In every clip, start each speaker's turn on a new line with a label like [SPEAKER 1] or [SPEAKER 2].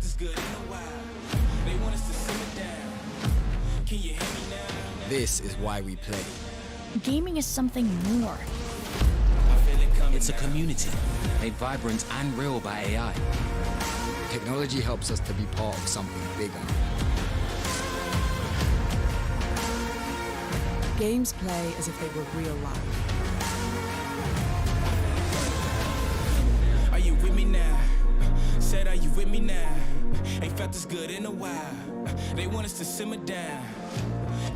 [SPEAKER 1] this good in a while. They want us to simmer down. Can you hear me now?
[SPEAKER 2] This is why we play.
[SPEAKER 3] Gaming is something more.
[SPEAKER 1] I feel it coming
[SPEAKER 4] It's a
[SPEAKER 1] now.
[SPEAKER 4] community made vibrant and real by AI.
[SPEAKER 2] Technology helps us to be part of something bigger.
[SPEAKER 5] Games play as if they were real life.
[SPEAKER 1] Are you with me now? Said, are you with me now? Ain't felt this good in a while. They want us to simmer down.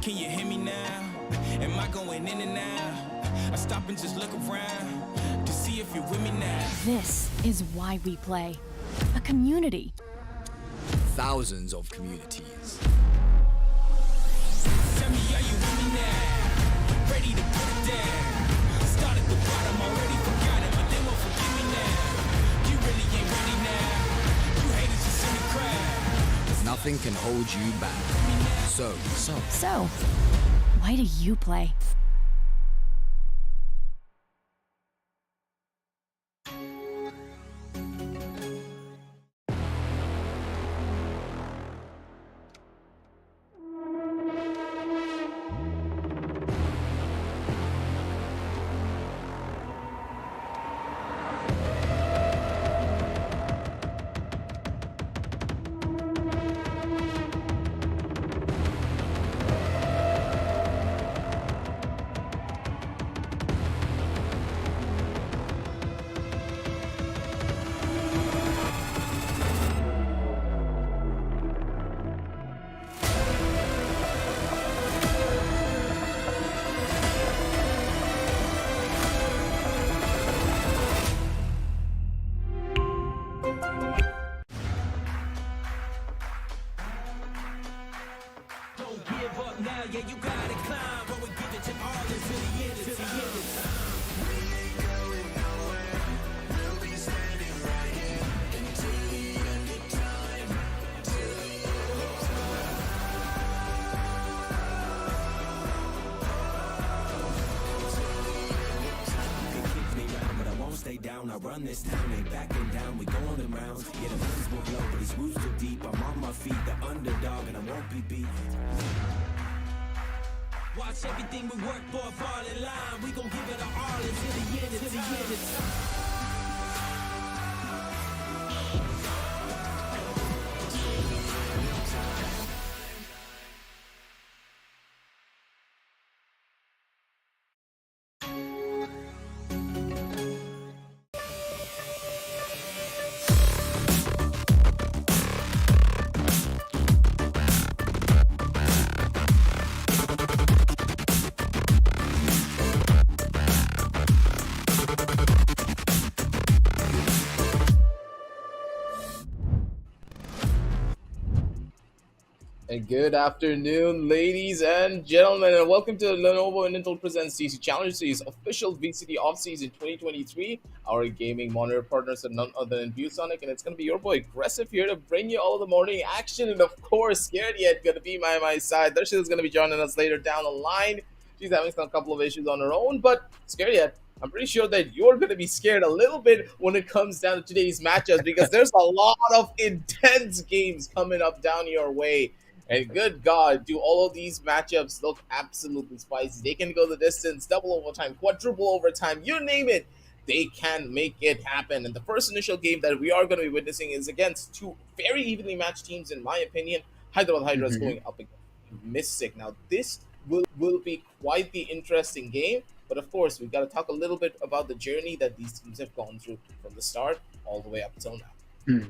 [SPEAKER 1] Can you hear me now? Am I going in and out? I stop and just look around to see if you're with me now.
[SPEAKER 3] This is why we play. A community.
[SPEAKER 2] Thousands of communities.
[SPEAKER 1] Tell me, are you with me now? Ready to put it down. Start at the bottom, already forgot it, but they won't forgive me now. You really ain't ready now. You haters just in the crowd.
[SPEAKER 2] Nothing can hold you back. So,
[SPEAKER 3] So, why do you play?
[SPEAKER 1] Don't give up now, yeah, you gotta climb. But we give it to all until the end of time. Stay down, I run this town, ain't backing down, we going in rounds. Yeah, the winds will blow, but these roots too deep. I'm on my feet, the underdog, and I won't be beat. Watch everything we work for fall in line. We gon' give it our all until the end of time.
[SPEAKER 6] And good afternoon, ladies and gentlemen, and welcome to Lenovo and Intel presents TEC Challenger Series official VCT Off season 2023. Our gaming monitor partners are none other than ViewSonic, and it's going to be your boy Aggressive here to bring you all the morning action. And of course, Scared Yet going to be by my side. Darshil is going to be joining us later down the line. She's having a couple of issues on her own, but Scared Yet, I'm pretty sure that you're going to be scared a little bit when it comes down to today's matchups because there's a lot of intense games coming up down your way. And good God, do all of these matchups look absolutely spicy. They can go the distance, double overtime, quadruple overtime, you name it. They can make it happen. And the first initial game that we are going to be witnessing is against two very evenly matched teams, in my opinion. Hyderabad Hydras going up against Mystic. Now, this will be quite the interesting game. But of course, we've got to talk a little bit about the journey that these teams have gone through from the start all the way up until now.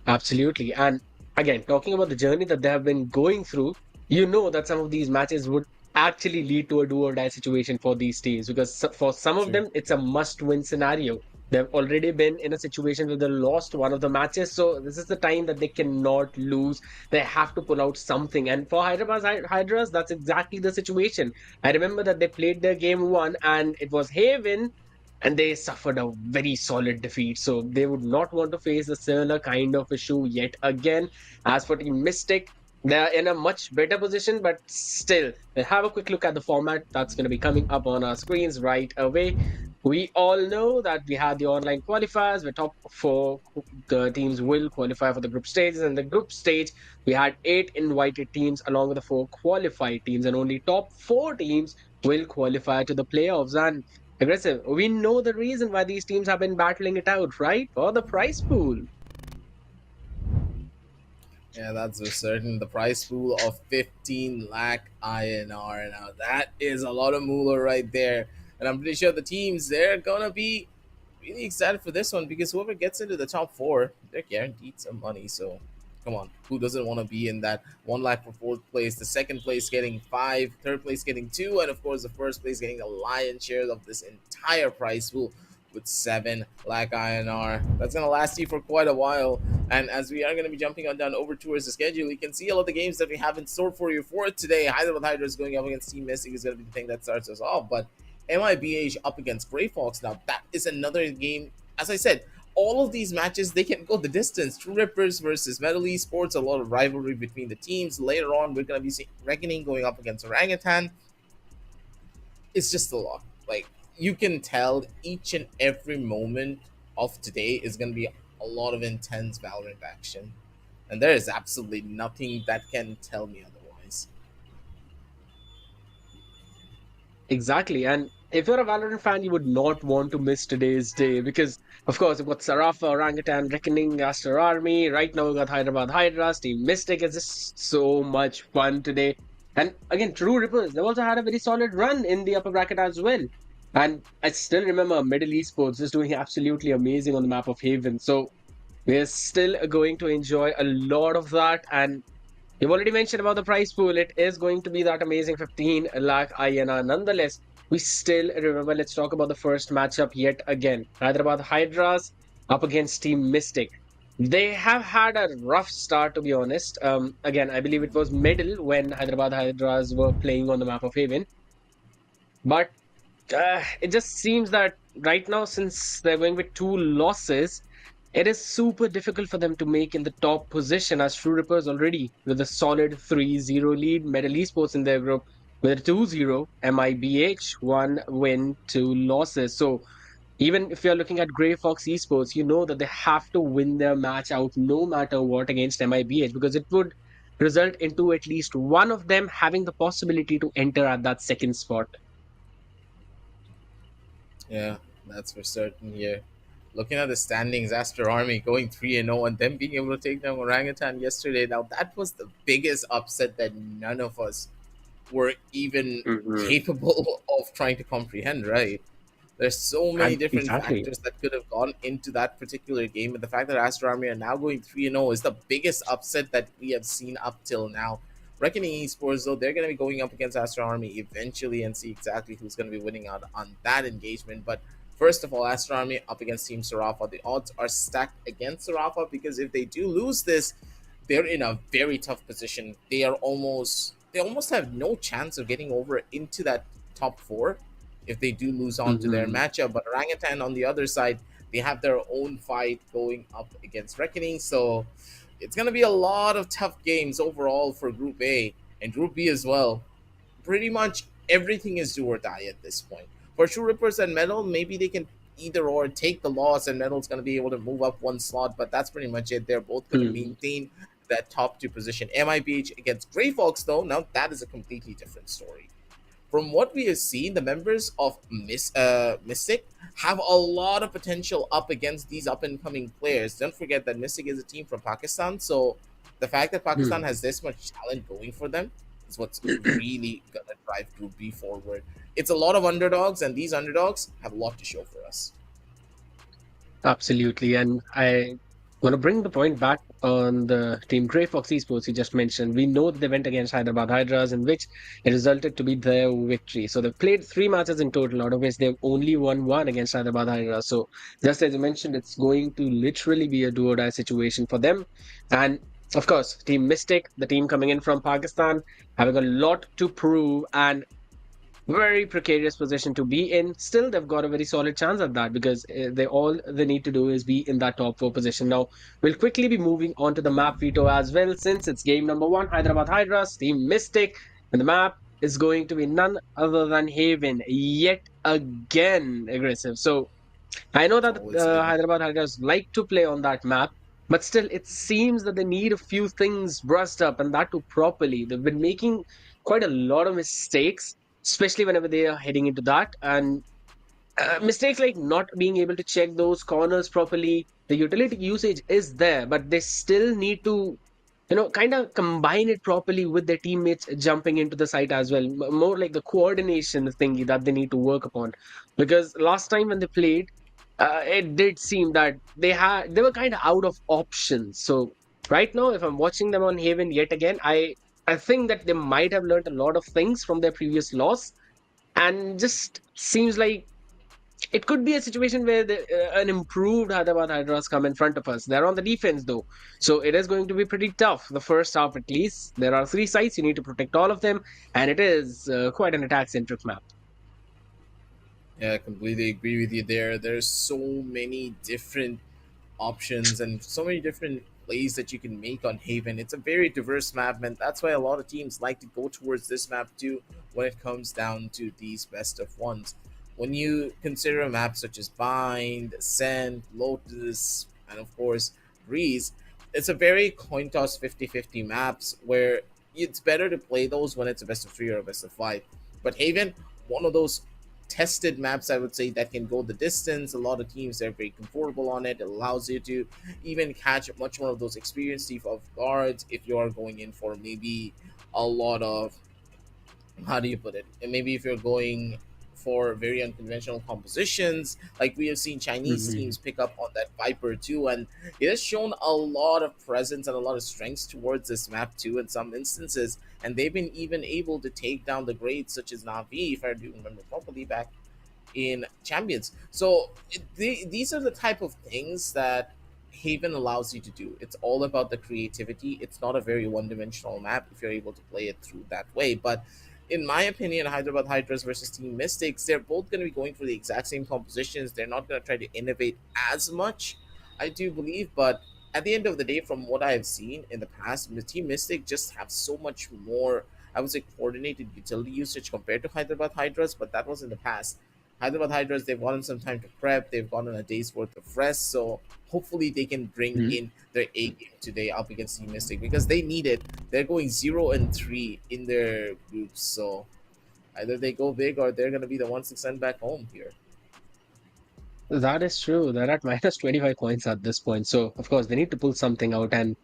[SPEAKER 7] Absolutely. And again, talking about the journey that they have been going through, you know that some of these matches would actually lead to a do or die situation for these teams because for some of them, it's a must-win scenario. They've already been in a situation where they lost one of the matches, so this is the time that they cannot lose. They have to pull out something. And for Hyderabad Hydras, that's exactly the situation. I remember that they played their game one and it was Haven, and they suffered a very solid defeat. So they would not want to face a similar kind of issue yet again. As for Team Mystic, they're in a much better position, but still, we'll have a quick look at the format that's going to be coming up on our screens right away. we all know that we had the online qualifiers where top four teams will qualify for the group stages. And the group stage, we had 8 invited teams along with the 4 qualified teams, and only top 4 teams will qualify to the playoffs. And aggressive, we know the reason why these teams have been battling it out, right? For the prize pool.
[SPEAKER 6] Yeah, that's for certain. The prize pool of 15 lakh INR. Now, that is a lot of moolah right there. And I'm pretty sure the teams, they're going to be really excited for this one because whoever gets into the top 4, they're guaranteed some money. So, come on. Who doesn't want to be in that 1 lakh for 4th place, the 2nd place getting 5, 3rd place getting 2, and of course, the 1st place getting the lion's share of this entire prize pool with 7 lakh INR. That's going to last you for quite a while. And as we are going to be jumping on down over towards the schedule, you can see all of the games that we have in store for you for today. Hyderabad Hydras going up against Team Mystic is going to be the thing that starts us off. But MIBH up against Grayfox. Now, that is another game. As I said, all of these matches, they can go the distance. True Rippers versus MLT Esports, a lot of rivalry between the teams. Later on, we're going to be seeing Reckoning going up against Orangutan. It's just a lot. Like, you can tell each and every moment of today is going to be a lot of intense Valorant action. And there is absolutely nothing that can tell me otherwise.
[SPEAKER 7] Exactly. And if you're a Valorant fan, you would not want to miss today's day because, of course, we've got Sarafa, Orangutan, Reckoning, Aster Army. Right now, we've got Hyderabad Hydras, Team Mystic. It's just so much fun today. And again, True Rippers, they've also had a very solid run in the upper bracket as well. And I still remember MLT Esports just doing absolutely amazing on the map of Haven. So we're still going to enjoy a lot of that. And you've already mentioned about the prize pool. It is going to be that amazing 15 lakh INR. Nonetheless, we still remember, let's talk about the first matchup yet again. Hyderabad Hydras up against Team Mystic. They have had a rough start, to be honest. Again, I believe it was middle when Hyderabad Hydras were playing on the map of Haven. But it just seems that right now, since they're going with 2 losses, it is super difficult for them to make in the top position, as True Rippers already with a solid 3-0 lead. MLT Esports in their group with a 2-0. MIBH 1 win, 2 losses. So even if you're looking at Grayfox Esports, you know that they have to win their match out no matter what against MIBH, because it would result into at least one of them having the possibility to enter at that 2nd spot.
[SPEAKER 6] Yeah, that's for certain here. Looking at the standings, Aster Army going 3-0 and them being able to take down Orangutan yesterday. Now, that was the biggest upset that none of us were even capable of trying to comprehend, right? There's so many different factors that could have gone into that particular game. But the fact that Aster Army are now going 3-0 is the biggest upset that we have seen up till now. Reckoning Esports, though, they're going to be going up against Aster Army eventually and see exactly who's going to be winning out on that engagement. But first of all, Aster Army up against Team Sarafa. The odds are stacked against Sarafa because if they do lose this, they're in a very tough position. They almost have no chance of getting over into that top 4 if they do lose on to their matchup. But Orangutan on the other side, they have their own fight going up against Reckoning. So it's going to be a lot of tough games overall for Group A and Group B as well. Pretty much everything is do or die at this point. For True Rippers and Metal, maybe they can either or take the loss and Metal's going to be able to move up 1 slot, but that's pretty much it. They're both going to maintain that top 2 position. MIBH against Grayfox, though, now that is a completely different story. From what we have seen, the members of Mystic have a lot of potential up against these up-and-coming players. Don't forget that Mystic is a team from Pakistan, so the fact that Pakistan has this much talent going for them is what's really going to drive Group B forward. It's a lot of underdogs, and these underdogs have a lot to show for us.
[SPEAKER 7] Absolutely, and I want to bring the point back on the team Grayfox Esports you just mentioned. We know that they went against Hyderabad Hydras, in which it resulted to be their victory. So they've played 3 matches in total, out of which they've only won 1 against Hyderabad Hydras. So just as you mentioned, it's going to literally be a do-or-die situation for them. And of course, Team Mystic, the team coming in from Pakistan, having a lot to prove and very precarious position to be in. Still, they've got a very solid chance at that because they need to do is be in that top 4 position. Now, we'll quickly be moving on to the map veto as well, since it's game number 1, Hyderabad Hydras, Team Mystic, and the map is going to be none other than Haven yet again aggressive. So I know that
[SPEAKER 6] Oh, it's Haven.
[SPEAKER 7] Hyderabad Hydras like to play on that map, but still, it seems that they need a few things brushed up, and that too properly. They've been making quite a lot of mistakes, especially whenever they are heading into that. And mistakes like not being able to check those corners properly. The utility usage is there, but they still need to, kind of combine it properly with their teammates jumping into the site as well. More like the coordination thingy that they need to work upon. Because last time when they played, it did seem that they were kind of out of options. So right now, if I'm watching them on Haven yet again, I think that they might have learned a lot of things from their previous loss, and just seems like it could be a situation where an improved Hyderabad Hydras come in front of us. They're on the defense though, so it is going to be pretty tough. The first half, at least, there are 3 sites. You need to protect all of them, and it is quite an attack-centric map.
[SPEAKER 6] Yeah, I completely agree with you there. There's so many different options and so many different plays that you can make on Haven. It's a very diverse map, and that's why a lot of teams like to go towards this map too when it comes down to these best of ones. When you consider a map such as Bind, Ascent, Lotus, and of course Breeze, it's a very coin toss 50-50 maps where it's better to play those when it's a best of 3 or a best of 5. But Haven, one of those tested maps, I would say, that can go the distance. A lot of teams are very comfortable on it. It allows you to even catch much more of those experienced thief of guards if you are going in for maybe a lot of, how do you put it, and maybe if you're going for very unconventional compositions, like we have seen Chinese
[SPEAKER 7] Mhm.
[SPEAKER 6] teams pick up on that Viper too, and it has shown a lot of presence and a lot of strengths towards this map too in some instances, and they've been even able to take down the grades such as Navi, if I do remember properly, back in Champions. So these are the type of things that Haven allows you to do. It's all about the creativity. It's not a very one-dimensional map if you're able to play it through that way. But in my opinion, Hyderabad Hydras versus Team Mystics, they're both going to be going for the exact same compositions. They're not going to try to innovate as much, I do believe. But at the end of the day, from what I've seen in the past, the Team Mystic just have so much more, I would say, coordinated utility usage compared to Hyderabad Hydras. But that was in the past. Hyderabad Hydras, they've gotten some time to prep. They've gotten a day's worth of rest. So hopefully they can bring
[SPEAKER 7] Mhm.
[SPEAKER 6] in their A game today up against Team Mystic because they need it. They're going 0-3 in their groups. So either they go big or they're going to be the ones to send back home here.
[SPEAKER 7] That is true. They're at minus 25 points at this point. So, of course, they need to pull something out, and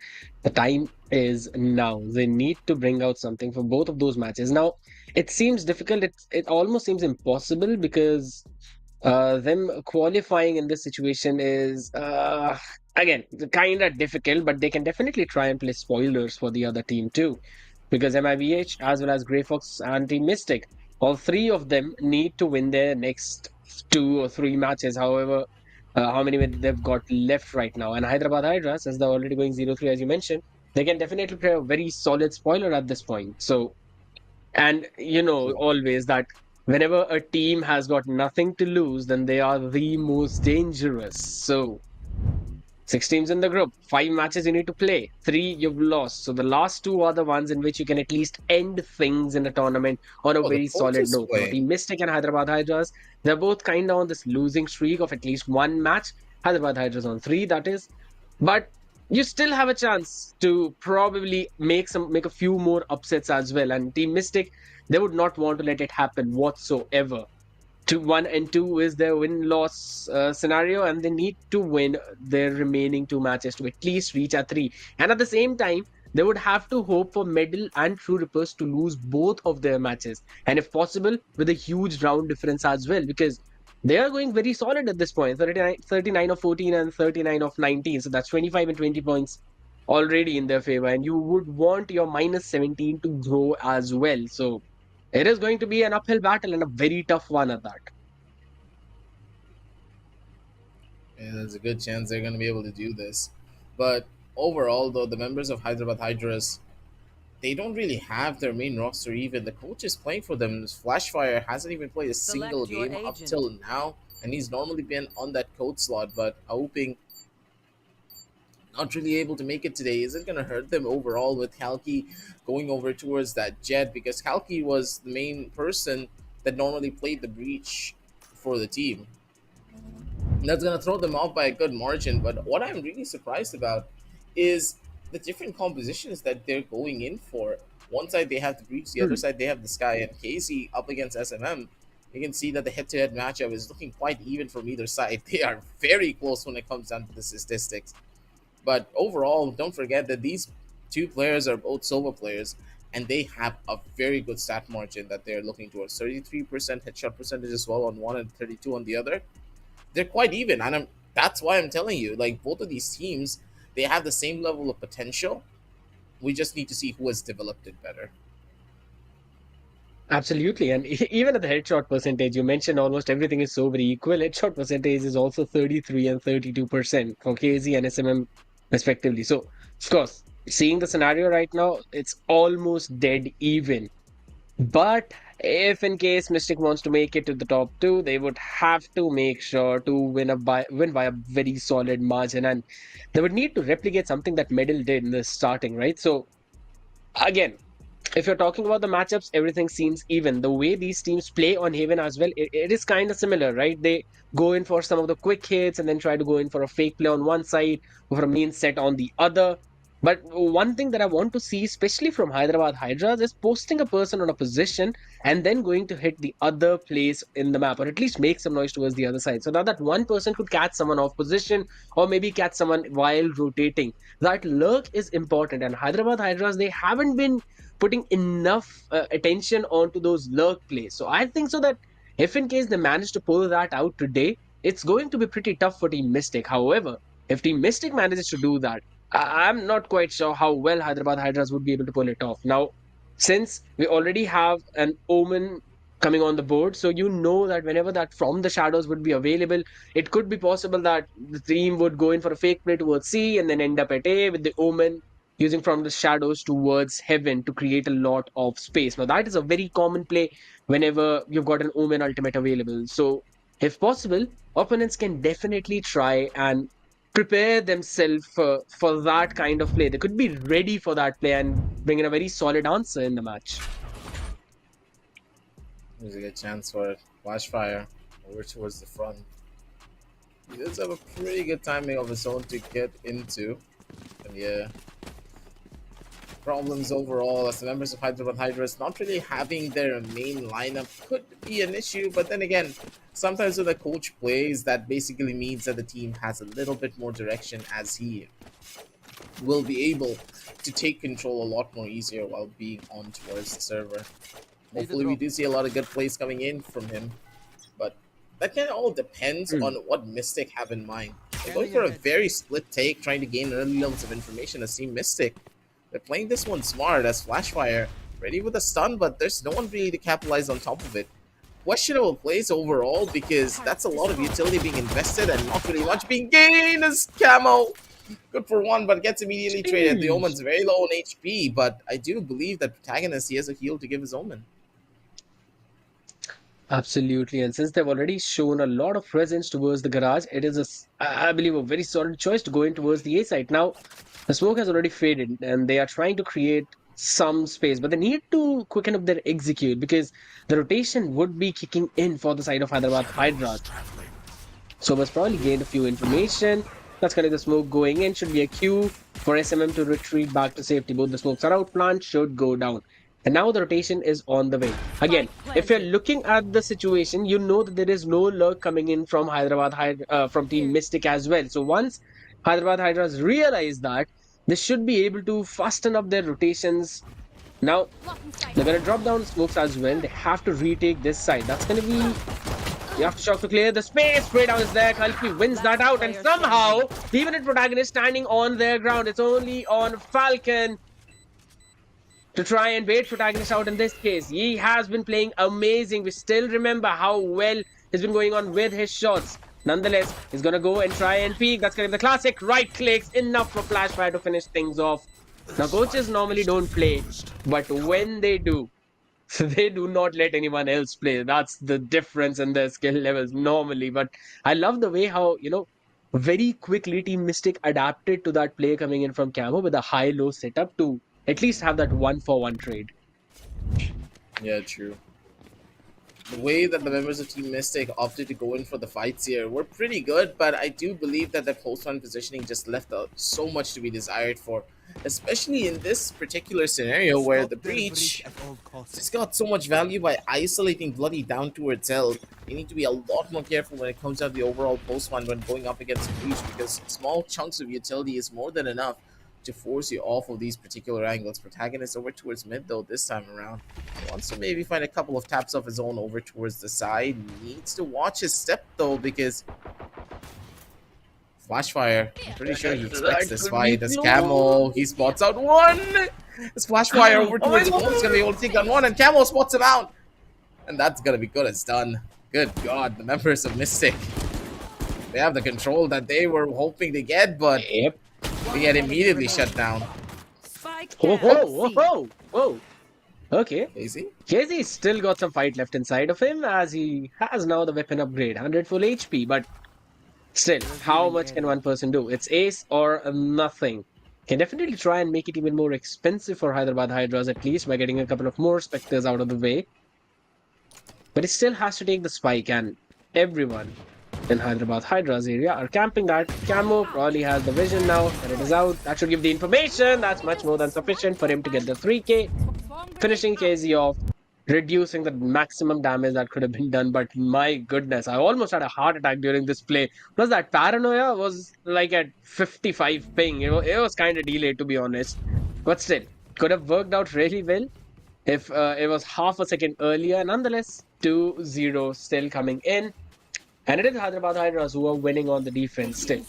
[SPEAKER 7] the time is now. They need to bring out something for both of those matches. Now, it seems difficult. It almost seems impossible because them qualifying in this situation is, again, kind of difficult, but they can definitely try and play spoilers for the other team too. Because MIBH, as well as Grayfox and Team Mystic, all three of them need to win their next 2 or 3 matches, however, how many they've got left right now. And Hyderabad Hydras, as they're already going 0-3, as you mentioned, they can definitely play a very solid spoiler at this point. So, and
[SPEAKER 6] True.
[SPEAKER 7] always that whenever a team has got nothing to lose, then they are the most dangerous. So 6 teams in the group, 5 matches you need to play, 3 you've lost. So the last 2 are the ones in which you can at least end things in a tournament on a
[SPEAKER 6] Oh, the
[SPEAKER 7] very
[SPEAKER 6] coach
[SPEAKER 7] solid
[SPEAKER 6] is
[SPEAKER 7] note. Now,
[SPEAKER 6] playing.
[SPEAKER 7] Team Mystic and Hyderabad Hydras, they're both kind of on this losing streak of at least 1 match. Hyderabad Hydras on 3, that is. But you still have a chance to probably make a few more upsets as well. And Team Mystic, they would not want to let it happen whatsoever. 1 and 2 is their win-loss scenario, and they need to win their remaining 2 matches to at least reach a 3. And at the same time, they would have to hope for Medal and True Rippers to lose both of their matches, and if possible, with a huge round difference as well, because they are going very solid at this point, 39 of 14 and 39 of 19. So that's 25 and 20 points already in their favor, and you would want your minus 17 to grow as well. So it is going to be an uphill battle and a very tough one at that.
[SPEAKER 6] Yeah, there's a good chance they're going to be able to do this. But overall, though, the members of Hyderabad Hydras, they don't really have their main roster even. The coach is playing for them. Flashfire hasn't even played a single
[SPEAKER 5] Select your
[SPEAKER 6] game up
[SPEAKER 5] agent.
[SPEAKER 6] till now, and he's normally been on that coach slot, but hoping not really able to make it today. Is it going to hurt them overall with Kalki going over towards that jet? Because Kalki was the main person that normally played the breach for the team. That's going to throw them off by a good margin. But what I'm really surprised about is the different compositions that they're going in for. One side they have the Breach, the other side they have the Sky, and KZ up against SMM. You can see that the head-to-head matchup is looking quite even from either side. They are very close when it comes down to the statistics. But overall, don't forget that these two players are both solo players, and they have a very good stat margin that they're looking towards. 33% headshot percentage as well on one and 32 on the other. They're quite even, and that's why I'm telling you, like, both of these teams, they have the same level of potential. We just need to see who has developed it better.
[SPEAKER 7] Absolutely. And even at the headshot percentage, you mentioned almost everything is so very equal. Headshot percentage is also 33 and 32% for KZ and SMM respectively. So, of course, seeing the scenario right now, it's almost dead even. But if in case Mystic wants to make it to the top two, they would have to make sure to win by a very solid margin. And they would need to replicate something that Medal did in the starting, right? So, again, if you're talking about the matchups, everything seems even. The way these teams play on Haven as well, it is kind of similar, right? They go in for some of the quick hits and then try to go in for a fake play on one side, or for a main set on the other. But one thing that I want to see, especially from Hyderabad Hydras, is posting a person on a position and then going to hit the other place in the map, or at least make some noise towards the other side. So that one person could catch someone off position, or maybe catch someone while rotating. That lurk is important, and Hyderabad Hydras, they haven't been putting enough attention onto those lurk plays. So I think so that if in case they manage to pull that out today, it's going to be pretty tough for Team Mystic. However, if Team Mystic manages to do that, I'm not quite sure how well Hyderabad Hydras would be able to pull it off. Now, since we already have an Omen coming on the board, so you know that whenever that From the Shadows would be available, it could be possible that the team would go in for a fake play towards C and then end up at A with the Omen using From the Shadows towards Heaven to create a lot of space. Now, that is a very common play whenever you've got an Omen ultimate available. So, if possible, opponents can definitely try and prepare themselves for that kind of play. They could be ready for that play and bring in a very solid answer in the match.
[SPEAKER 6] There's a good chance for it. Flash fire over towards the front. He does have a pretty good timing of his own to get into. And yeah, problems overall as the members of Hyderabad Hydras not really having their main lineup could be an issue, but then again, sometimes when the coach plays, that basically means that the team has a little bit more direction, as he will be able to take control a lot more easier while being on towards the server. Hopefully we do see a lot of good plays coming in from him, but that kind of all depends on what Mystic have in mind. They're going for a very split take, trying to gain early levels of information as Team Mystic. They're playing this one smart as Flashfire, ready with a stun, but there's no one really to capitalize on top of it. Questionable plays overall, because that's a lot of utility being invested and not really much being gained as Camo. Good for one, but gets immediately traded. The Omen's very low on HP, but I do believe that protagonist, he has a heal to give his Omen.
[SPEAKER 7] Absolutely, and since they've already shown a lot of presence towards the garage, it is, I believe, a very solid choice to go in towards the A side. Now, the smoke has already faded, and they are trying to create some space, but they need to quicken up their execute because the rotation would be kicking in for the side of Hyderabad Hydras. So must probably gain a few information. That's kind of the smoke going in. Should be a cue for SMM to retreat back to safety. Both the smokes are out. Plant should go down. And now the rotation is on the way. Again, if you're looking at the situation, you know that there is no lurk coming in from from Team Mystic as well. So once Hyderabad Hydras realize that, they should be able to fasten up their rotations. Now, they're going to drop down smokes as well. They have to retake this side. That's going to be... You have to shock to clear the space. Spray down is there. Kalki wins that out. And somehow, even a protagonist standing on their ground. It's only on Falcon to try and bait protagonist out in this case. He has been playing amazing. We still remember how well he's been going on with his shots. Nonetheless, he's going to go and try and peek. That's going to be the classic right clicks. Enough for Flashfire to finish things off. Now, coaches normally don't play, but when they do, they do not let anyone else play. That's the difference in their skill levels normally. But I love the way how, very quickly Team Mystic adapted to that play coming in from Camo with a high-low setup to at least have that 1-for-1 trade.
[SPEAKER 6] Yeah, true. the way that the members of Team Mystic opted to go in for the fights here were pretty good, but I do believe that the post-run positioning just left so much to be desired for, especially in this particular scenario where the Breach just got so much value by isolating Bloody down towards L. You need to be a lot more careful when it comes down to the overall post-run when going up against a Breach, because small chunks of utility is more than enough to force you off of these particular angles. Protagonist over towards mid though this time around. Wants to maybe find a couple of taps of his own over towards the side. Needs to watch his step though, because Flashfire, I'm pretty sure he expects this fight. As Camo, he spots out one! This Flashfire over towards home is gonna be able to take down one, and Camo spots him out! And that's gonna be good as done. Good God, the members of Mystic. They have the control that they were hoping to get, but they get immediately shut down.
[SPEAKER 7] Whoa, whoa, whoa, whoa. Okay.
[SPEAKER 6] KZ
[SPEAKER 7] still got some fight left inside of him, as he has now the weapon upgrade. 100 full HP, but still, how much can one person do? It's ace or nothing. Can definitely try and make it even more expensive for Hyderabad Hydras, at least by getting a couple of more Spectres out of the way. But it still has to take the spike, and everyone in Hyderabad Hydras area are camping that. Camo probably has the vision now that it is out. That should give the information. That's much more than sufficient for him to get the 3k. Finishing KZ off, reducing the maximum damage that could have been done. But my goodness, I almost had a heart attack during this play. Plus that paranoia was like at 55 ping. It was kind of delayed, to be honest. But still, could have worked out really well if it was half a second earlier. Nonetheless, 2-0 still coming in. And it is Hyderabad Hydras who are winning on the defense still.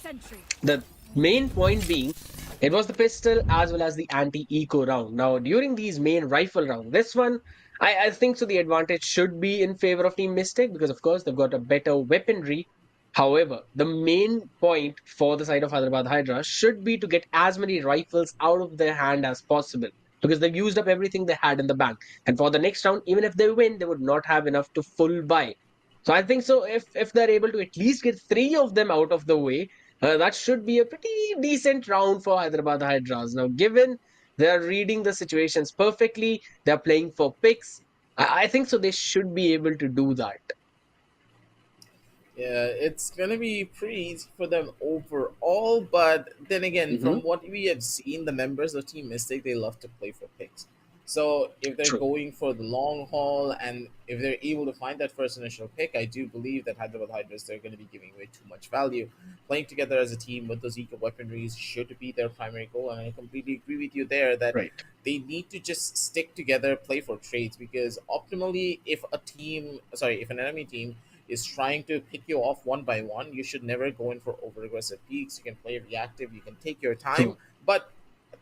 [SPEAKER 7] The main point being, it was the pistol as well as the anti-eco round. Now, during these main rifle rounds, this one, I think so the advantage should be in favor of Team Mystic, because of course they've got a better weaponry. However, the main point for the side of Hyderabad Hydra should be to get as many rifles out of their hand as possible, because they've used up everything they had in the bank. And for the next round, even if they win, they would not have enough to full buy. So I think so if they're able to at least get 3 of them out of the way, that should be a pretty decent round for Hyderabad Hydras. Now, given they're reading the situations perfectly, they're playing for picks, I think so they should be able to do that.
[SPEAKER 6] Yeah, it's going to be pretty easy for them overall, but then again, from what we have seen, the members of Team Mystic, they love to play for picks. So if they're going for the long haul and if they're able to find that first initial pick, I do believe that Hyderabad Hydras, they're going to be giving away too much value. Playing together as a team with those eco weaponries should be their primary goal, and I completely agree with you there that they need to just stick together, play for trades, because optimally, if an enemy team is trying to pick you off one by one, you should never go in for over-aggressive peaks. You can play reactive, you can take your time, but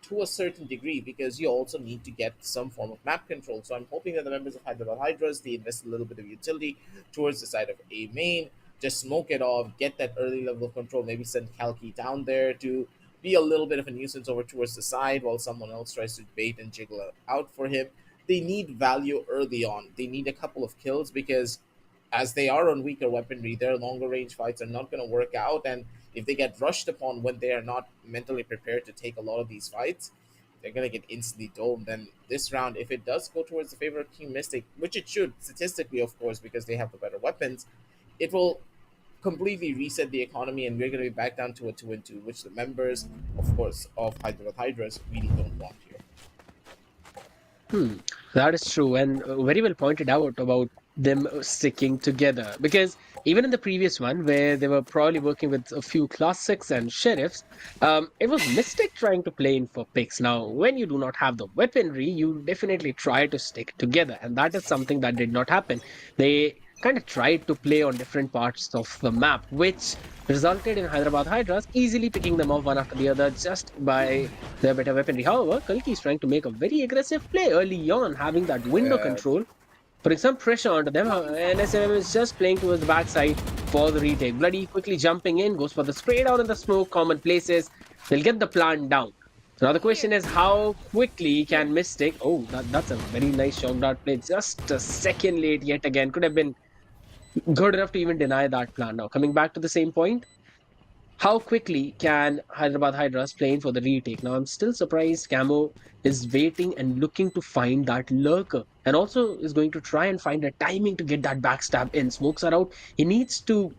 [SPEAKER 6] to a certain degree, because you also need to get some form of map control. So I'm hoping that the members of Hyderabad Hydras, they invest a little bit of utility towards the side of A main, just smoke it off, get that early level of control, maybe send Kalki down there to be a little bit of a nuisance over towards the side while someone else tries to bait and jiggle out for him. They need value early on. They need a couple of kills, because as they are on weaker weaponry, their longer range fights are not going to work out, and if they get rushed upon when they are not mentally prepared to take a lot of these fights, they're going to get instantly domed. And this round, if it does go towards the favor of Team Mystic, which it should statistically, of course, because they have the better weapons, it will completely reset the economy, and we're going to be back down to a 2-2, which the members, of course, of Hyderabad Hydras really don't want here.
[SPEAKER 7] That is true, and very well pointed out about them sticking together, because even in the previous one where they were probably working with a few class 6 and sheriffs, it was Mystic trying to play in for picks. Now when you do not have the weaponry, you definitely try to stick together, and that is something that did not happen. They kind of tried to play on different parts of the map, which resulted in Hyderabad Hydras easily picking them off one after the other just by their better weaponry. However, Kalki is trying to make a very aggressive play early on, having that window control, putting some pressure onto them. NSM is just playing towards the backside for the retake. Bloody quickly jumping in, goes for the spray down in the smoke, common places. They'll get the plant down. So now the question is, how quickly can Mystic... Oh, that's a very nice shot dart play. Just a second late yet again. Could have been good enough to even deny that plan. Now, coming back to the same point, how quickly can Hyderabad Hydras playing for the retake? Now, I'm still surprised Camo is waiting and looking to find that lurker, and also is going to try and find a timing to get that backstab in. Smokes are out. He needs to,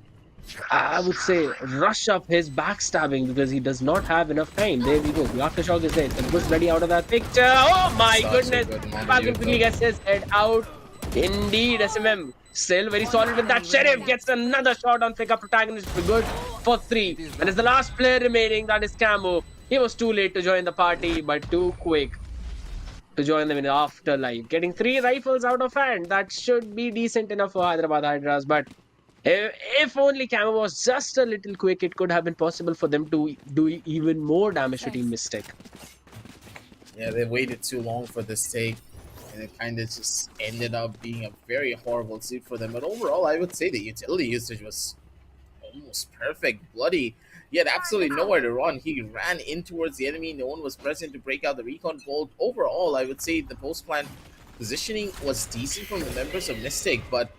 [SPEAKER 7] I would say, rush up his backstabbing because he does not have enough time. There we go. The aftershock is there. It's Bush ready out of that picture. Oh my
[SPEAKER 6] Such a
[SPEAKER 7] goodness.
[SPEAKER 6] good
[SPEAKER 7] Falcon quickly
[SPEAKER 6] maneuver.
[SPEAKER 7] gets his head out. Indeed, SMM still very solid with that. Sheriff gets another shot on Flicker. Protagonist for good for 3. And it's the last player remaining. That is Camo. He was too late to join the party, but too quick to join them in the afterlife. Getting 3 rifles out of hand. That should be decent enough for Hyderabad Hydras, but if only Camo was just a little quick, it could have been possible for them to do even more damage to Team Mystic.
[SPEAKER 6] Yeah, they waited too long for this take, and it kind of just ended up being a very horrible suit for them. But overall, I would say the utility usage was almost perfect. Bloody, he had absolutely nowhere to run. He ran in towards the enemy. No one was present to break out the recon bolt. Overall, I would say the post-plan positioning was decent from the members of Mystic, but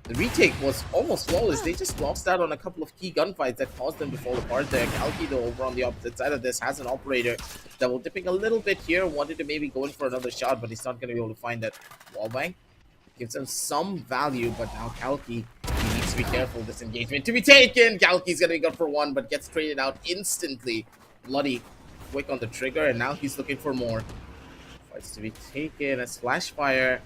[SPEAKER 6] the retake was almost flawless. They just lost out on a couple of key gunfights that caused them to fall apart there. Kalki, though, over on the opposite side of this, has an operator double dipping a little bit here. Wanted to maybe go in for another shot, but he's not going to be able to find that wallbang. Gives him some value, but now Kalki, he needs to be careful. This engagement to be taken. Kalki's going to be good for 1, but gets traded out instantly. Bloody quick on the trigger, and now he's looking for more. Fights to be taken as Flashfire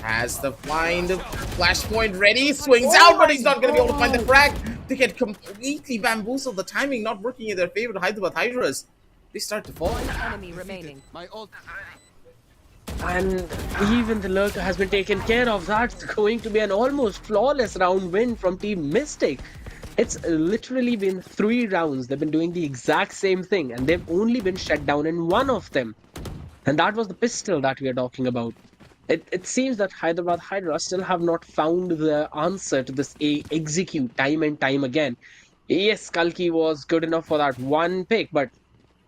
[SPEAKER 6] has the blind flashpoint ready, swings out, but he's not going to be able to find the frag. They get completely bamboozled. The timing not working in their favor. Hyderabad Hydras, they start to fall.
[SPEAKER 5] Enemy remaining.
[SPEAKER 7] And even the lurker has been taken care of. That's going to be an almost flawless round win from Team Mystic. It's literally been 3 rounds. They've been doing the exact same thing, and they've only been shut down in one of them. And that was the pistol that we are talking about. It seems that Hyderabad Hydra still have not found the answer to this execute time and time again. Yes, Kalki was good enough for that one pick, but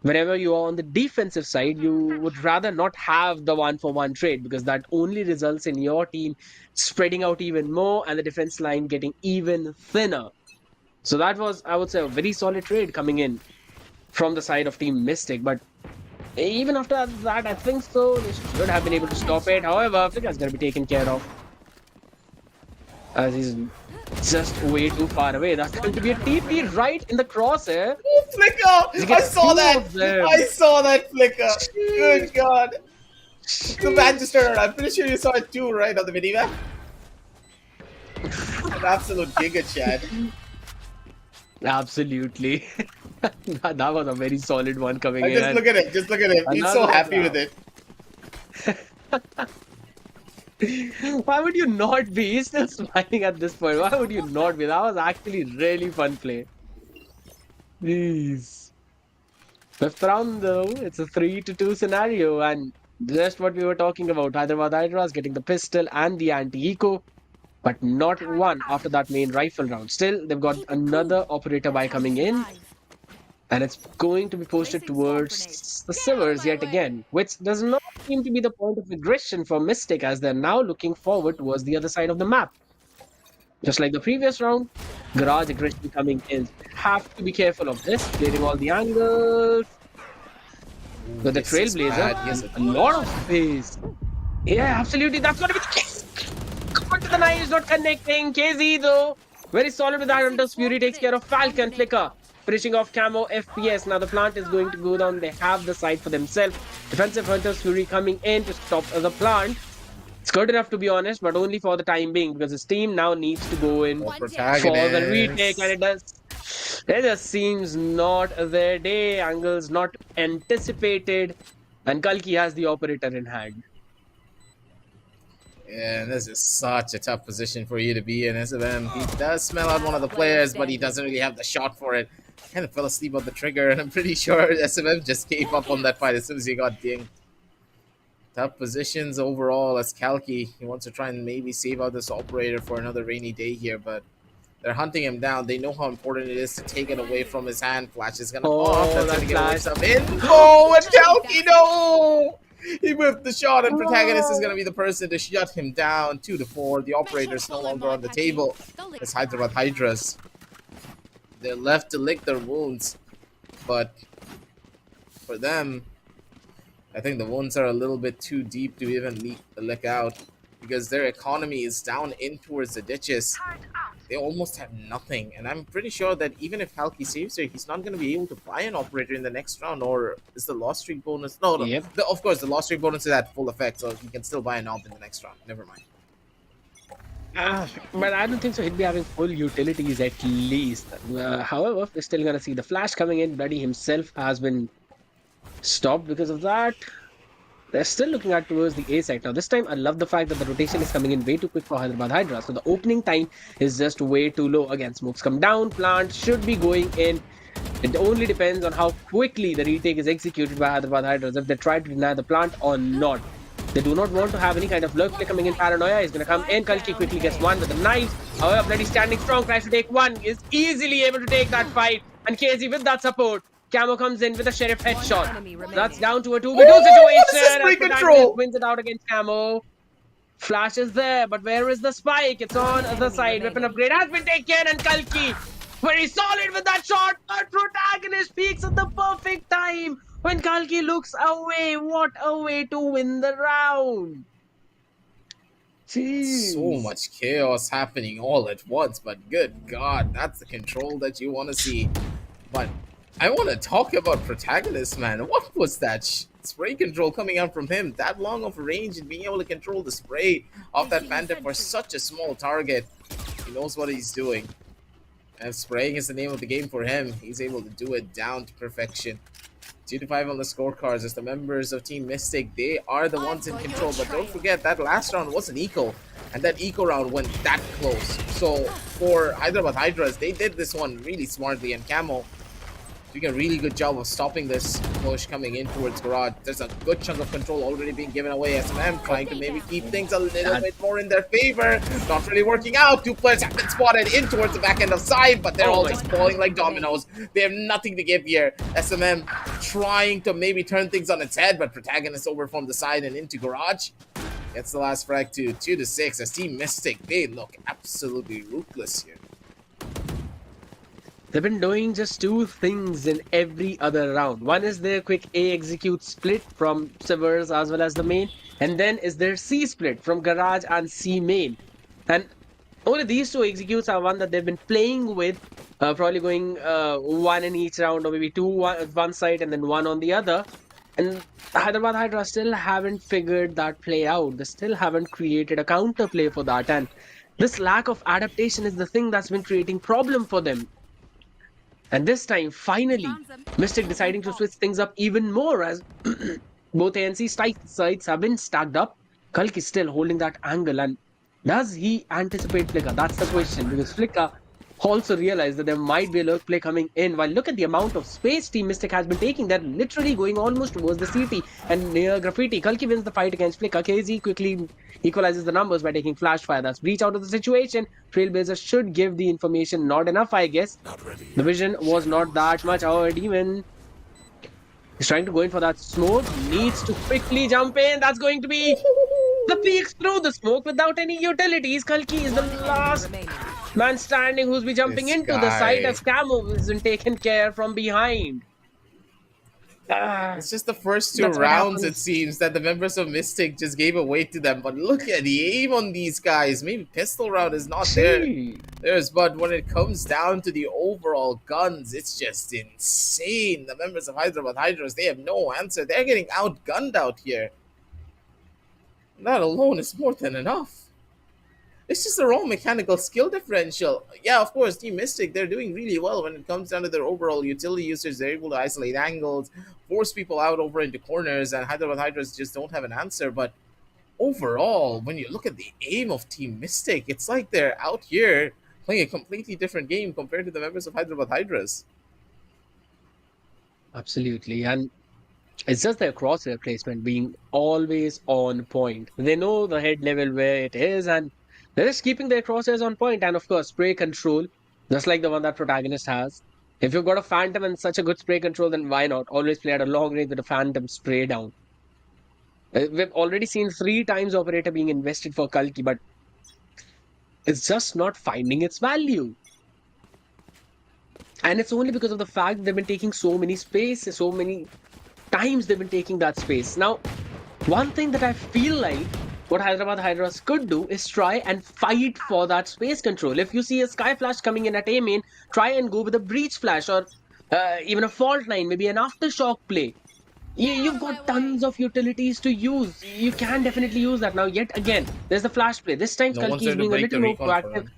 [SPEAKER 7] whenever you are on the defensive side, you would rather not have the 1-for-1 trade, because that only results in your team spreading out even more and the defense line getting even thinner. So that was, I would say, a very solid trade coming in from the side of Team Mystic, but even after that, I think so, they should have been able to stop it. However, Flicker's going to be taken care of, as he's just way too far away. That's going to be a TP right in the crosshair.
[SPEAKER 6] Oh, Flicker! I saw that! I saw that, Flicker! Good God! The man just turned around. I'm pretty sure you saw it too, right, on the minimap? An absolute giga, Chad.
[SPEAKER 7] Absolutely. That was a very solid one coming in.
[SPEAKER 6] Just look at it. Just look at him. He's so happy with it.
[SPEAKER 7] Why would you not be? He's still smiling at this point. Why would you not be? That was actually really fun play. Jeez. 5th round though, it's a 3-2 scenario, and just what we were talking about. Hyderabad Hydras getting the pistol and the anti-eco, but not one after that main rifle round. Still, they've got another operator buy coming in, and it's going to be posted towards the Sivers yet again, which does not seem to be the point of aggression for Mystic, as they're now looking forward towards the other side of the map. Just like the previous round, garage aggression coming in. Have to be careful of this, clearing all the angles. With the Trailblazer, a lot of space. Yeah, absolutely, that's going to be the case. But the knife is not connecting. KZ though, very solid with that. Hunter's Fury takes care of Falcon. Flicker finishing off Camo FPS. Now the plant is going to go down. They have the site for themselves. Defensive Hunter's Fury coming in to stop the plant. It's good enough to be honest, but only for the time being, because his team now needs to go in for the retake, and it just seems not their day. Angles not anticipated, and Kalki has the operator in hand.
[SPEAKER 6] Yeah, this is such a tough position for you to be in, SMM. He does smell out one of the players, but he doesn't really have the shot for it. Kind of fell asleep on the trigger, and I'm pretty sure SMM just gave up on that fight as soon as he got dinged. Tough positions overall as Kalki. He wants to try and maybe save out this operator for another rainy day here, but they're hunting him down. They know how important it is to take it away from his hand. Flash is gonna off. That's gonna get away some info, and Kalki, no! He whipped the shot, and Protagonist is gonna be the person to shut him down. 2-4. The operator's no longer on the table. It's Hyderabad Hydras. They're left to lick their wounds. But for them, I think the wounds are a little bit too deep to even lick out because their economy is down in towards the ditches. They almost have nothing, and I'm pretty sure that even if Halki saves her, he's not going to be able to buy an operator in the next round. Or is the loss streak bonus? No.
[SPEAKER 7] Yep.
[SPEAKER 6] Of course, the loss streak bonus is at full effect, so he can still buy an op in the next round. Never mind.
[SPEAKER 7] But I don't think so. He'd be having full utilities at least. However, we're still gonna see the flash coming in. Bloody himself has been stopped because of that. They're still looking at towards the A side. Now this time I love the fact that the rotation is coming in way too quick for Hyderabad Hydras. So the opening time is just way too low. Again, smokes come down, plant should be going in. It only depends on how quickly the retake is executed by Hyderabad Hydras, if they try to deny the plant or not. They do not want to have any kind of lurk play coming in. Paranoia is going to come in. Kalki quickly gets one with a knife. However, Bloody standing strong, tries to take one, is easily able to take that fight. And KZ with that support. Camo comes in with a sheriff headshot. That's down to a 2v2 situation.
[SPEAKER 6] What is this spray control?
[SPEAKER 7] Wins it out against Camo. Flash is there, but where is the spike? It's on the side. Weapon upgrade has been taken, and Kalki very solid with that shot. But protagonist peaks at the perfect time. When Kalki looks away, what a way to win the round. Jeez.
[SPEAKER 6] So much chaos happening all at once, but good God, that's the control that you want to see. But I want to talk about protagonist, man. What was that spray control coming out from him? That long of a range and being able to control the spray off that Phantom for such a small target. He knows what he's doing. And spraying is the name of the game for him. He's able to do it down to perfection. 2-5 on the scorecards as the members of Team Mystic, they are the ones in control. But don't forget, that last round was an eco, and that eco round went that close. So for Hyderabad Hydras, they did this one really smartly, and Camo doing a really good job of stopping this push coming in towards Garage. There's a good chunk of control already being given away. S&M trying to maybe keep things a little bit more in their favor. Not really working out. Two players have been spotted in towards the back end of side, but they're all just falling like dominoes. They have nothing to give here. S&M trying to maybe turn things on its head, but protagonist over from the side and into Garage. Gets the last frag to 2-6 as Team Mystic, they look absolutely ruthless here.
[SPEAKER 7] They've been doing just two things in every other round. One is their quick A execute split from Severs as well as the main. And then is their C split from Garage and C main. And only these two executes are one that they've been playing with. Probably going one in each round, or maybe two one side and then one on the other. And Hyderabad Hydra still haven't figured that play out. They still haven't created a counter play for that. And this lack of adaptation is the thing that's been creating problem for them. And this time, finally, Mystic deciding to switch things up even more as both ANC sides have been stacked up. Kalki still holding that angle, and does he anticipate Flicker? That's the question, because Flicker also realized that there might be a lurk play coming in. While look at the amount of space Team Mystic has been taking, they're literally going almost towards the CT and near Graffiti. Kalki wins the fight against Flicker. KZ quickly equalizes the numbers by taking flash fire. That's breach out of the situation. Trailblazer should give the information. Not enough, I guess. The vision was not that much. Our demon is trying to go in for that smoke. Needs to quickly jump in. That's going to be the peeks through the smoke without any utilities. Kalki is the last man standing who's be jumping into the side as Camo has been taken care from behind.
[SPEAKER 6] It's just the first two rounds, it seems, that the members of Mystic just gave away to them. But look at the aim on these guys. Maybe pistol round is not theirs, but when it comes down to the overall guns, it's just insane. The members of Hyderabad Hydras, they have no answer. They're getting outgunned out here. That alone is more than enough. It's just a raw mechanical skill differential. Yeah, of course, Team Mystic, they're doing really well when it comes down to their overall utility usage. They're able to isolate angles, force people out over into corners, and Hyderabad Hydras just don't have an answer. But overall, when you look at the aim of Team Mystic, it's like they're out here playing a completely different game compared to the members of Hyderabad Hydras.
[SPEAKER 7] Absolutely, and it's just their crosshair placement being always on point. They know the head level where it is, and they're just keeping their crosshairs on point. And of course, spray control, just like the one that protagonist has. If you've got a Phantom and such a good spray control, then why not? Always play at a long range with a Phantom spray down. We've already seen 3 times operator being invested for Kalki, but it's just not finding its value. And it's only because of the fact they've been taking so many spaces, so many times they've been taking that space. Now, one thing that I feel like what Hyderabad Hydras could do is try and fight for that space control. If you see a Sky Flash coming in at A main, try and go with a Breach Flash or even a Fault Line, maybe an Aftershock play. You've got tons of utilities to use. You can definitely use that. Now, yet again, there's the Flash play. This time,
[SPEAKER 6] No one's
[SPEAKER 7] Skulky is
[SPEAKER 6] there to
[SPEAKER 7] being a
[SPEAKER 6] break the
[SPEAKER 7] little more
[SPEAKER 6] recon for
[SPEAKER 7] proactive.
[SPEAKER 6] him.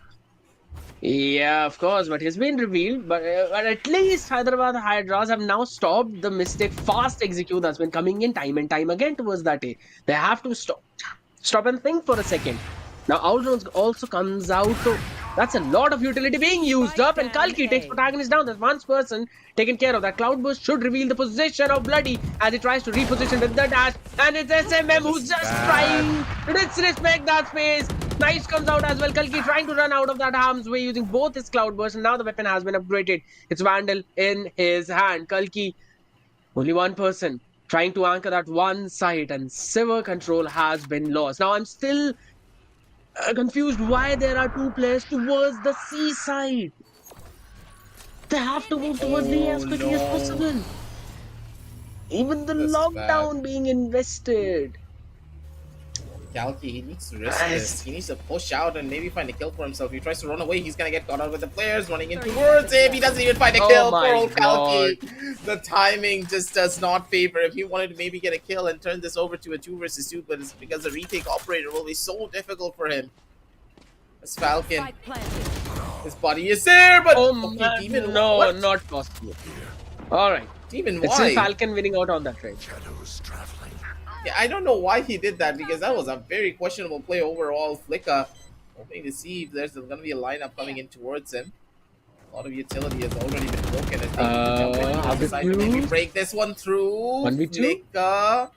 [SPEAKER 7] Yeah, of course, but he's been revealed. But at least Hyderabad Hydras have now stopped the mistake fast execute that's been coming in time and time again towards that A. They have to stop and think for a second. Now Outruns also comes out. So that's a lot of utility being used up, and Kalki takes protagonist down. There's one person taken care of. That Cloudburst should reveal the position of Bloody as he tries to reposition with the dash, and it's SMM who's just trying to disrespect that space. Knives comes out as well. Kalki trying to run out of that harm's way using both his Cloudburst, and now the weapon has been upgraded. It's Vandal in his hand. Kalki, only one person trying to anchor that one side, and Silver control has been lost. Now I'm still confused why there are two players towards the C side. They have to move towards the A as quickly as possible. Even the
[SPEAKER 6] This is bad.
[SPEAKER 7] lockdown being invested.
[SPEAKER 6] Kalki, he needs to risk
[SPEAKER 7] Nice.
[SPEAKER 6] this. He needs to push out and maybe find a kill for himself. He tries to run away, he's gonna get caught out with the players running in towards him. He doesn't even find a
[SPEAKER 7] Oh
[SPEAKER 6] kill.
[SPEAKER 7] my
[SPEAKER 6] Poor old Kalki. The timing just does not favor him. He wanted to maybe get a kill and turn this over to a 2 versus 2, but it's because the retake operator will be so difficult for him. As Falcon, his body is there, but
[SPEAKER 7] Oh
[SPEAKER 6] okay,
[SPEAKER 7] man,
[SPEAKER 6] Demon,
[SPEAKER 7] no,
[SPEAKER 6] what?
[SPEAKER 7] not possible. All right,
[SPEAKER 6] Demon,
[SPEAKER 7] it's still
[SPEAKER 6] why?
[SPEAKER 7] Falcon winning out on that range.
[SPEAKER 6] Yeah, I don't know why he did that because that was a very questionable play overall. Flicka hoping to see if there's going to be a lineup coming in towards him. A lot of utility has already been broken.
[SPEAKER 7] How did
[SPEAKER 6] Maybe
[SPEAKER 7] you?
[SPEAKER 6] break this one through.
[SPEAKER 7] 1v2?
[SPEAKER 6] Flicka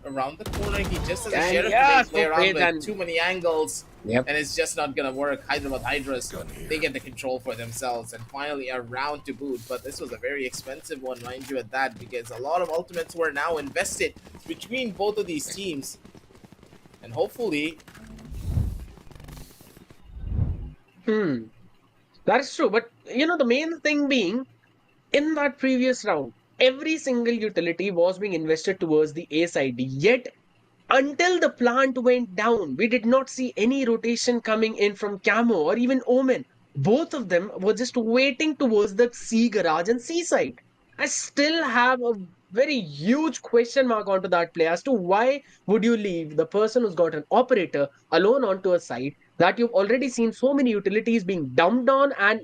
[SPEAKER 6] around the corner. He just has a
[SPEAKER 7] And
[SPEAKER 6] sheriff
[SPEAKER 7] yeah,
[SPEAKER 6] to play
[SPEAKER 7] so
[SPEAKER 6] around
[SPEAKER 7] great,
[SPEAKER 6] with
[SPEAKER 7] and-
[SPEAKER 6] too many angles.
[SPEAKER 7] Yep.
[SPEAKER 6] And it's just not gonna work. Hyderabad Hydras, they get the control for themselves, and finally a round to boot. But this was a very expensive one, mind you, at that, because a lot of ultimates were now invested between both of these teams, and hopefully,
[SPEAKER 7] That is true. But the main thing being, in that previous round, every single utility was being invested towards the A side. Yet, until the plant went down, we did not see any rotation coming in from Camo or even Omen. Both of them were just waiting towards the C garage and C side. I still have a very huge question mark onto that play as to why would you leave the person who's got an operator alone onto a side that you've already seen so many utilities being dumped on. And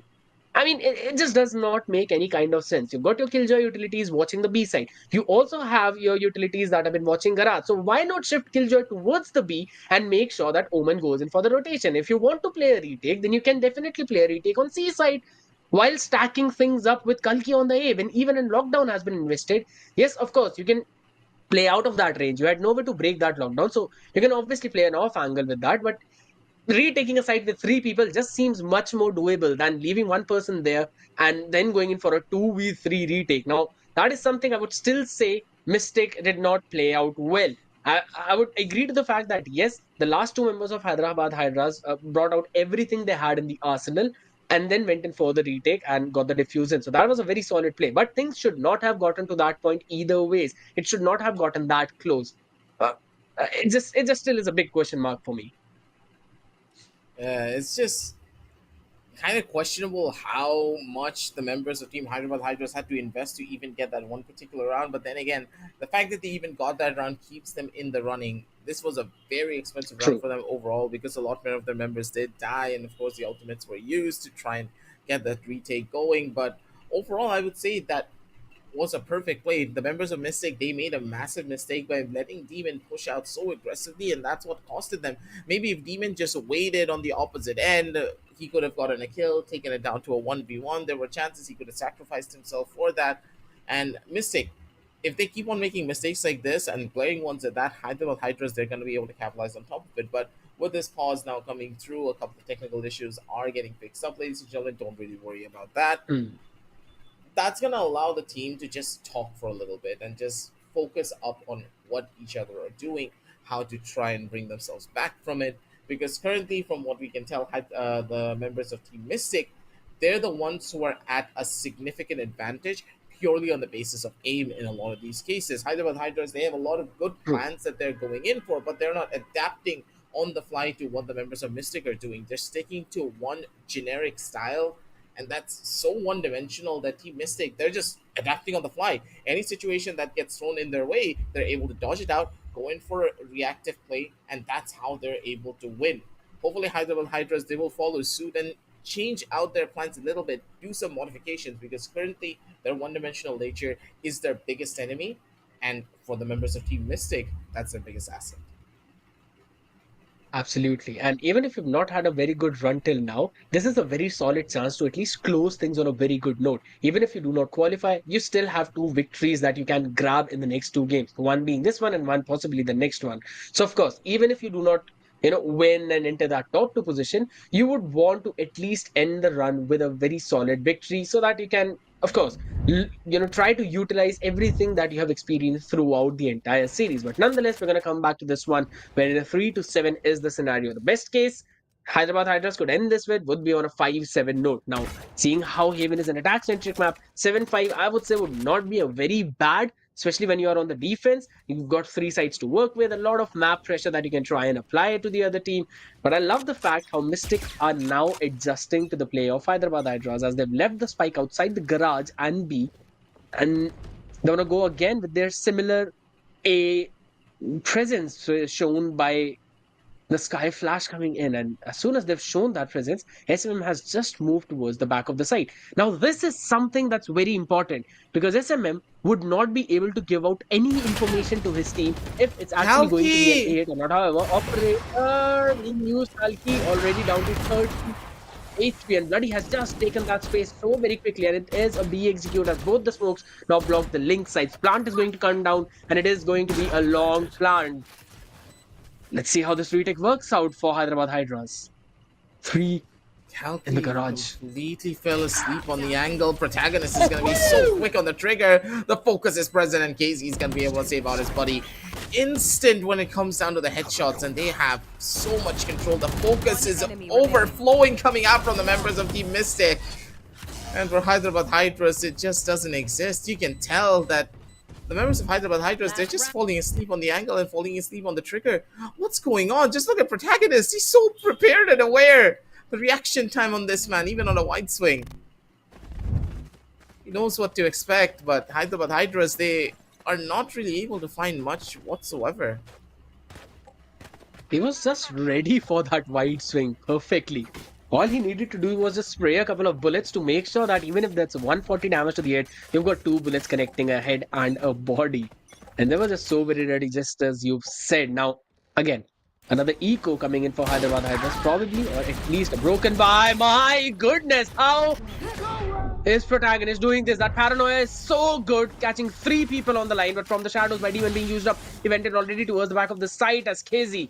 [SPEAKER 7] I mean, it just does not make any kind of sense. You've got your Killjoy utilities watching the B side. You also have your utilities that have been watching Garage. So why not shift Killjoy towards the B and make sure that Omen goes in for the rotation? If you want to play a retake, then you can definitely play a retake on C side while stacking things up with Kalki on the A. When even in lockdown has been invested, yes, of course, you can play out of that range. You had nowhere to break that lockdown. So you can obviously play an off angle with that. But retaking a site with three people just seems much more doable than leaving one person there and then going in for a 2v3 retake. Now, that is something I would still say Mystic did not play out well. I would agree to the fact that yes, the last two members of Hyderabad Hydras brought out everything they had in the arsenal and then went in for the retake and got the diffusion. So that was a very solid play. But things should not have gotten to that point either ways. It should not have gotten that close. It just still is a big question mark for me.
[SPEAKER 6] it's just kind of questionable how much the members of Team Hyderabad Hydras had to invest to even get that one particular round. But then again, the fact that they even got that round keeps them in the running. This was a very expensive round
[SPEAKER 7] True.
[SPEAKER 6] for them overall because a lot more of their members did die, and of course the ultimates were used to try and get that retake going. But overall, I would say that was a perfect play. The members of Mystic, they made a massive mistake by letting Demon push out so aggressively, and that's what costed them. Maybe if Demon just waited on the opposite end, he could have gotten a kill, taken it down to a 1v1. There were chances he could have sacrificed himself for that. And Mystic, if they keep on making mistakes like this and playing ones at that, Hyderabad Hydras, they're going to be able to capitalize on top of it. But with this pause now coming through, a couple of technical issues are getting fixed up, ladies and gentlemen. Don't really worry about that. That's going to allow the team to just talk for a little bit and just focus up on what each other are doing, how to try and bring themselves back from it. Because currently, from what we can tell, the members of Team Mystic, they're the ones who are at a significant advantage purely on the basis of aim in a lot of these cases. Hyderabad Hydras, they have a lot of good
[SPEAKER 7] True.
[SPEAKER 6] plans that they're going in for, but they're not adapting on the fly to what the members of Mystic are doing. They're sticking to one generic style, and that's so one dimensional that Team Mystic, they're just adapting on the fly. Any situation that gets thrown in their way, they're able to dodge it out, go in for a reactive play, and that's how they're able to win. Hopefully, Hyderabad Hydras, they will follow suit and change out their plans a little bit, do some modifications, because currently their one-dimensional nature is their biggest enemy, and for the members of Team Mystic, that's their biggest asset.
[SPEAKER 7] Absolutely. And even if you've not had a very good run till now, this is a very solid chance to at least close things on a very good note. Even if you do not qualify, you still have two victories that you can grab in the next two games. One being this one and one possibly the next one. So of course, even if you do not win and enter that top two position, you would want to at least end the run with a very solid victory so that you can, of course, try to utilize everything that you have experienced throughout the entire series. But nonetheless, we're going to come back to this one where the 3-7 is the scenario. The best case Hyderabad Hydras could end this with would be on a 5-7 note. Now, seeing how Haven is an attack-centric map, 7-5 I would say would not be a very bad, especially when you are on the defense. You've got three sides to work with, a lot of map pressure that you can try and apply to the other team. But I love the fact how Mystic are now adjusting to the play of Hyderabad Hydras as they've left the spike outside the garage and B, and they want to go again with their similar A presence shown by the Sky Flash coming in, and as soon as they've shown that presence, SMM has just moved towards the back of the site. Now, this is something that's very important because SMM would not be able to give out any information to his team if it's actually going to be an 8 or not. However, Operator being used, Alki already down to 30 HP, and Bloody has just taken that space so very quickly, and it is a B execute as both the smokes now block the link sides. Plant is going to come down, and it is going to be a long plant. Let's see how this retake works out for Hyderabad Hydras. 3
[SPEAKER 6] Kalki
[SPEAKER 7] in the garage.
[SPEAKER 6] completely fell asleep on the angle. Protagonist is going to be so quick on the trigger. The focus is present, and KZ is going to be able to save out his buddy. Instant when it comes down to the headshots, and they have so much control. The focus is overflowing coming out from the members of Team Mystic. And for Hyderabad Hydras, it just doesn't exist. You can tell that the members of Hyderabad Hydras, they're just falling asleep on the angle and falling asleep on the trigger. What's going on? Just look at Protagonist. He's so prepared and aware. The reaction time on this man, even on a wide swing. He knows what to expect, but Hyderabad Hydras, they are not really able to find much whatsoever.
[SPEAKER 7] He was just ready for that wide swing perfectly. All he needed to do was just spray a couple of bullets to make sure that even if that's 140 damage to the head, you've got 2 bullets connecting a head and a body. And they were just so very ready, just as you've said. Now, again, another eco coming in for Hyderabad Hydras, probably, or at least a broken by. My goodness, how is Protagonist doing this? That paranoia is so good, catching 3 people on the line, but from the shadows by Demon being used up, he went in already towards the back of the site as KZ.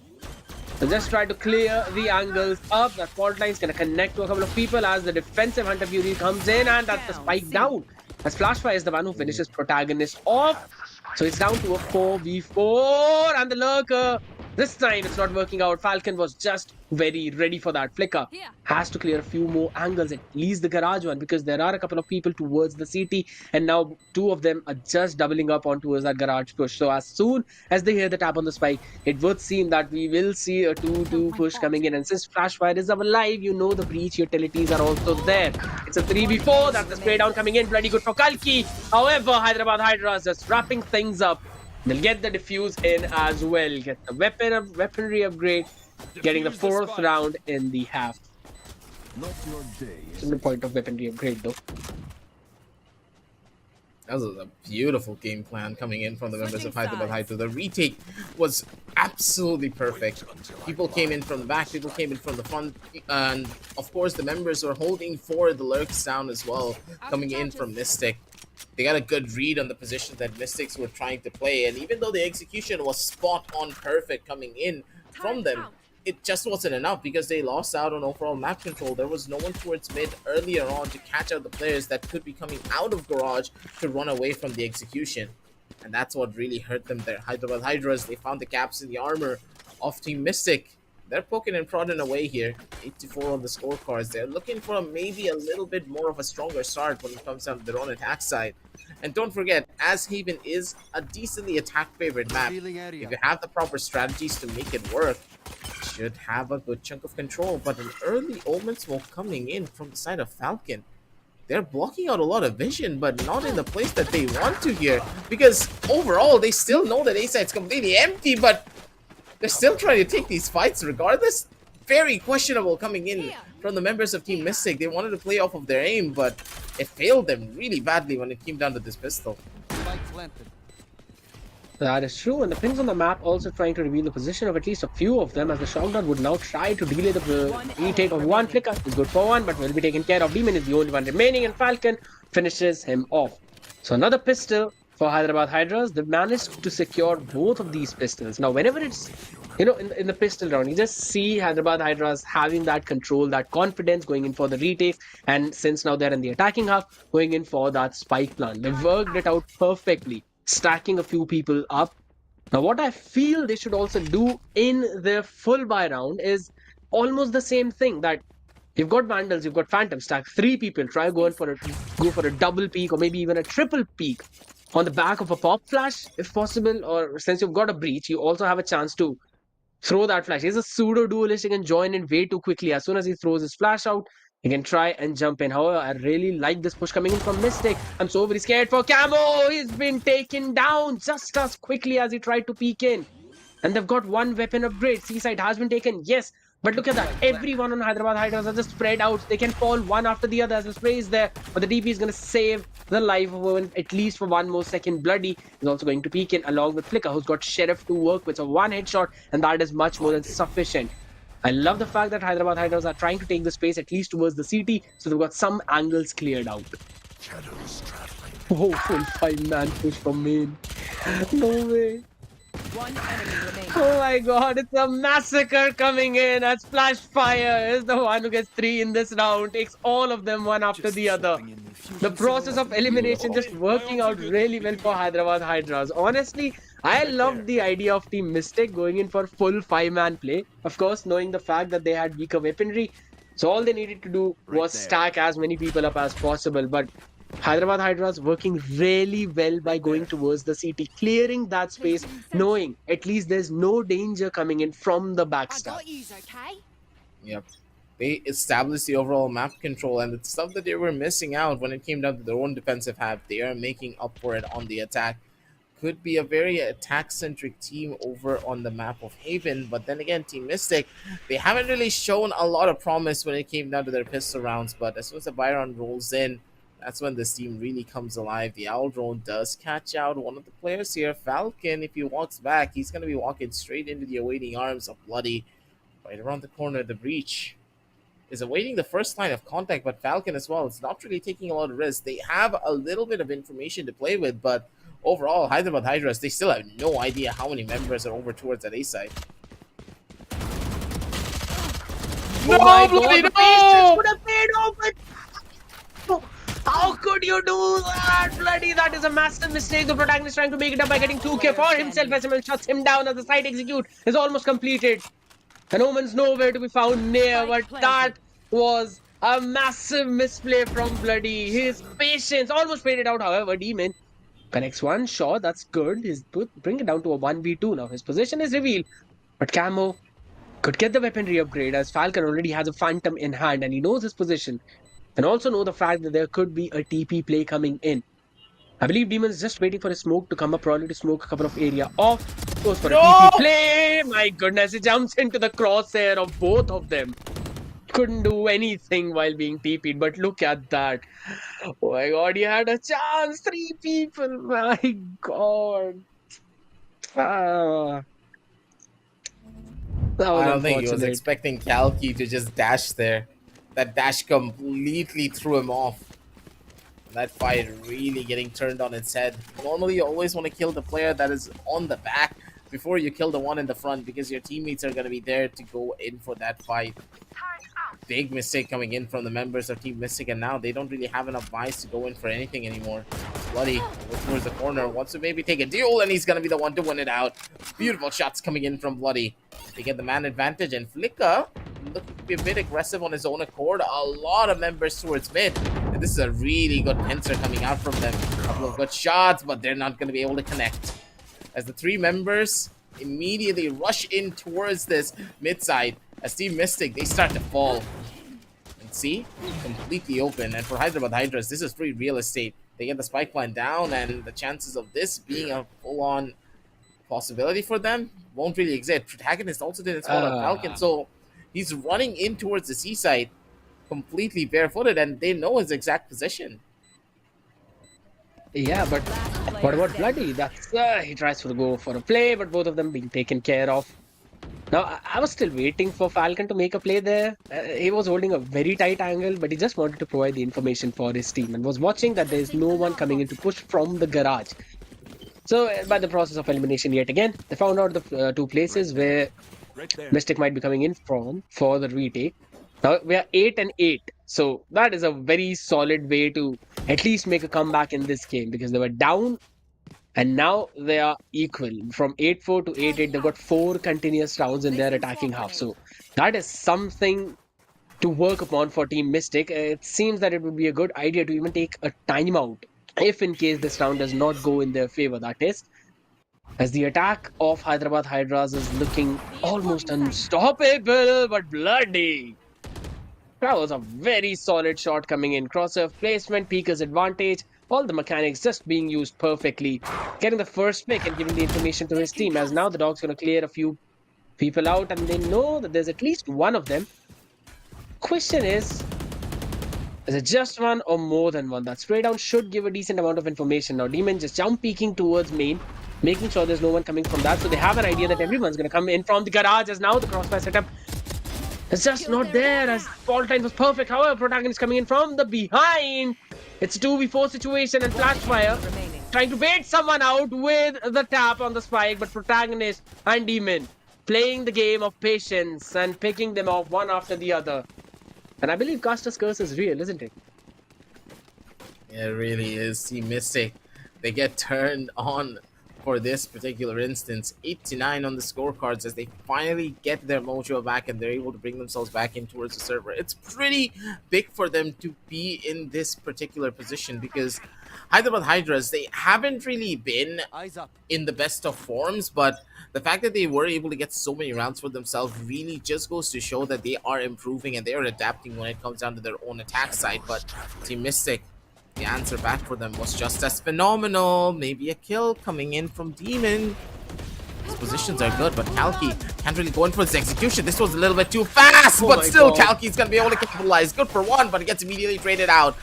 [SPEAKER 7] So just try to clear the angles up. That fault line is going to connect to a couple of people as the defensive Hunter Fury comes in, and that's the spike down. As Flashfire is the one who finishes Protagonist off. So it's down to a 4v4, and the lurker. This time it's not working out. Falcon was just very ready for that flicker. Has to clear a few more angles, at least the garage one, because there are a couple of people towards the CT, and now 2 of them are just doubling up on towards that garage push. So as soon as they hear the tap on the spike, it would seem that we will see a 2-2 push coming in. And since Flashfire is alive, you know the breach utilities are also there. It's a 3v4. That's the spray down coming in. Bloody good for Kalki. However, Hyderabad Hydras just wrapping things up. They'll get the defuse in as well. Get the weaponry upgrade. Getting the 4th round in the half. It's no point of weaponry upgrade though.
[SPEAKER 6] That was a beautiful game plan coming in from the members of Hyderabad Hydras. The retake was absolutely perfect. People came in from the back, people came in from the front, and of course the members were holding for the lurks down as well, coming in from Mystic. They got a good read on the position that Mystics were trying to play, and even though the execution was spot on perfect coming in from them, it just wasn't enough because they lost out on overall map control. There was no one towards mid earlier on to catch out the players that could be coming out of garage to run away from the execution. And that's what really hurt them there. Hyderabad Hydras, they found the gaps in the armor of Team Mystic. they're poking and prodding away here. 8-4 on the scorecards. They're looking for maybe a little bit more of a stronger start when it comes down to their own attack side. And don't forget, as Haven is a decently attack-favored map, if you have the proper strategies to make it work, you should have a good chunk of control. But an early Omen smoke coming in from the side of Falcon. They're blocking out a lot of vision, but not in the place that they want to here. Because overall, they still know that A side's completely empty, but they're still trying to take these fights regardless. Very questionable coming in from the members of Team Mystic. They wanted to play off of their aim, but it failed them really badly when it came down to this pistol.
[SPEAKER 7] That is true, and the pings on the map also trying to reveal the position of at least a few of them, as the shotgun would now try to delay the retake of one flicker. Is good for one, but will be taken care of. Demon is the only one remaining, and Falcon finishes him off. So another pistol for Hyderabad Hydras. They've managed to secure both of these pistols. Now, whenever it's, in the pistol round, you just see Hyderabad Hydras having that control, that confidence, going in for the retakes, and since now they're in the attacking half, going in for that spike plan. They've worked it out perfectly, stacking a few people up. Now, what I feel they should also do in their full buy round is almost the same thing, that you've got Vandals, you've got Phantoms, stack 3 people, try go for a double peak or maybe even a triple peak on the back of a pop flash if possible, or since you've got a breach, you also have a chance to throw that flash. He's a pseudo duelist, he can join in way too quickly. As soon as he throws his flash out, he can try and jump in. However, I really like this push coming in from Mystic. I'm so very scared for Camo. He's been taken down just as quickly as he tried to peek in. And they've got one weapon upgrade. Seaside has been taken, yes. But look at that. Everyone on Hyderabad Hydras are just spread out. They can fall one after the other as the spray is there. But the DP is going to save the life of Owen at least for one more second. Bloody is also going to peek in along with Flicker, who's got Sheriff to work with. So one headshot, and that is much more than sufficient. I love the fact that Hyderabad Hydras are trying to take the space at least towards the CT. So they've got some angles cleared out. Oh, full 5-man push from main. No way.
[SPEAKER 5] One enemy remaining.
[SPEAKER 7] Oh my god, it's a massacre coming in as Flash Fire is the one who gets 3 in this round, takes all of them one after the other. The process of elimination just working out really well for Hyderabad Hydras. Honestly, I loved the idea of Team Mystic going in for full 5-man play. Of course, knowing the fact that they had weaker weaponry, so all they needed to do was stack as many people up as possible. But Hyderabad Hydras working really well by going towards the CT, clearing that space, knowing at least there's no danger coming in from the backstab.
[SPEAKER 3] Okay?
[SPEAKER 6] Yep. They established the overall map control, and the stuff that they were missing out when it came down to their own defensive half, they are making up for it on the attack. Could be a very attack-centric team over on the map of Haven, but then again, Team Mystic, they haven't really shown a lot of promise when it came down to their pistol rounds, but as soon as the Byron rolls in, that's when this team really comes alive. The Owl Drone does catch out one of the players here. Falcon, if he walks back, he's going to be walking straight into the awaiting arms of Bloody. Right around the corner, the breach is awaiting the first line of contact, but Falcon as well. It's not really taking a lot of risks. They have a little bit of information to play with, but overall, Hyderabad Hydras, they still have no idea how many members are over towards that A side.
[SPEAKER 7] No, my Bloody, God, no! Would have paid off it. How could you do that? Bloody, that is a massive mistake. The protagonist trying to make it up by getting 2k for himself as ML shuts him down as the site execute is almost completed. And Omen's nowhere to be found near, but that was a massive misplay from Bloody. His patience almost paid it out, however, Demon connects one shot, that's good. Bring it down to a 1v2 now. His position is revealed, but Camo could get the weaponry upgrade as Falcon already has a Phantom in hand and he knows his position. And also know the fact that there could be a TP play coming in. I believe Demon is just waiting for a smoke to come up, probably to smoke a couple of area off. Goes for a TP play. My goodness, he jumps into the crosshair of both of them. Couldn't do anything while being TP'd, but look at that. Oh my god, he had a chance. 3 people. My god. I
[SPEAKER 6] don't think he was expecting Kalki to just dash there. That dash completely threw him off. That fight really getting turned on its head. Normally, you always want to kill the player that is on the back before you kill the one in the front, because your teammates are going to be there to go in for that fight. Big mistake coming in from the members of Team Mystic, and now they don't really have enough buys to go in for anything anymore. Bloody looks towards the corner, wants to maybe take a duel, and he's gonna be the one to win it out. Beautiful shots coming in from Bloody. They get the man advantage, and Flicka looking to be a bit aggressive on his own accord. A lot of members towards mid. And this is a really good pincer coming out from them. A couple of good shots, but they're not going to be able to connect. As the three members immediately rush in towards this mid side, as Team Mystic, they start to fall. And see, completely open. And for Hyderabad Hydras, this is free real estate. They get the spike plan down, and the chances of this being a full-on possibility for them won't really exist. Protagonist also didn't spawn on Falcon, so he's running in towards the seaside completely barefooted, and they know his exact position.
[SPEAKER 7] Yeah, but what about Bloody? That's he tries to go for a play, but both of them being taken care of. Now, I was still waiting for Falcon to make a play there. He was holding a very tight angle, but he just wanted to provide the information for his team and was watching that there's no one coming in to push from the garage. So, by the process of elimination yet again, they found out the two places where Mystic might be coming in from for the retake. Now, we are 8-8. So, that is a very solid way to at least make a comeback in this game because they were down and now they are equal. From 8-4 to 8-8, they've got 4 continuous rounds in their attacking half. So, that is something to work upon for Team Mystic. It seems that it would be a good idea to even take a timeout if in case this round does not go in their favor, that is. As the attack of Hyderabad Hydras is looking almost unstoppable, but Bloody. That was a very solid shot coming in. Crosshair placement, Peeker's advantage, all the mechanics just being used perfectly. Getting the first pick and giving the information to his team, as now the dog's going to clear a few people out and they know that there's at least one of them. Question is it just one or more than one? That spray down should give a decent amount of information. Now Demon just jump peeking towards main, making sure there's no one coming from that. So they have an idea that everyone's going to come in from the garage, as now the crossfire setup is just not there, as fall time was perfect. However, protagonist coming in from the behind. It's a 2v4 situation and Flashfire trying to bait someone out with the tap on the spike, but protagonist and Demon playing the game of patience and picking them off one after the other. And I believe Caster's curse is real, isn't it?
[SPEAKER 6] Yeah, it really is. Team Mystic, they get turned on for this particular instance. 8-9 on the scorecards as they finally get their mojo back and they're able to bring themselves back in towards the server. It's pretty big for them to be in this particular position because Hyderabad Hydras, they haven't really been in the best of forms, but the fact that they were able to get so many rounds for themselves really just goes to show that they are improving and they are adapting when it comes down to their own attack side. But Team Mystic, the answer back for them was just as phenomenal. Maybe a kill coming in from Demon. His positions are good, but Kalki can't really go in for this execution. This was a little bit too fast, but still Kalki's going to be able to capitalize. Good for one, but it gets immediately traded out.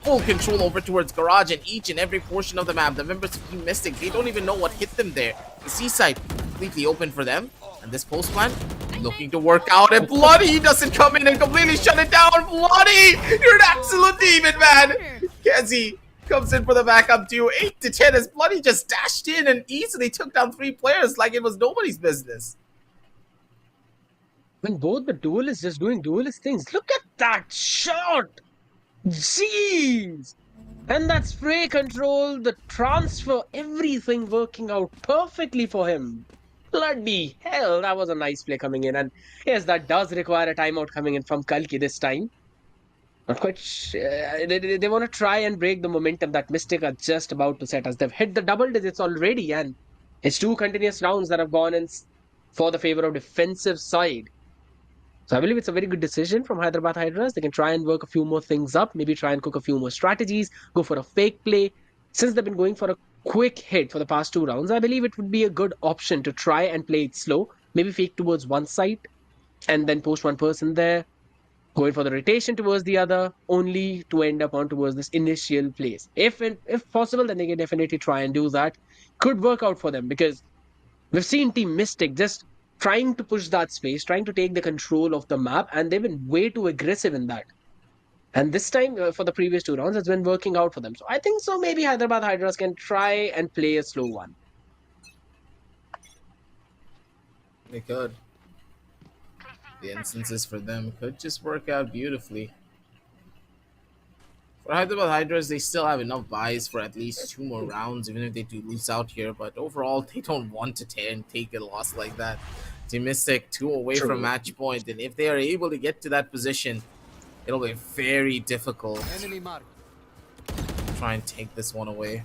[SPEAKER 6] Full control over towards Garage and each and every portion of the map. The members of Team Mystic, they don't even know what hit them there. The seaside completely open for them. And this post plan looking to work out, and Bloody doesn't come in and completely shut it down. Bloody, you're an absolute demon, man. Kezi comes in for the backup duo. 8-10 as Bloody just dashed in and easily took down 3 players like it was nobody's business.
[SPEAKER 7] When both the duelists just doing duelist things. Look at that shot! Jeez! And that spray control, the transfer, everything working out perfectly for him. Bloody hell, that was a nice play coming in. And yes, that does require a timeout coming in from Kalki this time. Not quite they want to try and break the momentum that Mystic are just about to set, as they've hit the double digits already. And it's 2 continuous rounds that have gone in for the favor of defensive side. So I believe it's a very good decision from Hyderabad Hydras. They can try and work a few more things up, maybe try and cook a few more strategies, go for a fake play. Since they've been going for a quick hit for the past 2 rounds, I believe it would be a good option to try and play it slow. Maybe fake towards one side and then post one person there, going for the rotation towards the other, only to end up on towards this initial place. If possible, then they can definitely try and do that. Could work out for them because we've seen Team Mystic just trying to push that space, trying to take the control of the map, and they've been way too aggressive in that. And this time, for the previous 2 rounds, it's been working out for them. So I think so maybe Hyderabad Hydras can try and play a slow one.
[SPEAKER 6] They could. The instances for them could just work out beautifully. For Hyderabad Hydras, they still have enough buys for at least 2 more rounds, even if they do lose out here. But overall, they don't want to take a loss like that. Team Mystic 2 away
[SPEAKER 7] True.
[SPEAKER 6] from match point, and if they are able to get to that position, it'll be very difficult to try and take this one away.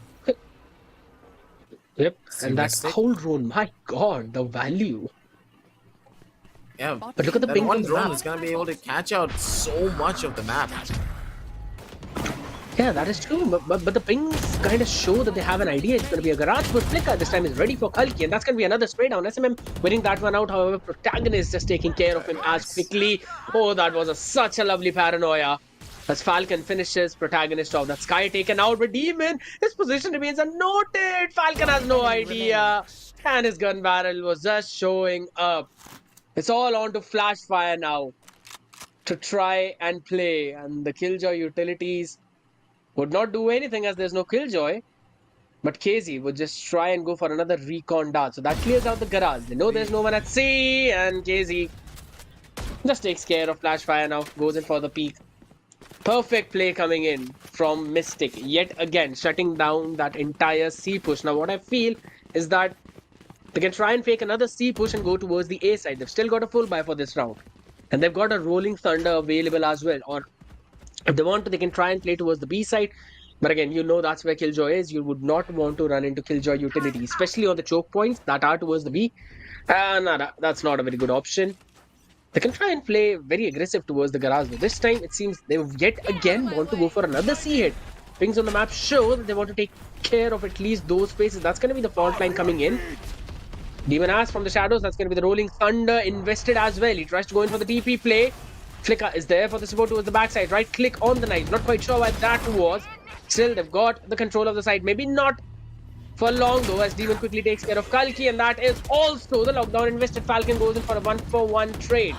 [SPEAKER 7] Yep,
[SPEAKER 6] Team
[SPEAKER 7] and that
[SPEAKER 6] Mystic.
[SPEAKER 7] whole drone, my god, the value.
[SPEAKER 6] Yeah,
[SPEAKER 7] But look at the
[SPEAKER 6] that
[SPEAKER 7] ping
[SPEAKER 6] one
[SPEAKER 7] on the
[SPEAKER 6] drone
[SPEAKER 7] map.
[SPEAKER 6] is going to be able to catch out so much of the map.
[SPEAKER 7] Yeah, that is true, but the pings kind of show that they have an idea. It's going to be a garage, but Flicker this time is ready for Kalki, and that's going to be another spray down. SMM winning that one out, however, Protagonist just taking care of him as quickly. Oh, that was such a lovely paranoia. As Falcon finishes, Protagonist off. That Sky taken out, but Demon, his position remains unnoted. Falcon has no idea, and his gun barrel was just showing up. It's all on to Flash Fire now to try and play, and the Killjoy utilities would not do anything as there's no Killjoy. But KZ would just try and go for another recon dart. So that clears out the garage. They know there's no one at C, and KZ just takes care of Flash Fire now. Goes in for the peak. Perfect play coming in from Mystic. Yet again, shutting down that entire C push. Now what I feel is that they can try and fake another C push and go towards the A side. They've still got a full buy for this round. And they've got a Rolling Thunder available as well. Or if they want to, they can try and play towards the B side. But again, you know that's where Killjoy is. You would not want to run into Killjoy utility, especially on the choke points that are towards the B. And that's not a very good option. They can try and play very aggressive towards the garage. But this time, it seems they yet again want to go for another C hit. Pings on the map show that they want to take care of at least those spaces. That's going to be the fault line coming in. Demon Ass from the shadows. That's going to be the Rolling Thunder invested as well. He tries to go in for the TP play. Flicker is there for the support towards the backside. Right click on the knife. Not quite sure why that was. Still, they've got the control of the side. Maybe not for long though, as Demon quickly takes care of Kalki, and that is also the lockdown invested. Falcon goes in for a 1-for-1 trade.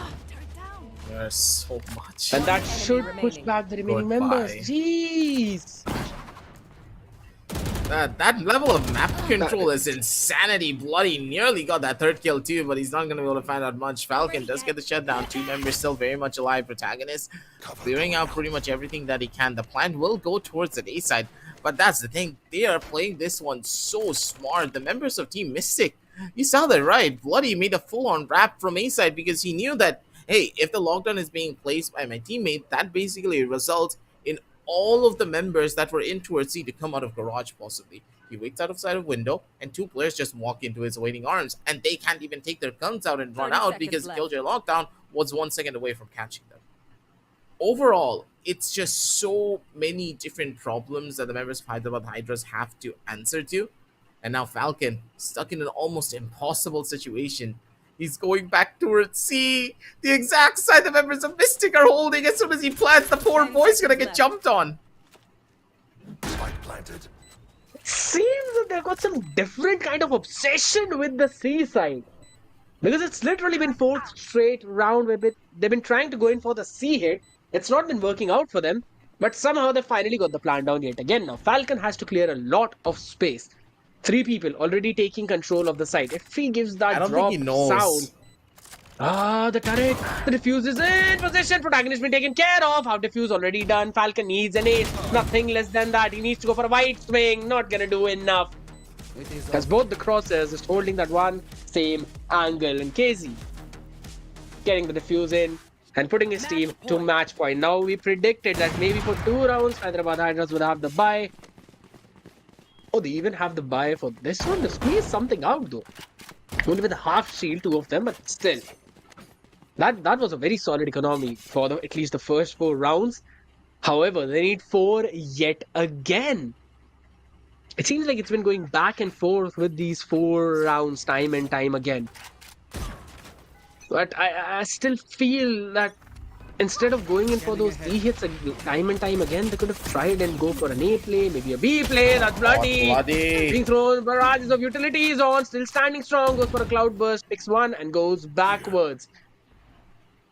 [SPEAKER 6] There's so much.
[SPEAKER 7] And that should push back the remaining members. Jeez.
[SPEAKER 6] That level of map control is insanity. Bloody nearly got that third kill too, but he's not going to be able to find out much. Falcon does get the shutdown. 2 members still very much alive. Protagonist clearing out pretty much everything that he can. The plan will go towards the A side, but that's the thing. They are playing this one so smart. The members of Team Mystic, you saw that right. Bloody made a full-on wrap from A side because he knew that, hey, if the lockdown is being placed by my teammate, that basically results in all of the members that were in towards C to come out of garage possibly. He waits out of sight of window, and 2 players just walk into his waiting arms, and they can't even take their guns out and run
[SPEAKER 5] 30
[SPEAKER 6] out because
[SPEAKER 5] seconds
[SPEAKER 6] Killjoy lockdown was 1 second away from catching them. Overall, it's just so many different problems that the members of Hyderabad Hydras have to answer to, and now Falcon stuck in an almost impossible situation. He's going back towards C, the exact side the members of Mystic are holding. As soon as he plants, the poor boy's gonna get jumped on.
[SPEAKER 7] Seems that they've got some different kind of obsession with the C side. Because it's literally been 4th straight round where they've been trying to go in for the C hit. It's not been working out for them. But somehow they finally got the plan down yet again. Now Falcon has to clear a lot of space. 3 people already taking control of the site. If he gives that
[SPEAKER 6] I don't
[SPEAKER 7] drop
[SPEAKER 6] think he knows.
[SPEAKER 7] sound. The turret. The defuse is in position. Protagonist been taken care of. How defuse already done. Falcon needs an ace. Nothing less than that. He needs to go for a wide swing. Not gonna do enough. Because both the crosses just holding that one same angle. And KZ getting the defuse in and putting his team to match point. Now we predicted that maybe for 2 rounds Hyderabad Hydras would have the bye. Oh, they even have the buy for this one to squeeze something out though. Only with a half shield, 2 of them, but still. That was a very solid economy for at least the first 4 rounds. However, they need 4 yet again. It seems like it's been going back and forth with these 4 rounds time and time again. But I still feel that instead of going in for those D hits time and time again, they could have tried and go for an A play, maybe a B play. That's bloody. Being thrown, barrages of utilities on, still standing strong, goes for a cloud burst, picks 1 and goes backwards.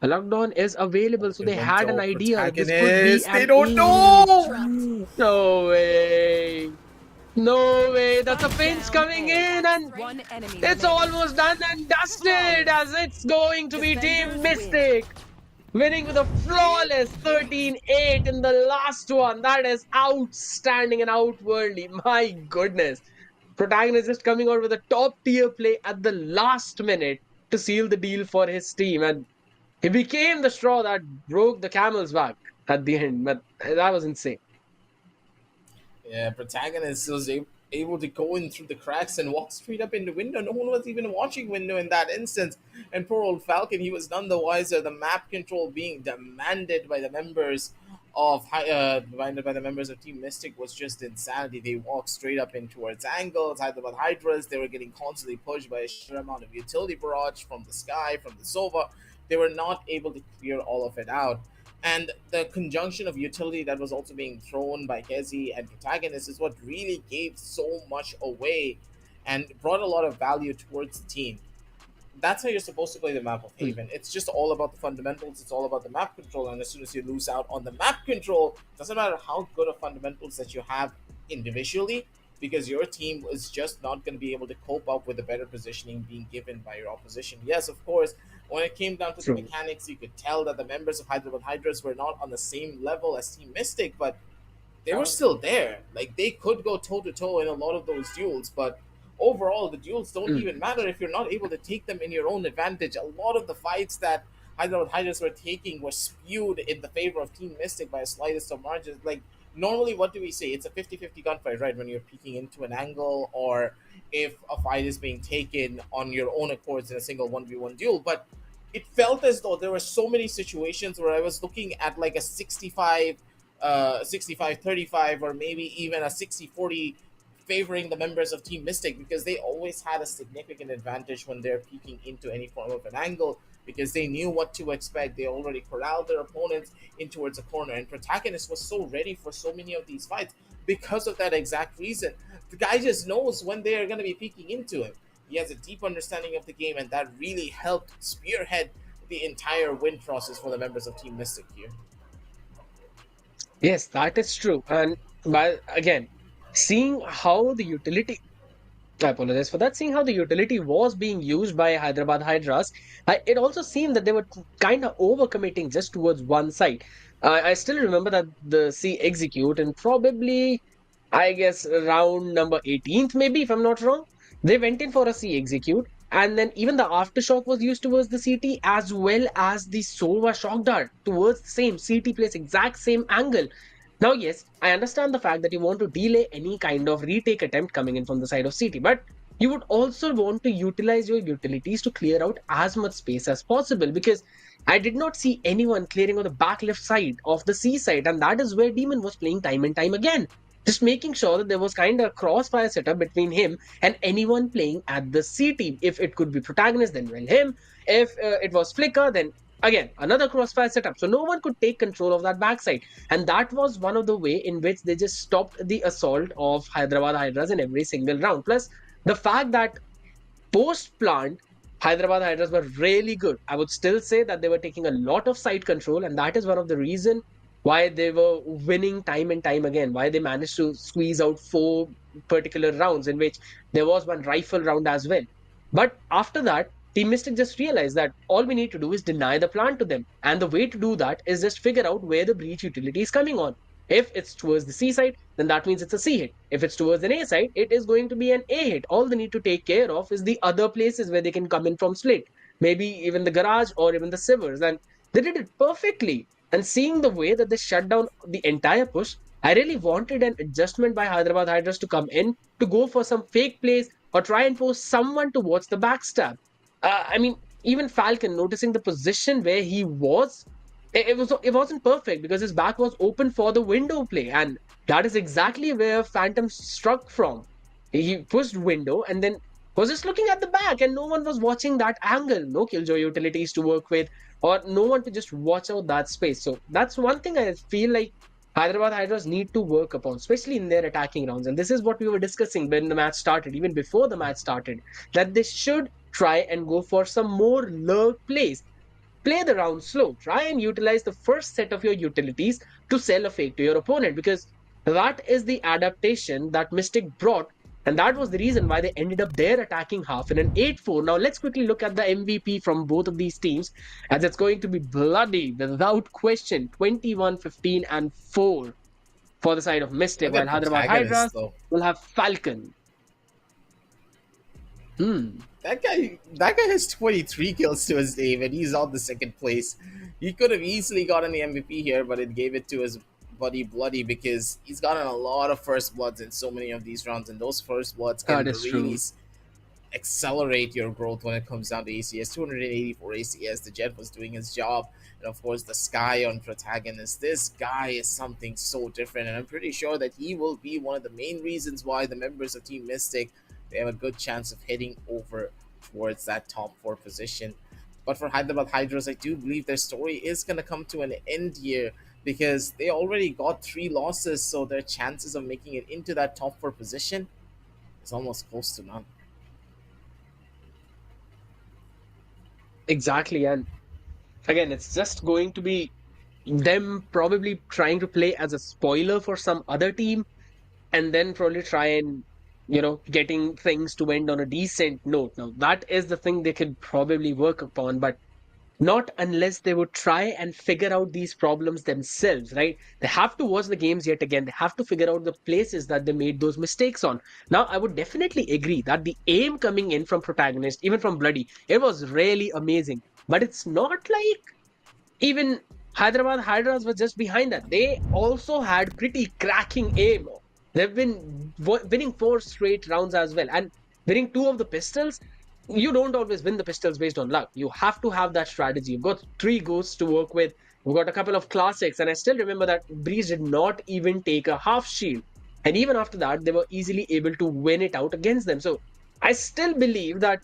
[SPEAKER 7] A lockdown is available, so they had an idea. This could be
[SPEAKER 6] they don't know.
[SPEAKER 7] No way. No way. That's a pinch coming in, and
[SPEAKER 5] One enemy
[SPEAKER 7] it's
[SPEAKER 5] remaining.
[SPEAKER 7] almost done and dusted as it's going to be Team Mystic. winning with a flawless 13-8 in the last one. That is outstanding and outworldly. My goodness. Protagonist just coming out with a top tier play at the last minute to seal the deal for his team. And he became the straw that broke the camel's back at the end. But that was insane.
[SPEAKER 6] Yeah, protagonist was able to go in through the cracks and walk straight up in the window. No one was even watching window in that instance. And poor old Falcon, he was none the wiser. The map control being demanded by the members of demanded by the members of Team Mystic was just insanity. They walked straight up in towards angles. Hyderabad Hydras, they were getting constantly pushed by a sheer amount of utility barrage from the sky, from the Sova. They were not able to clear all of it out. And the conjunction of utility that was also being thrown by Kezi and protagonist is what really gave so much away and brought a lot of value towards the team. That's how you're supposed to play the map of Haven. It's just all about the fundamentals. It's all about the map control. And as soon as you lose out on the map control, doesn't matter how good of fundamentals that you have individually, because your team is just not going to be able to cope up with the better positioning being given by your opposition. Yes, of course, when it came down to the mechanics, you could tell that the members of Hyderabad Hydras were not on the same level as Team Mystic, but they were still there. Like, they could go toe to toe in a lot of those duels, but overall, the duels don't even matter if you're not able to take them in your own advantage. A lot of the fights that Hyderabad Hydras were taking were spewed in the favor of Team Mystic by a slightest of margins. Like, normally, what do we say? It's a 50-50 gunfight, right? When you're peeking into an angle or if a fight is being taken on your own accords in a single 1v1 duel. But it felt as though there were so many situations where I was looking at like a 65-35 or maybe even a 60-40 favoring the members of Team Mystic, because they always had a significant advantage when they're peeking into any form of an angle, because they knew what to expect. They already corralled their opponents in towards a corner, and protagonist was so ready for so many of these fights because of that exact reason. The guy just knows when they are going to be peeking into him. He has a deep understanding of the game, and that really helped spearhead the entire win process for the members of Team Mystic here.
[SPEAKER 7] Yes, that is true. And by again, seeing how the utility, I apologize for that, seeing how the utility was being used by Hyderabad Hydras, it also seemed that they were kind of overcommitting just towards one side. I still remember that the C execute, and probably, I guess, round number 18th, maybe, if I'm not wrong, they went in for a C execute. And then even the aftershock was used towards the CT, as well as the Sova shock dart towards the same CT place, exact same angle. Now, yes, I understand the fact that you want to delay any kind of retake attempt coming in from the side of CT, but you would also want to utilize your utilities to clear out as much space as possible, because I did not see anyone clearing on the back left side of the C side, and that is where Demon was playing time and time again. Just making sure that there was kind of a crossfire setup between him and anyone playing at the CT. If it could be protagonist, then well him. If it was Flicker, then again another crossfire setup. So no one could take control of that backside, and that was one of the way in which they just stopped the assault of Hyderabad Hydras in every single round. Plus the fact that post plant Hyderabad Hydras were really good. I would still say that they were taking a lot of side control, and that is one of the reason why they were winning time and time again, why they managed to squeeze out 4 particular rounds, in which there was one rifle round as well. But after that, Team Mystic just realized that all we need to do is deny the plant to them. And the way to do that is just figure out where the breach utility is coming on. If it's towards the C side, then that means it's a C hit. If it's towards an A side, it is going to be an A hit. All they need to take care of is the other places where they can come in from split. Maybe even the garage or even the sewers. And they did it perfectly. And seeing the way that they shut down the entire push, I really wanted an adjustment by Hyderabad Hydras to come in to go for some fake plays or try and force someone to watch the backstab. I mean, even Falcon noticing the position where he was, it wasn't perfect because his back was open for the window play, and that is exactly where Phantom struck from. He pushed window and then was just looking at the back, and no one was watching that angle. No killjoy utilities to work with, or no one to just watch out that space. So that's one thing I feel like Hyderabad Hydras need to work upon, especially in their attacking rounds. And this is what we were discussing when the match started, even before the match started, that they should try and go for some more lurk plays. Play the round slow. Try and utilize the first set of your utilities to sell a fake to your opponent, because that is the adaptation that Mystic brought And that was the reason why they ended up their attacking half in an 8-4. Now, let's quickly look at the MVP from both of these teams, as it's going to be bloody, without question, 21-15 and 4 for the side of Mystic,
[SPEAKER 6] Look
[SPEAKER 7] while
[SPEAKER 6] at
[SPEAKER 7] Hyderabad
[SPEAKER 6] protagonist
[SPEAKER 7] Hydras
[SPEAKER 6] though.
[SPEAKER 7] will have Falcon.
[SPEAKER 6] That guy has 23 kills to his name, and he's on the second place. He could have easily gotten the MVP here, but it gave it to his buddy Bloody because he's gotten a lot of first bloods in so many of these rounds, and those first bloods can
[SPEAKER 7] That is
[SPEAKER 6] really
[SPEAKER 7] true.
[SPEAKER 6] accelerate your growth when it comes down to ACS. 284 ACS. The Jet was doing his job, and of course the Sky on protagonist. This guy is something so different, and I'm pretty sure that he will be one of the main reasons why the members of Team Mystic, they have a good chance of heading over towards that top 4 position. But for Hyderabad Hydras, I do believe their story is going to come to an end here because they already got 3 losses, so their chances of making it into that top 4 position is almost close to none.
[SPEAKER 7] Exactly. And again, it's just going to be them probably trying to play as a spoiler for some other team, and then probably try and, getting things to end on a decent note. Now, that is the thing they could probably work upon, but not unless they would try and figure out these problems themselves, right? They have to watch the games yet again. They have to figure out the places that they made those mistakes on. Now, I would definitely agree that the aim coming in from protagonist, even from Bloody, it was really amazing. But it's not like even Hyderabad Hydras was just behind that. They also had pretty cracking aim. They've been winning 4 straight rounds as well. And winning 2 of the pistols, you don't always win the pistols based on luck. You have to have that strategy. You've got 3 ghosts to work with. We've got a couple of classics. And I still remember that Breeze did not even take a half shield. And even after that, they were easily able to win it out against them. So I still believe that,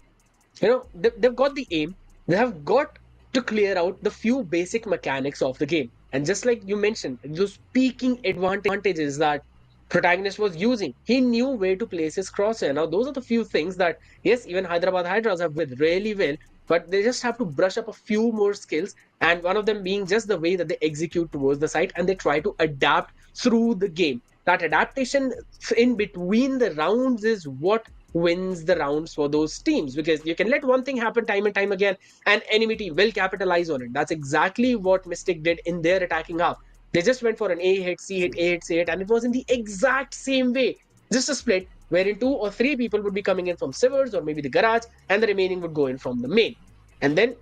[SPEAKER 7] they've got the aim. They have got to clear out the few basic mechanics of the game. And just like you mentioned, those peaking advantages that protagonist was using, he knew where to place his crosshair. Now, those are the few things that, yes, even Hyderabad Hydras have with really well, but they just have to brush up a few more skills. And one of them being just the way that they execute towards the site and they try to adapt through the game. That adaptation in between the rounds is what wins the rounds for those teams, because you can let one thing happen time and time again and enemy team will capitalize on it. That's exactly what Mystic did in their attacking half. They just went for an A hit, C hit, A hit, C hit, and it was in the exact same way. Just a split wherein 2 or 3 people would be coming in from Sivers or maybe the garage, and the remaining would go in from the main. And then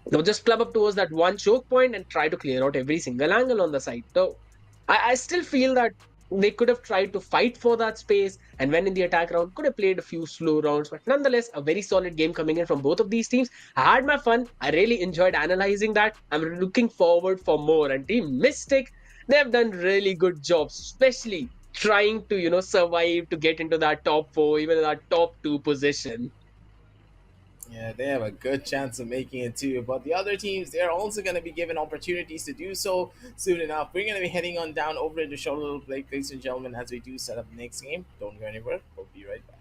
[SPEAKER 7] they'll just club up towards that one choke point and try to clear out every single angle on the side. So I still feel that they could have tried to fight for that space, and when in the attack round, could have played a few slow rounds. But nonetheless, a very solid game coming in from both of these teams. I had my fun. I really enjoyed analyzing that. I'm looking forward for more. And Team Mystic, they have done really good jobs, especially trying to, survive to get into that top 4, even that top 2 position.
[SPEAKER 6] Yeah, they have a good chance of making it too. But the other teams, they're also going to be given opportunities to do so soon enough. We're going to be heading on down over into Show Little Blake, ladies and gentlemen, as we do set up the next game. Don't go anywhere. We'll be right back.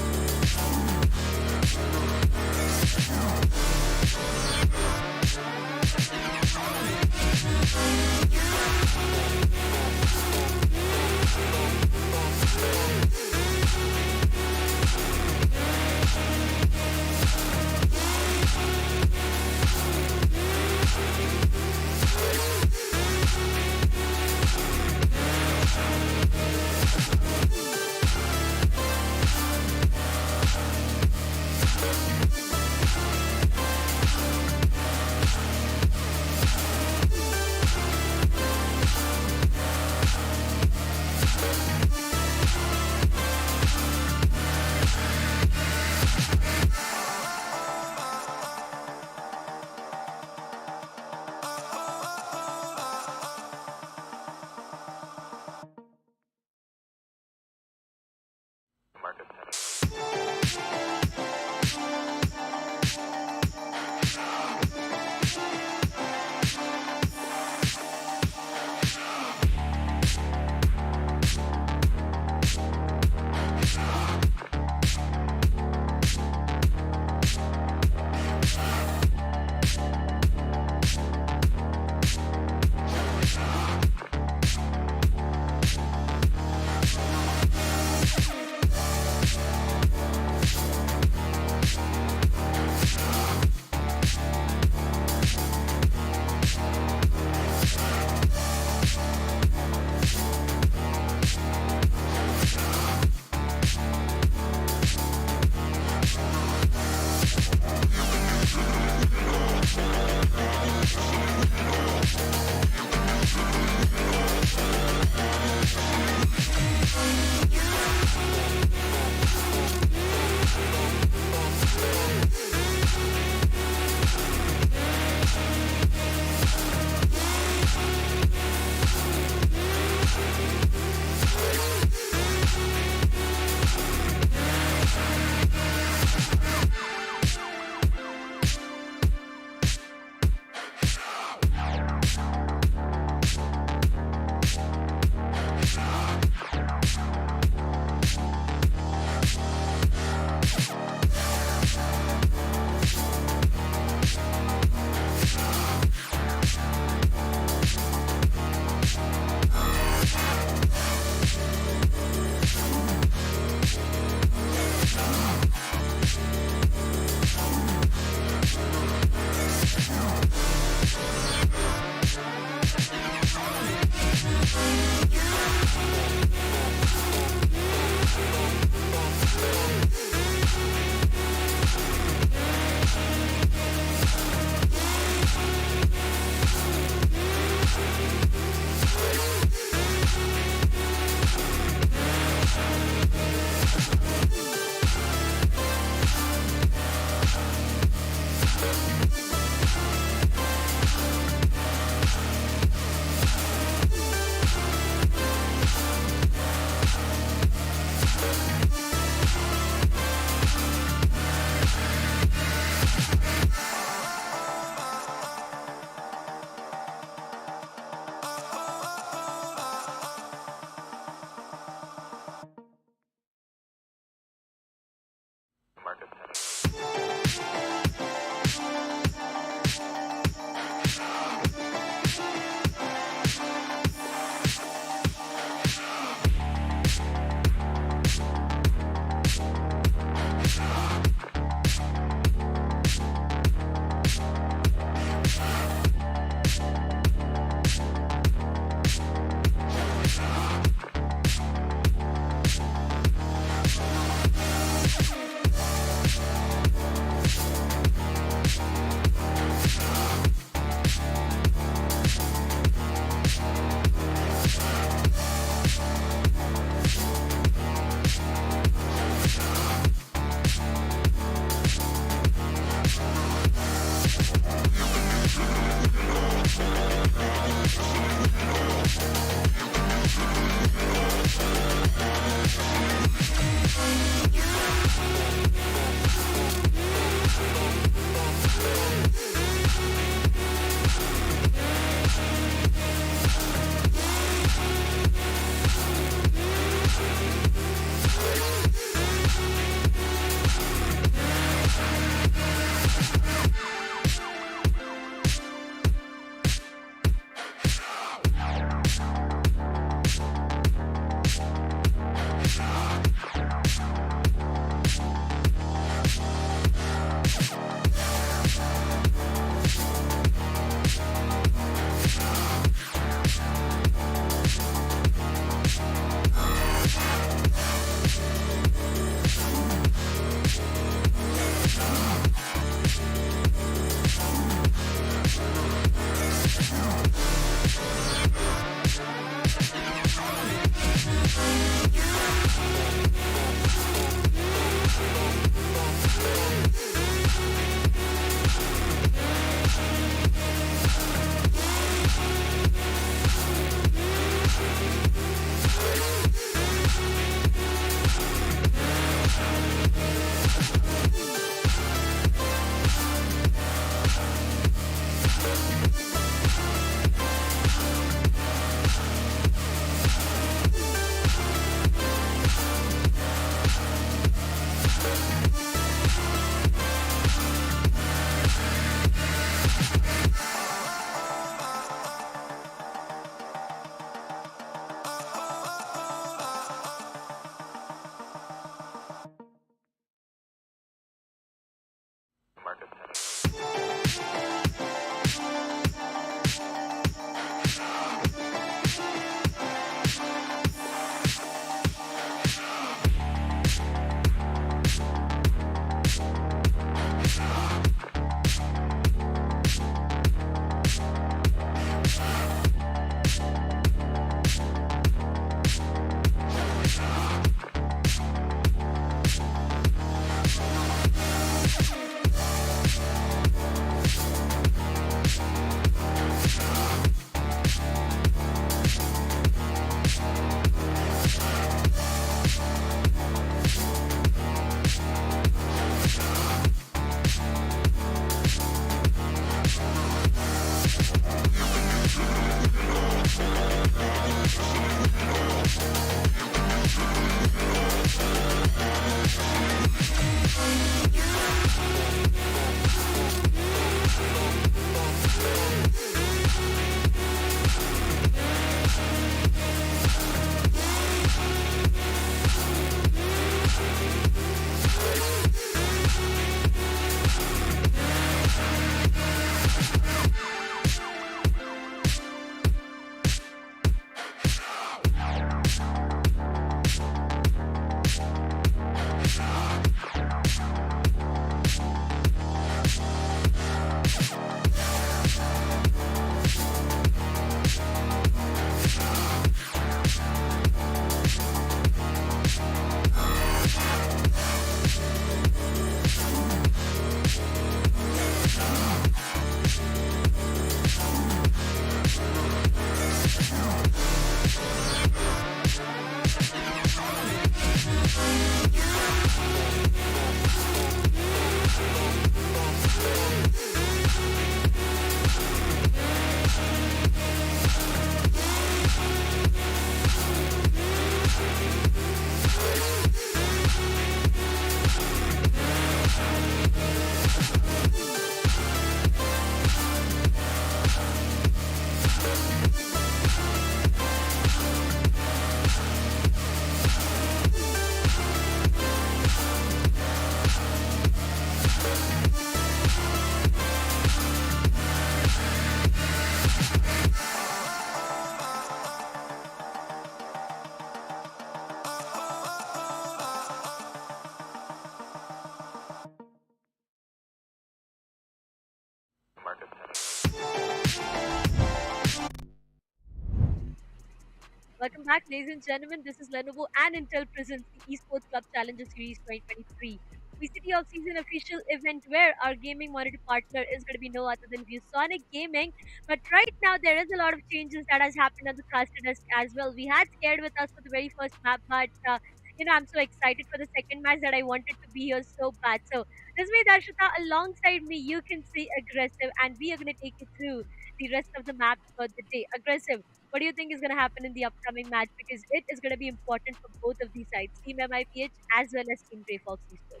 [SPEAKER 8] Welcome back, ladies and gentlemen. This is Lenovo and Intel presents the Esports Club Challenger Series 2023. VCT Off season official event where our gaming monitor partner is going to be no other than ViewSonic Gaming. But right now, there is a lot of changes that has happened on the caster desk as well. We had scared with us for the very first map, but I'm so excited for the second match that I wanted to be here so bad. So this way, Darshita, alongside me, you can see aggressive, and we are going to take you through the rest of the map for the day. Aggressive, what do you think is going to happen in the upcoming match? Because it is going to be important for both of these sides, Team MIBH as well as Team Grayfox Esports.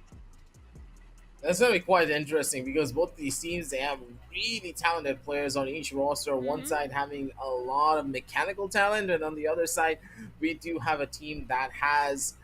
[SPEAKER 6] That's gonna be quite interesting because both these teams they have really talented players on each roster. One side having a lot of mechanical talent, and on the other side, we do have a team that has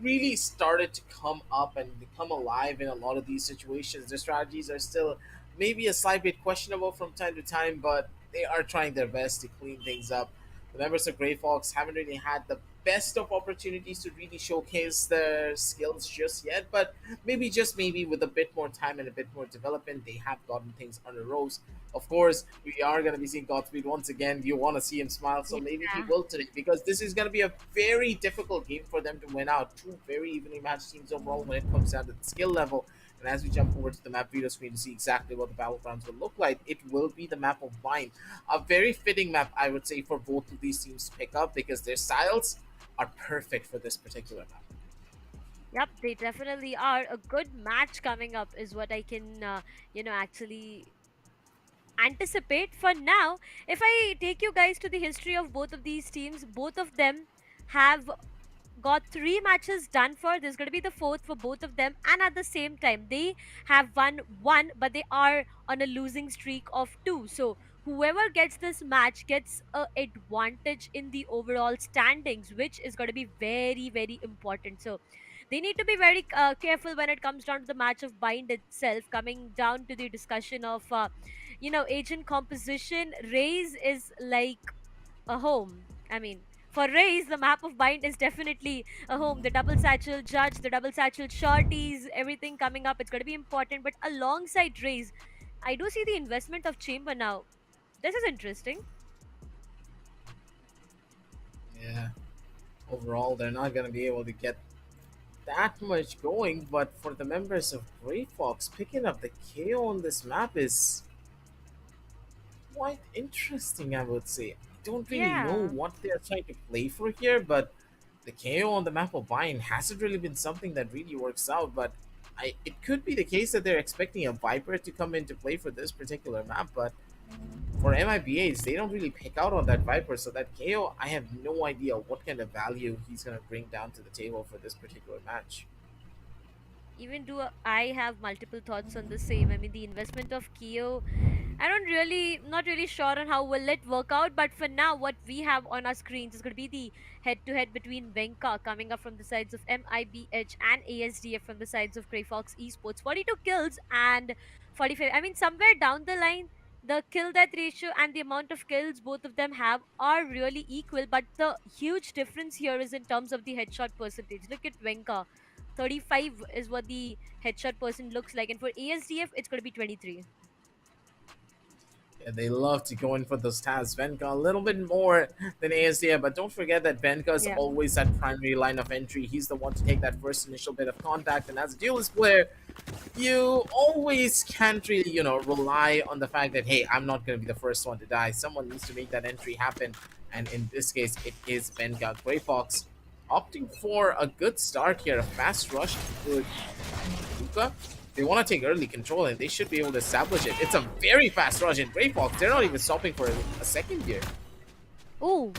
[SPEAKER 6] really started to come up and become alive in a lot of these situations. Their strategies are still maybe a slight bit questionable from time to time, but they are trying their best to clean things up. The members of Grey Fox haven't really had the best of opportunities to really showcase their skills just yet, but maybe just maybe with a bit more time and a bit more development, they have gotten things on the ropes. Of course, we are going to be seeing Godspeed once again. You want to see him smile, so maybe he will today because this is going to be a very difficult game for them to win out. Two very evenly matched teams overall when it comes down to the skill level. And as we jump over to the map video screen to see exactly what the battlegrounds will look like, it will be the map of Vine. A very fitting map, I would say, for both of these teams to pick up because their styles are perfect for this particular map.
[SPEAKER 8] Yep, they definitely are. A good match coming up is what I can, actually anticipate for now. If I take you guys to the history of both of these teams, both of them have got 3 matches done for. This is going to be the fourth for both of them, and at the same time they have won one, but they are on a losing streak of 2. So whoever gets this match gets a advantage in the overall standings, which is going to be very very important. So they need to be very careful when it comes down to the match of bind itself. Coming down to the discussion of agent composition, Raze is like a home. I mean, for Raze, the map of Bind is definitely a home. The double satchel judge, the double satchel shorties, everything coming up, it's going to be important. But alongside Raze, I do see the investment of Chamber now. This is interesting.
[SPEAKER 6] Yeah. Overall, they're not going to be able to get that much going, but for the members of Grey Fox, picking up the KO on this map is quite interesting, I would say. I don't really know
[SPEAKER 8] Yeah.
[SPEAKER 6] what they're trying to play for here, but the KO on the map of Vine hasn't really been something that really works out, but it could be the case that they're expecting a Viper to come into play for this particular map, but for MIBH, they don't really pick out on that Viper, so that KO, I have no idea what kind of value he's going to bring down to the table for this particular match.
[SPEAKER 8] Even do I have multiple thoughts on the same. I mean, the investment of Keo, not really sure on how will it work out. But for now, what we have on our screens is going to be the head-to-head between Venka coming up from the sides of MIBH and ASDF from the sides of Grayfox Esports. 42 kills and 45. I mean, somewhere down the line, the kill-death ratio and the amount of kills both of them have are really equal. But the huge difference here is in terms of the headshot percentage. Look at Venka. 35 is what the headshot person looks like, and for ASDF it's going to be 23.
[SPEAKER 6] Yeah, they love to go in for those stats. Venka a little bit more than ASDF, but don't forget that Venka is always that primary line of entry. He's the one to take that first initial bit of contact, and as a duelist player, you always can't really, rely on the fact that, hey, I'm not going to be the first one to die. Someone needs to make that entry happen, and in this case, it is Venka. Grey Fox opting for a good start here, a fast rush to Luka. They want to take early control, and they should be able to establish it. It's a very fast rush, and Grey Fox, they're not even stopping for a second here.
[SPEAKER 8] Oh,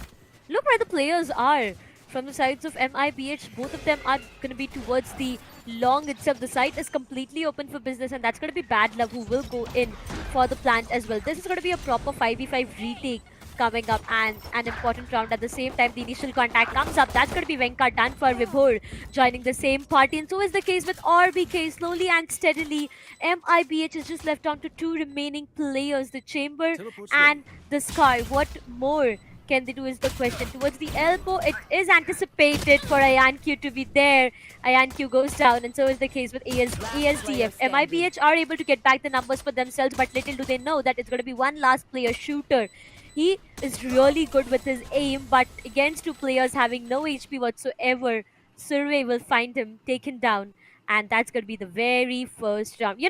[SPEAKER 8] look where the players are. From the sides of MIBH, both of them are going to be towards the long itself. The site is completely open for business, and that's going to be Bad Love who will go in for the plant as well. This is going to be a proper 5v5 retake coming up, and an important round. At the same time, the initial contact comes up. That's going to be Venka done for Vibhor joining the same party, and so is the case with RBK. Slowly and steadily, MIBH is just left down to 2 remaining players, the Chamber and the Scar. What more can they do is the question. Towards the elbow, it is anticipated for IanQ to be there. IanQ goes down, and so is the case with ASDF. MIBH are able to get back the numbers for themselves, but little do they know that it's going to be one last player shooter He is really good with his aim, but against two players having no HP whatsoever, Survey will find him taken down, and that's going to be the very first round.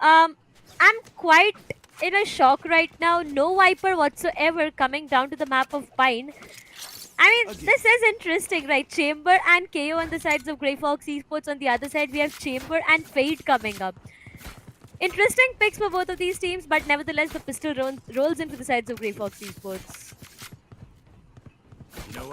[SPEAKER 8] I'm quite in a shock right now. No Viper whatsoever coming down to the map of Pine. I mean, this is interesting, right? Chamber and KO on the sides of Grayfox Esports. On the other side, we have Chamber and Fade coming up. Interesting picks for both of these teams, but nevertheless, the pistol rolls in for the sides of Grayfox Esports.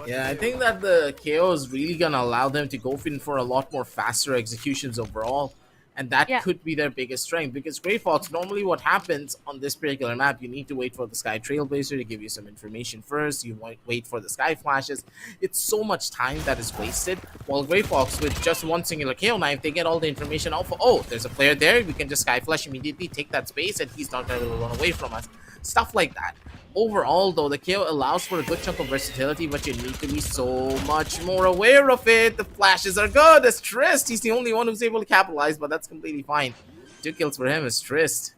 [SPEAKER 6] Yeah, I think that the KO is really gonna allow them to go in for a lot more faster executions overall, and that
[SPEAKER 8] Yeah.
[SPEAKER 6] could be their biggest strength. Because Grey Fox, normally what happens on this particular map, you need to wait for the Sky Trailblazer to give you some information first. You wait for the Sky Flashes. It's so much time that is wasted. While Grey Fox, with just one singular KO knife, they get all the information out for, oh, there's a player there. We can just Sky Flash immediately, take that space, and he's not gonna run away from us. Stuff like that. Overall, though, the KO allows for a good chunk of versatility, but you need to be so much more aware of it. The flashes are good. It's Trist. He's the only one who's able to capitalize, but that's completely fine. 2 kills for him is Trist.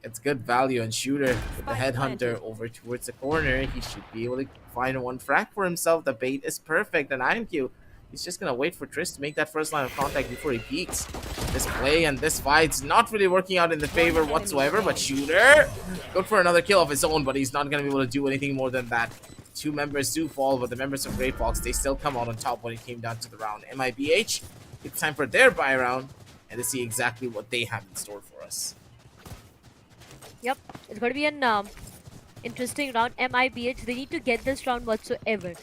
[SPEAKER 6] It's good value on Shooter with the Headhunter over towards the corner. He should be able to find one frag for himself. The bait is perfect, and IMQ, he's just going to wait for Trist to make that first line of contact before he peeks. This play and this fight's not really working out in the favor whatsoever, but Shooter, good for another kill of his own, but he's not going to be able to do anything more than that. 2 members do fall, but the members of Grayfox, they still come out on top when it came down to the round. MIBH, it's time for their buy round, and to see exactly what they have in store for us.
[SPEAKER 8] Yep, it's going to be an interesting round. MIBH, they need to get this round whatsoever.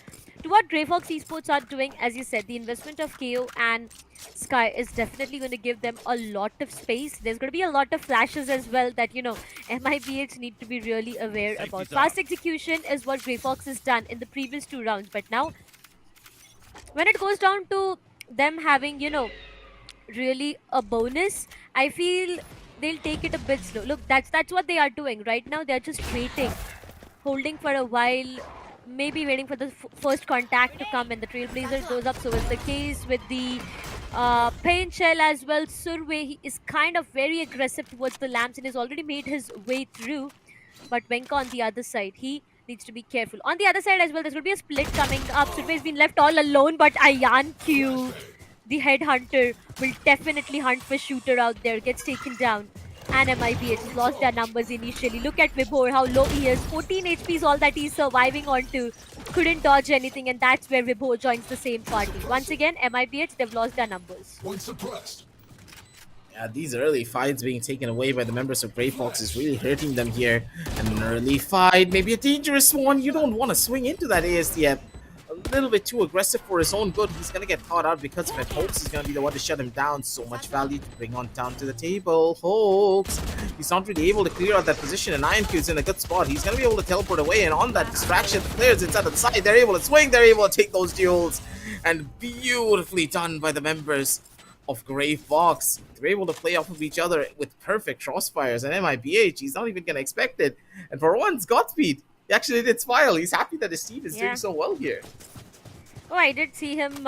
[SPEAKER 8] To what Grayfox Esports are doing, as you said, the investment of KO and Sky is definitely going to give them a lot of space. There's going to be a lot of flashes as well that, MIBH need to be really aware about. Fast execution is what Grayfox has done in the previous 2 rounds, but now when it goes down to them having, really a bonus, I feel they'll take it a bit slow. Look, that's what they are doing right now. They're just waiting, holding for a while, maybe waiting for the first contact to come, and the Trailblazer goes up. So is the case with the Pain Shell as well. Survey, he is kind of very aggressive towards the lamps and has already made his way through. But Venka on the other side, he needs to be careful. On the other side as well, there's going to be a split coming up. Survey's been left all alone, but Ayan Q, the Headhunter, will definitely hunt for Shooter out there. Gets taken down. And MIBH has lost their numbers initially. Look at Vibhor, how low he is. 14 HP is all that he's surviving onto. Couldn't dodge anything, and that's where Vibhor joins the same party. Once again, MIBH, they've lost their numbers.
[SPEAKER 6] Yeah, these early fights being taken away by the members of Grayfox is really hurting them here. And an early fight, maybe a dangerous one. You don't want to swing into that ASDF. A little bit too aggressive for his own good. He's going to get caught out because of it. Hoax is going to be the one to shut him down. So much value to bring on down to the table. Hoax, he's not really able to clear out that position, and IMQ is in a good spot. He's going to be able to teleport away, and on that distraction, the players inside of the side, they're able to swing, they're able to take those duels. And beautifully done by the members of Grayfox. They're able to play off of each other with perfect crossfires, and MIBH, he's not even going to expect it. And for once, Godspeed, he actually did smile. He's happy that his team is doing so well here.
[SPEAKER 8] Oh, I did see him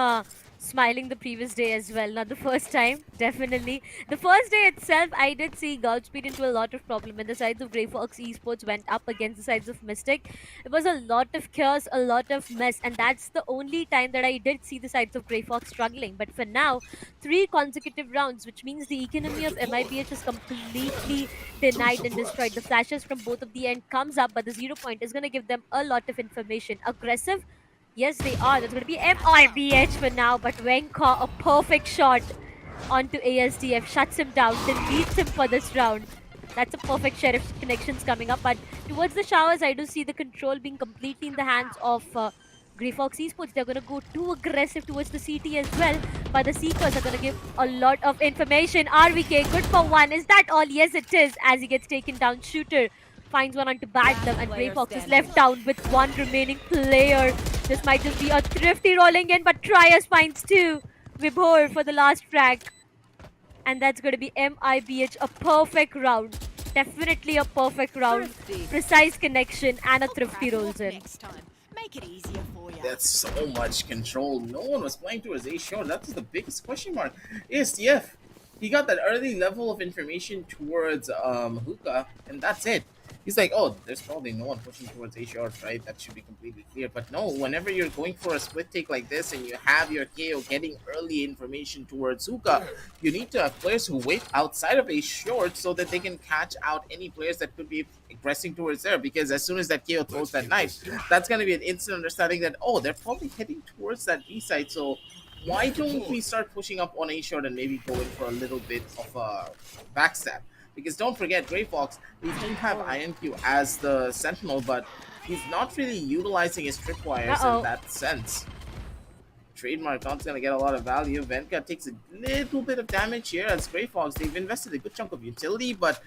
[SPEAKER 8] smiling the previous day as well. Not the first time, definitely. The first day itself, I did see Godspeed into a lot of problem when the sides of Grayfox Esports went up against the sides of Mystic. It was a lot of chaos, a lot of mess, and that's the only time that I did see the sides of Grayfox struggling. But for now, 3 consecutive rounds, which means the economy of MIBH is completely denied and destroyed. The flashes from both of the end comes up, but the 0 point is going to give them a lot of information. Aggressive? Yes, they are. That's going to be MIBH for now, but Venka, a perfect shot onto ASDF, shuts him down, then beats him for this round. That's a perfect share of connections coming up, but towards the showers, I do see the control being completely in the hands of Grayfox Esports. They're going to go too aggressive towards the CT as well, but the Seekers are going to give a lot of information. RVK, good for 1. Is that all? Yes, it is, as he gets taken down. Shooter finds one onto Badlam, and Grayfox is left down with 1 remaining player. This might just be a thrifty rolling in, but Trias finds 2. Vibhor for the last frag. And that's going to be MIBH, a perfect round. Definitely a perfect round. Precise connection, and a thrifty rolls in.
[SPEAKER 5] Make it easier for you.
[SPEAKER 6] That's so much control. No one was playing towards A short. That was the biggest question mark. ASDF, he got that early level of information towards Hookah, and that's it. He's like, oh, there's probably no one pushing towards A short, right? That should be completely clear. But no, whenever you're going for a split take like this and you have your KO getting early information towards Hookah, you need to have players who wait outside of A short so that they can catch out any players that could be aggressing towards there. Because as soon as that KO throws that knife, that's going to be an instant understanding that, oh, they're probably heading towards that B side. So why don't we start pushing up on A short and maybe go in for a little bit of a backstab? Because don't forget, Grayfox, he do have INQ as the Sentinel, but he's not really utilizing his tripwires in that sense. Trademark not going to get a lot of value. Venka takes a little bit of damage here as Grayfox. They've invested a good chunk of utility, but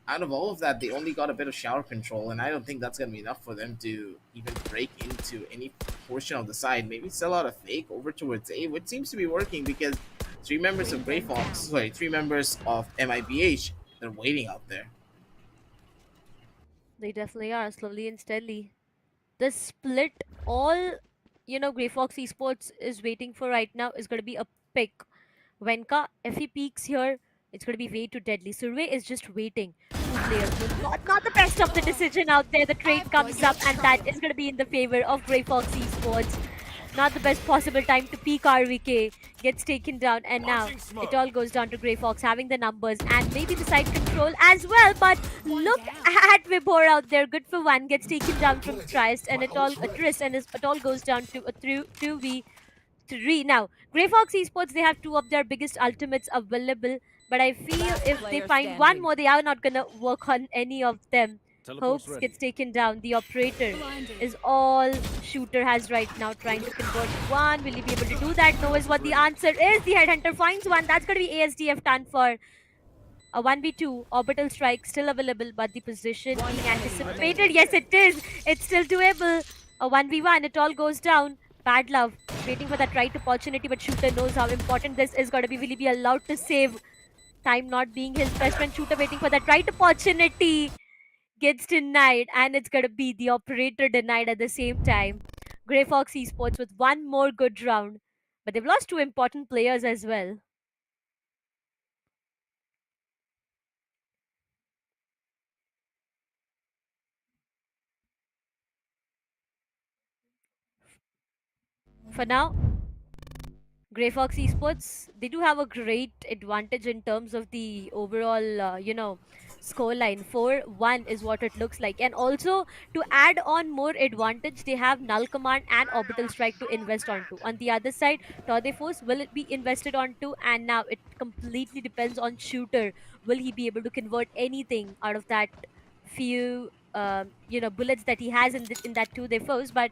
[SPEAKER 6] out of all of that, they only got a bit of shower control, and I don't think that's going to be enough for them to even break into any portion of the side. Maybe sell out a fake over towards A, which seems to be working because three members of MIBH, they're waiting out there.
[SPEAKER 8] They definitely are, slowly and steadily. The split, all Grayfox Esports is waiting for right now is going to be a pick. Venka, if he peaks here, it's going to be way too deadly. Survey is just waiting. Two players. Not the best of the decision out there. The trade comes up, and that is going to be in the favor of Grayfox Esports. Not the best possible time to peak RVK. Gets taken down, and now it all goes down to Grayfox having the numbers and maybe the side control as well. But look at Vibhor out there. Good for one. Gets taken down from Trist, and it all goes down to a 2v3. Now, Grayfox Esports, they have two of their biggest ultimates available, but I feel if they find one more, they are not gonna work on any of them. Hopes gets taken down. The operator is all Shooter has right now, trying to convert one. Will he be able to do that? No is what the answer is. The Headhunter finds one. That's going to be ASDF done for a 1v2. Orbital strike still available, but the position being anticipated. Yes, it is. It's still doable. A 1v1. It all goes down. Bad love. Waiting for that right opportunity, but Shooter knows how important this is going to be. Will he be allowed to save? Time not being his best friend. Shooter waiting for that right opportunity. Gets denied, and it's gonna be the operator denied at the same time. Grayfox Esports with one more good round, but they've lost two important players as well. For now, Grayfox Esports, they do have a great advantage in terms of the overall, scoreline. 4-1 is what it looks like. And also, to add on more advantage, they have Null Command and Orbital Strike to invest onto. On the other side, Tode Force, will it be invested onto? And now it completely depends on Shooter. Will he be able to convert anything out of that few, bullets that he has in that 2D Force? But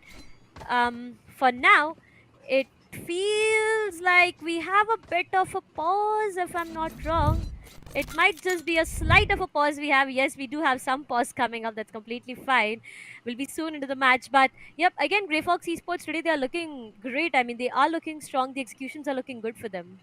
[SPEAKER 8] for now, it feels like we have a bit of a pause, if I'm not wrong. It might just be a slight of a pause we have. Yes, we do have some pause coming up. That's completely fine. We'll be soon into the match. But yep, again, Grayfox Esports today, they are looking great. I mean, they are looking strong. The executions are looking good for them.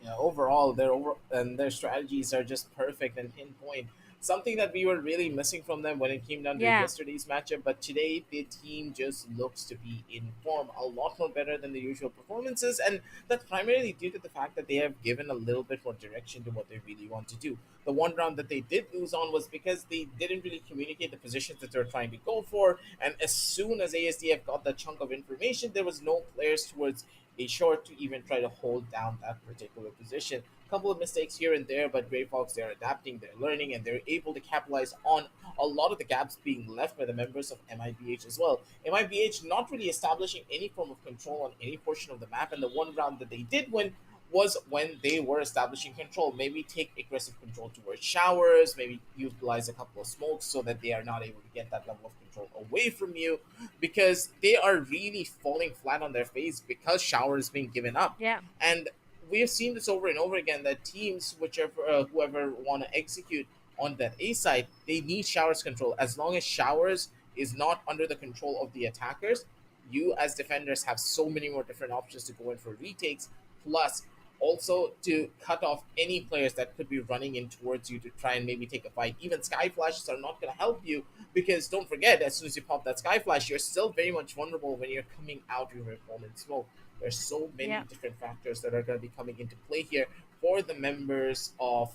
[SPEAKER 6] Yeah, overall, their strategies are just perfect and pinpoint. Something that we were really missing from them when it came down to
[SPEAKER 8] Yeah.
[SPEAKER 6] yesterday's matchup, but today the team just looks to be in form a lot more better than the usual performances, and that's primarily due to the fact that they have given a little bit more direction to what they really want to do. The one round that they did lose on was because they didn't really communicate the positions that they're trying to go for, and as soon as ASDF got that chunk of information, there was no players towards a short to even try to hold down that particular position. Couple of mistakes here and there, but Grayfox, they're adapting, they're learning, and they're able to capitalize on a lot of the gaps being left by the members of MIBH as well. MIBH not really establishing any form of control on any portion of the map, and the one round that they did win was when they were establishing control. Maybe take aggressive control towards showers, maybe utilize a couple of smokes so that they are not able to get that level of control away from you, because they are really falling flat on their face because shower is being given up.
[SPEAKER 8] Yeah.
[SPEAKER 6] And we have seen this over and over again that teams, whichever whoever want to execute on that A side, they need showers control. As long as showers is not under the control of the attackers, you as defenders have so many more different options to go in for retakes. Plus, also to cut off any players that could be running in towards you to try and maybe take a fight. Even sky flashes are not going to help you, because don't forget, as soon as you pop that sky flash, you're still very much vulnerable when you're coming out of your opponent's smoke. There's so many different factors that are going to be coming into play here for the members of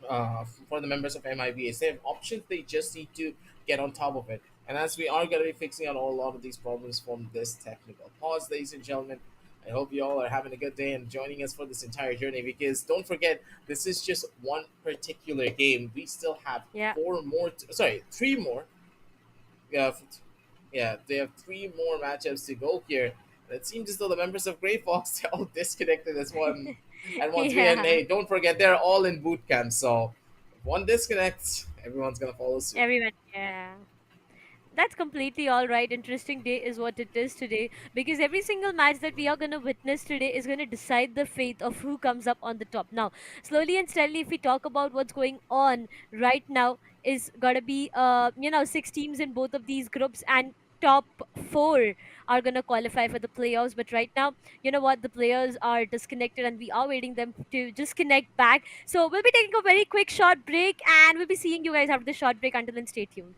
[SPEAKER 6] for the members of MIBH. They have options. They just need to get on top of it. And as we are going to be fixing out a lot of these problems from this technical pause, ladies and gentlemen, I hope you all are having a good day and joining us for this entire journey. Because don't forget, this is just one particular game. We still have
[SPEAKER 8] Yeah.
[SPEAKER 6] three more. Yeah, they have three more matchups to go here. And it seems as though the members of Grayfox are all disconnected as one at 1 3 and
[SPEAKER 8] Yeah.
[SPEAKER 6] 8. Don't forget, they're all in boot camp. So if one disconnects, everyone's gonna follow suit.
[SPEAKER 8] Everyone. Yeah. That's completely all right. Interesting day is what it is today, because every single match that we are going to witness today is going to decide the fate of who comes up on the top. Now, slowly and steadily, if we talk about what's going on right now, is going to be 6 teams in both of these groups, and top 4 are going to qualify for the playoffs. But right now, you know what, the players are disconnected and we are waiting them to just connect back. So we'll be taking a very quick short break, and we'll be seeing you guys after the short break. Until then, stay tuned.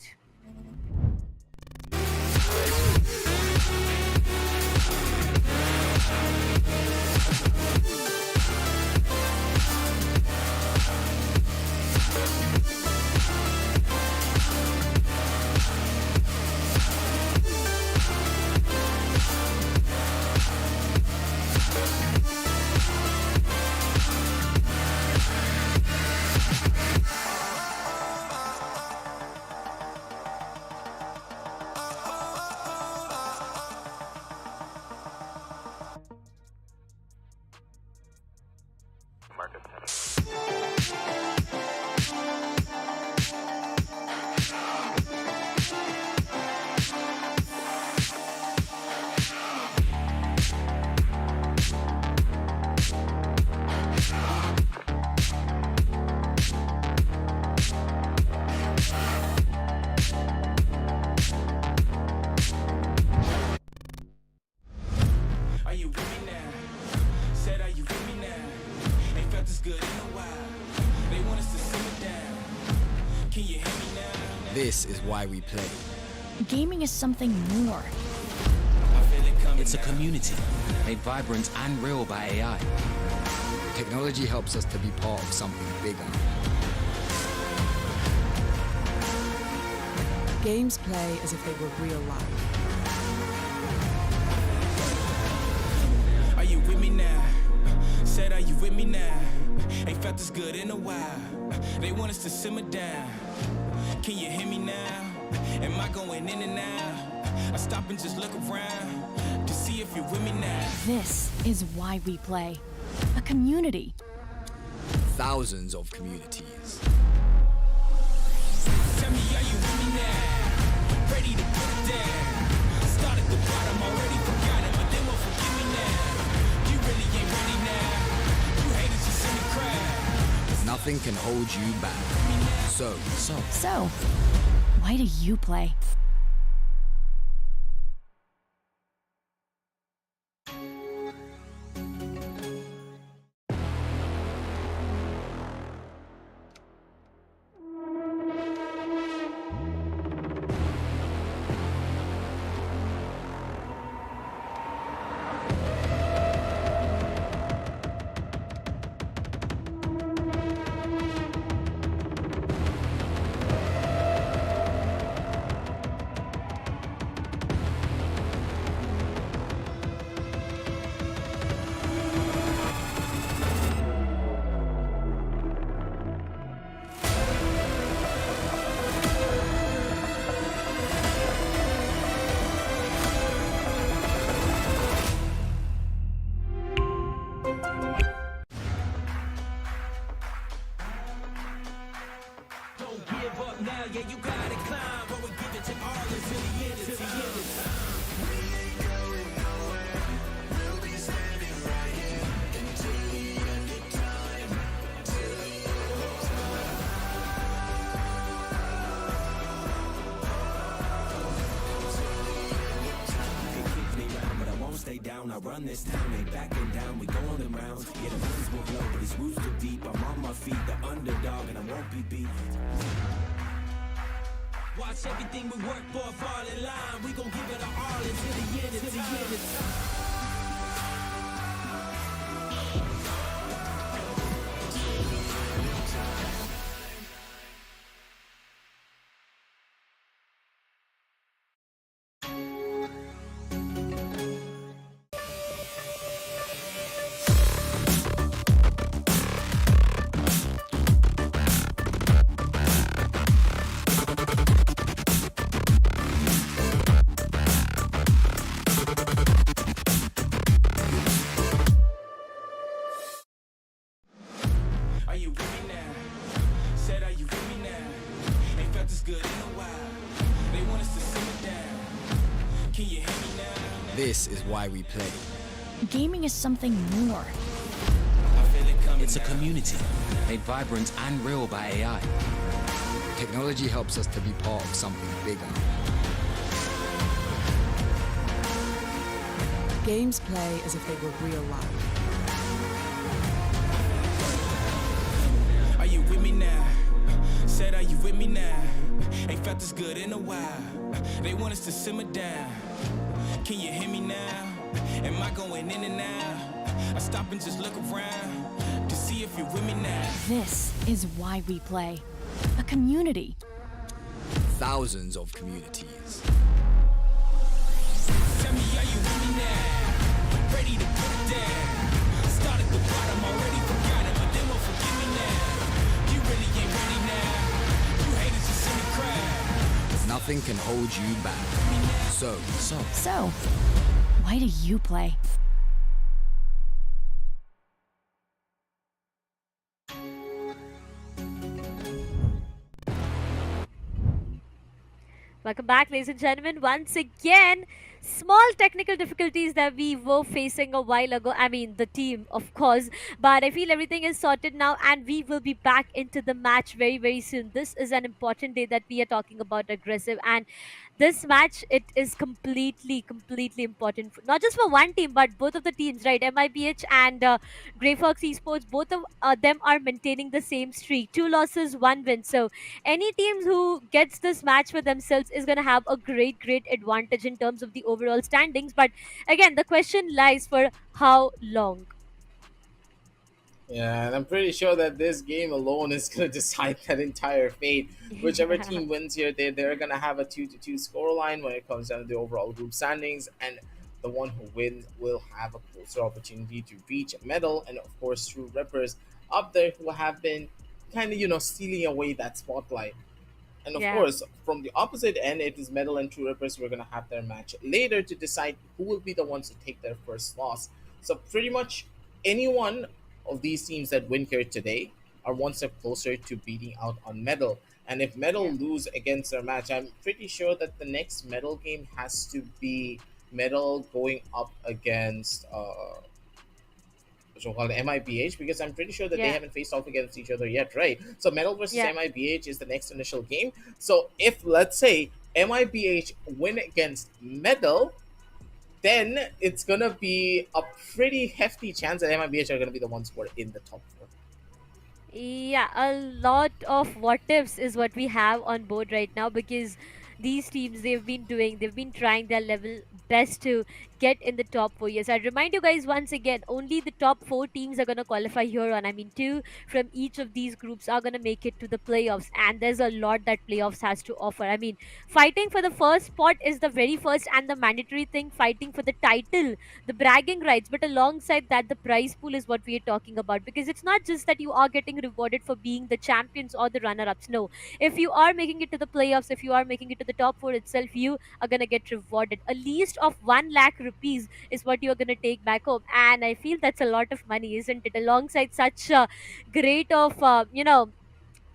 [SPEAKER 1] Are you with me now? Said, are you with me now? Ain't felt this good in a while. They want us to simmer down. Can you hear me now?
[SPEAKER 2] This is why we play.
[SPEAKER 3] Gaming is something more.
[SPEAKER 1] I feel it coming.
[SPEAKER 4] It's a
[SPEAKER 1] now.
[SPEAKER 4] community made vibrant and real by AI.
[SPEAKER 2] Technology helps us to be part of something bigger.
[SPEAKER 9] Games play as if they were real life.
[SPEAKER 1] Are you with me now? Said, are you with me now? Ain't felt this good in a while. They want us to simmer down. Can you hear me now? Am I going in and out? I stop and just look around to see if you're with me now.
[SPEAKER 3] This is why we play. A community.
[SPEAKER 2] Thousands of communities.
[SPEAKER 1] Tell me, are you with me now? Ready to put it down. Start at the bottom, already forgot it, but they won't forgive me now. You really ain't ready now. You haters just in the crowd.
[SPEAKER 2] Nothing can hold you back. So,
[SPEAKER 3] So, why do you play?
[SPEAKER 1] Don't give up now, yeah, you gotta climb, but we give it to all until the end, until the end of time. Stay down, I run this town, ain't backing down, we go on them rounds. Yeah, the winds will blow, but these roots too deep. I'm on my feet, the underdog, and I won't be beat. Watch everything we work for fall in line. We gon' give it our all until the end, until the end of time.
[SPEAKER 2] This is why we play.
[SPEAKER 3] Gaming is something more.
[SPEAKER 4] It's a community made vibrant and real by AI.
[SPEAKER 2] Technology helps us to be part of something bigger.
[SPEAKER 9] Games play as if they were real life.
[SPEAKER 1] Are you with me now? Said, are you with me now? Ain't felt this good in a while. They want us to simmer down. Can you hear me now? Am I going in and out? I stop and just look around to see if you're with me now.
[SPEAKER 3] This is why we play. A community.
[SPEAKER 2] Thousands of communities.
[SPEAKER 1] Tell me, are you with me now? Ready to put it down. Start at the bottom, already forgot it, but they won't forgive me now. You really ain't ready now. You haters just in the crowd.
[SPEAKER 2] Nothing can hold you back.
[SPEAKER 3] So, why do you play?
[SPEAKER 8] Welcome back, ladies and gentlemen. Once again, small technical difficulties that we were facing a while ago. I mean, the team, of course. But I feel everything is sorted now, and we will be back into the match very, very soon. This is an important day that we are talking about aggressive. And this match, it is completely, completely important. Not just for one team, but both of the teams, right? MIBH and Grayfox Esports, both of them are maintaining the same streak. 2 losses, 1 win. So any teams who gets this match for themselves is going to have a great, great advantage in terms of the overall standings. But again, the question lies for how long.
[SPEAKER 6] Yeah, and I'm pretty sure that this game alone is going to decide that entire fate. Whichever
[SPEAKER 8] Yeah.
[SPEAKER 6] team wins here, they're going to have a 2-2 scoreline when it comes down to the overall group standings, and the one who wins will have a closer opportunity to reach a medal. And of course, True Rippers up there who have been kind of, stealing away that spotlight. And of
[SPEAKER 8] Yeah.
[SPEAKER 6] course, from the opposite end, it is Metal and True Rippers who are going to have their match later to decide who will be the ones to take their first loss. So pretty much any one of these teams that win here today are one step closer to beating out on Metal. And if Metal
[SPEAKER 8] Yeah.
[SPEAKER 6] lose against their match, I'm pretty sure that the next Metal game has to be Metal going up against so called MIBH, because I'm pretty sure that they
[SPEAKER 8] Yeah.
[SPEAKER 6] haven't faced off against each other yet, right? So Metal versus
[SPEAKER 8] Yeah.
[SPEAKER 6] MIBH is the next initial game. So if, let's say, MIBH win against Metal, then it's gonna be a pretty hefty chance that MIBH are gonna be the ones who are in the top 4.
[SPEAKER 8] Yeah, a lot of what ifs is what we have on board right now, because these teams, they've been trying their level best to get in the top 4 years. I remind you guys once again, only the top 4 teams are going to qualify here on. I mean, 2 from each of these groups are going to make it to the playoffs, and there's a lot that playoffs has to offer. I mean, fighting for the first spot is the very first and the mandatory thing, fighting for the title, the bragging rights, but alongside that, the prize pool is what we are talking about, because it's not just that you are getting rewarded for being the champions or the runner-ups. No, if you are making it to the playoffs, if you are making it to the top 4 itself, you are going to get rewarded. A least of 1 lakh rupees is what you're going to take back home, and I feel that's a lot of money, isn't it? Alongside such a great of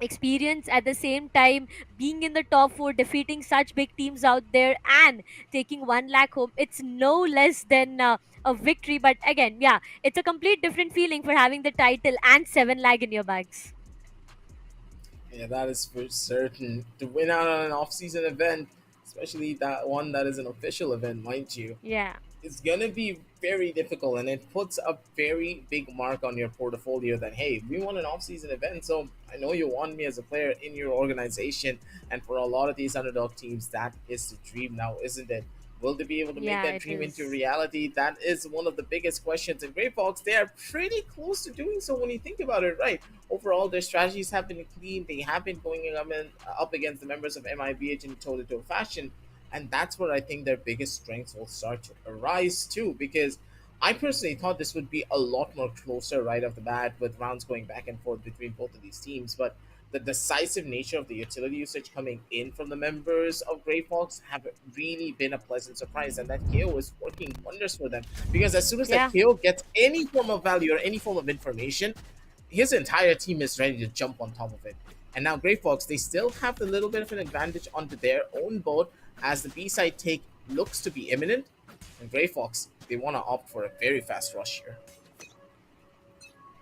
[SPEAKER 8] experience, at the same time being in the top 4, defeating such big teams out there and taking 1 lakh home, it's no less than a victory. But again, yeah, it's a complete different feeling for having the title and 7 lakh in your bags.
[SPEAKER 6] Yeah, that is for certain. To win out on an off-season event, especially that one that is an official event, mind you,
[SPEAKER 8] Yeah.
[SPEAKER 6] it's gonna be very difficult, and it puts a very big mark on your portfolio that, hey, we won an off-season event, so I know you want me as a player in your organization. And for a lot of these underdog teams, that is the dream now, isn't it? Will they be able to make
[SPEAKER 8] Yeah,
[SPEAKER 6] that
[SPEAKER 8] it
[SPEAKER 6] dream into
[SPEAKER 8] is.
[SPEAKER 6] reality? That is one of the biggest questions. And Grey Fox, they are pretty close to doing so when you think about it, right? Overall, their strategies have been clean. They have been going up against the members of MIBH in toe-to-toe fashion. And that's where I think their biggest strengths will start to arise too, because I personally thought this would be a lot more closer right off the bat, with rounds going back and forth between both of these teams. But the decisive nature of the utility usage coming in from the members of Grey Fox have really been a pleasant surprise, and that KO is working wonders for them. Because as soon as that
[SPEAKER 8] Yeah.
[SPEAKER 6] KO gets any form of value or any form of information, his entire team is ready to jump on top of it. And now Grey Fox, they still have a little bit of an advantage onto their own boat, as the B-side take looks to be imminent. And Grayfox, they want to opt for a very fast rush here.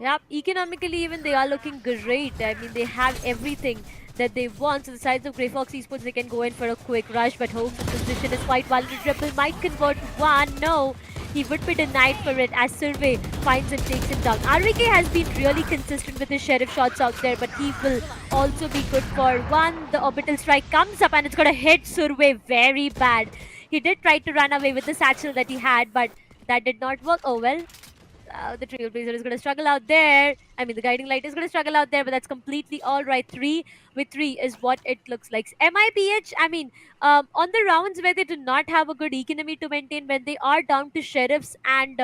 [SPEAKER 8] Yep, economically even they are looking great. I mean, they have everything that they want. So the sides of Grayfox Esports, they can go in for a quick rush, but Hope's position is quite vulnerable. Might convert one. No, he would be denied for it as Survey finds and takes him down. RVK has been really consistent with his sheriff shots out there, but he will also be good for one. The orbital strike comes up and it's going to hit Survey very bad. He did try to run away with the satchel that he had, but that did not work. Oh well, the Trailblazer is going to struggle out there. I mean, the Guiding Light is going to struggle out there, but that's completely all right. 3 with 3 is what it looks like. MIBH, I mean, on the rounds where they do not have a good economy to maintain, when they are down to sheriffs and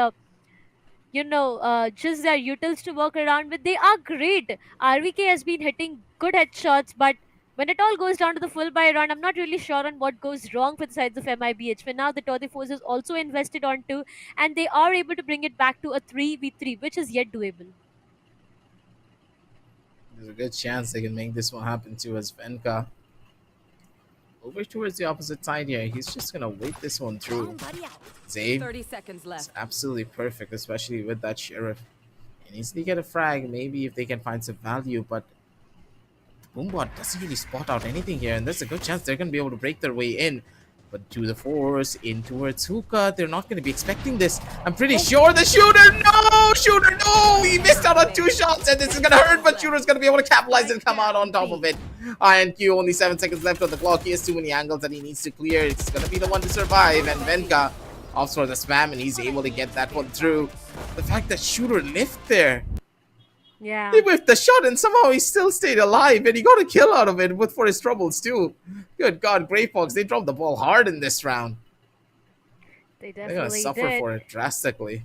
[SPEAKER 8] just their utils to work around with, they are great. RVK has been hitting good headshots, but when it all goes down to the full buy round, I'm not really sure on what goes wrong for the sides of MIBH. For now, the Toddy Force is also invested onto, and they are able to bring it back to a 3v3, which is yet doable.
[SPEAKER 6] There's a good chance they can make this one happen too, as Venka over towards the opposite side here. He's just gonna wait this one through. Zabe
[SPEAKER 9] 30 seconds
[SPEAKER 6] is
[SPEAKER 9] left.
[SPEAKER 6] absolutely perfect, especially with that sheriff. He needs to get a frag, maybe if they can find some value, but Boombot doesn't really spot out anything here, and there's a good chance they're gonna be able to break their way in. But to the force, in towards Hookah, they're not going to be expecting this. I'm pretty sure the shooter, no! Shooter, no! He missed out on 2 shots, and this is going to hurt, but shooter's going to be able to capitalize and come out on top of it. INQ, only 7 seconds left on the clock. He has too many angles that he needs to clear. It's going to be the one to survive, and Venka opts for the spam, and he's able to get that one through. The fact that shooter lived there.
[SPEAKER 8] Yeah.
[SPEAKER 6] He whiffed the shot and somehow he still stayed alive, and he got a kill out of it with for his troubles too. Good God, Grayfox, they dropped the ball hard in this round.
[SPEAKER 8] They
[SPEAKER 6] They're
[SPEAKER 8] definitely
[SPEAKER 6] gonna suffer
[SPEAKER 8] did.
[SPEAKER 6] for it drastically.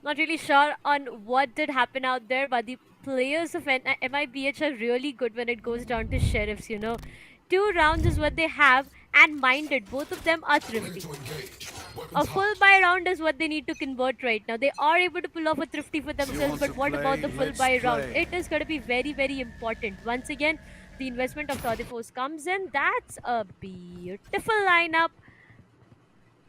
[SPEAKER 8] Not really sure on what did happen out there, but the players of MIBH are really good when it goes down to sheriffs, 2 rounds is what they have, and minded, both of them are thrifty. A full buy round is what they need to convert right now. They are able to pull off a thrifty for themselves, but what about the full buy round? It is going to be very, very important. Once again, the investment of Toddy Force comes in. That's a beautiful lineup.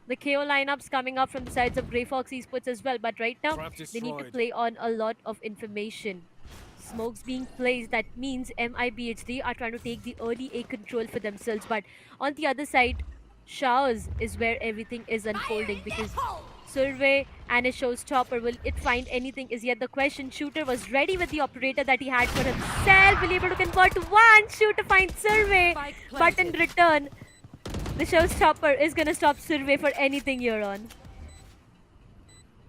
[SPEAKER 8] The KO lineups coming up from the sides of Grayfox Esports as well, but right now they need to play on a lot of information. Smokes being placed, that means MIBH, they are trying to take the early A control for themselves, but on the other side, Showers is where everything is unfolding, because Survey and his showstopper, will it find anything is yet the question. Shooter was ready with the operator that he had for himself, will be able to convert one. Shooter finds Survey, but in return, the showstopper is going to stop Survey for anything here on.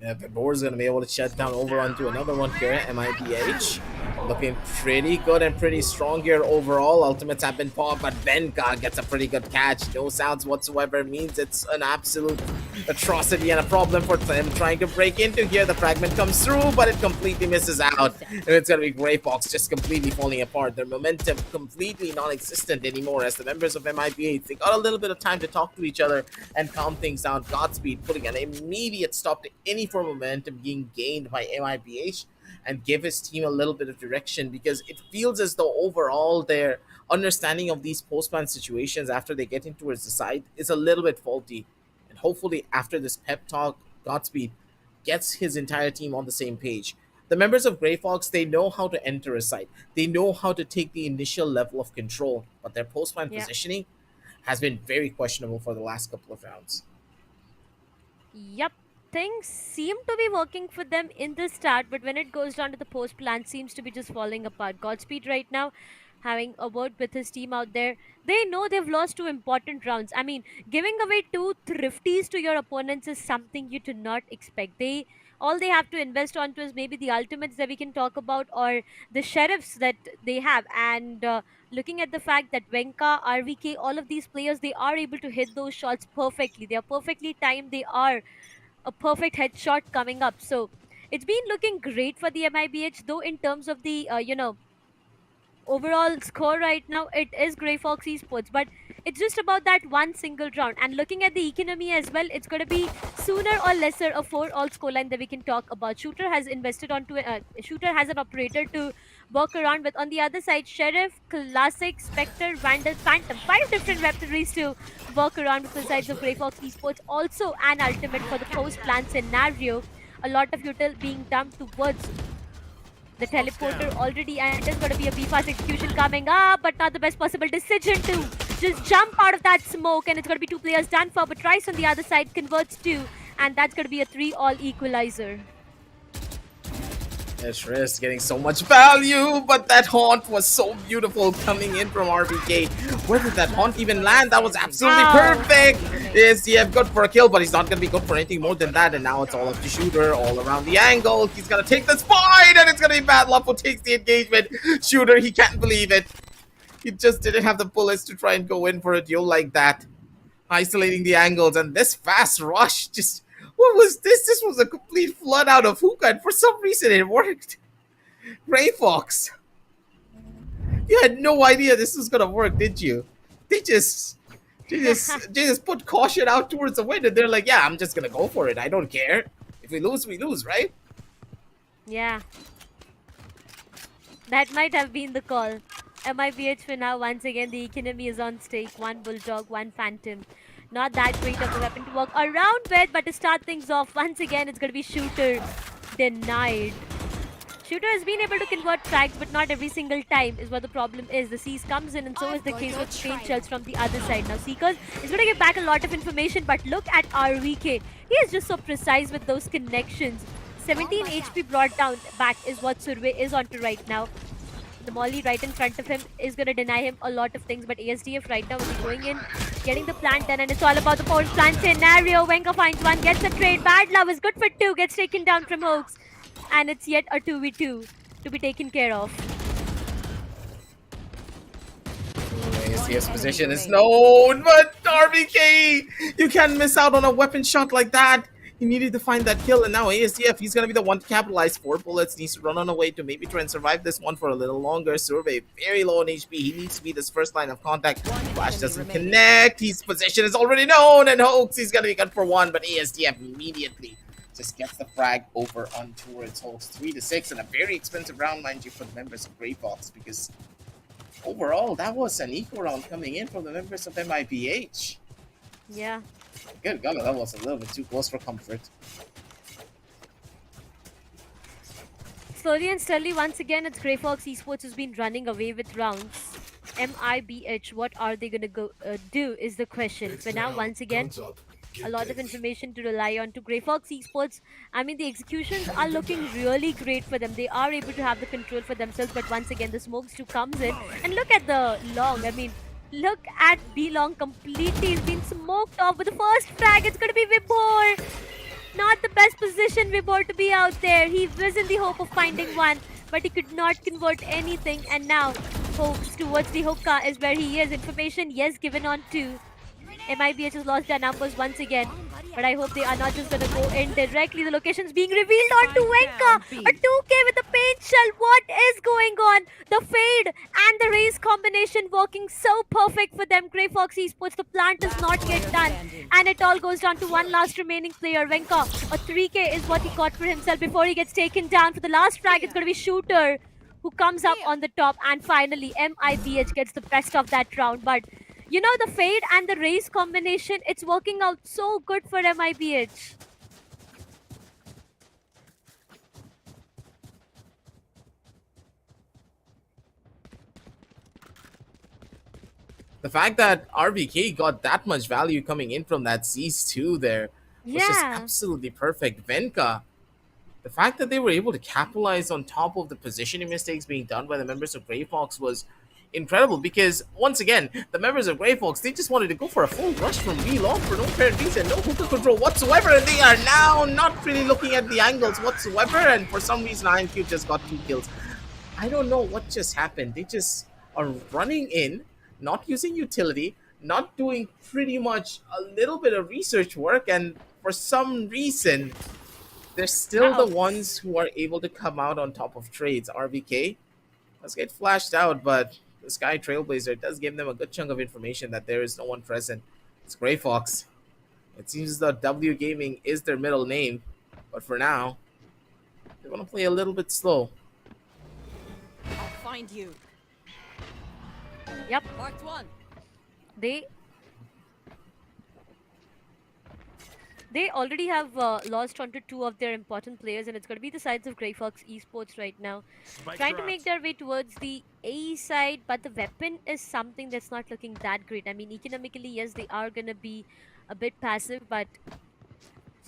[SPEAKER 6] Yeah, the board's gonna be able to shut down over onto another one here. MIBH looking pretty good and pretty strong here overall. Ultimates have been popped, but Venka gets a pretty good catch. No sounds whatsoever, means it's an absolute atrocity and a problem for them trying to break into here. The fragment comes through, but it completely misses out. And it's gonna be Grayfox just completely falling apart. Their momentum completely non-existent anymore, as the members of MIBH, they got a little bit of time to talk to each other and calm things down. Godspeed putting an immediate stop to any form of momentum being gained by MIBH, and give his team a little bit of direction, because it feels as though overall their understanding of these post-plan situations after they get in towards the side is a little bit faulty. And hopefully after this pep talk, Godspeed gets his entire team on the same page. The members of Grayfox, they know how to enter a site. They know how to take the initial level of control, but their post-plan positioning has been very questionable for the last couple of rounds.
[SPEAKER 8] Yep. Things seem to be working for them in the start, but when it goes down to the post plan, seems to be just falling apart. Godspeed right now having a word with his team out there. They know they've lost 2 important rounds. I mean, giving away 2 thrifties to your opponents is something you do not expect. All they have to invest onto is maybe the ultimates that we can talk about, or the sheriffs that they have. And looking at the fact that Venka, RVK, all of these players, they are able to hit those shots perfectly. They are perfectly timed. They are a perfect headshot coming up. So it's been looking great for the MIBH, though in terms of the overall score right now, it is Grayfox Esports, but it's just about that one single round. And looking at the economy as well, it's going to be sooner or lesser a 4-all scoreline that we can talk about. Shooter has invested onto Shooter has an operator to work around with. On the other side, Sheriff, Classic, Spectre, Vandal, Phantom, 5 different weaponries to work around with the sides of Grayfox Esports. Also, an ultimate for the post-plan scenario. A lot of util being dumped towards the teleporter already, and there's going to be a B-fast execution coming up, but not the best possible decision to just jump out of that smoke, and it's going to be 2 players done for, but Rice on the other side converts 2, and that's going to be a 3-all equalizer.
[SPEAKER 6] Risk getting so much value, but that haunt was so beautiful coming in from RBK. Where did that haunt even land? That was absolutely perfect. Yes, yeah, good for a kill, but he's not going to be good for anything more than that. And now it's all up to Shooter, all around the angle. He's going to take the spine, and it's going to be Bad Luck who takes the engagement. Shooter, he can't believe it. He just didn't have the bullets to try and go in for a duel like that. Isolating the angles, and this fast rush just... What was this? This was a complete flood out of hookah, and for some reason it worked. Grayfox, you had no idea this was gonna work, did you? They just put caution out towards the wind, and they're like, "Yeah, I'm just gonna go for it. I don't care. If we lose, right?"
[SPEAKER 8] Yeah, that might have been the call. MIBH for now. Once again, the economy is on stake. 1 Bulldog, 1 Phantom. Not that great of a weapon to work around with, but to start things off, once again, it's going to be Shooter denied. Shooter has been able to convert frags, but not every single time is what the problem is. The Seas comes in, and so is the case with Paint Shells from the other side. Now, Seekers is going to get back a lot of information, but look at RVK. He is just so precise with those connections. 17 HP brought down back is what Survey is onto right now. The Molly right in front of him is going to deny him a lot of things, but ASDF right now is going in, getting the plant done, and it's all about the post-plant scenario. Wenka finds one, gets a trade. Bad Love is good for 2, gets taken down from Hoax, and it's yet a 2v2 to be taken care of.
[SPEAKER 6] ASDF's position is known, but RBK, you can't miss out on a weapon shot like that. He needed to find that kill, and now ASDF, he's going to be the one to capitalize. 4 bullets, needs to run on away to maybe try and survive this one for a little longer. Survey, very low on HP. He needs to be this first line of contact. Flash doesn't connect. His position is already known, and Hoax, he's going to be good for 1, but ASDF immediately just gets the frag over on towards Hoax. 3-6, and a very expensive round, mind you, for the members of Grayfox, because overall, that was an equal round coming in from the members of MIBH.
[SPEAKER 8] Yeah.
[SPEAKER 6] Good God, that was a little bit too close for comfort.
[SPEAKER 8] Slowly and steadily, once again, it's Grayfox Esports who's been running away with rounds. MIBH, what are they going to do is the question. But now, once again, a lot of information to rely on to Grayfox Esports. I mean, the executions are looking really great for them. They are able to have the control for themselves, but once again, the Smokes 2 comes in. And look at the Long. I mean, look at B-Long completely. He's been smoked off with the first frag. It's going to be Vibhor. Not the best position, Vibhor, to be out there. He was in the hope of finding one, but he could not convert anything. And now, hopes towards the hookah is where he is. Information, yes, given on 2. MIBH has lost their numbers once again, but I hope they are not just going to go in directly. The location's being revealed onto Wenka. A 2K with the paint shell. What is going on? The fade and the raise combination working so perfect for them. Grayfox Esports, the plant is not yet done, and it all goes down to one last remaining player. Wenka, a 3K is what he got for himself before he gets taken down. For the last frag, it's going to be Shooter who comes up on the top, and finally MIBH gets the best of that round. But you know, the fade and the raise combination, it's working out so good for MIBH.
[SPEAKER 6] The fact that RBK got that much value coming in from that Z's 2 there was just absolutely perfect. Venka, the fact that they were able to capitalize on top of the positioning mistakes being done by the members of Grayfox was incredible, because once again, the members of Grayfox, they just wanted to go for a full rush from V-Long for no apparent reason, no hookah control whatsoever, and they are now not really looking at the angles whatsoever, and for some reason INQ just got 2 kills. I don't know what just happened. They just are running in, not using utility, not doing pretty much a little bit of research work, and for some reason, they're still the ones who are able to come out on top of trades. RVK, Let's get flashed out, but the Sky Trailblazer does give them a good chunk of information that there is no one present. It's Grayfox. It seems as though W Gaming is their middle name, but for now, they want to play a little bit slow.
[SPEAKER 5] I'll find you.
[SPEAKER 8] Yep.
[SPEAKER 5] Marked one.
[SPEAKER 8] They already have lost onto two of their important players, and it's going to be the sides of Grayfox Esports right now. Trying to make their way towards the A side, but the weapon is something that's not looking that great. I mean, economically, yes, they are going to be a bit passive, but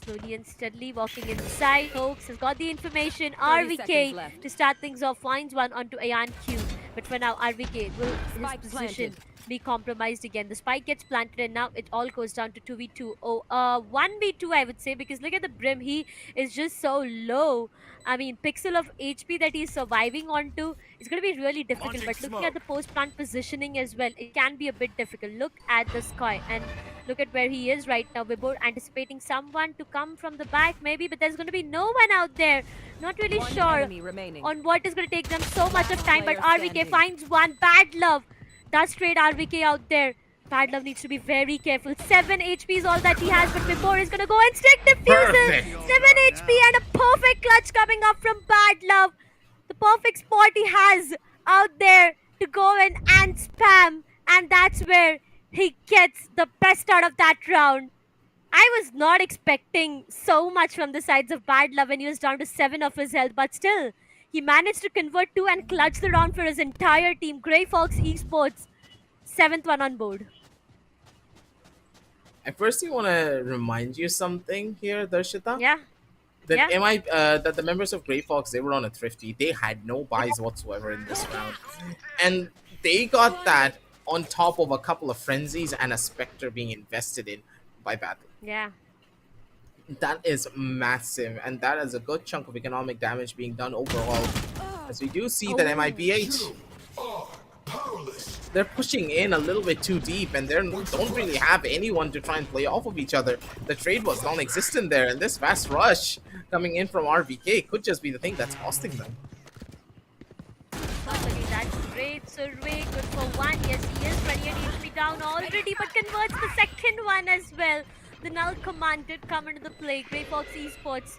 [SPEAKER 8] slowly and steadily walking inside. Hoax has got the information.
[SPEAKER 5] 30 seconds
[SPEAKER 8] RVK
[SPEAKER 5] left.
[SPEAKER 8] to start things off finds one onto Ayan Q. But for now, RVK will
[SPEAKER 5] Spike
[SPEAKER 8] his position
[SPEAKER 5] planted.
[SPEAKER 8] be compromised again. The spike gets planted and now it all goes down to 2v2. Oh, 1v2 I would say, because look at the Brim. He is just so low. I mean, pixel of HP that he's surviving onto is going to be really difficult. But looking at the post-plant positioning as well, it can be a bit difficult. Look at the sky and look at where he is right now. Vibor anticipating someone to come from the back maybe, but there's going to be no one out there. Not really
[SPEAKER 5] One
[SPEAKER 8] sure
[SPEAKER 5] enemy remaining.
[SPEAKER 8] on what is going to take them so much of time, but
[SPEAKER 5] Player
[SPEAKER 8] RVK
[SPEAKER 5] standing.
[SPEAKER 8] finds one. Bad Love does trade RVK out there. Bad Love needs to be very careful. 7 HP is all that he has, but Vibor is going to go and stick defusal.
[SPEAKER 6] Perfect.
[SPEAKER 8] 7 HP and a perfect clutch coming up from Bad Love. The perfect spot he has out there to go and spam, and that's where he gets the best out of that round. I was not expecting so much from the sides of Bad Love when he was down to 7 of his health, but still, he managed to convert 2 and clutch the round for his entire team. Grayfox Esports, 7th one on board.
[SPEAKER 6] I firstly want to remind you something here, Darshita.
[SPEAKER 8] Yeah.
[SPEAKER 6] That
[SPEAKER 8] Yeah.
[SPEAKER 6] that the members of Grayfox, they were on a thrifty. They had no buys whatsoever in this round, and they got that on top of a couple of frenzies and a Spectre being invested in by Battle.
[SPEAKER 8] Yeah.
[SPEAKER 6] That is massive, and that is a good chunk of economic damage being done overall. As we do see that MIBH, they're pushing in a little bit too deep, and they don't really have anyone to try and play off of each other. The trade was non-existent there, and this fast rush coming in from RVK could just be the thing that's costing them.
[SPEAKER 8] Not looking that great. Survey, good for one. Yes, he is 28 HP down already, but converts the second one as well. The null command did come into the play. Grayfox Esports,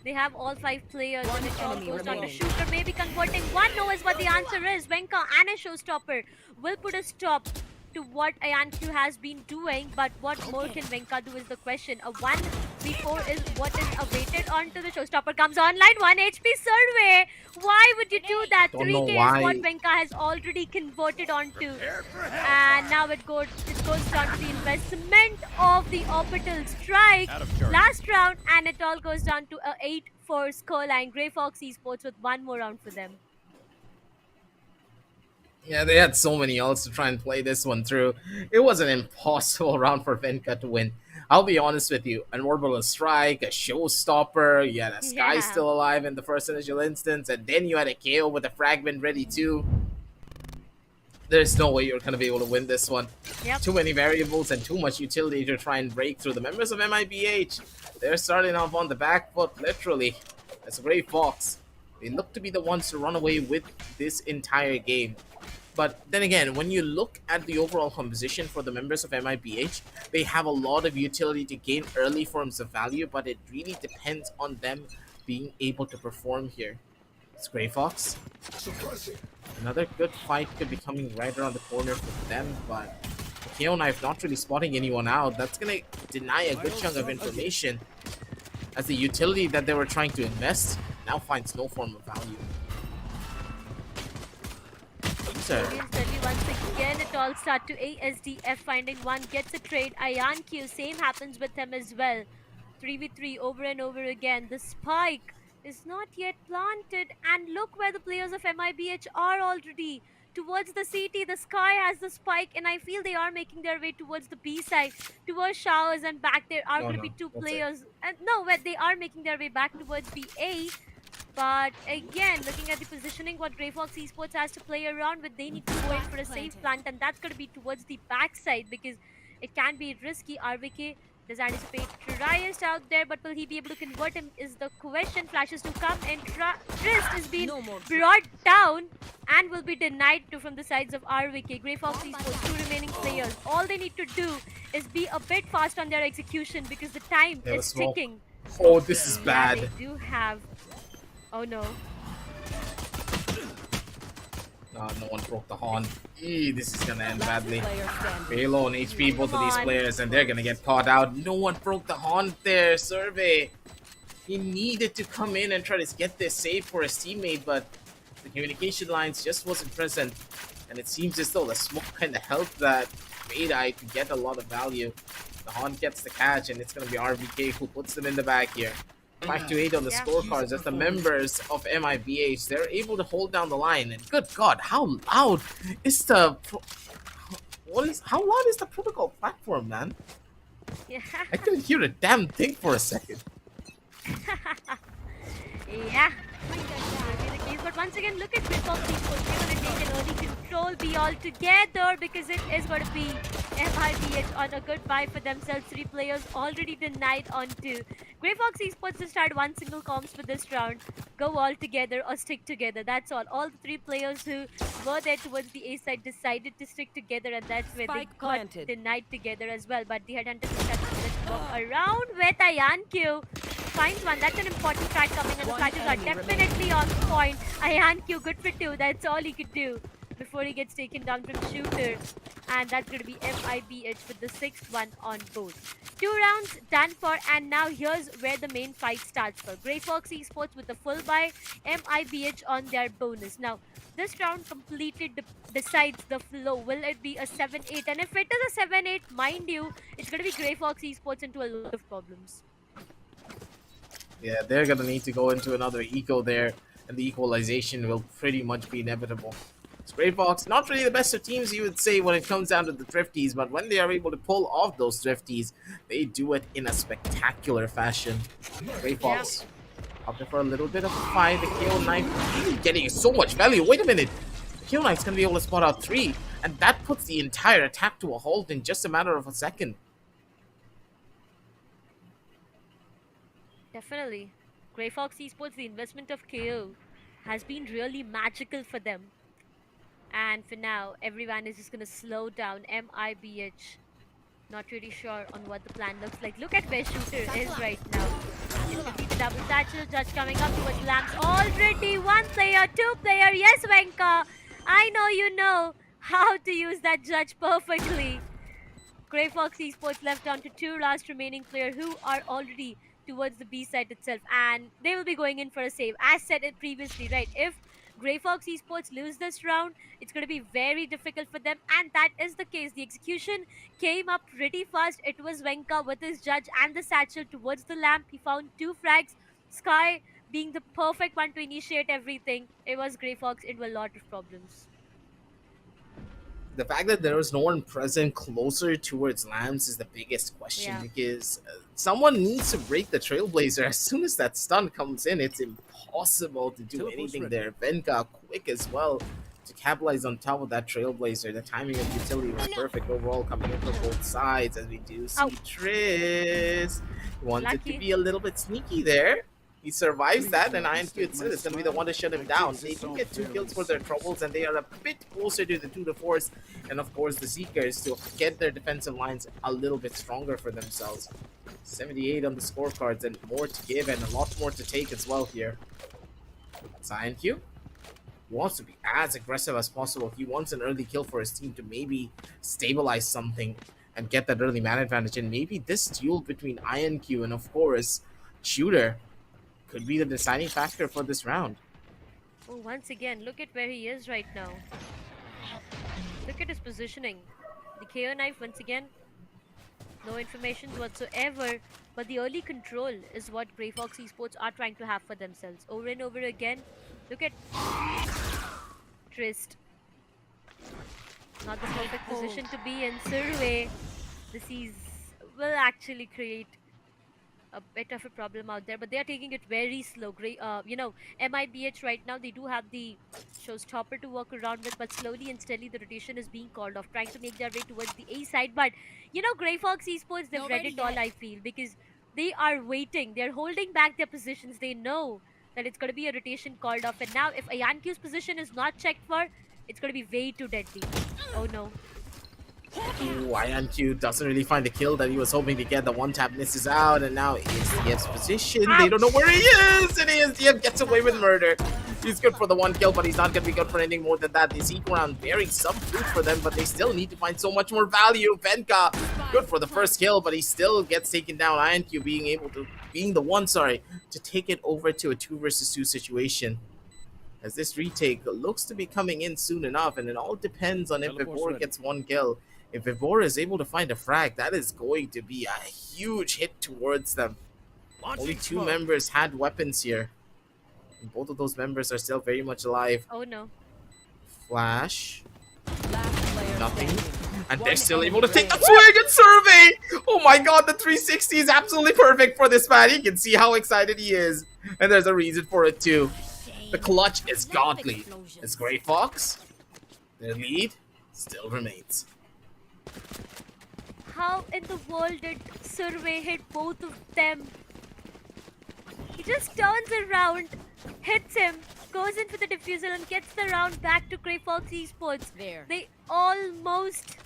[SPEAKER 8] they have all 5 players, and it all
[SPEAKER 5] enemy
[SPEAKER 8] goes down to
[SPEAKER 5] remaining.
[SPEAKER 8] Shooter. Maybe converting one. No is what the answer is. Venka and a Showstopper will put a stop to what Ayanq has been doing, but what more can Venka do is the question. A 1v4 is what is awaited onto the Showstopper. Comes online, 1 HP Survey. Why would you do that?
[SPEAKER 6] Don't know
[SPEAKER 8] 3k is
[SPEAKER 6] why.
[SPEAKER 8] what Venka has already converted onto. And now it goes down to the investment of the orbital strike. Last round, and it all goes down to a 8-4 scoreline. Grayfox Esports with one more round for them.
[SPEAKER 6] Yeah, they had so many ults to try and play this one through. It was an impossible round for Venka to win. I'll be honest with you. An orbital strike, a showstopper, you had a Sky
[SPEAKER 8] Yeah.
[SPEAKER 6] still alive in the first initial instance, and then you had a KO with a fragment ready too. There's no way you're going to be able to win this one.
[SPEAKER 8] Yep.
[SPEAKER 6] Too many variables and too much utility to try and break through. The members of MIBH, they're starting off on the back foot, literally. As Grayfox, they look to be the ones to run away with this entire game. But then again, when you look at the overall composition for the members of MIBH, they have a lot of utility to gain early forms of value, but it really depends on them being able to perform here. It's Grayfox. Another good fight could be coming right around the corner for them, but the KO knife not really spotting anyone out. That's going to deny a good chunk of information, as the utility that they were trying to invest now finds no form of value.
[SPEAKER 8] Steadily once again, it all start to ASDF finding one, gets a trade. Ayan Q, same happens with him as well. 3v3 over and over again. The spike is not yet planted, and look where the players of MIBH are already. Towards the CT, the Sky has the spike, and I feel they are making their way towards the B side, towards Showers, and back there are going to be 2 players. And no, where they are making their way back towards BA. But again, looking at the positioning, what Grayfox Esports has to play around with, they need to go in for a safe plant, and that's going to be towards the backside because it can be risky. RVK Does anticipate Triest out there, but will he be able to convert him is the question. Flashes to come and Trist is being brought down and will be denied to from the sides of RVK. Grayfox Esports, 2 remaining players. All they need to do is be a bit fast on their execution because the time is ticking.
[SPEAKER 6] Oh, this is bad.
[SPEAKER 8] They do have... Oh no.
[SPEAKER 6] No one broke the horn. This is gonna end badly. Very low on HP, both of these players, and they're gonna get caught out. No one broke the horn there, Survey. He needed to come in and try to get this save for his teammate, but the communication lines just wasn't present. And it seems as though the smoke kind of helped that Mayday to get a lot of value. The horn gets the catch, and it's gonna be RVK who puts them in the back here. 5-8 on the scorecards as the members of MIBH, they're able to hold down the line. And good God, how loud is the how loud is the protocol platform, man?
[SPEAKER 8] Yeah.
[SPEAKER 6] I couldn't hear a damn thing for a second.
[SPEAKER 8] Yeah. But once again, look at Grayfox Esports. They're going to take an early control, be all together because it is going to be MIBH on a good buy for themselves. 3 players already denied on 2. Grayfox Esports just had 1 single comms for this round. Go all together or stick together. That's all. All the 3 players who were there towards the A side decided to stick together, and that's where they got denied together as well. But the Headhunters decided to walk around with Ayanq. Finds one. That's an important track coming, and the flashes are definitely on point. Ayanq, good for 2. That's all he could do before he gets taken down from Shooter. And that's going to be MIBH with the 6th one on both. 2 rounds done for, and now here's where the main fight starts for. Grayfox Esports with the full buy, MIBH on their bonus. Now, this round completely decides the flow. Will it be a 7-8? And if it is a 7-8, mind you, it's going to be Grayfox Esports into a lot of problems.
[SPEAKER 6] Yeah, they're gonna need to go into another eco there, and the equalization will pretty much be inevitable. It's Grayfox, not really the best of teams, you would say, when it comes down to the Thrifties, but when they are able to pull off those Thrifties, they do it in a spectacular fashion. Grayfox, up there for a little bit of a fight. The KO knife really getting so much value. Wait a minute, the KO knife's gonna be able to spot out 3, and that puts the entire attack to a halt in just a matter of a second.
[SPEAKER 8] Definitely. Grayfox Esports, the investment of KO has been really magical for them. And for now, everyone is just going to slow down. MIBH, not really sure on what the plan looks like. Look at where Shooter is right now. It could be the double satchel. Judge coming up towards Lamps. Already 1 player, 2 player. Yes, Venka. I know you know how to use that Judge perfectly. Grayfox Esports left down to 2 last remaining players who are already towards the B side itself, and they will be going in for a save. As said it previously, right? If Grayfox Esports lose this round, it's going to be very difficult for them, and that is the case. The execution came up pretty fast. It was Venka with his Judge and the satchel towards the lamp. He found 2 frags. Sky being the perfect one to initiate everything. It was Grayfox into a lot of problems.
[SPEAKER 6] The fact that there was no one present closer towards Lambs is the biggest question, because someone needs to break the Trailblazer. As soon as that stun comes in, it's impossible to do anything there. Venka quick as well to capitalize on top of that Trailblazer. The timing of utility was perfect overall, coming in from both sides, as we do see Tris wanted to be a little bit sneaky there. He survives that, and INQ itself is going to be the one to shut him down. They do get 2 kills for their troubles, and they are a bit closer to the 2-4s, and of course the Seekers to get their defensive lines a little bit stronger for themselves. 78 on the scorecards, and more to give, and a lot more to take as well here. That's INQ. He wants to be as aggressive as possible. He wants an early kill for his team to maybe stabilize something and get that early man advantage, and maybe this duel between INQ and of course Shooter could be the deciding factor for this round.
[SPEAKER 8] Oh, once again, look at where he is right now. Look at his positioning. The KO knife, once again, no information whatsoever, but the early control is what Grayfox Esports are trying to have for themselves. Over and over again, look at Trist. Not the perfect position to be in. Survey, the Seas will actually create a bit of a problem out there, but they are taking it very slow. Great, MIBH right now, they do have the showstopper to work around with, but slowly and steadily the rotation is being called off, trying to make their way towards the A side. But Grayfox Esports, they've read it all, I feel, because they are waiting. They're holding back their positions. They know that it's going to be a rotation called off, and now if Ayanq's position is not checked for, it's going to be way too deadly. Oh no.
[SPEAKER 6] Ooh, INQ doesn't really find the kill that he was hoping to get. The one tap misses out, and now ESDF's position.
[SPEAKER 8] Ouch.
[SPEAKER 6] They don't know where he is, and ESDF gets away with murder. He's good for the one kill, but he's not going to be good for anything more than that. They seek around bearing some fruit for them, but they still need to find so much more value. Venka, good for the first kill, but he still gets taken down. INQ being the one, to take it over to a 2 versus 2 situation. As this retake looks to be coming in soon enough, and it all depends on if Vivor gets one kill. If Vivor is able to find a frag, that is going to be a huge hit towards them. Only 2 members had weapons here. And both of those members are still very much alive.
[SPEAKER 8] Oh no.
[SPEAKER 6] Flash. Nothing. And they're
[SPEAKER 9] One
[SPEAKER 6] still
[SPEAKER 9] enemy
[SPEAKER 6] able to take the
[SPEAKER 9] remaining.
[SPEAKER 6] swing and survey! Oh my god, the 360 is absolutely perfect for this man. You can see how excited he is. And there's a reason for it too. The clutch is godly. As Grayfox, their lead still remains.
[SPEAKER 8] How in the world did Survey hit both of them? He just turns around, hits him, goes in for the defusal and gets the round back to Grayfox Esports. They almost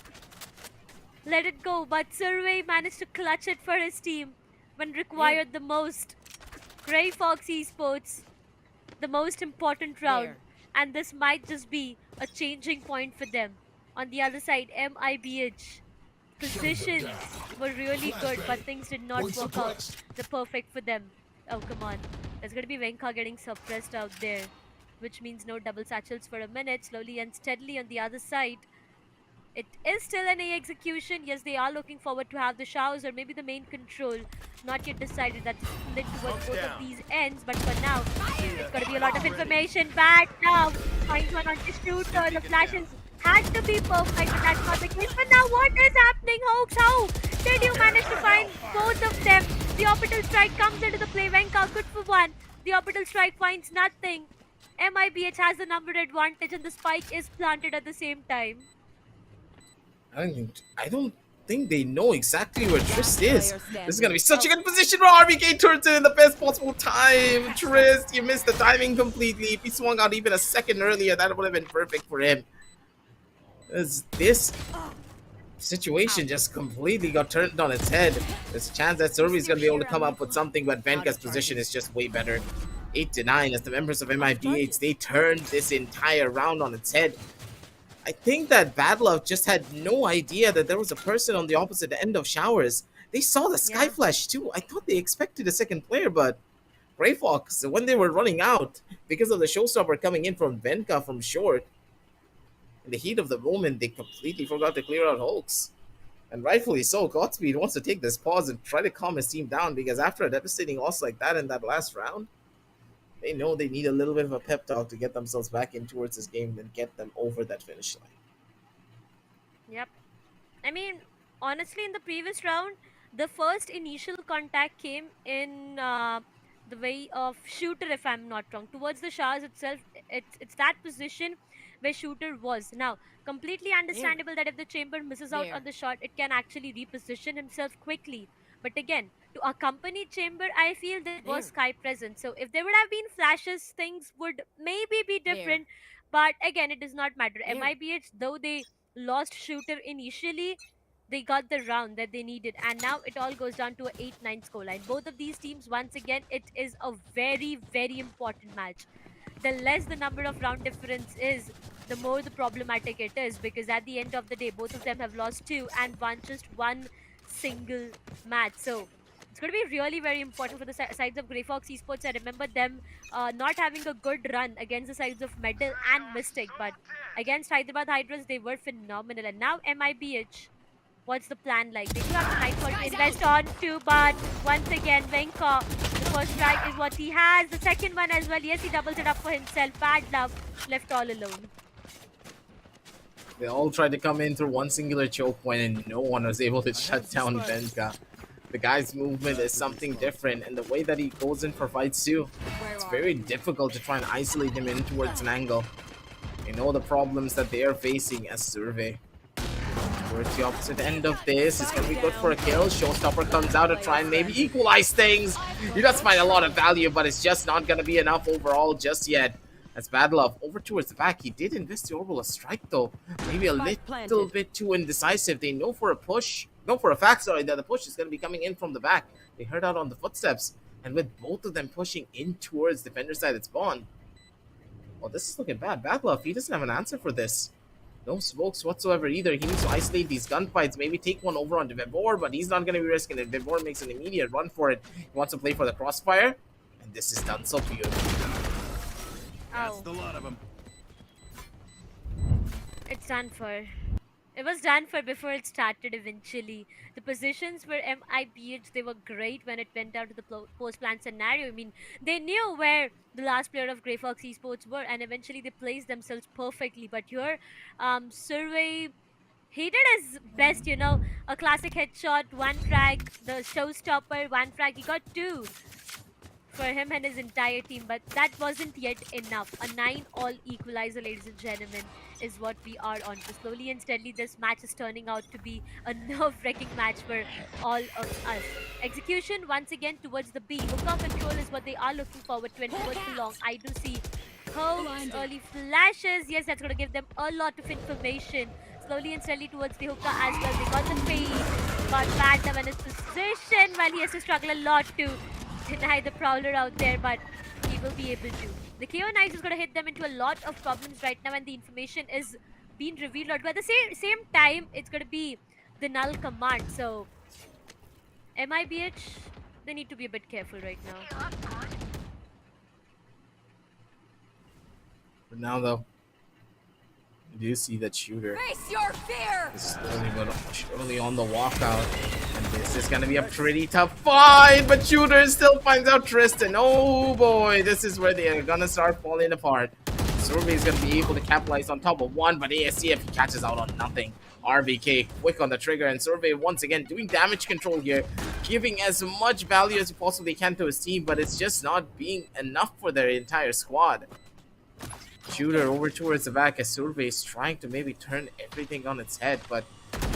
[SPEAKER 8] let it go, but Survey managed to clutch it for his team when required the most. Grayfox Esports, the most important round, and this might just be a changing point for them. On the other side, MIBH positions were really good, but things did not work out the perfect for them. Oh, come on. There's going to be Venka getting suppressed out there, which means no double satchels for a minute. Slowly and steadily on the other side, it is still an A execution. Yes, they are looking forward to have the showers or maybe the main control. Not yet decided. That's split towards both of these ends, but for now, it's going to be a lot of information. Bad now. Finds one on the shooter. The flashes had to be perfect, but that's not the case. But now what is happening, Hoax? How did you manage to find both of them? The orbital strike comes into the play. Venka, good for one. The orbital strike finds nothing. MIBH has the number advantage and the spike is planted at the same time.
[SPEAKER 6] I don't think they know exactly where Trist is. This is going to be such a good position where RBK turns it in the best possible time. Trist, you missed the timing completely. If he swung out even a second earlier, that would have been perfect for him. This situation just completely got turned on its head. There's a chance that Survey is going to be able to come up with something, but Venka's position is just way better. 8-9 as the members of MIBH, they turned this entire round on its head. I think that Bad Luck just had no idea that there was a person on the opposite end of showers. They saw the sky flash too. I thought they expected a second player, but Grayfox, when they were running out, because of the showstopper coming in from Venka from short, in the heat of the moment, they completely forgot to clear out Hulks. And rightfully so, Godspeed wants to take this pause and try to calm his team down, because after a devastating loss like that in that last round, they know they need a little bit of a pep talk to get themselves back in towards this game and get them over that finish line.
[SPEAKER 8] Yep. I mean, honestly, in the previous round, the first initial contact came in the way of Shooter, if I'm not wrong. Towards the showers itself, it's that position where Shooter was. Now, completely understandable that if the chamber misses out on the shot, it can actually reposition himself quickly. But again, to accompany chamber, I feel there was sky present. So if there would have been flashes, things would maybe be different. But again, it does not matter. MIBH, though they lost Shooter initially, they got the round that they needed. And now it all goes down to a 8-9 scoreline. Both of these teams, once again, it is a very, very important match. The less the number of round difference is, the more the problematic it is. Because at the end of the day, both of them have lost 2 and won just 1 single match. So it's going to be really very important for the sides of Grayfox Esports. I remember them not having a good run against the sides of Medal and Mystic, but against Hyderabad Hydras they were phenomenal. And now MIBH, what's the plan like? They do have the Nightfall to invest on too, but once again Venka, the first strike is what he has, the second one as well. Yes, he doubles it up for himself. Bad luck, left all alone.
[SPEAKER 6] They all tried to come in through one singular choke point, and no one was able to shut down Venka. The guy's movement is something different, and the way that he goes in for fights too, it's very difficult to try and isolate him in towards an angle. You know the problems that they are facing as Survey. Towards the opposite end of this, it's going to be good for a kill. Showstopper comes out to try and maybe equalize things. He does find a lot of value, but it's just not going to be enough overall just yet. As Bad Love over towards the back, he did invest the orbital strike though. Maybe a little bit too indecisive. They know for a fact that the push is going to be coming in from the back. They heard out on the footsteps, and with both of them pushing in towards defender side at spawn. Well, this is looking bad. Bad Love, he doesn't have an answer for this. No smokes whatsoever either. He needs to isolate these gunfights, maybe take one over onto Vivor, but he's not going to be risking it. Vivor makes an immediate run for it. He wants to play for the crossfire, and this is done so beautifully.
[SPEAKER 8] Oh.
[SPEAKER 1] The lot of them.
[SPEAKER 8] It's done for. It was done for before it started eventually. The positions were MIBH, they were great when it went down to the post-plan scenario. I mean, they knew where the last player of Grayfox Esports were, and eventually they placed themselves perfectly. But here, Survey, he did his best, you know, a classic headshot, one frag, the showstopper, one frag, he got 2. For him and his entire team, but that wasn't yet enough. A 9-all equalizer, ladies and gentlemen, is what we are on to. Slowly and steadily, this match is turning out to be a nerve-wracking match for all of us. Execution, once again, towards the B. Hook-off control is what they are looking forward to, and towards the long, I do see pokes, early flashes. Yes, that's going to give them a lot of information. Slowly and steadily towards the hookah as well. They got the fade, got Bad Love in his position, while he has to struggle a lot to deny the Prowler out there, but he will be able to. The KO Knights is going to hit them into a lot of problems right now, and the information is being revealed. But at the same time, it's going to be the null command. So, MIBH, they need to be a bit careful right now.
[SPEAKER 6] But now, though, you do see that Shooter
[SPEAKER 5] Face your fear!
[SPEAKER 6] is slowly on the walkout. And this is going to be a pretty tough fight, but Shooter still finds out Tristan. Oh boy, this is where they are going to start falling apart. Survey is going to be able to capitalize on top of one, but ASCF he catches out on nothing. RVK quick on the trigger, and Survey once again doing damage control here, giving as much value as he possibly can to his team, but it's just not being enough for their entire squad. Shooter over towards the back as Survey is trying to maybe turn everything on its head, but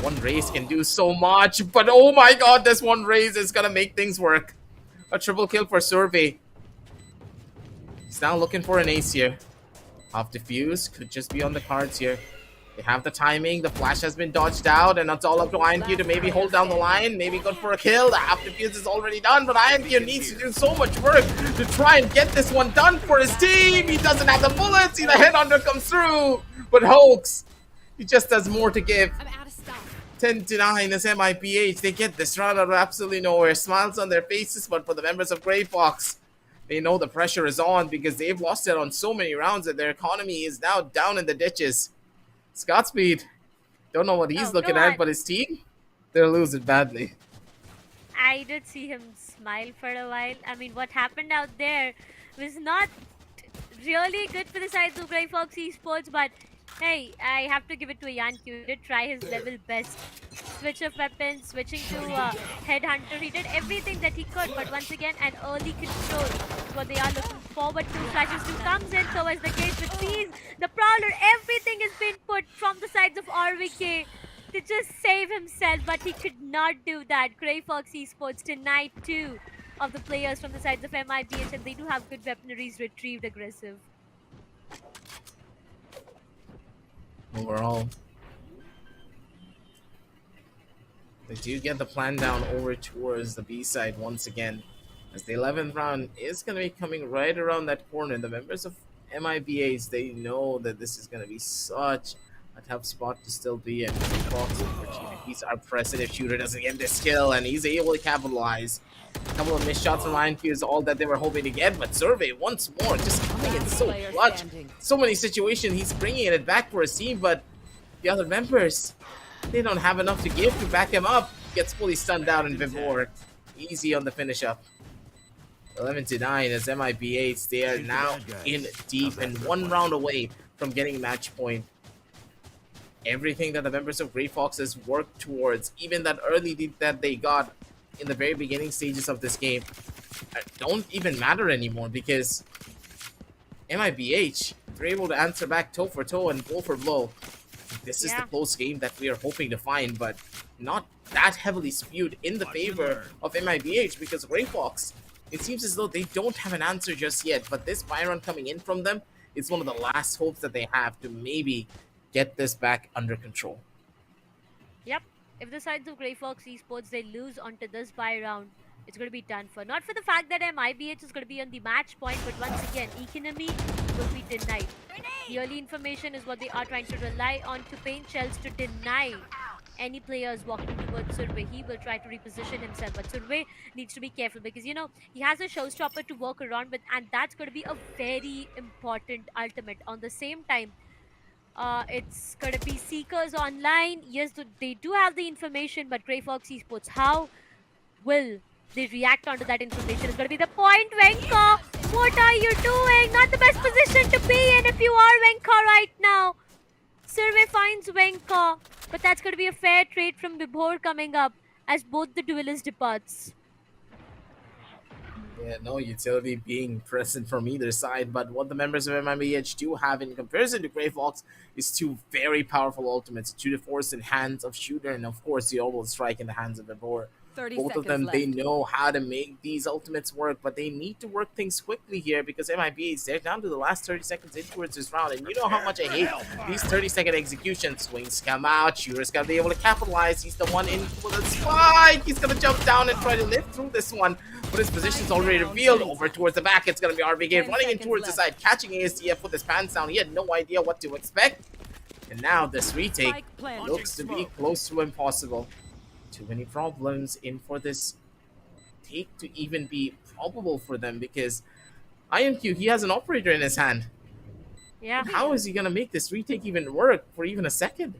[SPEAKER 6] one raise can do so much. But oh my god, this one raise is gonna make things work. A triple kill for Survey. He's now looking for an ace here. Half defuse could just be on the cards here. They have the timing, the flash has been dodged out, and it's all up to IronQ to maybe hold down the line, maybe go for a kill. The half defuse is already done, but IronQ needs to do so much work to try and get this one done for his team. He doesn't have the bullets, see the headhunter comes through, but Hoax, he just has more to give.
[SPEAKER 5] I'm out of stuff.
[SPEAKER 6] 10-9 as MIBH, they get this round out of absolutely nowhere. Smiles on their faces, but for the members of Grayfox, they know the pressure is on because they've lost it on so many rounds that their economy is now down in the ditches. Scottspeed, don't know what he's looking at, but his team, they're losing badly.
[SPEAKER 8] I did see him smile for a while. I mean, what happened out there was not really good for the sides of Grayfox Esports, but hey, I have to give it to Yanq. He did try his level best. Switch of weapons, switching to Headhunter. He did everything that he could, but once again, an early control is what they are looking forward to. Flashes 2 comes in, so is the case with Seize. The Prowler, everything has been put from the sides of RVK to just save himself, but he could not do that. Grayfox Esports denied 2 of the players from the sides of MIBH, and they do have good weaponaries retrieved aggressive.
[SPEAKER 6] Overall, they do get the plan down over towards the B side once again, as the 11th round is going to be coming right around that corner. The members of MIBH, they know that this is going to be such a tough spot to still be in. Fox opportunities are present if Shooter doesn't get this kill, and he's able to capitalize. A couple of missed shots from IronQ is all that they were hoping to get, but Survey once more just coming in so clutch. So many situations, he's bringing it back for his team, but the other members, they don't have enough to give to back him up. Gets fully stunned out in Vivor. Easy on the finish up. 11-9 as MIBH, they are now in deep and 1 round away from getting match point. Everything that the members of Grayfox has worked towards, even that early lead that they got, in the very beginning stages of this game don't even matter anymore, because MIBH, they're able to answer back toe for toe and blow for blow. This is the close game that we are hoping to find, but not that heavily skewed in the favor of MIBH, because Grayfox, it seems as though they don't have an answer just yet, but this buy run coming in from them is one of the last hopes that they have to maybe get this back under control.
[SPEAKER 8] Yep. If the sides of Grayfox Esports, they lose onto this buy round, it's going to be done for. Not for the fact that MIBH is going to be on the match point, but once again, economy will be denied. The early information is what they are trying to rely on to paint shells to deny any players walking towards Survey. He will try to reposition himself, but Survey needs to be careful because, you know, he has a showstopper to work around with, and that's going to be a very important ultimate. On the same time, it's going to be Seekers online. Yes, they do have the information, but Grayfox Esports, how will they react onto that information is going to be the point. Venka, what are you doing? Not the best position to be in if you are Venka right now. Survey finds Venka, but that's going to be a fair trade from Vibhor coming up as both the duelists departs.
[SPEAKER 6] Yeah, no utility being present from either side, but what the members of MIBH do have in comparison to Grayfox is two very powerful ultimates, two to force in hands of Shooter, and of course the orbital strike in the hands of Vibhor. Both of them, they know how to make these ultimates work, but they need to work things quickly here because MIBH, they're down to the last 30 seconds in towards this round, and you know how much I hate these 30-second executions. Swings come out, Shooter's got to be able to capitalize. He's the one in with a spike. He's going to jump down and try to live through this one, but his position's already revealed. Over towards the back, it's going to be RBK running in towards the side, catching ASTF with his pants down. He had no idea what to expect, and now this retake looks to be close to impossible. Too many problems in for this take to even be probable for them, because INQ, he has an operator in his hand.
[SPEAKER 8] Yeah.
[SPEAKER 6] How is he gonna make this retake even work for even a second?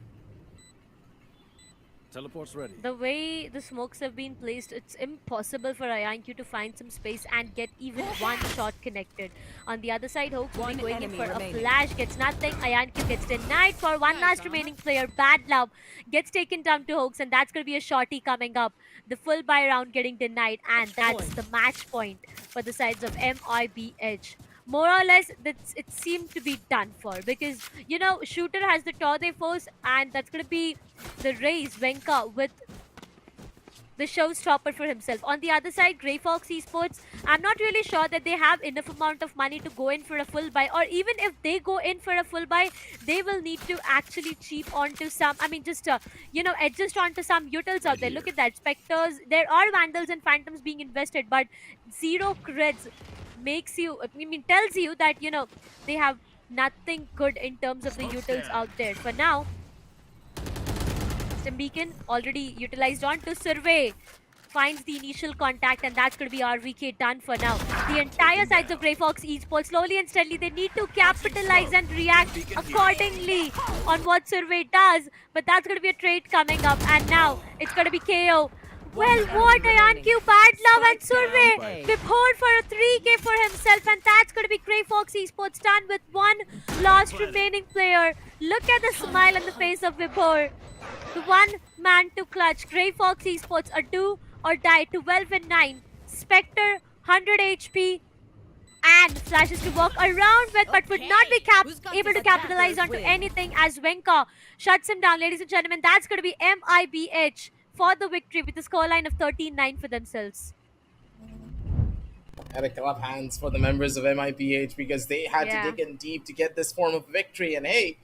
[SPEAKER 10] Teleport's ready.
[SPEAKER 8] The way the smokes have been placed, it's impossible for INQ to find some space and get even one shot connected. On the other side, Hope will be going in for a flash, gets nothing. INQ gets denied for one last remaining player. Bad Love gets taken down to Hoax, and that's going to be a shorty coming up. The full buy round getting denied, and that's the match point for the sides of MIBH. More or less, it seemed to be done for because, you know, Shooter has the Torde Force, and that's going to be the raise Venka with the showstopper for himself. On the other side, Grayfox Esports, I'm not really sure that they have enough amount of money to go in for a full buy, or even if they go in for a full buy, they will need to actually cheap onto some, I mean, just, you know, adjust onto some utils out there. Look at that, Spectres, there are Vandals and Phantoms being invested, but zero creds makes you, I mean, tells you that, you know, they have nothing good in terms of the utils out there. For now, Stem Beacon already utilized on to Survey. Finds the initial contact, and that's going to be RVK done for now. The entire sides of Grayfox Esports, slowly and steadily, they need to capitalize and react accordingly on what Survey does. But that's going to be a trade coming up, and now it's going to be KO. Well, what INQ, Bad Love and Survey. Vibhor for a 3k for himself, and that's going to be Grayfox Esports done with one last remaining player. Look at the smile on the face of Vibhor. The one man to clutch. Grayfox Esports, a do or die, 12 and 9. Spectre, 100 HP. And flashes to walk around with, but would not be able to capitalize onto anything as Venka shuts him down. Ladies and gentlemen, that's going to be MIBH for the victory with a scoreline of 13-9 for themselves.
[SPEAKER 6] Had a clap hands for the members of MIBH because they had to dig in deep to get this form of victory. And hey,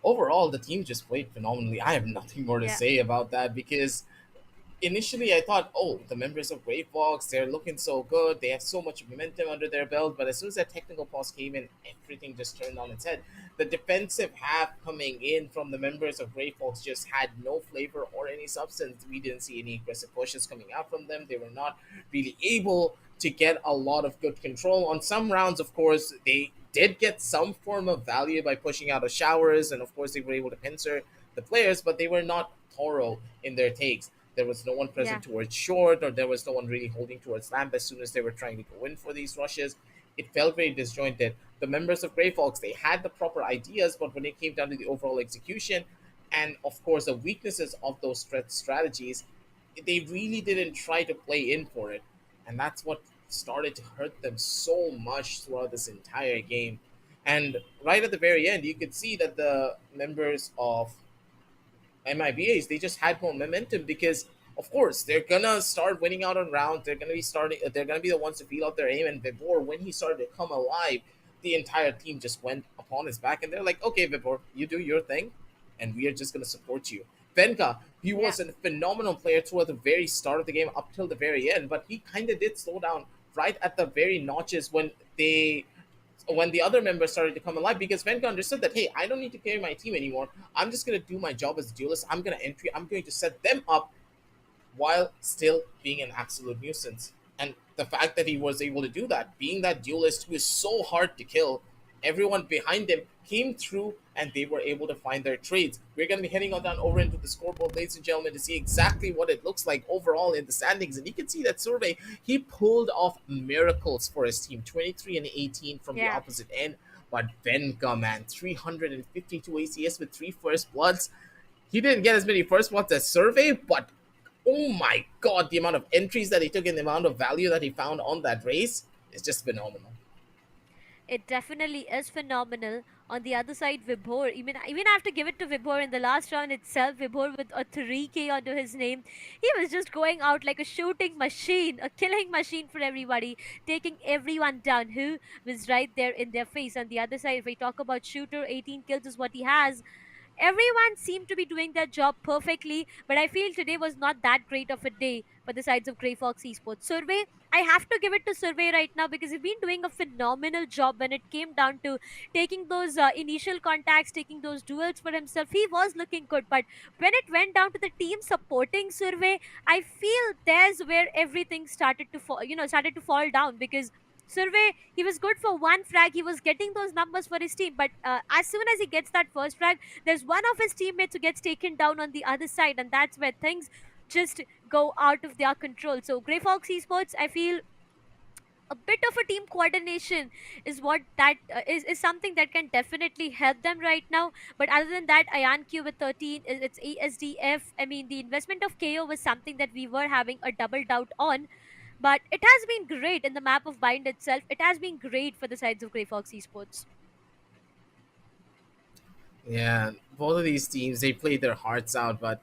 [SPEAKER 6] overall, the team just played phenomenally. I have nothing more to say about that because initially I thought, oh, the members of Grayfox, they're looking so good. They have so much momentum under their belt. But as soon as that technical pause came in, everything just turned on its head. The defensive half coming in from the members of Grayfox just had no flavor or any substance. We didn't see any aggressive pushes coming out from them. They were not really able to get a lot of good control. On some rounds, of course, they did get some form of value by pushing out of showers. And of course, they were able to pincer the players, but they were not thorough in their takes. There was no one present towards short, or there was no one really holding towards lamp as soon as they were trying to go in for these rushes. It felt very disjointed. The members of Grayfox, they had the proper ideas, but when it came down to the overall execution and, of course, the weaknesses of those strategies, they really didn't try to play in for it, and that's what started to hurt them so much throughout this entire game. And right at the very end, you could see that the members of MIBH, they just had more momentum because, of course, they're gonna start winning out on rounds. They're gonna be starting. They're gonna be the ones to feel out their aim. And Vibor, when he started to come alive, the entire team just went upon his back, and they're like, "Okay, Vibor, you do your thing, and we are just gonna support you." Venka, he was a phenomenal player toward the very start of the game up till the very end, but he kind of did slow down right at the very notches when the other members started to come alive, because Venka understood that, hey, I don't need to carry my team anymore. I'm just going to do my job as a duelist. I'm going to set them up while still being an absolute nuisance. And the fact that he was able to do that, being that duelist who is so hard to kill, everyone behind him came through and they were able to find their trades. We're going to be heading on down over into the scoreboard, ladies and gentlemen, to see exactly what it looks like overall in the standings. And you can see that Survey, he pulled off miracles for his team, 23 and 18 from the opposite end. But Venka, man, 352 ACS with 3 first bloods. He didn't get as many first bloods as Survey, but oh my god, the amount of entries that he took and the amount of value that he found on that race is just phenomenal.
[SPEAKER 8] It definitely is phenomenal. On the other side, Vibhor, even I have to give it to Vibhor in the last round itself. Vibhor with a 3K onto his name. He was just going out like a shooting machine, a killing machine for everybody, taking everyone down who was right there in their face. On the other side, if we talk about Shooter, 18 kills is what he has. Everyone seemed to be doing their job perfectly, but I feel today was not that great of a day for the sides of Grayfox Esports. Survey, I have to give it to Survey right now because he's been doing a phenomenal job when it came down to taking those initial contacts, taking those duels for himself. He was looking good, but when it went down to the team supporting Survey, I feel there's where everything started to fall down because Survey, he was good for one frag. He was getting those numbers for his team. But as soon as he gets that first frag, there's one of his teammates who gets taken down on the other side. And that's where things just go out of their control. So, Grayfox Esports, I feel a bit of a team coordination is what that is something that can definitely help them right now. But other than that, IANQ with 13, it's ASDF. I mean, the investment of KO was something that we were having a double doubt on. But it has been great in the map of Bind itself. It has been great for the sides of Grayfox Esports.
[SPEAKER 6] Yeah, both of these teams, they played their hearts out, but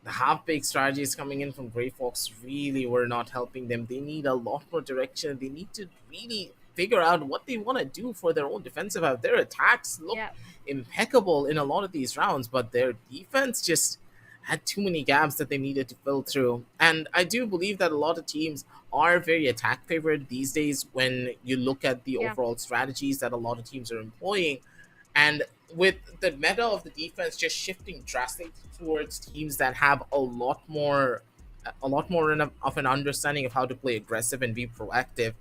[SPEAKER 6] the half-baked strategies coming in from Grey Fox really were not helping them. They need a lot more direction. They need to really figure out what they want to do for their own defensive half. Their attacks look impeccable in a lot of these rounds, but their defense just had too many gaps that they needed to fill through. And I do believe that a lot of teams are very attack favored these days when you look at the overall strategies that a lot of teams are employing. And with the meta of the defense just shifting drastically towards teams that have of an understanding of how to play aggressive and be proactive,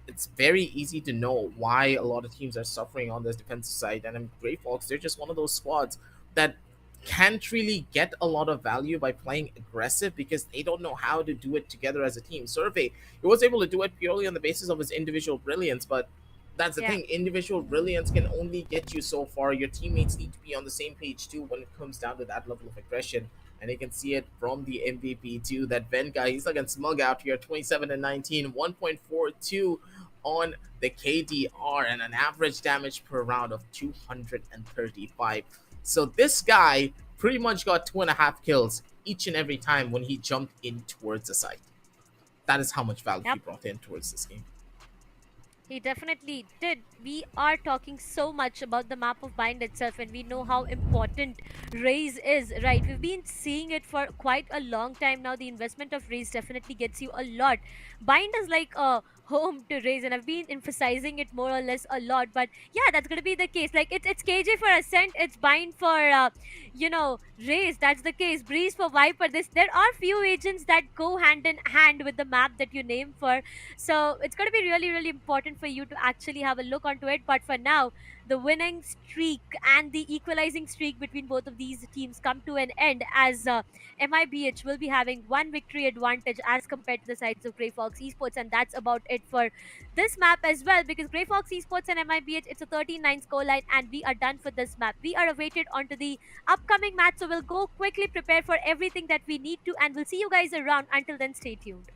[SPEAKER 6] it's very easy to know why a lot of teams are suffering on this defensive side. And in Grey Fox, they're just one of those squads that can't really get a lot of value by playing aggressive because they don't know how to do it together as a team. Survey, he was able to do it purely on the basis of his individual brilliance, but that's the thing. Individual brilliance can only get you so far. Your teammates need to be on the same page too when it comes down to that level of aggression. And you can see it from the MVP too. That Venga, he's looking smug out here. 27 and 19, 1.42 on the KDR, and an average damage per round of 235. So this guy pretty much got 2.5 kills each and every time when he jumped in towards the site. That is how much value he brought in towards this game.
[SPEAKER 8] He definitely did. We are talking so much about the map of Bind itself, and we know how important Raze is, right? We've been seeing it for quite a long time now. The investment of Raze definitely gets you a lot. Bind is like a home to Raze, and I've been emphasizing it more or less a lot. But yeah, that's gonna be the case. Like it's KJ for Ascent, it's Bind for Raze. That's the case. Breeze for Viper. There are few agents that go hand in hand with the map that you name for. So it's gonna be really, really important for you to actually have a look onto it. But for now, the winning streak and the equalizing streak between both of these teams come to an end, as MIBH will be having one victory advantage as compared to the sides of Grayfox Esports, and that's about it for this map as well, because Grayfox Esports and MIBH, it's a 13-9 scoreline, and we are done for this map. We are awaited onto the upcoming match, so we'll go quickly prepare for everything that we need to, and we'll see you guys around. Until then, stay tuned.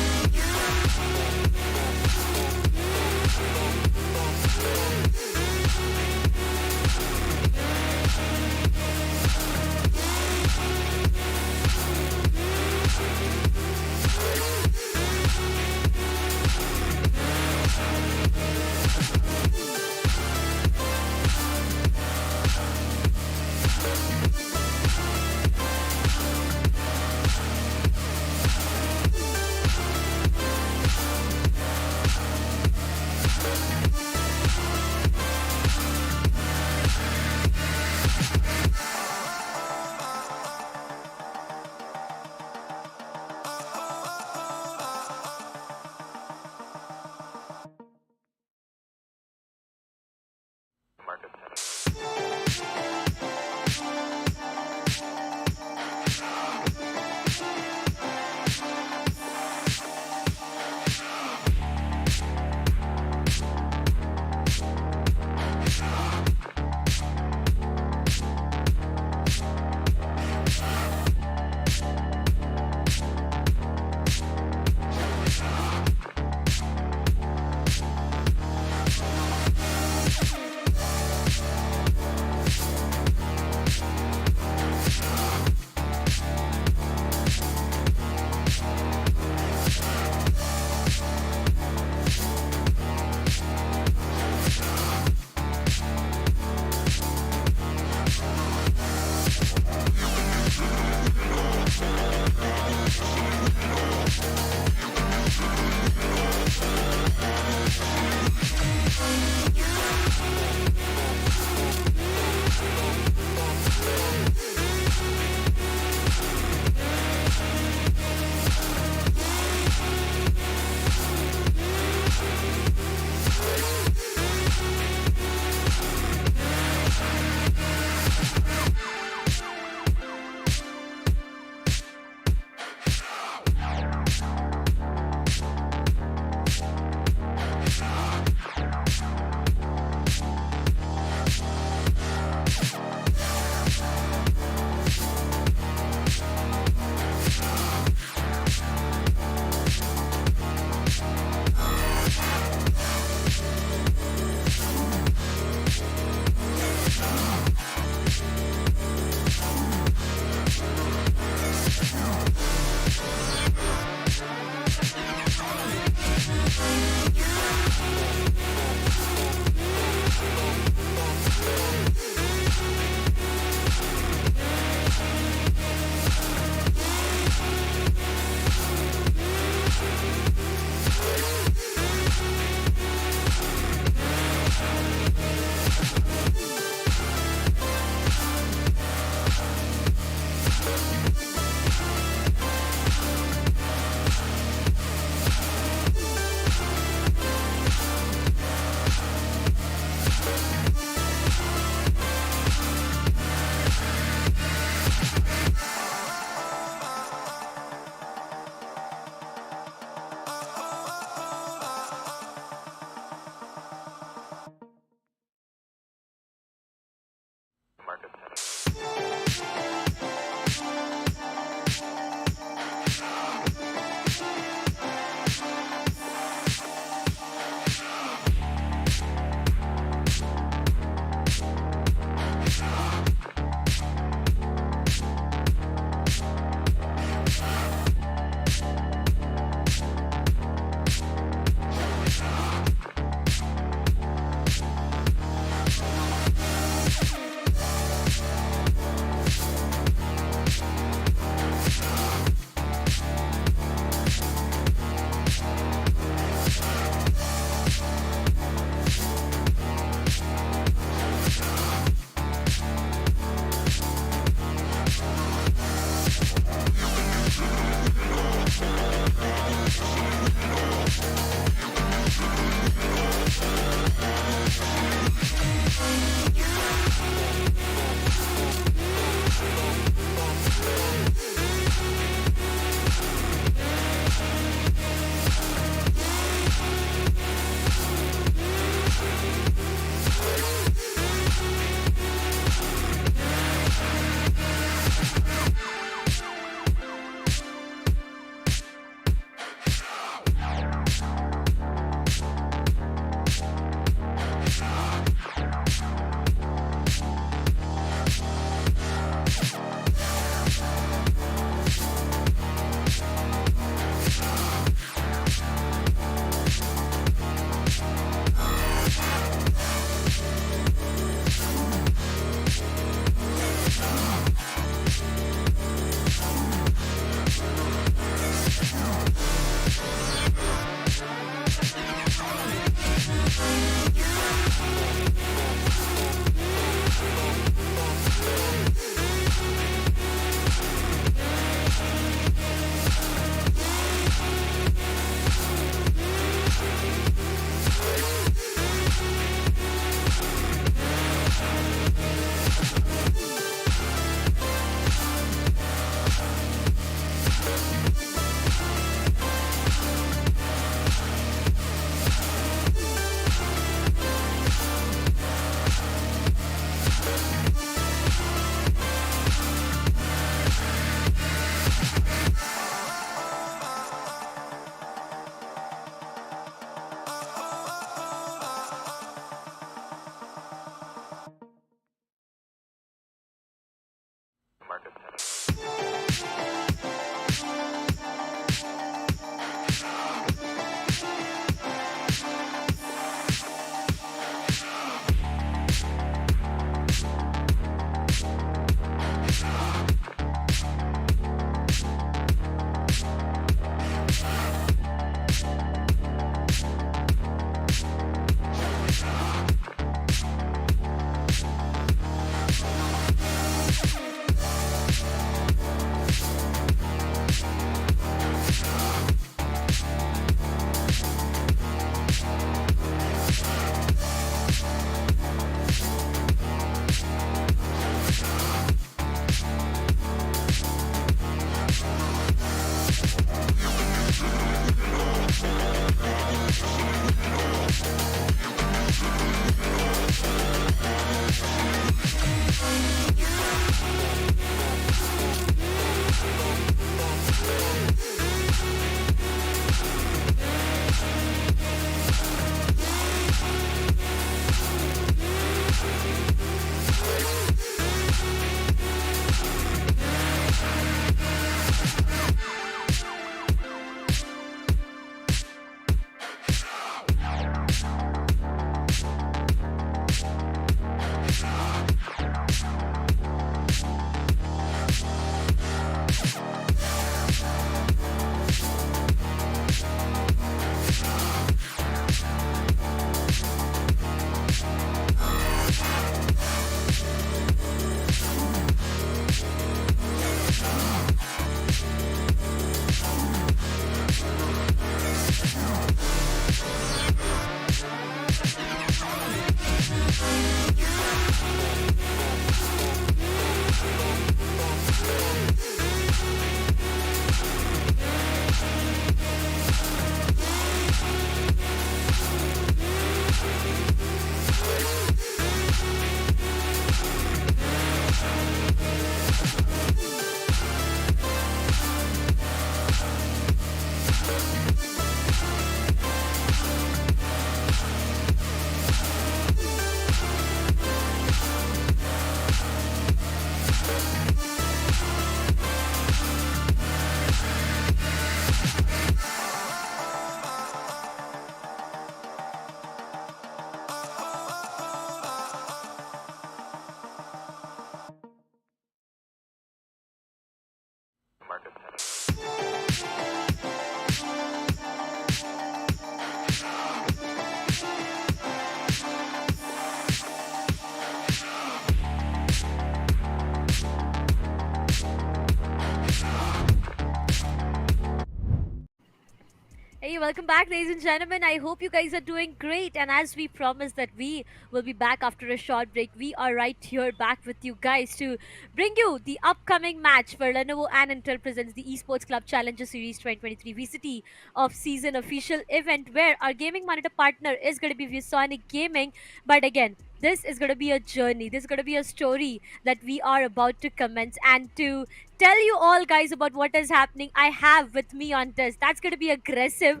[SPEAKER 8] Hey, welcome back, ladies and gentlemen. I hope you guys are doing great. And as we promised that we will be back after a short break, we are right here back with you guys to bring you the upcoming match for Lenovo and Intel presents the Esports Club Challenger Series 2023 VCT of season official event where our gaming monitor partner is going to be VSonic Gaming. But again, this is going to be a journey. This is going to be a story that we are about to commence. And to tell you all guys about what is happening, I have with me on this. That's going to be aggressive,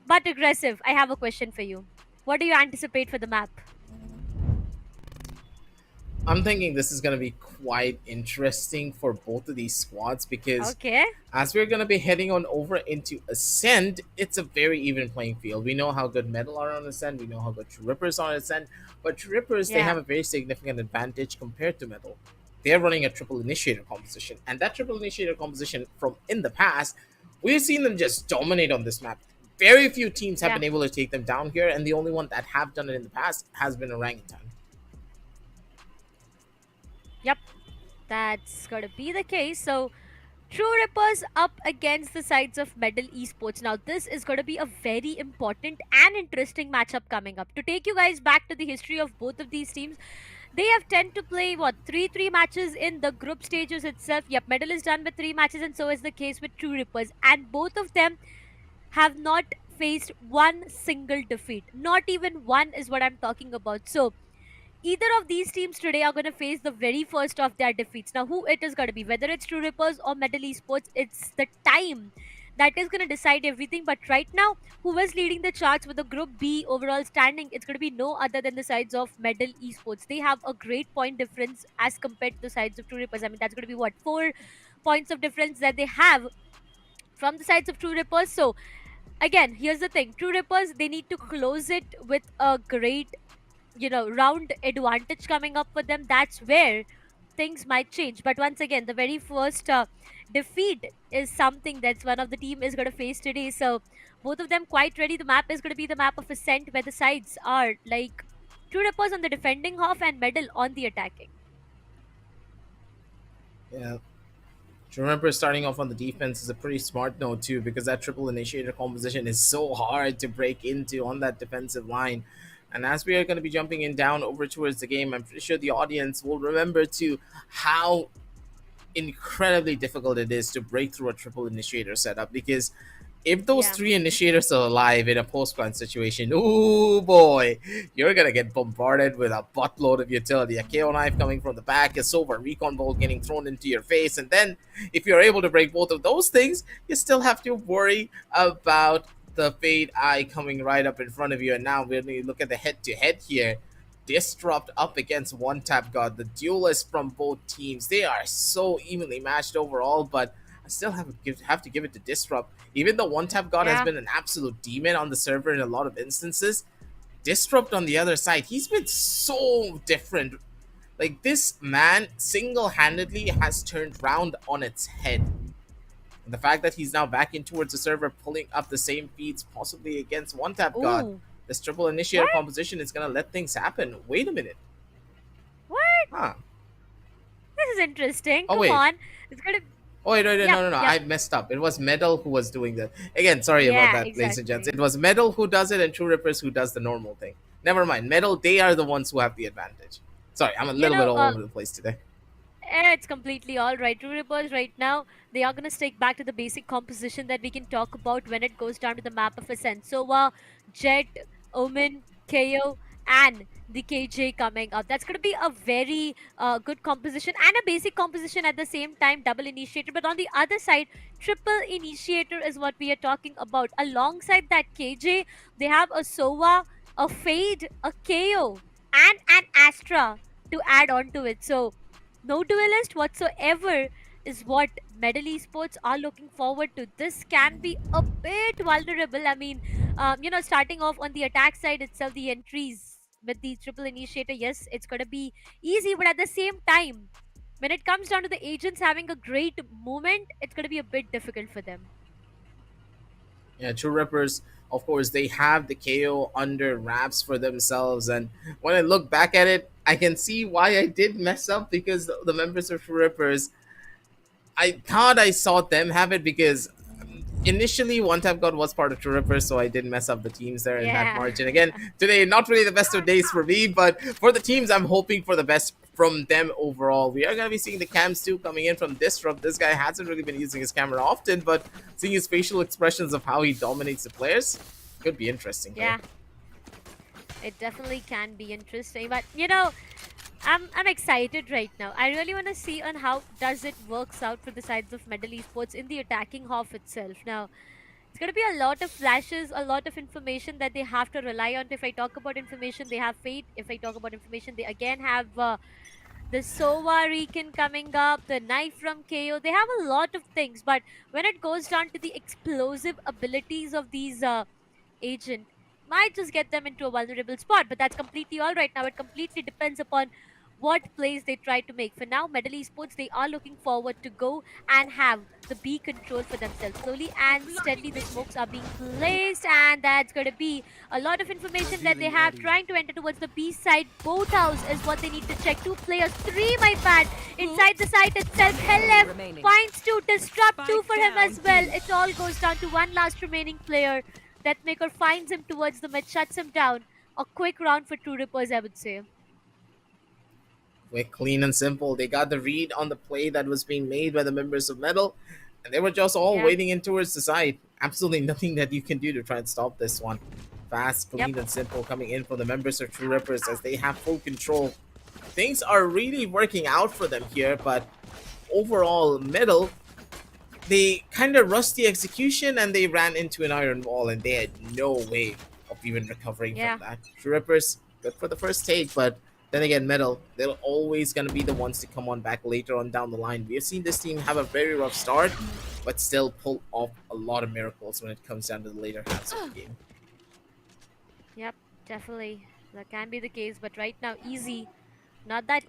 [SPEAKER 8] but aggressive. I have a question for you. What do you anticipate for the map?
[SPEAKER 6] I'm thinking this is going to be quite interesting for both of these squads because
[SPEAKER 8] Okay.
[SPEAKER 6] as we're going to be heading on over into Ascent, it's a very even playing field. We know how good Metal are on Ascent, we know how good True Rippers are on Ascent, but True Rippers, they
[SPEAKER 8] Yeah.
[SPEAKER 6] have a very significant advantage compared to Metal. They're running a triple initiator composition, and that triple initiator composition from in the past, we've seen them just dominate on this map. Very few teams have
[SPEAKER 8] Yeah.
[SPEAKER 6] been able to take them down here, and the only one that have done it in the past has been Orangutan.
[SPEAKER 8] Yep. That's gonna be the case. So True Rippers up against the sides of Medal Esports. Now, this is going to be a very important and interesting matchup coming up. To take you guys back to the history of both of these teams, they have tend to play what 3-3 matches in the group stages itself. Yep, Medal is done with 3 matches, and so is the case with True Rippers. And both of them have not faced one single defeat. Not even one is what I'm talking about. So either of these teams today are going to face the very first of their defeats. Now, who it is going to be, whether it's True Rippers or Medal Esports, it's the time that is going to decide everything. But right now, who is leading the charts with the Group B overall standing? It's going to be no other than the sides of Medal Esports. They have a great point difference as compared to the sides of True Rippers. I mean, that's going to be what, 4 points of difference that they have from the sides of True Rippers. So again, here's the thing: True Rippers, they need to close it with a great round advantage coming up for them. That's where things might change. But once again, the very first defeat is something that's one of the team is going to face today. So both of them quite ready. The map is going to be the map of Ascent, where the sides are like True Rippers on the defending half and Medal on the attacking.
[SPEAKER 6] Yeah. To remember, starting off on the defense is a pretty smart note too, because that triple initiator composition is so hard to break into on that defensive line. And as we are going to be jumping in down over towards the game, I'm pretty sure the audience will remember too how incredibly difficult it is to break through a triple initiator setup, because if those
[SPEAKER 8] Yeah.
[SPEAKER 6] 3 initiators are alive in a post-plant situation, oh boy, you're gonna get bombarded with a buttload of utility. A KO knife coming from the back, a silver recon bolt getting thrown into your face, and then if you're able to break both of those things, you still have to worry about the Fade Eye coming right up in front of you. And now when we look at the head-to-head here, Disrupt up against One Tap God, the duelists from both teams. They are so evenly matched overall, but I still have to give it to Disrupt. Even though One Tap God has
[SPEAKER 8] Yeah.
[SPEAKER 6] been an absolute demon on the server in a lot of instances, Disrupt on the other side, he's been so different. Like, this man single-handedly has turned round on its head. And the fact that he's now back in towards the server, pulling up the same feats, possibly against One Tap God,
[SPEAKER 8] Ooh.
[SPEAKER 6] this triple initiator
[SPEAKER 8] What?
[SPEAKER 6] composition is gonna let things happen. Wait a minute.
[SPEAKER 8] What?
[SPEAKER 6] Huh.
[SPEAKER 8] This is interesting.
[SPEAKER 6] Oh,
[SPEAKER 8] Come
[SPEAKER 6] wait.
[SPEAKER 8] on. It's gonna.
[SPEAKER 6] Oh, wait,
[SPEAKER 8] Yeah,
[SPEAKER 6] no.
[SPEAKER 8] yeah.
[SPEAKER 6] I messed up. It was Metal who was doing that. Again, sorry about
[SPEAKER 8] Yeah,
[SPEAKER 6] that, ladies and gents.
[SPEAKER 8] exactly.
[SPEAKER 6] It was Metal who does it and True Rippers who does the normal thing. Never mind. Metal, they are the ones who have the advantage. Sorry, I'm a
[SPEAKER 8] You
[SPEAKER 6] little bit
[SPEAKER 8] know,
[SPEAKER 6] all over the place today.
[SPEAKER 8] It's completely all right. True Rippers right now, they are going to stick back to the basic composition that we can talk about when it goes down to the map of Ascent. So, Jet, Omen, KO, and the KJ coming up. That's going to be a very good composition and a basic composition at the same time, double initiator. But on the other side, triple initiator is what we are talking about. Alongside that KJ, they have a Sova, a Fade, a KO, and an Astra to add on to it. So, no duelist whatsoever is what Medal Esports are looking forward to. This can be a bit vulnerable. I mean, starting off on the attack side itself, the entries with the triple initiator, yes, it's going to be easy, but at the same time, when it comes down to the agents having a great movement, it's going to be a bit difficult for them.
[SPEAKER 6] Yeah, True Rippers, of course, they have the KO under wraps for themselves. And when I look back at it, I can see why I did mess up, because the members of True Rippers, I thought I saw them have it, because initially, One Tap God was part of True Rippers, so I did mess up the teams there in that
[SPEAKER 8] Yeah.
[SPEAKER 6] margin. Again, today, not really the best of days for me, but for the teams, I'm hoping for the best from them overall. We are going to be seeing the cams too coming in from Disrupt. This guy hasn't really been using his camera often, but seeing his facial expressions of how he dominates the players could be interesting.
[SPEAKER 8] Yeah. It definitely can be interesting, but you know, I'm excited right now. I really want to see on how does it works out for the sides of Medal Esports in the attacking half itself. Now, it's going to be a lot of flashes, a lot of information that they have to rely on. If I talk about information, they have Fate. If I talk about information, they again have the Sova Recon coming up, the knife from KO. They have a lot of things, but when it goes down to the explosive abilities of these agent, might just get them into a vulnerable spot, but that's completely all right. Now it completely depends upon what plays they try to make. For now, Medal Esports, they are looking forward to go and have the B control for themselves. Slowly and steadily, the smokes are being placed, and that's going to be a lot of information that they have trying to enter towards the B side. Boathouse is what they need to check. 2 players, 3 my bad, inside the site itself. Helef finds 2, disrupt 2 for him as well. It all goes down to 1 last remaining player. Deathmaker finds him towards the mid, shuts him down. A quick round for True Rippers, I would say.
[SPEAKER 6] Quick, clean, and simple. They got the read on the play that was being made by the members of Metal, and they were just all waiting in towards the side. Absolutely nothing that you can do to try and stop this one. Fast, clean, and simple coming in from the members of True Rippers as they have full control. Things are really working out for them here, but overall, Metal, they kind of rushed the execution and they ran into an iron wall, and they had no way of even recovering from that. True Rippers, good for the first take, but then again, Metal, they're always going to be the ones to come on back later on down the line. We have seen this team have a very rough start, but still pull off a lot of miracles when it comes down to the later halves of the game.
[SPEAKER 8] Yep, definitely. That can be the case, but right now, easy. Not that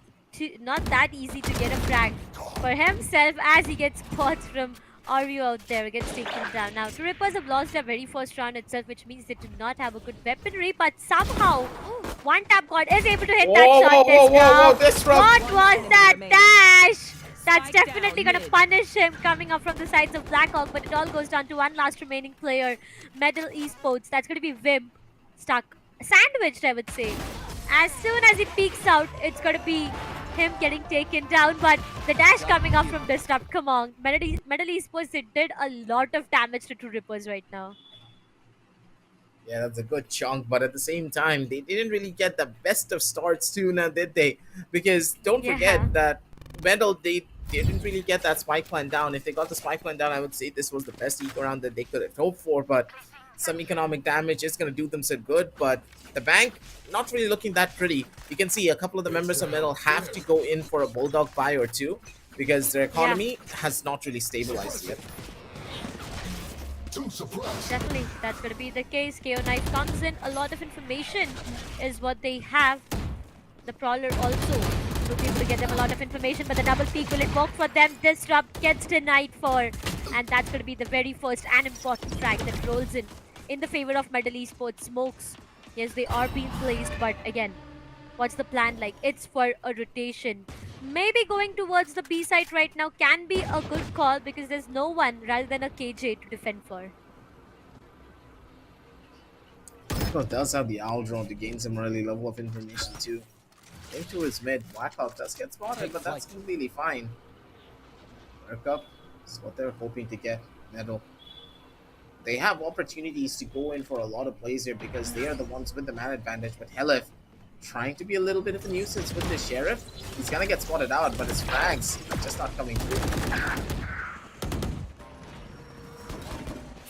[SPEAKER 8] easy to get a frag for himself as he gets spots from Aru out there, gets taken down. Now, True Rippers have lost their very first round itself, which means they do not have a good weaponry, but somehow, One Tap God is able to hit that shot. Disrupt. What was that dash? That's definitely going to punish him coming up from the sides of Blackhawk, but it all goes down to 1 last remaining player, Medal Esports. That's going to be Vim, stuck. Sandwiched, I would say. As soon as he peeks out, it's going to be him getting taken down, but the dash coming up from Disrupt, come on. Medal Esports, they did a lot of damage to True Rippers right now.
[SPEAKER 6] Yeah, that's a good chunk, but at the same time, they didn't really get the best of starts too, now did they? Because don't forget that Metal, they didn't really get that spike plan down. If they got the spike plan down, I would say this was the best eco round that they could have hoped for, but some economic damage is going to do them so good, but the bank, not really looking that pretty. You can see a couple of the members of Metal have to go in for a Bulldog buy or two because their economy has not really stabilized yet.
[SPEAKER 8] Definitely, that's going to be the case. KO Knife comes in. A lot of information is what they have. The Prowler also will be able to get them a lot of information, but the double peak, will it work for them? Disrupt gets denied for, and that's going to be the very first and important frag that rolls in the favor of Medal Esports. Smokes, yes, they are being placed, but again, what's the plan like? It's for a rotation. Maybe going towards the B side right now can be a good call because there's no one rather than a KJ to defend for.
[SPEAKER 6] Blackhawk does have the Owl drone to gain some early level of information too. Into his mid, Blackhawk does get spotted, but that's completely fine. Work up is what they're hoping to get. Metal, they have opportunities to go in for a lot of plays here because they are the ones with the man advantage, but Helef trying to be a little bit of a nuisance with the Sheriff. He's gonna get spotted out, but his frags are just not coming through.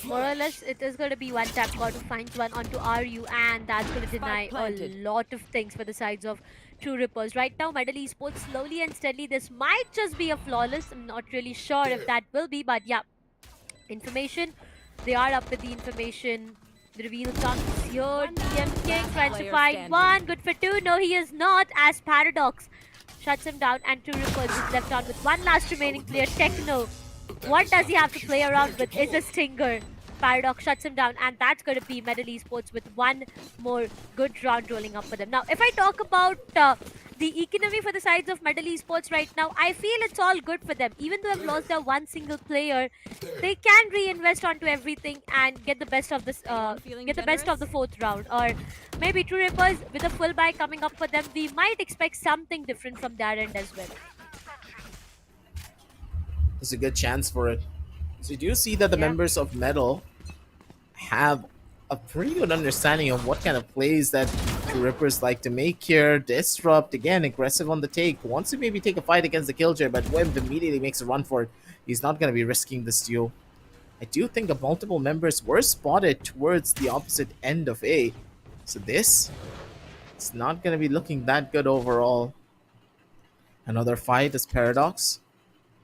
[SPEAKER 8] More or less, it is going to be One Tap God who finds one onto RU, and that's going to deny a lot of things for the sides of True Rippers. Right now, Medal Esports, slowly and steadily, this might just be a flawless. I'm not really sure if that will be, but yeah. Information, they are up with the information. The reveal comes here. TM King tries to find one. Good for 2. No, he is not, as Paradox shuts him down, and True Rippers is left on with 1 last remaining player, Techno. What does he have to play around with? Is a Stinger. Paradox shuts him down, and that's going to be MLT Esports with one more good round rolling up for them. Now, if I talk about the economy for the sides of MLT Esports right now, I feel it's all good for them. Even though they've lost their one single player, they can reinvest onto everything and get the best of this, get the best of the fourth round. Or maybe True Rippers with a full buy coming up for them, we might expect something different from their end as well.
[SPEAKER 6] There's a good chance for it. So you do see that the members of Metal have a pretty good understanding of what kind of plays that True Rippers like to make here. Disrupt, again, aggressive on the take. Wants to maybe take a fight against the Killjoy, but Wimp immediately makes a run for it. He's not going to be risking this duel. I do think that multiple members were spotted towards the opposite end of A. So this, it's not going to be looking that good overall. Another fight is Paradox.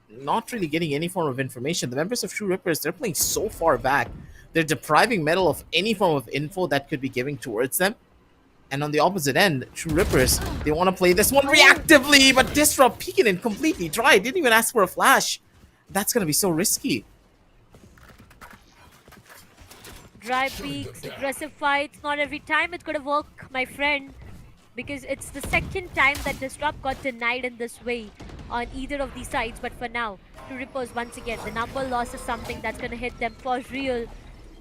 [SPEAKER 6] Not really getting any form of information. The members of True Rippers, they're playing so far back. They're depriving Metal of any form of info that could be giving towards them. And on the opposite end, True Rippers, they want to play this one reactively, but Disrupt peeking in completely dry. Didn't even ask for a flash. That's going to be so risky.
[SPEAKER 8] Dry peaks, aggressive fights, not every time it's going to work, my friend. Because it's the second time that Disrupt got denied in this way on either of these sides. But for now, True Rippers, once again, the number loss is something that's going to hit them for real.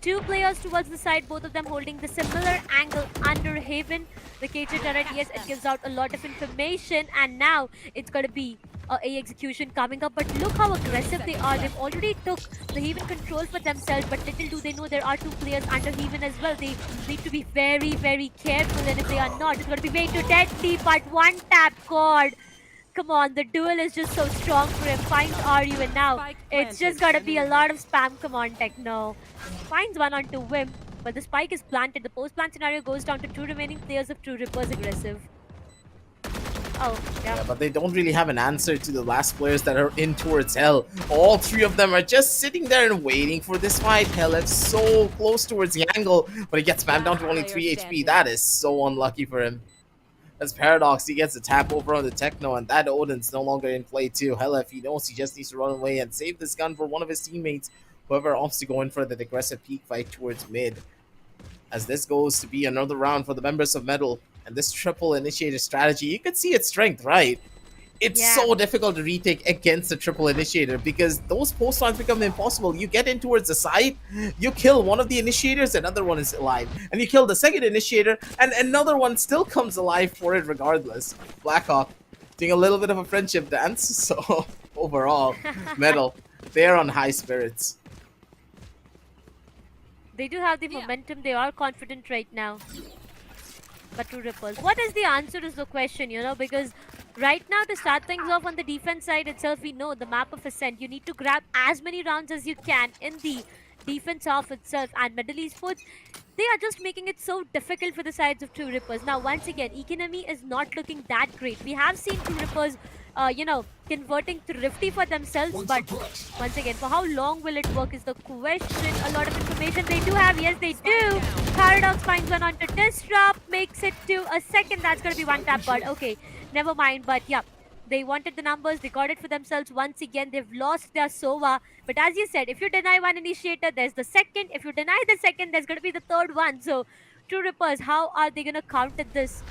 [SPEAKER 8] Two players towards the side, both of them holding the similar angle under Haven. The KJ turret, yes, it gives out a lot of information, and now it's going to be a execution coming up. But look how aggressive they are. They've already took the Haven control for themselves, but little do they know there are two players under Haven as well. They need to be very, very careful, and if they are not, it's going to be way too deadly. But one tap, God. Come on, the duel is just so strong for him. Finds RU, and now it's just got to be a lot of spam. Come on, Techno. Finds one onto Wim, but the spike is planted. The post-plant scenario goes down to two remaining players of True Rippers aggressive. Oh, yeah.
[SPEAKER 6] But they don't really have an answer to the last players that are in towards Hell. All three of them are just sitting there and waiting for this fight. Hell is so close towards the angle, but he gets spammed down to only 3 HP. That is so unlucky for him. As Paradox, he gets a tap over on the Techno, and that Odin's no longer in play too. Hell, if he knows, he just needs to run away and save this gun for one of his teammates. Whoever opts to go in for the aggressive peak fight towards mid. As this goes to be another round for the members of Metal. And this triple initiator strategy, you can see its strength, right? It's so difficult to retake against the triple initiator because those post lines become impossible. You get in towards the side, you kill one of the initiators, another one is alive. And you kill the second initiator, and another one still comes alive for it regardless. Blackhawk doing a little bit of a friendship dance. So overall, Metal, they're on high spirits.
[SPEAKER 8] They do have the momentum. They are confident right now. But True Rippers, what is the answer is the question, you know, because right now to start things off on the defense side itself, we know the map of Ascent. You need to grab as many rounds as you can in the defense off itself, and MLT Esports, they are just making it so difficult for the sides of True Rippers. Now, once again, economy is not looking that great. We have seen True Rippers, you know, converting Thrifty for themselves, but once again, for how long will it work is the question. A lot of information they do have, yes they do. Paradox finds one onto Disrupt, makes it to a second. That's going to be one tap guard. Okay, never mind, but yeah. They wanted the numbers, they got it for themselves. Once again, they've lost their Sova. But as you said, if you deny one initiator, there's the second. If you deny the second, there's going to be the third one. So, True Rippers, how are they going to counter this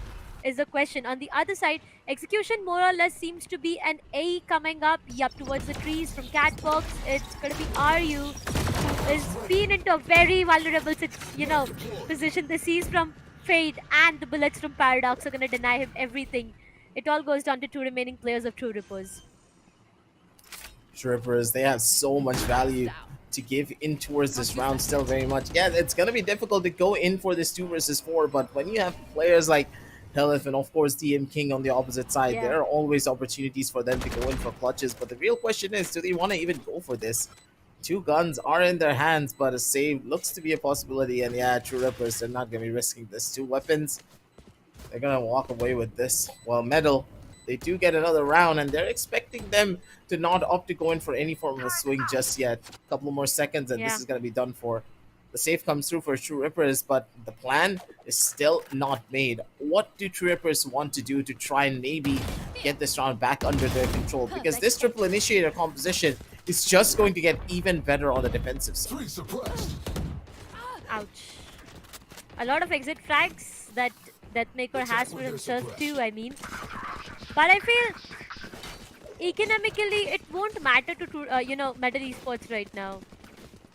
[SPEAKER 8] is the question. On the other side, execution more or less seems to be an A coming up. Yup, towards the trees from Catbox. It's going to be RU, who is been into a very vulnerable, you know, position. The C's from Fade and the bullets from Paradox are going to deny him everything. It all goes down to two remaining players of True Rippers.
[SPEAKER 6] True Rippers, they have so much value to give in towards this round still very much. Yeah, it's going to be difficult to go in for this 2 versus 4, but when you have players like Helif and of course DM King on the opposite side, there are always opportunities for them to go in for clutches. But the real question is, do they want to even go for this? 2 guns are in their hands, but a save looks to be a possibility. And yeah, True Rippers, they're not going to be risking this. 2 weapons. They're going to walk away with this. Well, Metal, they do get another round, and they're expecting them to not opt to go in for any form of a swing just yet. A couple more seconds, and this is going to be done for. The save comes through for True Rippers, but the plan is still not made. What do True Rippers want to do to try and maybe get this round back under their control? Because this triple initiator composition is just going to get even better on the defensive side.
[SPEAKER 8] Ouch. A lot of exit frags that Deathmaker has for himself too, I mean. But I feel economically it won't matter to MLT Esports right now.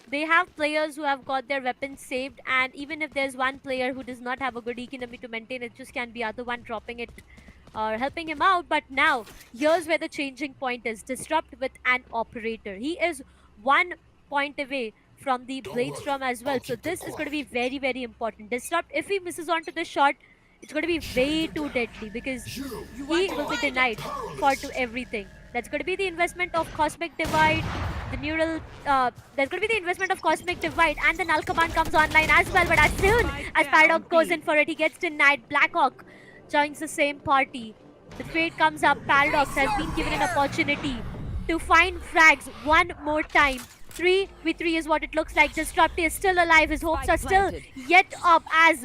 [SPEAKER 8] They have players who have got their weapons saved, and even if there's one player who does not have a good economy to maintain, it just can be other one dropping it or helping him out. But now, here's where the changing point is. Disrupt with an operator. He is 1 point away from the Blade Storm as well. So this is going to be very, very important. Disrupt, if he misses onto the shot, it's going to be way too deadly because he will be denied for to everything. That's going to be the investment of Cosmic Divide, the neural, there's going to be the investment of Cosmic Divide, and the Null Command comes online as well. But as soon as Paradox goes in for it, he gets denied. Blackhawk joins the same party. The trade comes up. Paradox has been given an opportunity to find frags one more time. 3v3 is what it looks like. Disrupt is still alive. His hopes are still yet up as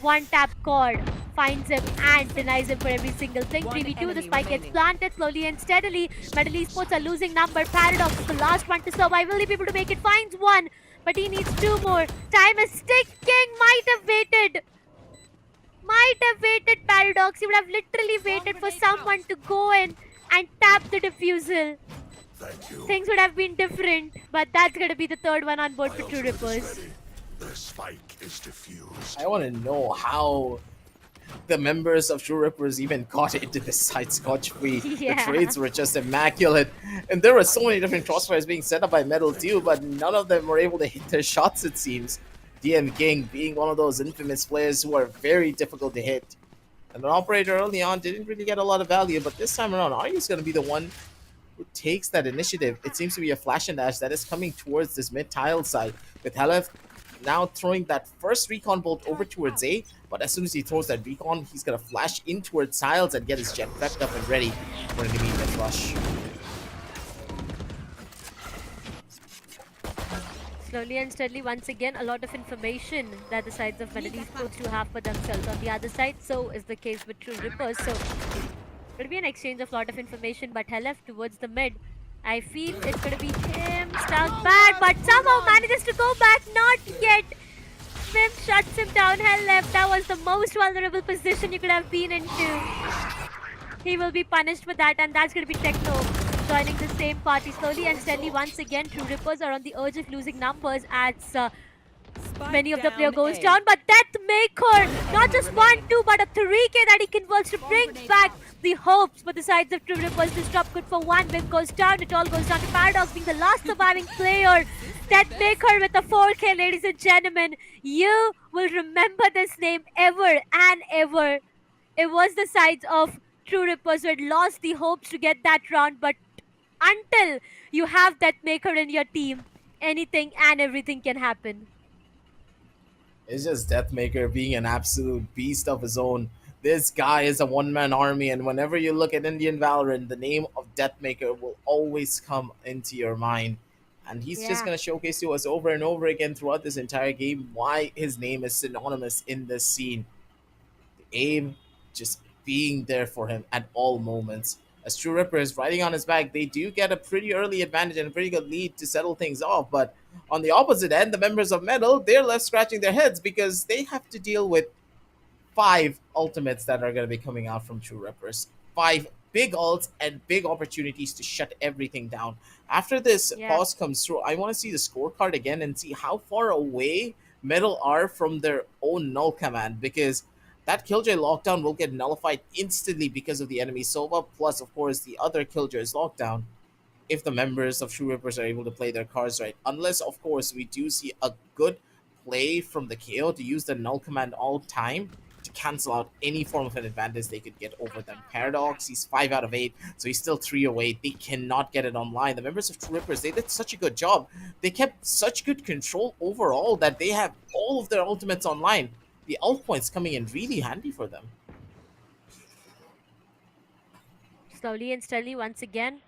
[SPEAKER 8] one tap cord finds him and denies him for every single thing. 3v2, the spike gets planted slowly and steadily. MLT Esports are losing number. Paradox is the last one to survive. Will he be able to make it? Finds one, but he needs 2 more. Time is ticking. Might have waited. Paradox. He would have literally waited for someone to go in and tap the defusal. Things would have been different, but that's going to be the 3rd one on board for True Rippers.
[SPEAKER 10] The spike is diffused.
[SPEAKER 6] I want to know how the members of True Rippers even got into this side scotch-free.
[SPEAKER 8] Yeah.
[SPEAKER 6] The trades were just immaculate. And there were so many different crossfires being set up by Metal too, but none of them were able to hit their shots, it seems. DM King being one of those infamous players who are very difficult to hit. And an operator early on didn't really get a lot of value, but this time around, Aryu's going to be the one who takes that initiative. It seems to be a flash and dash that is coming towards this mid-tile side, with Helef now throwing that first recon bolt over towards A, but as soon as he throws that recon, he's going to flash in towards Siles and get his jet prepped up and ready for an immediate rush.
[SPEAKER 8] Slowly and steadily, once again, a lot of information that the sides of MLT Esports to have for themselves. On the other side, so is the case with True Rippers. So it'll be an exchange of a lot of information, but Helef towards the mid. I feel it's going to be him stuck bad, but somehow manages to go back. Not yet. Swim shuts him down. Helef, that was the most vulnerable position you could have been into. He will be punished for that, and that's going to be Techno joining the same party. Slowly and steadily, once again, True Rippers are on the urge of losing numbers as many of the player goes down. But Deathmaker, not just 1, 2, but a 3K that he converts to bring back the hopes for the sides of True Rippers. Disrupt good for 1, Wim goes down, it all goes down to Paradox being the last surviving player. Deathmaker with a 4K, ladies and gentlemen. You will remember this name ever and ever. It was the sides of True Rippers who had lost the hopes to get that round, but until you have Deathmaker in your team, anything and everything can happen.
[SPEAKER 6] It's just Deathmaker being an absolute beast of his own. This guy is a one-man army, and whenever you look at Indian Valorant, the name of Deathmaker will always come into your mind. And he's just going to showcase to us over and over again throughout this entire game why his name is synonymous in this scene. The aim just being there for him at all moments. As True Ripper is riding on his back, they do get a pretty early advantage and a pretty good lead to settle things off. But on the opposite end, the members of Metal, they're left scratching their heads because they have to deal with 5 ultimates that are going to be coming out from True Rippers. 5 big ults and big opportunities to shut everything down. After this pause comes through, I want to see the scorecard again and see how far away Metal are from their own null command, because that Killjoy lockdown will get nullified instantly because of the enemy Sova, plus, of course, the other Killjoy's lockdown, if the members of True Rippers are able to play their cards right. Unless, of course, we do see a good play from the KO to use the null command all time to cancel out any form of an advantage they could get over them. Paradox, he's 5 out of 8, so he's still 3 away. They cannot get it online. The members of True Rippers, they did such a good job. They kept such good control overall that they have all of their ultimates online. The ult points coming in really handy for them.
[SPEAKER 8] Slowly and steadily, once again,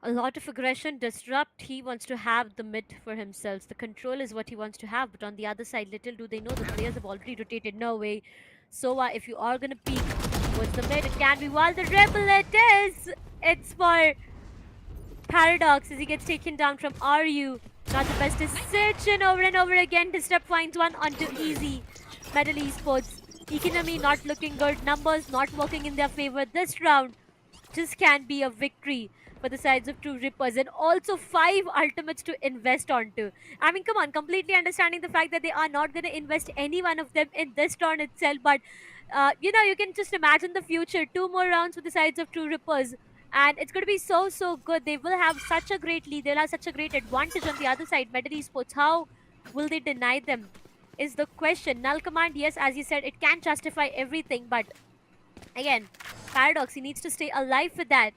[SPEAKER 8] a lot of aggression. Disrupt, he wants to have the mid for himself. The control is what he wants to have, but on the other side, little do they know the players have already rotated. No way. So if you are going to peek towards the mid, it can be while the Rebel it is. It's for Paradox as he gets taken down from RU. Not the best decision over and over again. Disrupt finds one onto easy. Medal Esports. Economy not looking good. Numbers not working in their favor this round. Just can't be a victory for the sides of True Rippers, and also 5 ultimates to invest onto. I mean, come on, completely understanding the fact that they are not going to invest any one of them in this round itself, but you can just imagine the future. 2 more rounds for the sides of True Rippers, and it's going to be so good. They will have such a great lead. They'll have such a great advantage on the other side. Medal Esports, how will they deny them? Is the question. Null Command, yes, as you said, it can justify everything, but again, Paradox, he needs to stay alive for that.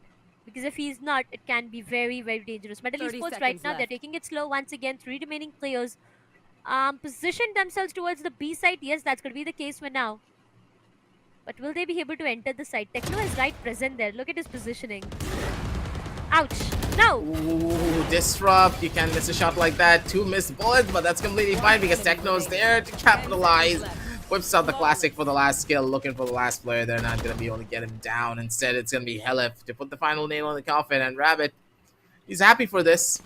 [SPEAKER 8] Because if he's not, it can be very dangerous. Medal Esports right now, they're taking it slow once again. 3 remaining players position themselves towards the B side. Yes, that's going to be the case for now. But will they be able to enter the site? Techno is right present there. Look at his positioning. Ouch. No.
[SPEAKER 6] Ooh, Disrupt. You can't miss a shot like that. 2 missed bullets, but that's completely fine because Techno's there to capitalize. Whips out the classic for the last kill, looking for the last player. They're not going to be able to get him down. Instead, it's going to be Helif to put the final nail on the coffin. And Rabbit, he's happy for this.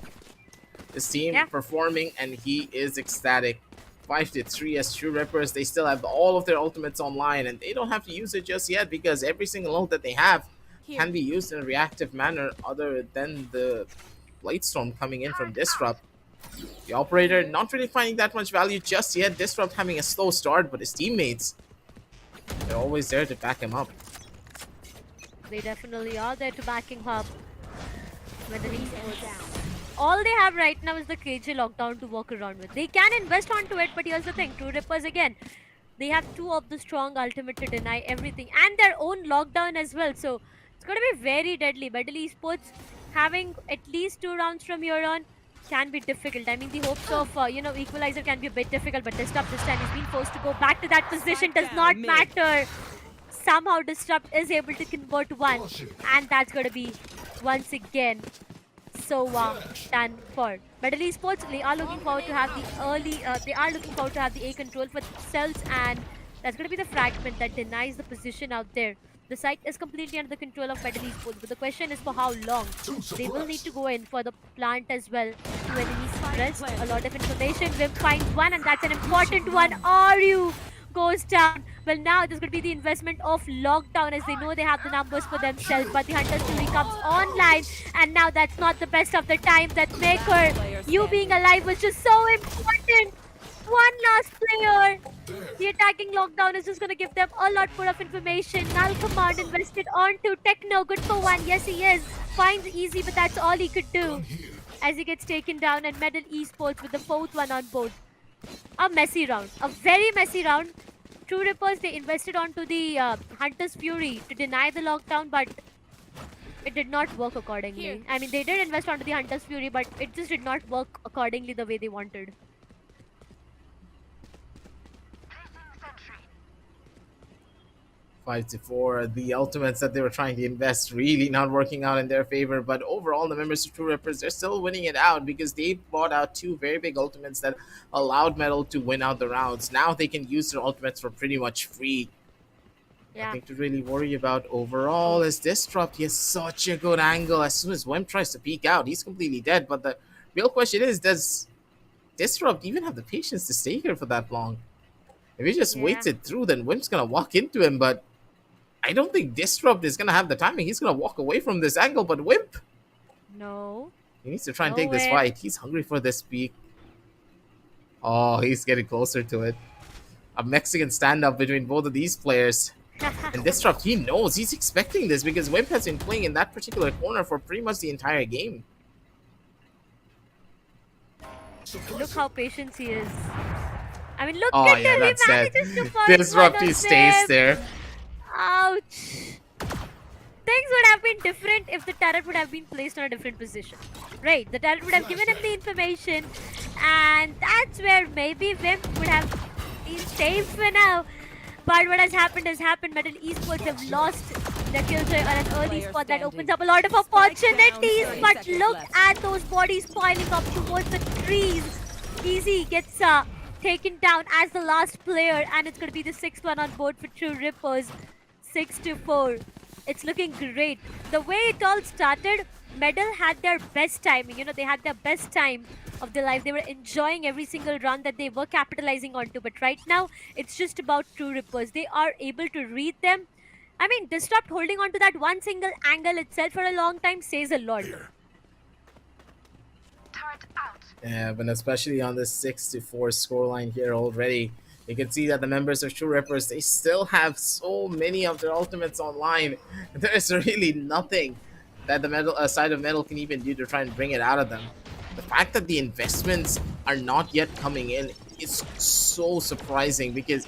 [SPEAKER 6] His team performing, and he is ecstatic. 5-3 as True Rippers. They still have all of their ultimates online, and they don't have to use it just yet because every single ult that they have can be used in a reactive manner other than the Blightstorm coming in from Disrupt. The operator not really finding that much value just yet. Disrupt having a slow start, but his teammates, they're always there to back him up.
[SPEAKER 8] They definitely are there to back him up. All they have right now is the KJ lockdown to walk around with. They can invest onto it, but here's the thing. True Rippers again, they have 2 of the strong ultimate to deny everything and their own lockdown as well. So it's going to be very deadly. Medal Esports having at least 2 rounds from here on can be difficult. I mean, the hopes of, Equalizer can be a bit difficult, but Disrupt this time he's been forced to go back to that position. Does not matter. Somehow Disrupt is able to convert one, and that's going to be, once again, so done for. Medal Esports, they are looking forward to have the A control for themselves, and that's going to be the fragment that denies the position out there. The site is completely under the control of Medal Esports, but the question is for how long. They will need to go in for the plant as well. 2 enemies pressed, a lot of information. Vim finds one, and that's an important one. Ryu goes down. Well, now there's going to be the investment of lockdown as they know they have the numbers for themselves, but the Hunter's Fury comes online, and now that's not the best of the times. That Maker, you being alive was just so important. One last player. The attacking lockdown is just going to give them a lot more of information. Null Command invested onto Techno. Good for 1. Yes, he is. Finds easy, but that's all he could do as he gets taken down. And Medal Esports with the 4th one on board. A messy round. A very messy round. True Rippers, they invested onto the Hunter's Fury to deny the lockdown, but it did not work accordingly. I mean, they did invest onto the Hunter's Fury, but it just did not work accordingly the way they wanted.
[SPEAKER 6] 5-4. The ultimates that they were trying to invest really not working out in their favor, but overall the members of True Rippers, they're still winning it out because they bought out 2 very big ultimates that allowed Metal to win out the rounds. Now they can use their ultimates for pretty much free. Nothing to really worry about overall. As Disrupt, he has such a good angle. As soon as Wimp tries to peek out, he's completely dead. But the real question is, does Disrupt even have the patience to stay here for that long? If he just waits it through, then Wimp's gonna walk into him, but I don't think Disrupt is going to have the timing. He's going to walk away from this angle, but Wimp,
[SPEAKER 8] no.
[SPEAKER 6] He needs to try and take this fight. He's hungry for this peak. Oh, he's getting closer to it. A Mexican standoff between both of these players. And Disrupt, he knows. He's expecting this because Wimp has been playing in that particular corner for pretty much the entire game.
[SPEAKER 8] Look how patient he is. I mean, look at him.
[SPEAKER 6] That's
[SPEAKER 8] he manages to find
[SPEAKER 6] Disrupt, he stays there.
[SPEAKER 8] Ouch. Things would have been different if the turret would have been placed on a different position. Right, the turret would have given him the information, and that's where maybe Wimp would have been safe for now. But what has happened has happened. Medal Esports have lost their killjoy on an early spot that opens up a lot of opportunities. But look at those bodies piling up towards the trees. Easy gets taken down as the last player, and it's going to be the 6th one on board for True Rippers. 6-4. It's looking great. The way it all started, Medal had their best timing. They had their best time of their life. They were enjoying every single round that they were capitalizing onto. But right now, it's just about True Rippers. They are able to read them. I mean, Disrupt holding on to that one single angle itself for a long time says a lot.
[SPEAKER 6] Yeah, but especially on this 6-4 scoreline here already, you can see that the members of True Rippers, they still have so many of their ultimates online. There's really nothing that the metal side of metal can even do to try and bring it out of them. The fact that the investments are not yet coming in is so surprising because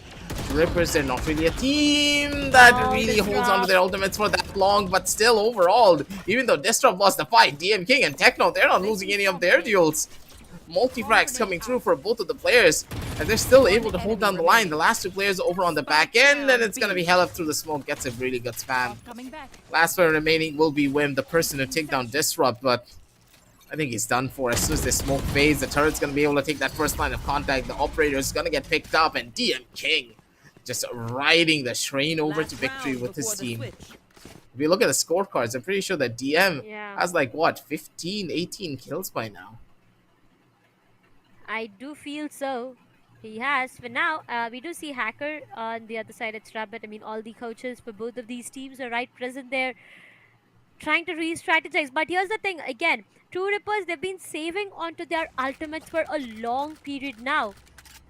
[SPEAKER 6] Rippers, they're not really a team that really holds on to their ultimates for that long, but still overall, even though Disrupt lost the fight, DM King and Techno, they're not losing any of their duels. Multi-frags coming through for both of the players, and they're still able to hold down the line. The last two players over on the back end, and it's going to be hell up through the smoke. Gets a really good spam. Last player remaining will be Wim, the person to take down Disrupt, but I think he's done for. As soon as the smoke fades, the turret's going to be able to take that first line of contact. The operator is going to get picked up, and DM King just riding the train over to victory with his team. If you look at the scorecards, I'm pretty sure that DM has like, what, 15, 18 kills by now.
[SPEAKER 8] I do feel so. He has. For now, we do see Hacker on the other side. It's Rabbit. I mean, all the coaches for both of these teams are right present there, trying to re-strategize. But here's the thing, again, True Rippers, they've been saving onto their ultimates for a long period now.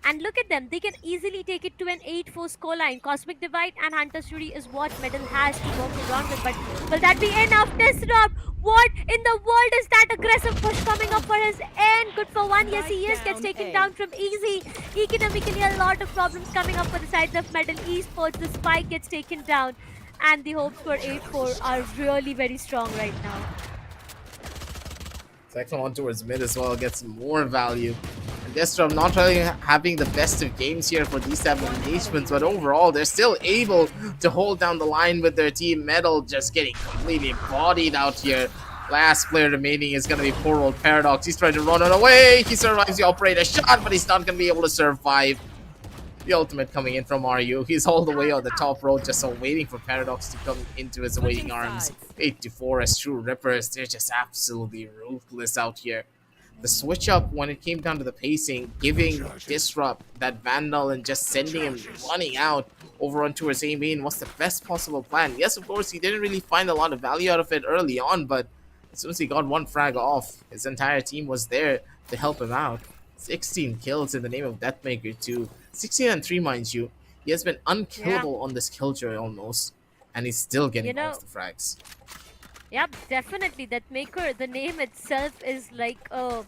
[SPEAKER 8] And look at them, they can easily take it to an 8-4 scoreline. Cosmic Divide and Hunter's Fury is what Medal has to work around with. But will that be enough? Disrupt! What in the world is that aggressive push coming up for his end? Good for one. Yes, he is. Gets taken down from easy. Economically, a lot of problems coming up for the side of MLT Esports. The spike gets taken down. And the hopes for 8-4 are really very strong right now.
[SPEAKER 6] Second one towards mid as well gets more value. And Disrupt not really having the best of games here for these type of engagements, but overall they're still able to hold down the line with their team. Metal just getting completely bodied out here. Last player remaining is going to be poor old Paradox. He's trying to run it away. He survives the operator shot, but he's not going to be able to survive. The ultimate coming in from RU. He's all the way on the top row, just waiting for Paradox to come into his awaiting arms. 8-4 as True Rippers. They're just absolutely ruthless out here. The switch up when it came down to the pacing, giving Disrupt that Vandal and just sending him running out over onto his A main was the best possible plan. Yes, of course, he didn't really find a lot of value out of it early on, but as soon as he got one frag off, his entire team was there to help him out. 16 kills in the name of Deathmaker too. 16 and 3, mind you. He has been unkillable on this killjoy almost, and he's still getting off the frags.
[SPEAKER 8] Yep, definitely. Deathmaker, the name itself is like a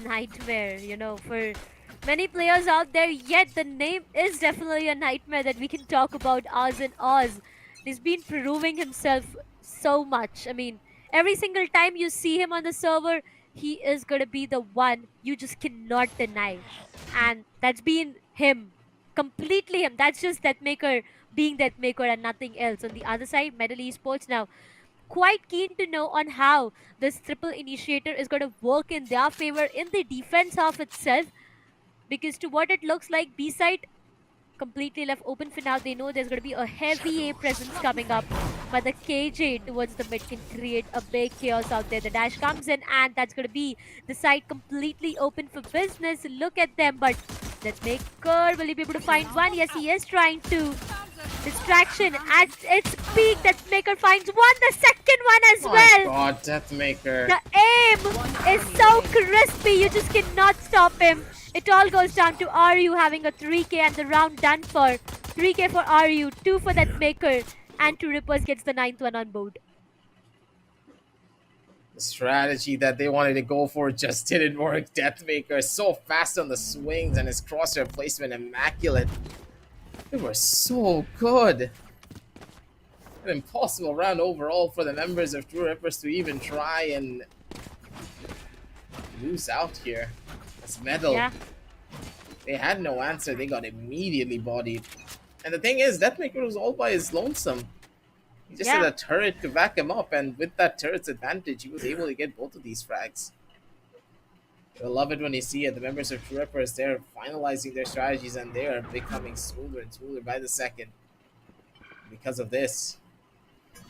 [SPEAKER 8] nightmare, you know, for many players out there. Yet the name is definitely a nightmare that we can talk about hours and hours. He's been proving himself so much. I mean, every single time you see him on the server, he is going to be the one you just cannot deny. And that's been him. Completely him. That's just Deathmaker being Deathmaker and nothing else. On the other side, MLT Esports now quite keen to know on how this triple initiator is going to work in their favor in the defense half itself. Because to what it looks like, B side completely left open for now. They know there's going to be a heavy A presence coming up, but the KJ towards the mid can create a big chaos out there. The dash comes in, and that's going to be the side completely open for business. Look at them, but Deathmaker, will he be able to find one? Yes, he is trying to. Distraction at its peak. Deathmaker finds one, the second one as well.
[SPEAKER 6] Oh my god, Deathmaker.
[SPEAKER 8] The aim is so crispy, you just cannot stop him. It all goes down to RU having a 3k and the round done for. 3k for RU, 2 for Deathmaker, and True Rippers gets the 9th one on board.
[SPEAKER 6] The strategy that they wanted to go for just didn't work. Deathmaker is so fast on the swings and his crosshair placement immaculate. They were so good. An impossible round overall for the members of True Rippers to even try and lose out here. This medal. Yeah. They had no answer. They got immediately bodied. And the thing is, Deathmaker was all by his lonesome. He just had a turret to back him up, and with that turret's advantage, he was able to get both of these frags. You'll love it when you see it. The members of True Rippers, they're finalizing their strategies, and they are becoming smoother and smoother by the second. Because of this,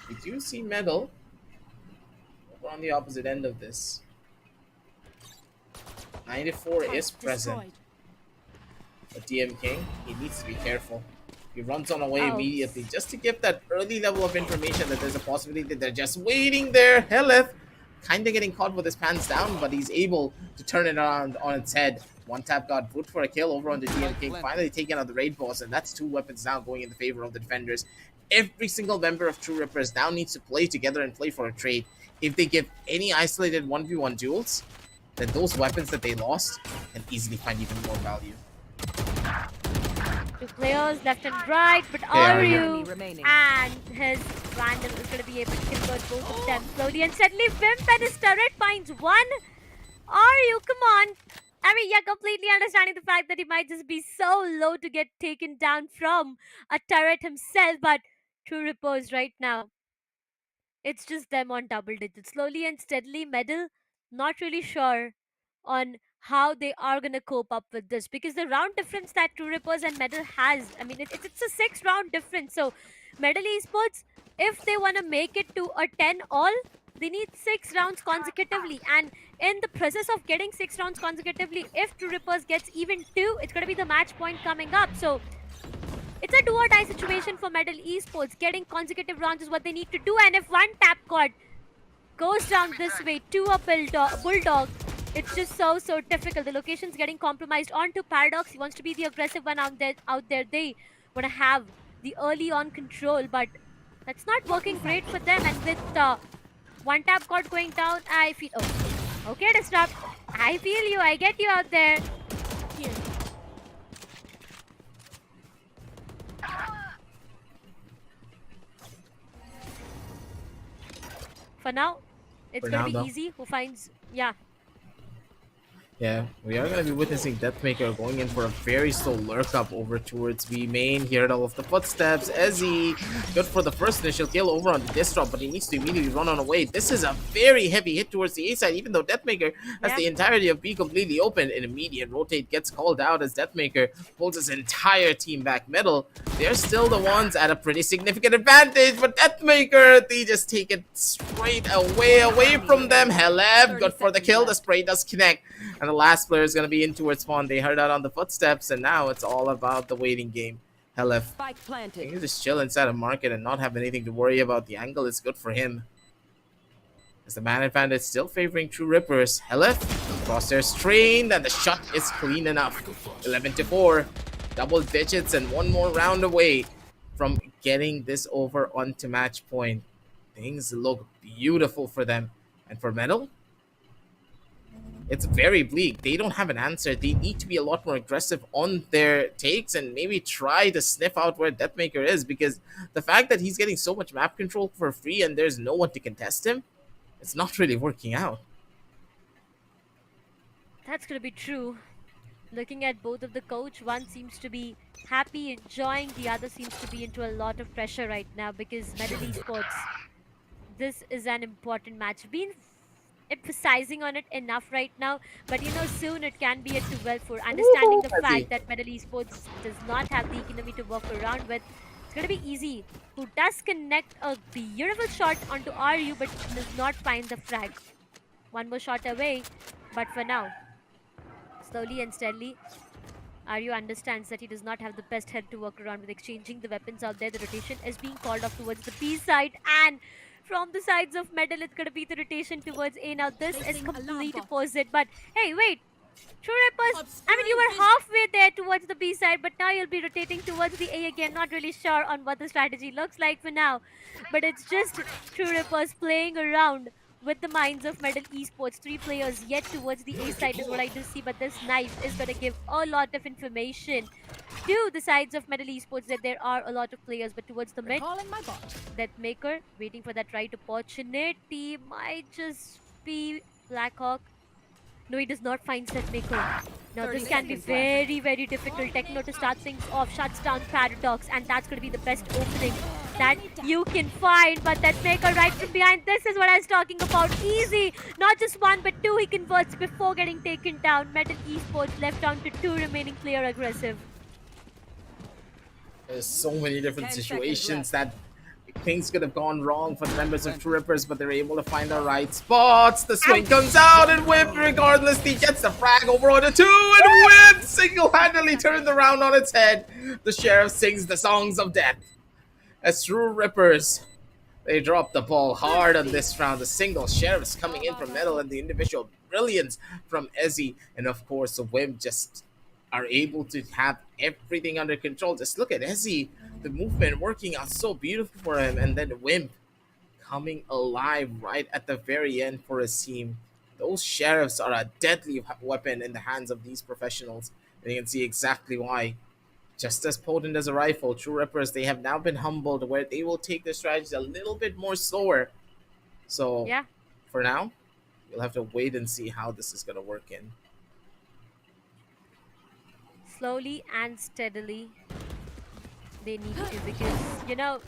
[SPEAKER 6] we do see Medal over on the opposite end of this. 94 is present. But DM King, he needs to be careful. He runs on away immediately just to give that early level of information that there's a possibility that they're just waiting there. Heleth kind of getting caught with his pants down, but he's able to turn it around on its head. One tap got good for a kill over on the DM King, finally taking out the raid boss, and that's 2 weapons now going in the favor of the defenders. Every single member of True Rippers now needs to play together and play for a trade. If they give any isolated 1v1 duels, then those weapons that they lost can easily find even more value.
[SPEAKER 8] 2 players left and right, but Aryu and his random is going to be able to convert both of them slowly and steadily. Wimp and his turret finds one. Aryu, come on. I mean, yeah, completely understanding the fact that he might just be so low to get taken down from a turret himself, but True Rippers right now, it's just them on double digits. Slowly and steadily, Medal, not really sure on how they are going to cope up with this, because the round difference that True Rippers and Medal has, I mean, it's a 6-round difference. So Medal Esports, if they want to make it to a 10 all, they need 6 rounds consecutively, and in the process of getting 6 rounds consecutively, if True Rippers gets even 2, it's going to be the match point coming up. So it's a do or die situation for Medal Esports. Getting consecutive rounds is what they need to do, and if one tap card goes down this way to a bulldog, it's just so difficult. The location's getting compromised onto Paradox. He wants to be the aggressive one out there. They want to have the early on control, but that's not working great for them. And with one tap card going down, I feel... Oh, okay, Disrupt. I feel you. I get you out there. Here. For now, it's going to be easy. Who finds... Yeah.
[SPEAKER 6] Yeah, we are going to be witnessing Deathmaker going in for a very slow lurk up over towards B main. Heard all of the footsteps. Ezzy, good for the first initial kill over on the Disrupt, but he needs to immediately run on away. This is a very heavy hit towards the A side, even though Deathmaker has the entirety of B completely open. An immediate rotate gets called out as Deathmaker pulls his entire team back. Medal, they're still the ones at a pretty significant advantage, but Deathmaker, they just take it straight away from them. Heleb, good for the kill. The spray does connect. And the last player is going to be in towards spawn. They heard out on the footsteps, and now it's all about the waiting game. Helef, he can just chill inside a market and not have anything to worry about. The angle is good for him. As the man advantage still favoring True Rippers. Helef, crosshairs trained, and the shot is clean enough. 11-4, double digits, and one more round away from getting this over onto match point. Things look beautiful for them. And for Medal, it's very bleak. They don't have an answer. They need to be a lot more aggressive on their takes and maybe try to sniff out where Deathmaker is, because the fact that he's getting so much map control for free and there's no one to contest him, it's not really working out.
[SPEAKER 8] That's going to be true. Looking at both of the coach, one seems to be happy, enjoying, the other seems to be into a lot of pressure right now, because Medal Esports, this is an important match. Been emphasizing on it enough right now, but you know, soon it can be a 12-4. Understanding the fact that Medal Esports does not have the economy to work around with, it's going to be easy. Who does connect a beautiful shot onto RU, but does not find the frag. One more shot away, but for now, slowly and steadily, RU understands that he does not have the best head to work around with, exchanging the weapons out there. The rotation is being called off towards the B side, and from the sides of Medal, it's going to be the rotation towards A. Now, this is complete opposite. But, hey, wait. True Rippers, I mean, you were halfway there towards the B side, but now you'll be rotating towards the A again. Not really sure on what the strategy looks like for now. But it's just True Rippers playing around with the minds of Medal Esports. 3 players yet towards the A side is what I do see. But this knife is going to give a lot of information to the sides of Medal Esports that there are a lot of players, but towards the mid, Deathmaker waiting for that right opportunity. Might just be Blackhawk. No, he does not find Deathmaker. Now this can be very difficult. Techno to start things off, shuts down Paradox, and that's going to be the best opening that you can find. But Deathmaker right from behind, this is what I was talking about. Easy, not just 1 but 2 he converts before getting taken down. Medal Esports left down to 2 remaining player aggressive.
[SPEAKER 6] There's so many different situations that things could have gone wrong for the members of True Rippers, but they're able to find the right spots. The swing comes out, and Whip, regardless, he gets the frag over on the 2, and Whip single-handedly turned the round on its head. The Sheriff sings the songs of death. As True Rippers, they drop the ball hard on this round. The single Sheriffs coming in from Metal and the individual brilliance from Ezzy. And of course, the Wimp just are able to have everything under control. Just look at Ezzy, the movement working out so beautiful for him. And then Wimp coming alive right at the very end for his team. Those Sheriffs are a deadly weapon in the hands of these professionals. And you can see exactly why. Just as potent as a rifle, True Rippers, they have now been humbled where they will take their strategies a little bit more slower. So,
[SPEAKER 8] Yeah.
[SPEAKER 6] for now, we'll have to wait and see how this is going to work in.
[SPEAKER 8] Slowly and steadily, they need to, because, you know,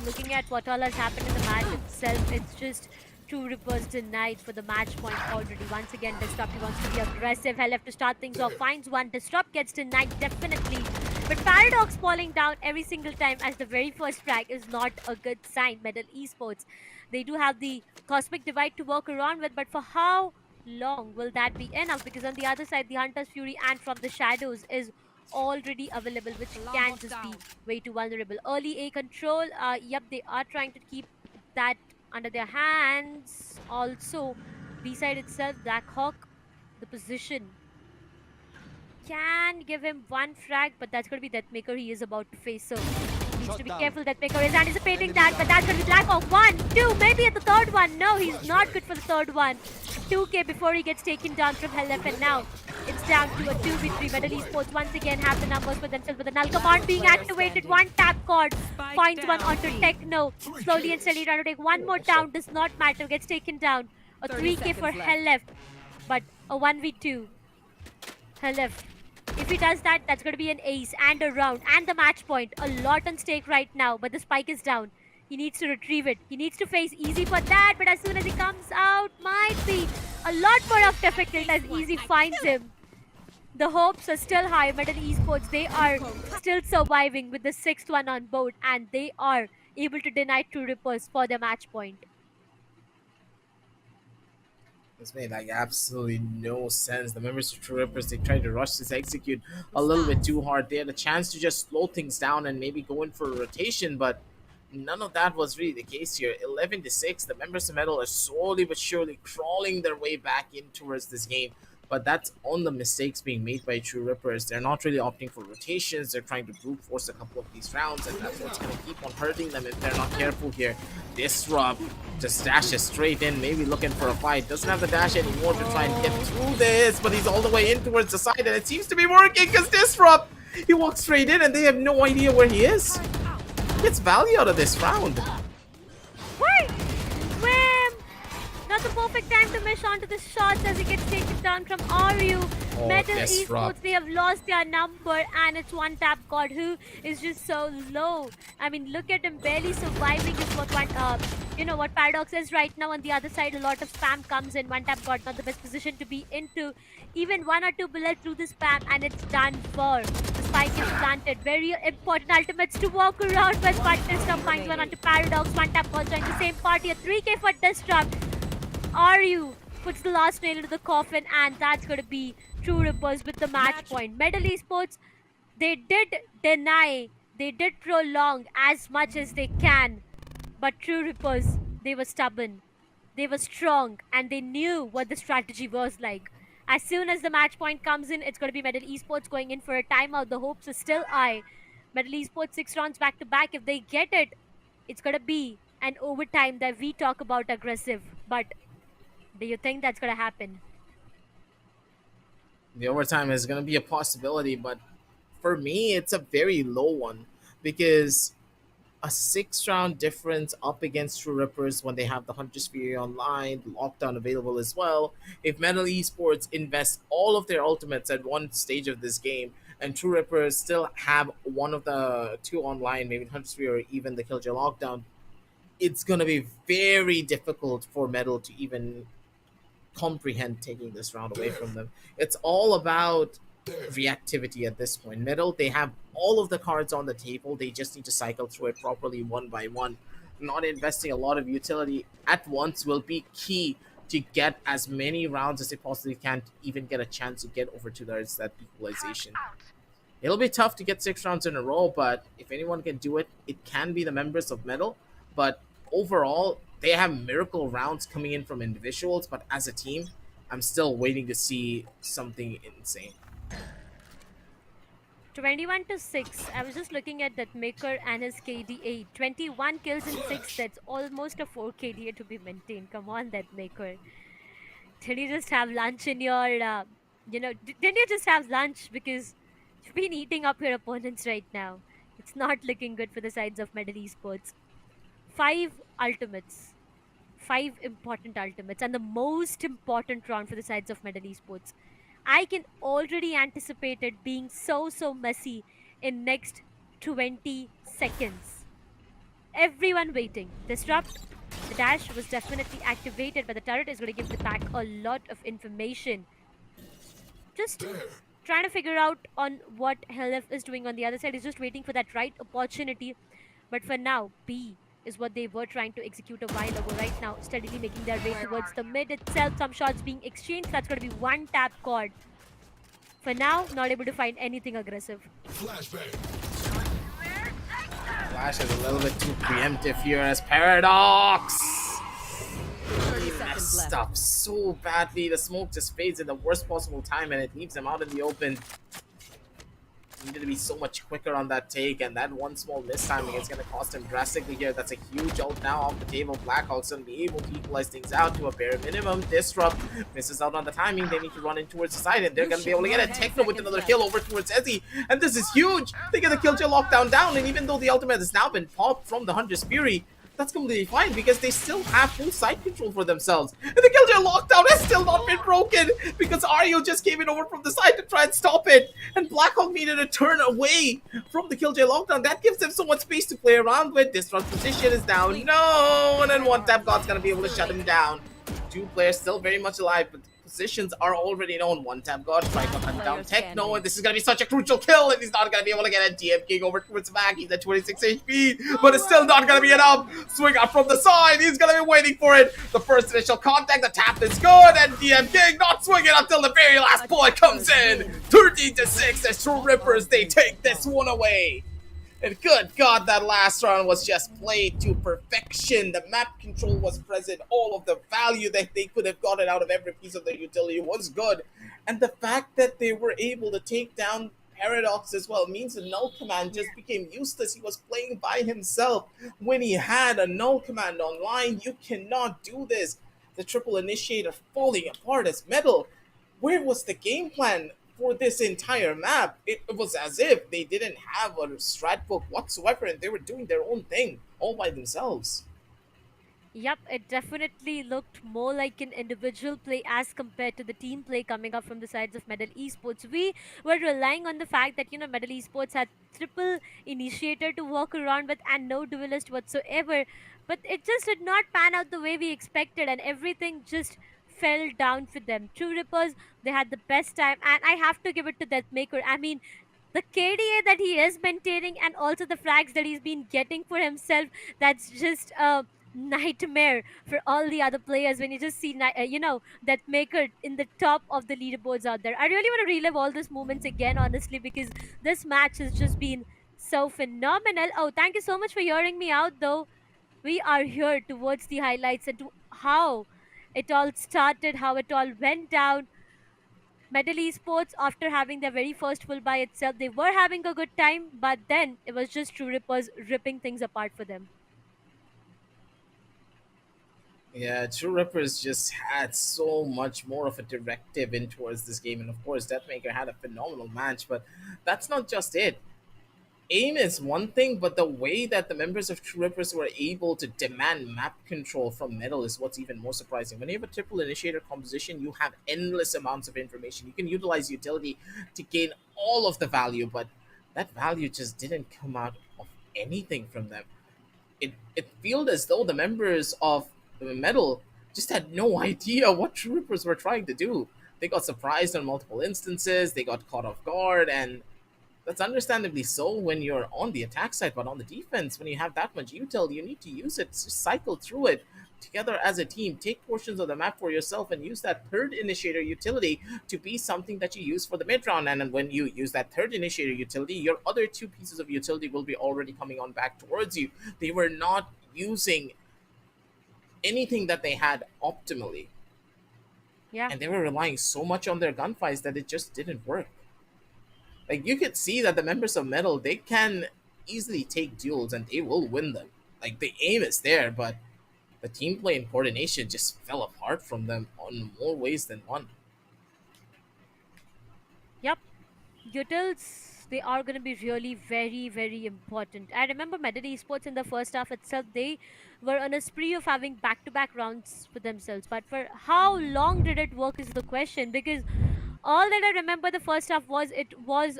[SPEAKER 8] looking at what all has happened in the match itself, it's just True Rippers denied for the match point already. Once again, Disrupt, he wants to be aggressive. Hell left to start things off, finds one. Disrupt gets denied, definitely. But Paradox falling down every single time as the very first frag is not a good sign. Medal Esports, they do have the Cosmic Divide to work around with, but for how long will that be enough? Because on the other side, the Hunter's Fury and From the Shadows is already available, which can just be way too vulnerable. Early A control, yep, they are trying to keep that under their hands. Also, B side itself, Black Hawk, the position can give him one frag, but that's going to be Deathmaker he is about to face. So needs to be careful. Deathmaker is anticipating that, but that's going to be Black Hawk. 1, 2, maybe at the third one. No, he's not good for the third one. 2k before he gets taken down from Hellef, and now it's down to a 2v3. Medal Esports once again have the numbers for themselves with the null command being activated. One tap cord finds one onto Techno. Slowly and steadily trying to take one more down. Does not matter. Gets taken down. A 3k for Hellef, but a 1v2. Hellef, if he does that, that's going to be an ace and a round and the match point. A lot on stake right now, but the spike is down. He needs to retrieve it. He needs to face Easy for that, but as soon as he comes out, might be a lot more of difficult as Easy finds him. The hopes are still high. Medal Esports, they are still surviving with the 6th one on board, and they are able to deny True Rippers for their match point.
[SPEAKER 6] This made like absolutely no sense. The members of True Rippers, they tried to rush this execute a little bit too hard. They had a chance to just slow things down and maybe go in for a rotation, but none of that was really the case here. 11-6, the members of Metal are slowly but surely crawling their way back in towards this game. But that's on the mistakes being made by True Rippers. They're not really opting for rotations. They're trying to brute force a couple of these rounds, and that's what's going to keep on hurting them if they're not careful here. Disrupt just dashes straight in, maybe looking for a fight. Doesn't have the dash anymore to try and get through this, but he's all the way in towards the side, and it seems to be working because Disrupt, he walks straight in, and they have no idea where he is. Gets value out of this round.
[SPEAKER 8] Wait! Wham! Not the perfect time to miss onto the shots as he gets taken down from Ryu.
[SPEAKER 6] Oh,
[SPEAKER 8] Medal
[SPEAKER 6] Disrupt.
[SPEAKER 8] Esports, they have lost their number, and it's one tap god who is just so low. I mean, look at him barely surviving is what what Paradox is right now. On the other side, a lot of spam comes in. One tap god not the best position to be into. Even 1 or 2 bullets through the spam, and it's done for. The spike is planted. Very important ultimates to walk around with, but Disrupt finds one onto Paradox. One tap god joins the same party. A 3k for Disrupt. Ryu puts the last nail into the coffin, and that's going to be True Rippers with the match point. Medal Esports, they did deny, they did prolong as much as they can, but True Rippers, they were stubborn, they were strong, and they knew what the strategy was like. As soon as the match point comes in, it's going to be Medal Esports going in for a timeout. The hopes are still high. Medal Esports 6 rounds back to back. If they get it, it's going to be an overtime that we talk about aggressive, but do you think that's going to happen?
[SPEAKER 6] The overtime is going to be a possibility, but for me, it's a very low one because a 6-round difference up against True Rippers when they have the Hunter's Fury online, the lockdown available as well. If Metal Esports invests all of their ultimates at one stage of this game, and True Rippers still have one of the 2 online, maybe Hunter's Fury or even the Killjoy lockdown, it's going to be very difficult for Metal to even comprehend taking this round away from them. It's all about reactivity at this point. Metal, they have all of the cards on the table. They just need to cycle through it properly one by one. not investing a lot of utility at once will be key to get as many rounds as they possibly can to even get a chance to get over to that equalization. It'll be tough to get 6 rounds in a row, but if anyone can do it, it can be the members of Metal. But overall, they have miracle rounds coming in from individuals, but as a team, I'm still waiting to see something insane.
[SPEAKER 8] 21-6. I was just looking at that Maker and his KDA. 21 kills in 6 sets. Almost a 4 KDA to be maintained. Come on, that Maker. Did you just have lunch in your, didn't you just have lunch? Because you've been eating up your opponents right now. It's not looking good for the sides of Medal Esports. 5 ultimates. 5 important ultimates. And the most important round for the sides of Medal Esports. I can already anticipate it being so messy in next 20 seconds. Everyone waiting. Disrupt. The dash was definitely activated, but the turret is going to give the pack a lot of information. Just trying to figure out on what Helif is doing on the other side. He's just waiting for that right opportunity. But for now, B is what they were trying to execute a while ago. Right now, steadily making their way towards the mid itself. Some shots being exchanged. That's going to be one tap cord. For now, not able to find anything aggressive.
[SPEAKER 6] Flash is a little bit too preemptive here as Paradox. He messed up so badly. The smoke just fades in the worst possible time and it leaves him out in the open. Needed to be so much quicker on that take, and that one small mistiming is going to cost him drastically here. That's a huge ult now off the table. Blackhawks going to be able to equalize things out to a bare minimum. Disrupt misses out on the timing. They need to run in towards the side, and they're going to be able to get a Techno with another kill over towards Ezzy. And this is huge. They get the Killjoy lockdown down, and even though the ultimate has now been popped from the Hunter's Fury, that's completely fine because they still have full side control for themselves. And the Killjoy lockdown has still not been broken because Ario just came in over from the side to try and stop it. And Blackhawk needed to turn away from the Killjoy lockdown. That gives them so much space to play around with. Disrupt position is down. No! And then one tap God's gonna be able to shut him down. 2 players still very much alive, but positions are already known. One tap God trying to hunt down Techno, and this is gonna be such a crucial kill, and he's not gonna be able to get a DM King over towards the back. He's at 26 HP, but it's still not gonna be enough. Swing out from the side, he's gonna be waiting for it. The first initial contact, the tap is good, and DM King not swinging until the very last bullet comes in. 13-6 as True Rippers, they take this one away. And good God, that last round was just played to perfection. The map control was present. All of the value that they could have gotten out of every piece of the utility was good. And the fact that they were able to take down Paradox as well means the null command just became useless. He was playing by himself. When he had a null command online, you cannot do this. The triple initiator falling apart as Metal. Where was the game plan for this entire map? It was as if they didn't have a strat book whatsoever and they were doing their own thing all by themselves.
[SPEAKER 8] Yep, it definitely looked more like an individual play as compared to the team play coming up from the sides of Medal Esports. We were relying on the fact that, Medal Esports had triple initiator to walk around with and no duelist whatsoever. But it just did not pan out the way we expected, and everything just fell down for them. True Rippers, they had the best time, and I have to give it to Deathmaker. I mean, the KDA that he is maintaining and also the frags that he's been getting for himself, that's just a nightmare for all the other players when you just see, Deathmaker in the top of the leaderboards out there. I really want to relive all those moments again, honestly, because this match has just been so phenomenal. Oh, thank you so much for hearing me out, though. We are here towards the highlights and to how it all started, how it all went down. Medal Esports, after having their very first full buy itself, they were having a good time, but then it was just True Rippers ripping things apart for them.
[SPEAKER 6] Yeah, True Rippers just had so much more of a directive in towards this game, and of course, Deathmaker had a phenomenal match, but that's not just it. Aim is one thing, but the way that the members of True Rippers were able to demand map control from Metal is what's even more surprising. When you have a triple initiator composition, you have endless amounts of information. You can utilize utility to gain all of the value, but that value just didn't come out of anything from them. It felt as though the members of Metal just had no idea what True Rippers were trying to do. They got surprised on multiple instances, they got caught off guard, and That's understandably so when you're on the attack side, but on the defense, when you have that much util, you need to use it, just cycle through it together as a team. Take portions of the map for yourself and use that third initiator utility to be something that you use for the mid round. And then when you use that third initiator utility, your other two pieces of utility will be already coming on back towards you. They were not using anything that they had optimally.
[SPEAKER 8] Yeah.
[SPEAKER 6] And they were relying so much on their gunfights that it just didn't work. Like, you could see that the members of Metal, they can easily take duels and they will win them. Like, the aim is there, but the team play and coordination just fell apart from them on more ways than one.
[SPEAKER 8] Yep. Utils, they are going to be really very, very important. I remember MLT Esports in the first half itself, they were on a spree of having back-to-back rounds for themselves. But for how long did it work is the question, because all that I remember the first half was it was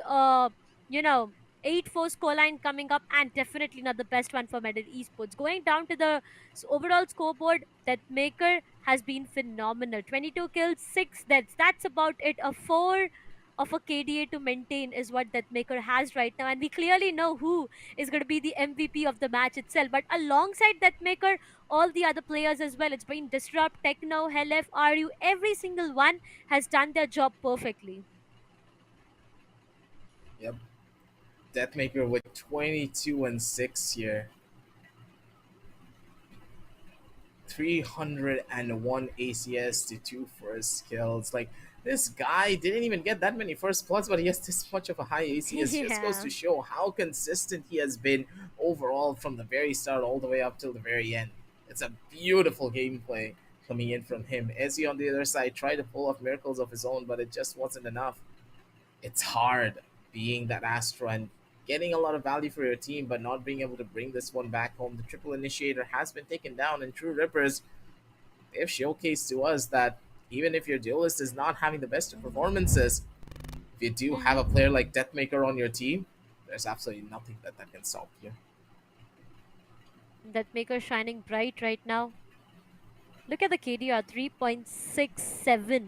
[SPEAKER 8] you know 8-4 scoreline coming up, and definitely not the best one for MLT Esports. Going down to the overall scoreboard, that Maker has been phenomenal. 22 kills, 6 deaths. That's about it. A 4 of a KDA to maintain is what that Maker has right now, and we clearly know who is going to be the MVP of the match itself. But alongside that Maker, all the other players as well. It's been Disrupt, Techno, Helef, RU. Every single one has done their job perfectly.
[SPEAKER 6] Yep. Deathmaker with 22-6 here. 301 ACS to 2 first kills. Like, this guy didn't even get that many first bloods, but he has this much of a high ACS.
[SPEAKER 8] Yeah.
[SPEAKER 6] Just goes to show how consistent he has been overall from the very start all the way up till the very end. It's a beautiful gameplay coming in from him. Ezzy on the other side tried to pull off miracles of his own, but it just wasn't enough. It's hard being that Astra and getting a lot of value for your team, but not being able to bring this one back home. The triple initiator has been taken down, and True Rippers, they've showcased to us that even if your duelist is not having the best of performances, if you do have a player like Deathmaker on your team, there's absolutely nothing that can stop you.
[SPEAKER 8] Deathmaker shining bright right now. Look at the KDR, 3.67.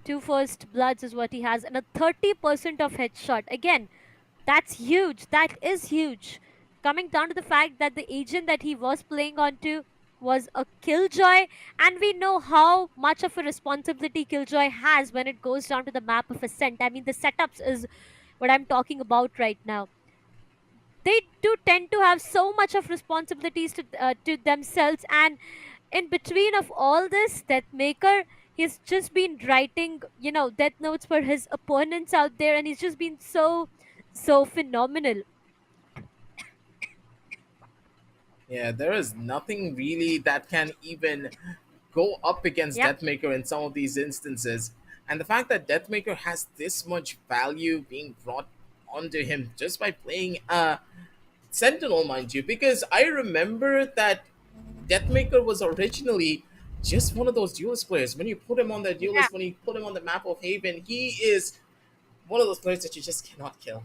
[SPEAKER 8] 2 first bloods is what he has, and a 30% of headshot. Again, that's huge. That is huge. Coming down to the fact that the agent that he was playing onto was a Killjoy, and we know how much of a responsibility Killjoy has when it goes down to the map of Ascent. I mean, the setups is what I'm talking about right now. They do tend to have so much of responsibilities to themselves, and in between of all this, Deathmaker, he's just been writing, death notes for his opponents out there, and he's just been so phenomenal.
[SPEAKER 6] Yeah, there is nothing really that can even go up against Deathmaker in some of these instances. And the fact that Deathmaker has this much value being brought onto him just by playing Sentinel, mind you, because I remember that Deathmaker was originally just one of those duelist players. When you put him on the duelist, when you put him on the map of Haven, he is one of those players that you just cannot kill.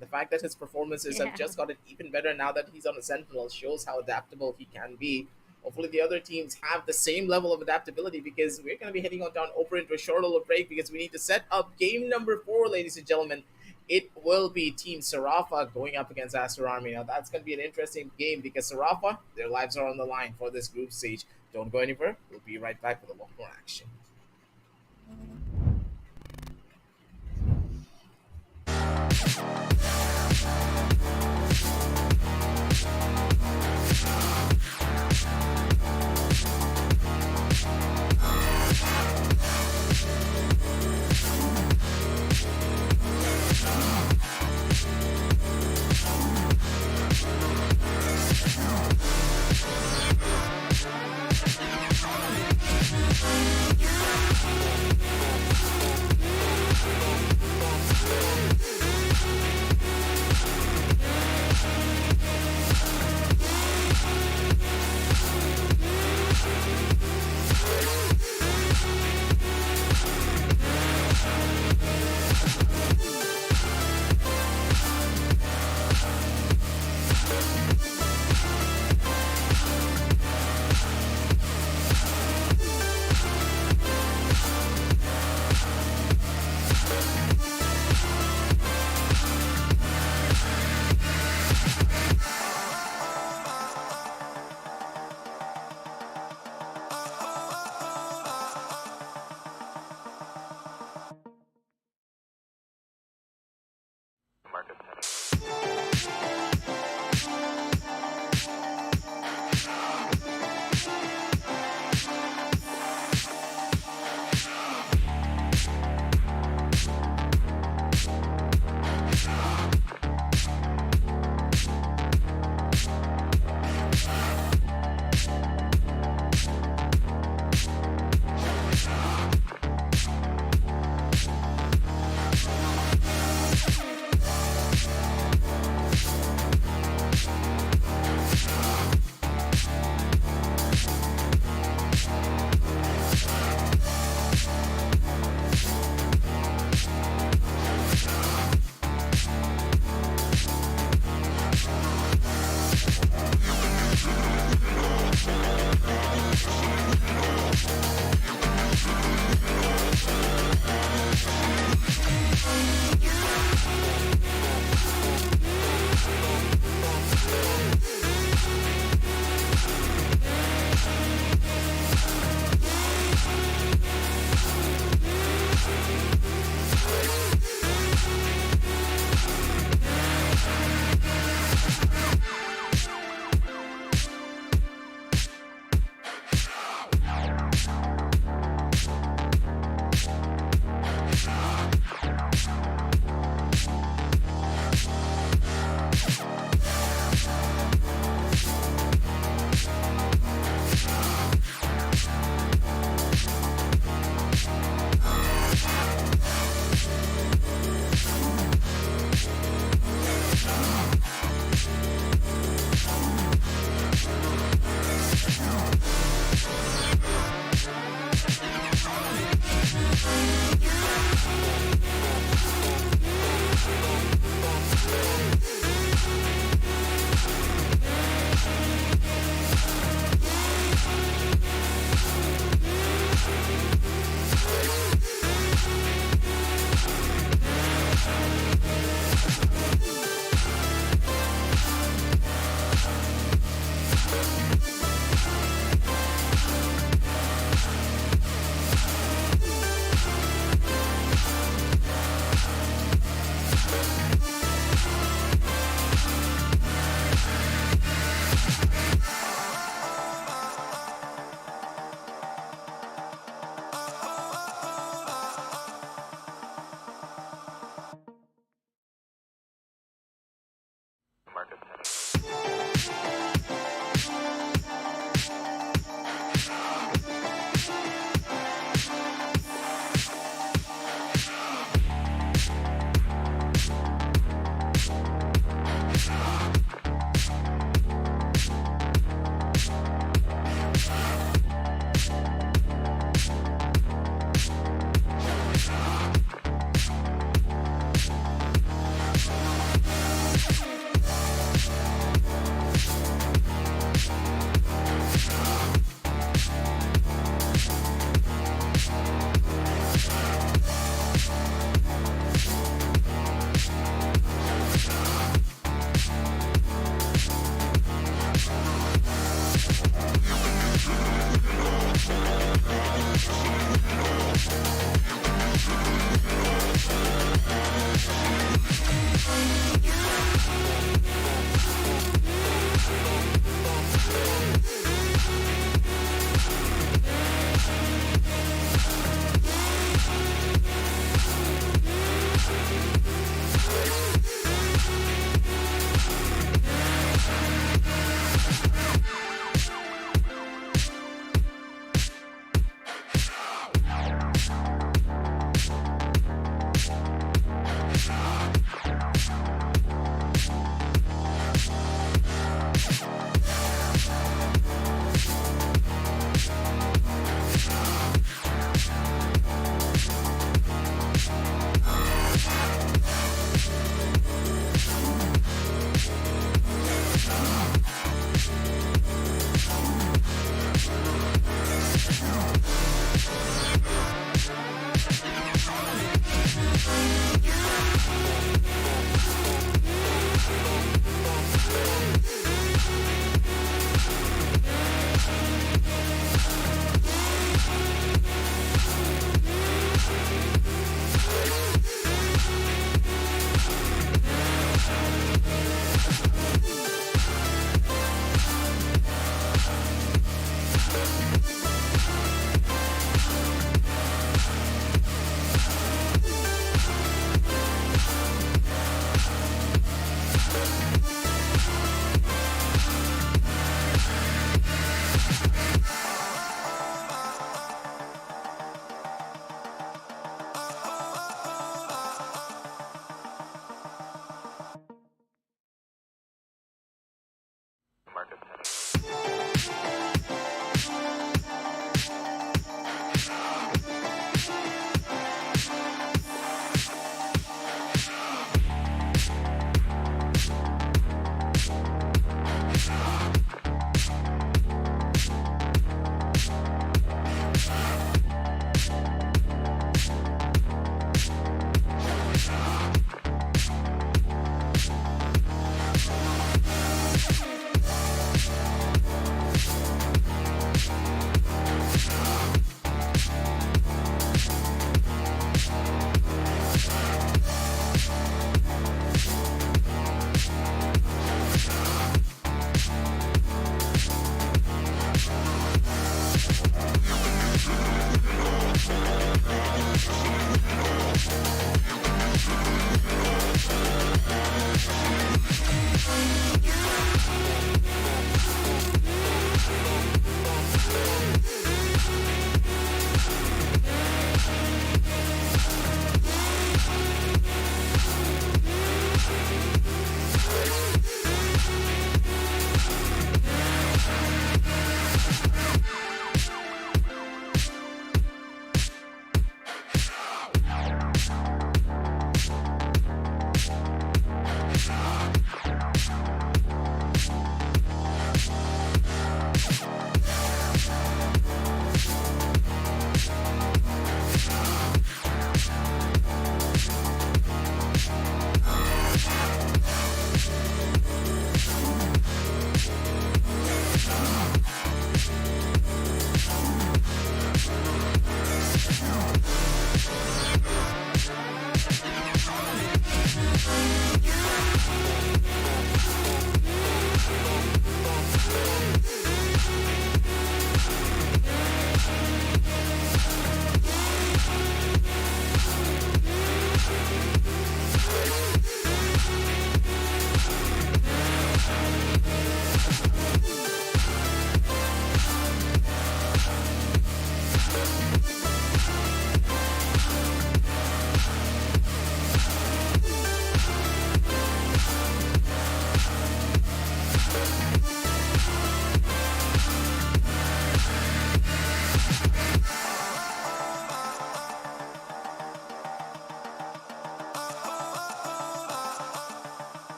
[SPEAKER 6] The fact that his performances have just gotten even better now that he's on a Sentinel shows how adaptable he can be. Hopefully the other teams have the same level of adaptability, because we're going to be heading on down over into a short little break because we need to set up game number 4, ladies and gentlemen. It will be Team Sarafa going up against Aster Army. Now that's going to be an interesting game because Sarafa, their lives are on the line for this group stage. Don't go anywhere. We'll be right back with a lot more action.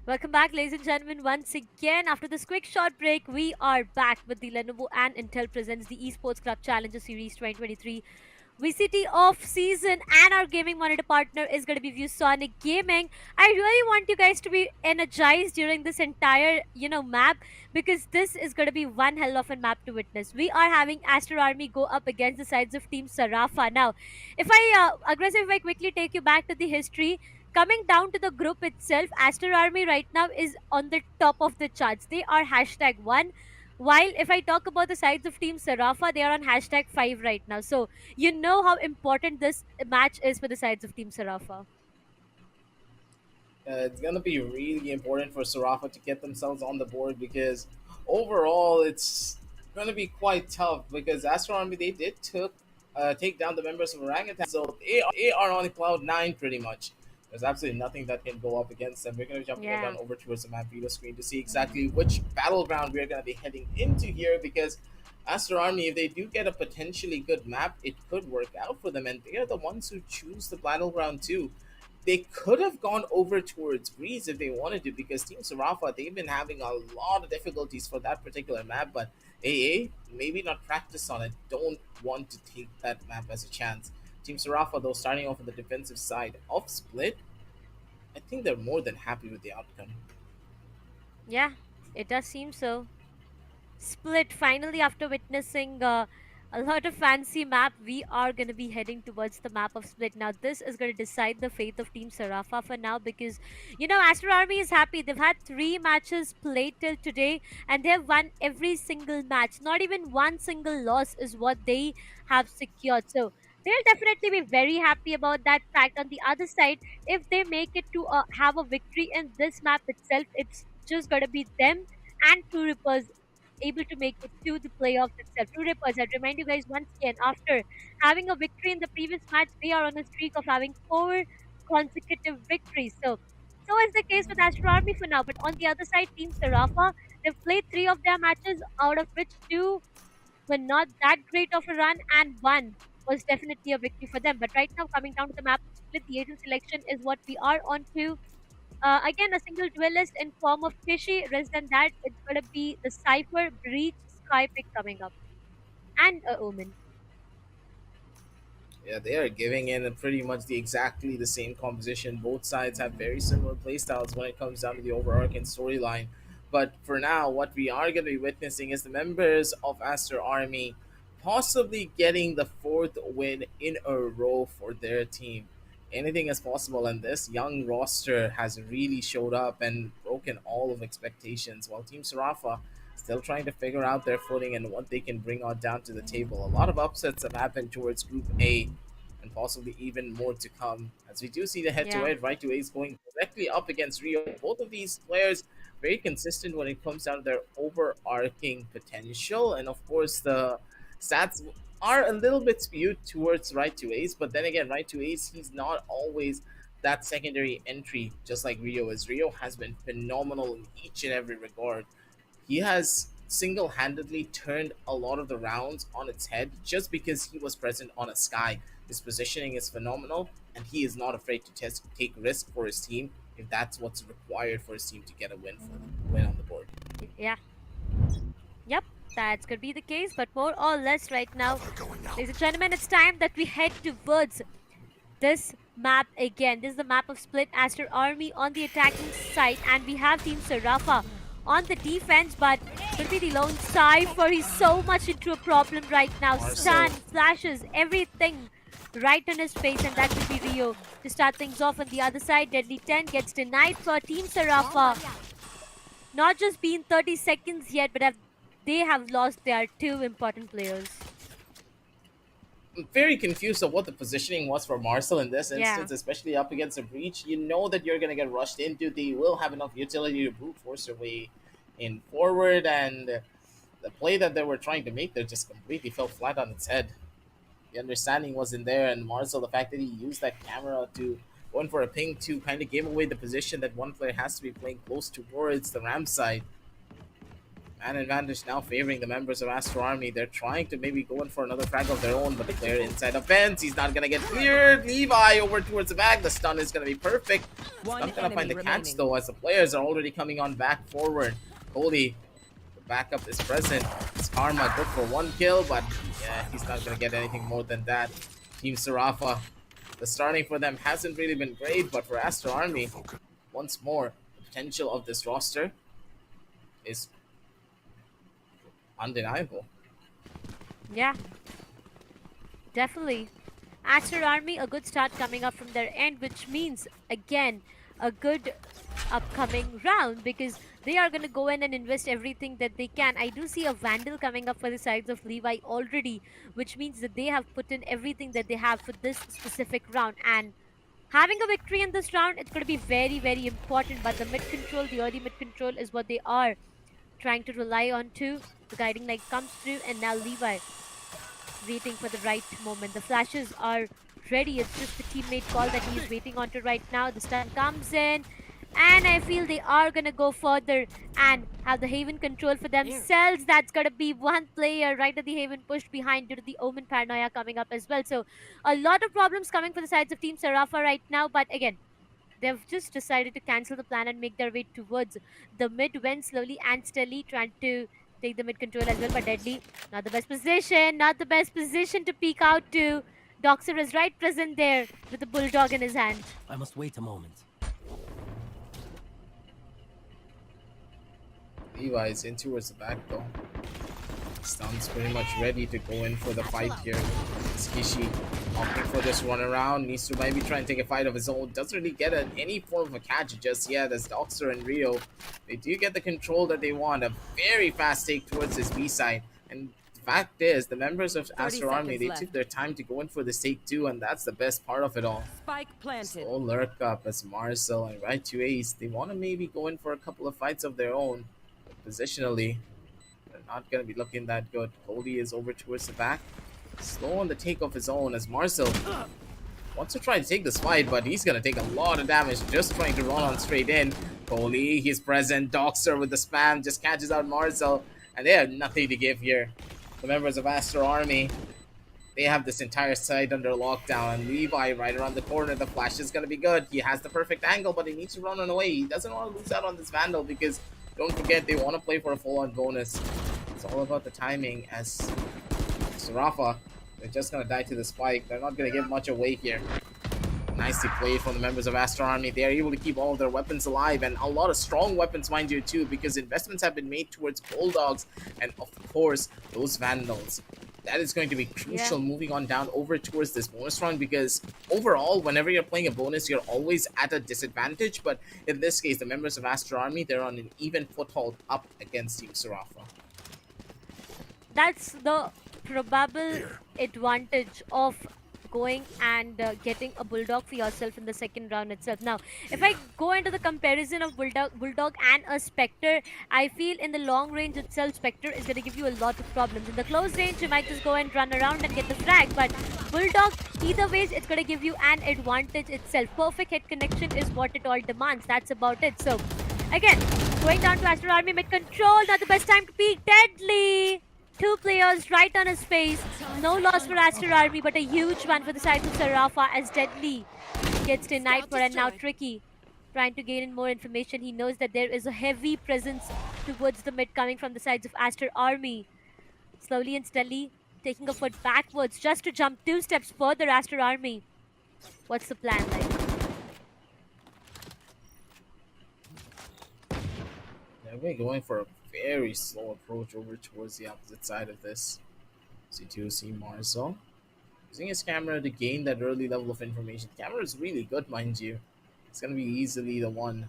[SPEAKER 8] Welcome back, ladies and gentlemen. Once again, after this quick short break, we are back with the Lenovo and Intel presents the Esports Club Challenger Series 2023 VCT Off season, and our gaming monitor partner is going to be ViewSonic Gaming. I really want you guys to be energized during this entire, map, because this is going to be one hell of a map to witness. We are having Aster Army go up against the sides of Team Sarafa. Now, if I quickly take you back to the history, coming down to the group itself, Aster Army right now is on the top of the charts. They are #1. While if I talk about the sides of Team Sarafa, they are on #5 right now. So you know how important this match is for the sides of Team Sarafa.
[SPEAKER 6] It's gonna be really important for Sarafa to get themselves on the board because overall it's gonna be quite tough because Aster Army they did take down the members of Orangutan, so they are on cloud nine pretty much. There's absolutely nothing that can go up against them. We're gonna be jumping down over towards the map video screen to see exactly which battleground we're gonna be heading into here because Aster Army, if they do get a potentially good map, it could work out for them, and they are the ones who choose the battleground too. They could have gone over towards Breeze if they wanted to, because Team Sarafa, they've been having a lot of difficulties for that particular map, but AA, maybe not practice on it, don't want to take that map as a chance. Team Sarafa, though, starting off on the defensive side of Split, I think they're more than happy with the outcome.
[SPEAKER 8] Yeah, it does seem so. Split, finally, after witnessing a lot of fancy map, we are going to be heading towards the map of Split. Now this is going to decide the fate of Team Sarafa for now, because Aster Army is happy. They've had 3 matches played till today and they have won every single match. Not even one single loss is what they have secured, so they'll definitely be very happy about that fact. On the other side, if they make it to have a victory in this map itself, it's just going to be them and True Rippers able to make it to the playoffs itself. True Rippers, I'd remind you guys once again, after having a victory in the previous match, they are on a streak of having 4 consecutive victories. So is the case with Astro Army for now. But on the other side, Team Sarafa, they've played 3 of their matches, out of which 2 were not that great of a run, and 1 was definitely a victory for them. But right now, coming down to the map split, the agent selection is what we are on to. Again, a single duelist in form of Fishy. Rather than that, it's going to be the Cypher Breach Sky pick coming up. and a Omen.
[SPEAKER 6] Yeah, they are giving in pretty much exactly the same composition. Both sides have very similar playstyles when it comes down to the overarching storyline. But for now, what we are going to be witnessing is the members of Aster Army possibly getting the fourth win in a row for their team. Anything is possible, and this young roster has really showed up and broken all of expectations, while Team Sarafa still trying to figure out their footing and what they can bring on down to the table. A lot of upsets have happened towards Group A, and possibly even more to come. As we do see the
[SPEAKER 8] Yeah.
[SPEAKER 6] head-to-head, right to Ace going directly up against Rio. Both of these players very consistent when it comes down to their overarching potential, and of course the stats are a little bit skewed towards right to Ace. But then again, right to Ace, he's not always that secondary entry, just like Rio is. Rio has been phenomenal in each and every regard. He has single-handedly turned a lot of the rounds on its head just because he was present on a sky. His positioning is phenomenal, and he is not afraid to take risk for his team if that's what's required for his team to get a win on the board.
[SPEAKER 8] Yeah. Yep, that's could be the case, but more or less right now, ladies and gentlemen, it's time that we head towards this map again. This is the map of split Aster Army on the attacking side, and we have Team Sarafa on the defense, but could be the lone Cypher. He's so much into a problem right now. Stun, flashes, everything right on his face, and that could be Rio to start things off on the other side. Deadly 10 gets denied for Team Sarafa. Not just been 30 seconds yet, but they have lost their two important players.
[SPEAKER 6] I'm very confused of what the positioning was for Marcel in this instance, especially up against a breach. You know that you're going to get rushed into. They will have enough utility to brute force their way in forward, and the play that they were trying to make there just completely fell flat on its head. The understanding wasn't there, and Marcel, the fact that he used that camera to go in for a ping to kind of give away the position that one player has to be playing close towards the ramp side. Man advantage now favoring the members of Aster Army. They're trying to maybe go in for another frag of their own, but the player inside the fence, he's not going to get cleared. Levi over towards the back. The stun is going to be perfect. Not going to find the catch though, as the players are already coming on back forward. Cody, the backup is present. It's Karma good for one kill, but yeah, he's not going to get anything more than that. Team Sarafa, the starting for them hasn't really been great, but for Aster Army, once more, the potential of this roster is undeniable.
[SPEAKER 8] Yeah, definitely. Aster Army, a good start coming up from their end, which means, again, a good upcoming round, because they are going to go in and invest everything that they can. I do see a Vandal coming up for the sides of Levi already, which means that they have put in everything that they have for this specific round. And having a victory in this round, it's going to be very, very important. But the mid control, the early mid control is what they are trying to rely on too. The guiding light comes through, and now Levi waiting for the right moment. The flashes are ready. It's just the teammate call that he's waiting on to right now. The stun comes in, and I feel they are gonna go further and have the Haven control for themselves. That's gonna be one player right at the Haven pushed behind due to the Omen paranoia coming up as well. So a lot of problems coming for the sides of Team Sarafa right now, but again, they've just decided to cancel the plan and make their way towards the mid, went slowly and steadily, trying to take the mid control as well. But Deadly, not the best position to peek out to. Doxer is right present there with the bulldog in his hand.
[SPEAKER 4] I must wait a moment.
[SPEAKER 6] Levi is in towards the back though. Stun's pretty much ready to go in for the fight here. Skishi opting for this run around, needs to maybe try and take a fight of his own. Doesn't really get any form of a catch just yet, as Doxer and Rio, they do get the control that they want. A very fast take towards his B side. And the fact is, the members of Aster Army, they took their time to go in for this take too, and that's the best part of it all.
[SPEAKER 9] Spike planted.
[SPEAKER 6] Slow lurk up as Marcel and right to Ace, they want to maybe go in for a couple of fights of their own. But positionally, not going to be looking that good. Cody is over towards the back. Slow on the take of his own, as Marcel wants to try to take this fight, but he's going to take a lot of damage just trying to run on straight in. Cody, he's present. Doxer with the spam just catches out Marcel, and they have nothing to give here. The members of Aster Army, they have this entire side under lockdown, and Levi right around the corner. The flash is going to be good. He has the perfect angle, but he needs to run on away. He doesn't want to lose out on this Vandal, because don't forget, they want to play for a full-on bonus. It's all about the timing, as Sarafa, they're just gonna die to the spike. They're not gonna give much away here. Nicely played from the members of Aster Army. They are able to keep all of their weapons alive, and a lot of strong weapons, mind you, too, because investments have been made towards Bulldogs and, of course, those Vandals. That is going to be crucial moving on down over towards this bonus round, because overall, whenever you're playing a bonus, you're always at a disadvantage. But in this case, the members of Aster Army, they're on an even foothold up against Team Sarafa.
[SPEAKER 8] That's the probable advantage of going and getting a Bulldog for yourself in the second round itself. Now, if I go into the comparison of Bulldog and a Spectre, I feel in the long range itself, Spectre is going to give you a lot of problems. In the close range, you might just go and run around and get the frag, but Bulldog, either ways, it's going to give you an advantage itself. Perfect head connection is what it all demands. That's about it. So, again, going down to Aster Army mid-control, not the best time to peek. Deadly! 2 players right on his face. No loss for Aster Army, but a huge one for the side of Sarafa as Deadly gets denied for, and now Tricky trying to gain in more information. He knows that there is a heavy presence towards the mid coming from the sides of Aster Army. Slowly and steadily taking a foot backwards just to jump 2 steps further, Aster Army. What's the plan like?
[SPEAKER 6] Yeah, we're going for a very slow approach over towards the opposite side of this. C2C Marcel using his camera to gain that early level of information. The camera is really good, mind you. It's gonna be easily the one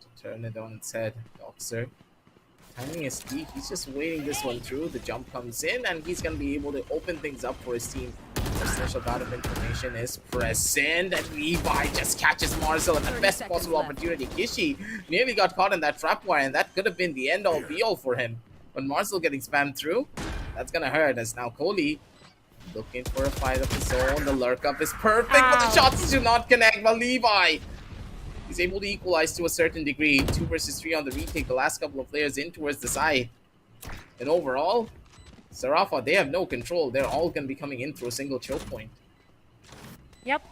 [SPEAKER 6] to turn it on its head. Doxer timing his peak. He's just waiting this one through. The jump comes in, and he's gonna be able to open things up for his team. Substantial amount of information is present, and Levi just catches Marcel at the best possible opportunity. Kishi nearly got caught in that trap wire, and that could have been the end all be all for him. But Marcel getting spammed through, that's gonna hurt, as now Kohli looking for a fight of his own. The lurk up is perfect, but the shots do not connect. But Levi, he's able to equalize to a certain degree. 2 versus 3 on the retake. The last couple of players in towards the side. And overall, Sarafa, they have no control. They're all going to be coming in through a single choke point.
[SPEAKER 8] Yep.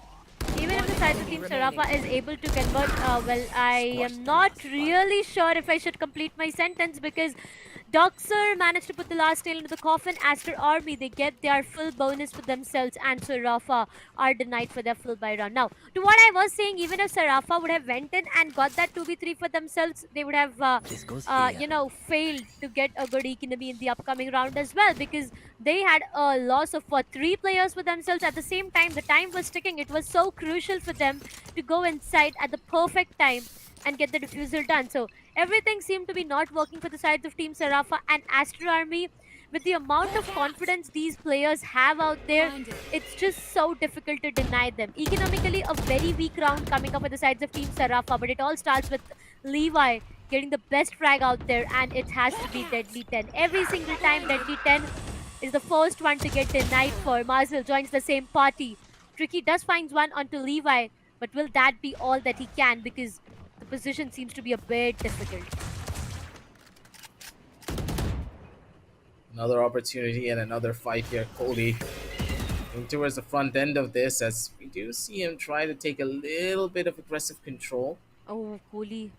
[SPEAKER 8] Even if the side of Team Sarafa is able to convert, well, I am not really sure if I should complete my sentence, because Doxer managed to put the last nail into the coffin. Aster Army, they get their full bonus for themselves, and Sarafa are denied for their full buy round. Now, to what I was saying, even if Sarafa would have went in and got that 2v3 for themselves, they would have, failed to get a good economy in the upcoming round as well, because they had a loss of 3 players for themselves. At the same time, the time was ticking. It was so crucial for them to go inside at the perfect time and get the defusal done. So everything seemed to be not working for the sides of Team Sarafa and Aster Army. With the amount of confidence these players have out there, it's just so difficult to deny them. Economically, a very weak round coming up with the sides of Team Sarafa, but it all starts with Levi getting the best frag out there, and it has to be Deadly 10. Every single time Deadly 10 is the first one to get denied for. Marcel joins the same party. Tricky does find one onto Levi, but will that be all that he can, because the position seems to be a bit difficult.
[SPEAKER 6] Another opportunity and another fight here. Kohli going towards the front end of this, as we do see him try to take a little bit of aggressive control.
[SPEAKER 8] Oh, Kohli.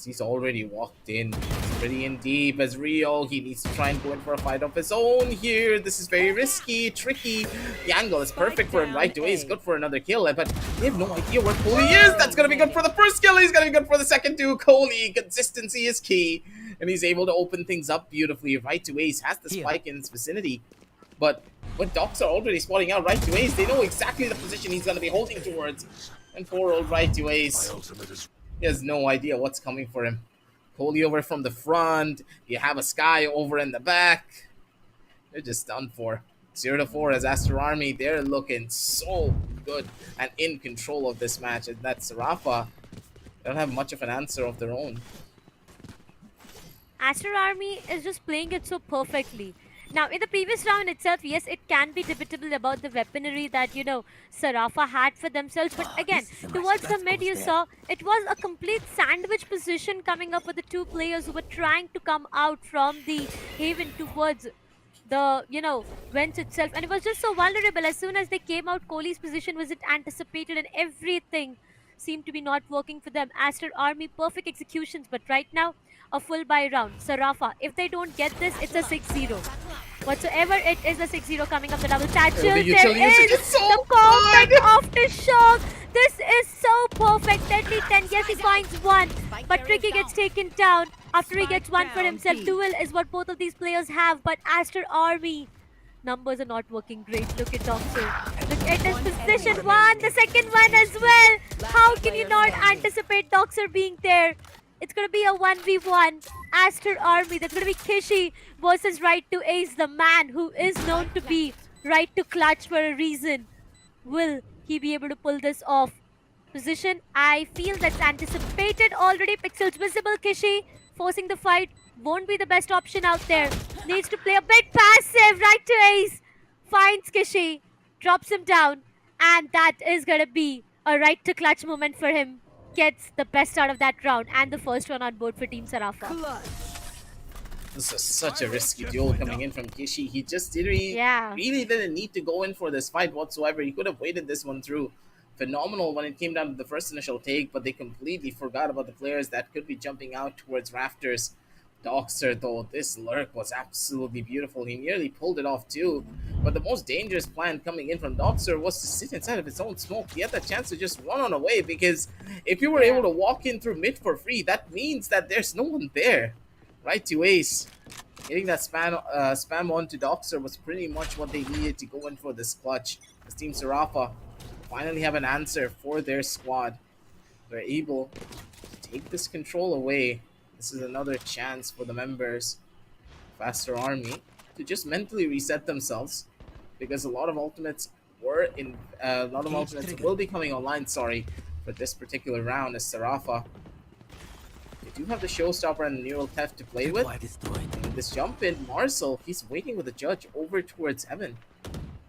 [SPEAKER 6] He's already walked in. He's pretty in deep as Rio. He needs to try and go in for a fight of his own here. This is very risky, tricky. The angle is perfect for him right away. He's good for another kill, but they have no idea where Kohli is. That's going to be good for the first kill. He's going to be good for the second too. Kohli, consistency is key. And he's able to open things up beautifully right away. He has the spike in his vicinity. But when Docs are already spotting out right away, they know exactly the position he's going to be holding towards. And 4-0 right away. He has no idea what's coming for him. Kohli over from the front. You have a Sky over in the back. They're just done for. 0-4 as Aster Army. They're looking so good and in control of this match. And that Sarafa, they don't have much of an answer of their own.
[SPEAKER 8] Aster Army is just playing it so perfectly. Now, in the previous round itself, yes, it can be debatable about the weaponry that, Sarafa had for themselves. But again, towards the mid, you saw it was a complete sandwich position coming up with the 2 players who were trying to come out from the haven towards the, vents itself. And it was just so vulnerable. As soon as they came out, Kohli's position wasn't anticipated, and everything seemed to be not working for them. Aster Army, perfect executions. But right now, a full buy round. Sarafa, if they don't get this, it's a 6-0. Whatsoever it is, the 6-0 coming up, the double satchel.
[SPEAKER 6] The
[SPEAKER 8] There
[SPEAKER 6] utility usage
[SPEAKER 8] is
[SPEAKER 6] is so
[SPEAKER 8] the combat
[SPEAKER 6] good.
[SPEAKER 8] aftershock. This is so perfect. Deadly 10. Yes, he finds one, but Tricky gets taken down after he gets one for himself. Duel is what both of these players have, but Aster Army, numbers are not working great. Look at Doxer. Look at his position one, the second one as well. How can you not anticipate Doxer being there? It's going to be a 1v1. Aster Army, that's going to be Kishi versus Right to Ace, the man who is known to be right to clutch for a reason. Will he be able to pull this off? Position, I feel that's anticipated already. Pixels visible, Kishi forcing the fight. Won't be the best option out there. Needs to play a bit passive. Right to Ace finds Kishi, drops him down, and that is going to be a right to clutch moment for him. Gets the best out of that round and the first one on board for Team Sarafa.
[SPEAKER 6] This is such a risky duel coming in from Kishi. He just really didn't need to go in for this fight whatsoever. He could have waited this one through. Phenomenal when it came down to the first initial take, but they completely forgot about the players that could be jumping out towards rafters. Doxer, though, this lurk was absolutely beautiful. He nearly pulled it off too. But the most dangerous plan coming in from Doxer was to sit inside of his own smoke. He had the chance to just run on away, because if you were able to walk in through mid for free, that means that there's no one there. Right to Ace. Getting that spam on to Doxer was pretty much what they needed to go in for this clutch. As Team Sarafa finally have an answer for their squad. They're able to take this control away. This is another chance for the members of Aster Army to just mentally reset themselves, because a lot of ultimates will be coming online, for this particular round, as Sarafa, they do have the showstopper and the neural theft to play with. And this jump in, Marcel, he's waiting with the judge over towards Heaven.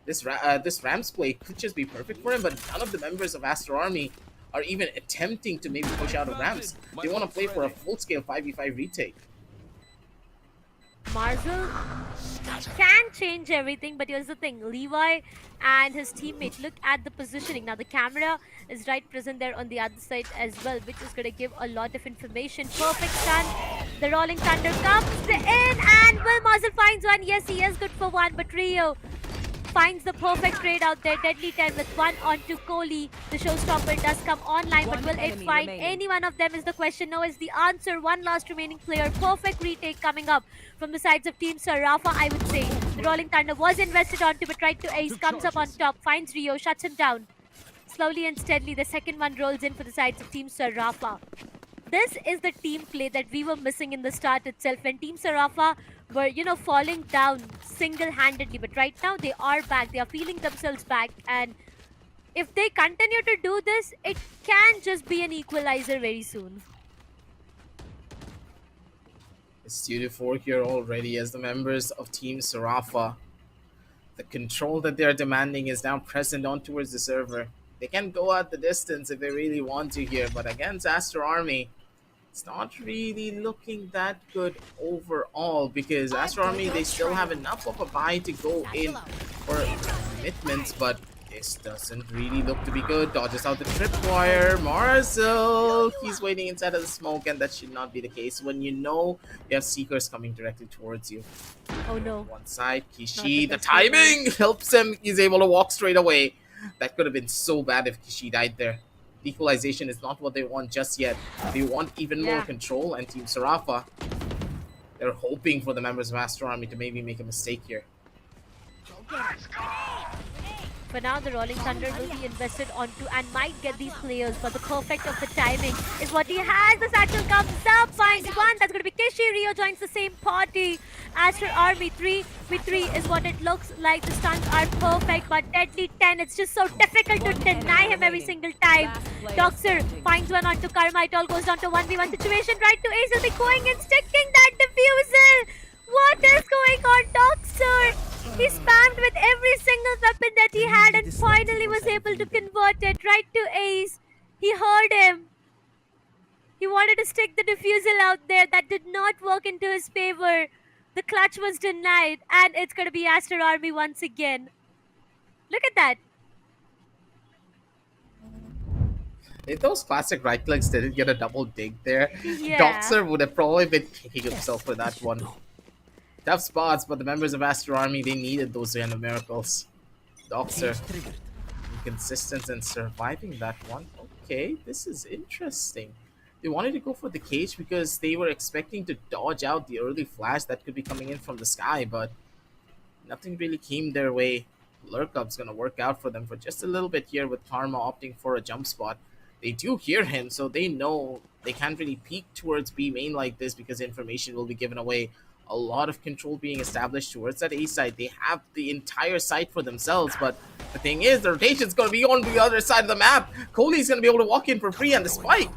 [SPEAKER 6] This Rams play could just be perfect for him, but none of the members of Aster Army are even attempting to maybe push out of Rams. They want to play for a full-scale 5v5 retake.
[SPEAKER 8] Marzel can change everything, but here's the thing. Levi and his teammate, look at the positioning. Now the camera is right present there on the other side as well, which is going to give a lot of information. Perfect stun. The Rolling Thunder comes in, and Will Marzel finds one. Yes, he is good for one, but Rio finds the perfect trade out there. Deadly 10 with one onto Kohli. The showstopper does come online, but will it find any one of them is the question. No is the answer. One last remaining player. Perfect retake coming up from the sides of Team Sarafa, I would say. The Rolling Thunder was invested onto, but right to Ace comes up on top, finds Rio, shuts him down. Slowly and steadily, the second one rolls in for the sides of Team Sarafa. This is the team play that we were missing in the start itself, when Team Sarafa were, falling down single-handedly. But right now, they are back. They are feeling themselves back. And if they continue to do this, it can just be an equalizer very soon.
[SPEAKER 6] It's 2-4 here already, as the members of Team Sarafa, the control that they're demanding is now present on towards the server. They can go out the distance if they really want to here, but against Aster Army, it's not really looking that good overall, because Aster Army, they still have enough of a buy to go in for commitments, but this doesn't really look to be good. Dodges out the tripwire. Marcel, he's waiting inside of the smoke, and that should not be the case when you know you have Seekers coming directly towards you.
[SPEAKER 8] Oh no.
[SPEAKER 6] One side, Kishi, the timing helps him. He's able to walk straight away. That could have been so bad if Kishi died there. Equalization is not what they want just yet. They want even more control, and Team Sarafa, they're hoping for the members of Aster Army to maybe make a mistake here.
[SPEAKER 8] For now, the Rolling Thunder will be invested onto and might get these players, but the perfect of the timing is what he has. The satchel comes up, finds one. That's going to be Kishi. Rio joins the same party. Aster Army 3v3 is what it looks like. The stuns are perfect, but Deadly 10, it's just so difficult to deny him every single time. Doxer finds one onto Karma. It all goes down to 1v1 situation. Right to Ace will be going and sticking that diffusal. What is going on, Doxer? He spammed with every single weapon that he had and finally was able to convert it right to Ace. He heard him. He wanted to stick the diffusal out there. That did not work into his favor. The clutch was denied, and it's going to be Aster Army once again. Look at that.
[SPEAKER 6] If those classic right clicks didn't get a double dig there,
[SPEAKER 8] Yeah.
[SPEAKER 6] Doxer would have probably been kicking himself for that one. Tough spots, but the members of Aster Army, they needed those kind of miracles. Doxer, inconsistent and surviving that one. Okay, this is interesting. They wanted to go for the cage because they were expecting to dodge out the early flash that could be coming in from the sky, but nothing really came their way. Lurk Up's gonna work out for them for just a little bit here with Karma opting for a jump spot. They do hear him, so they know they can't really peek towards B main like this because information will be given away. A lot of control being established towards that A side. They have the entire site for themselves, but the thing is, the rotation's going to be on the other side of the map. Kohli's going to be able to walk in for free, and the spike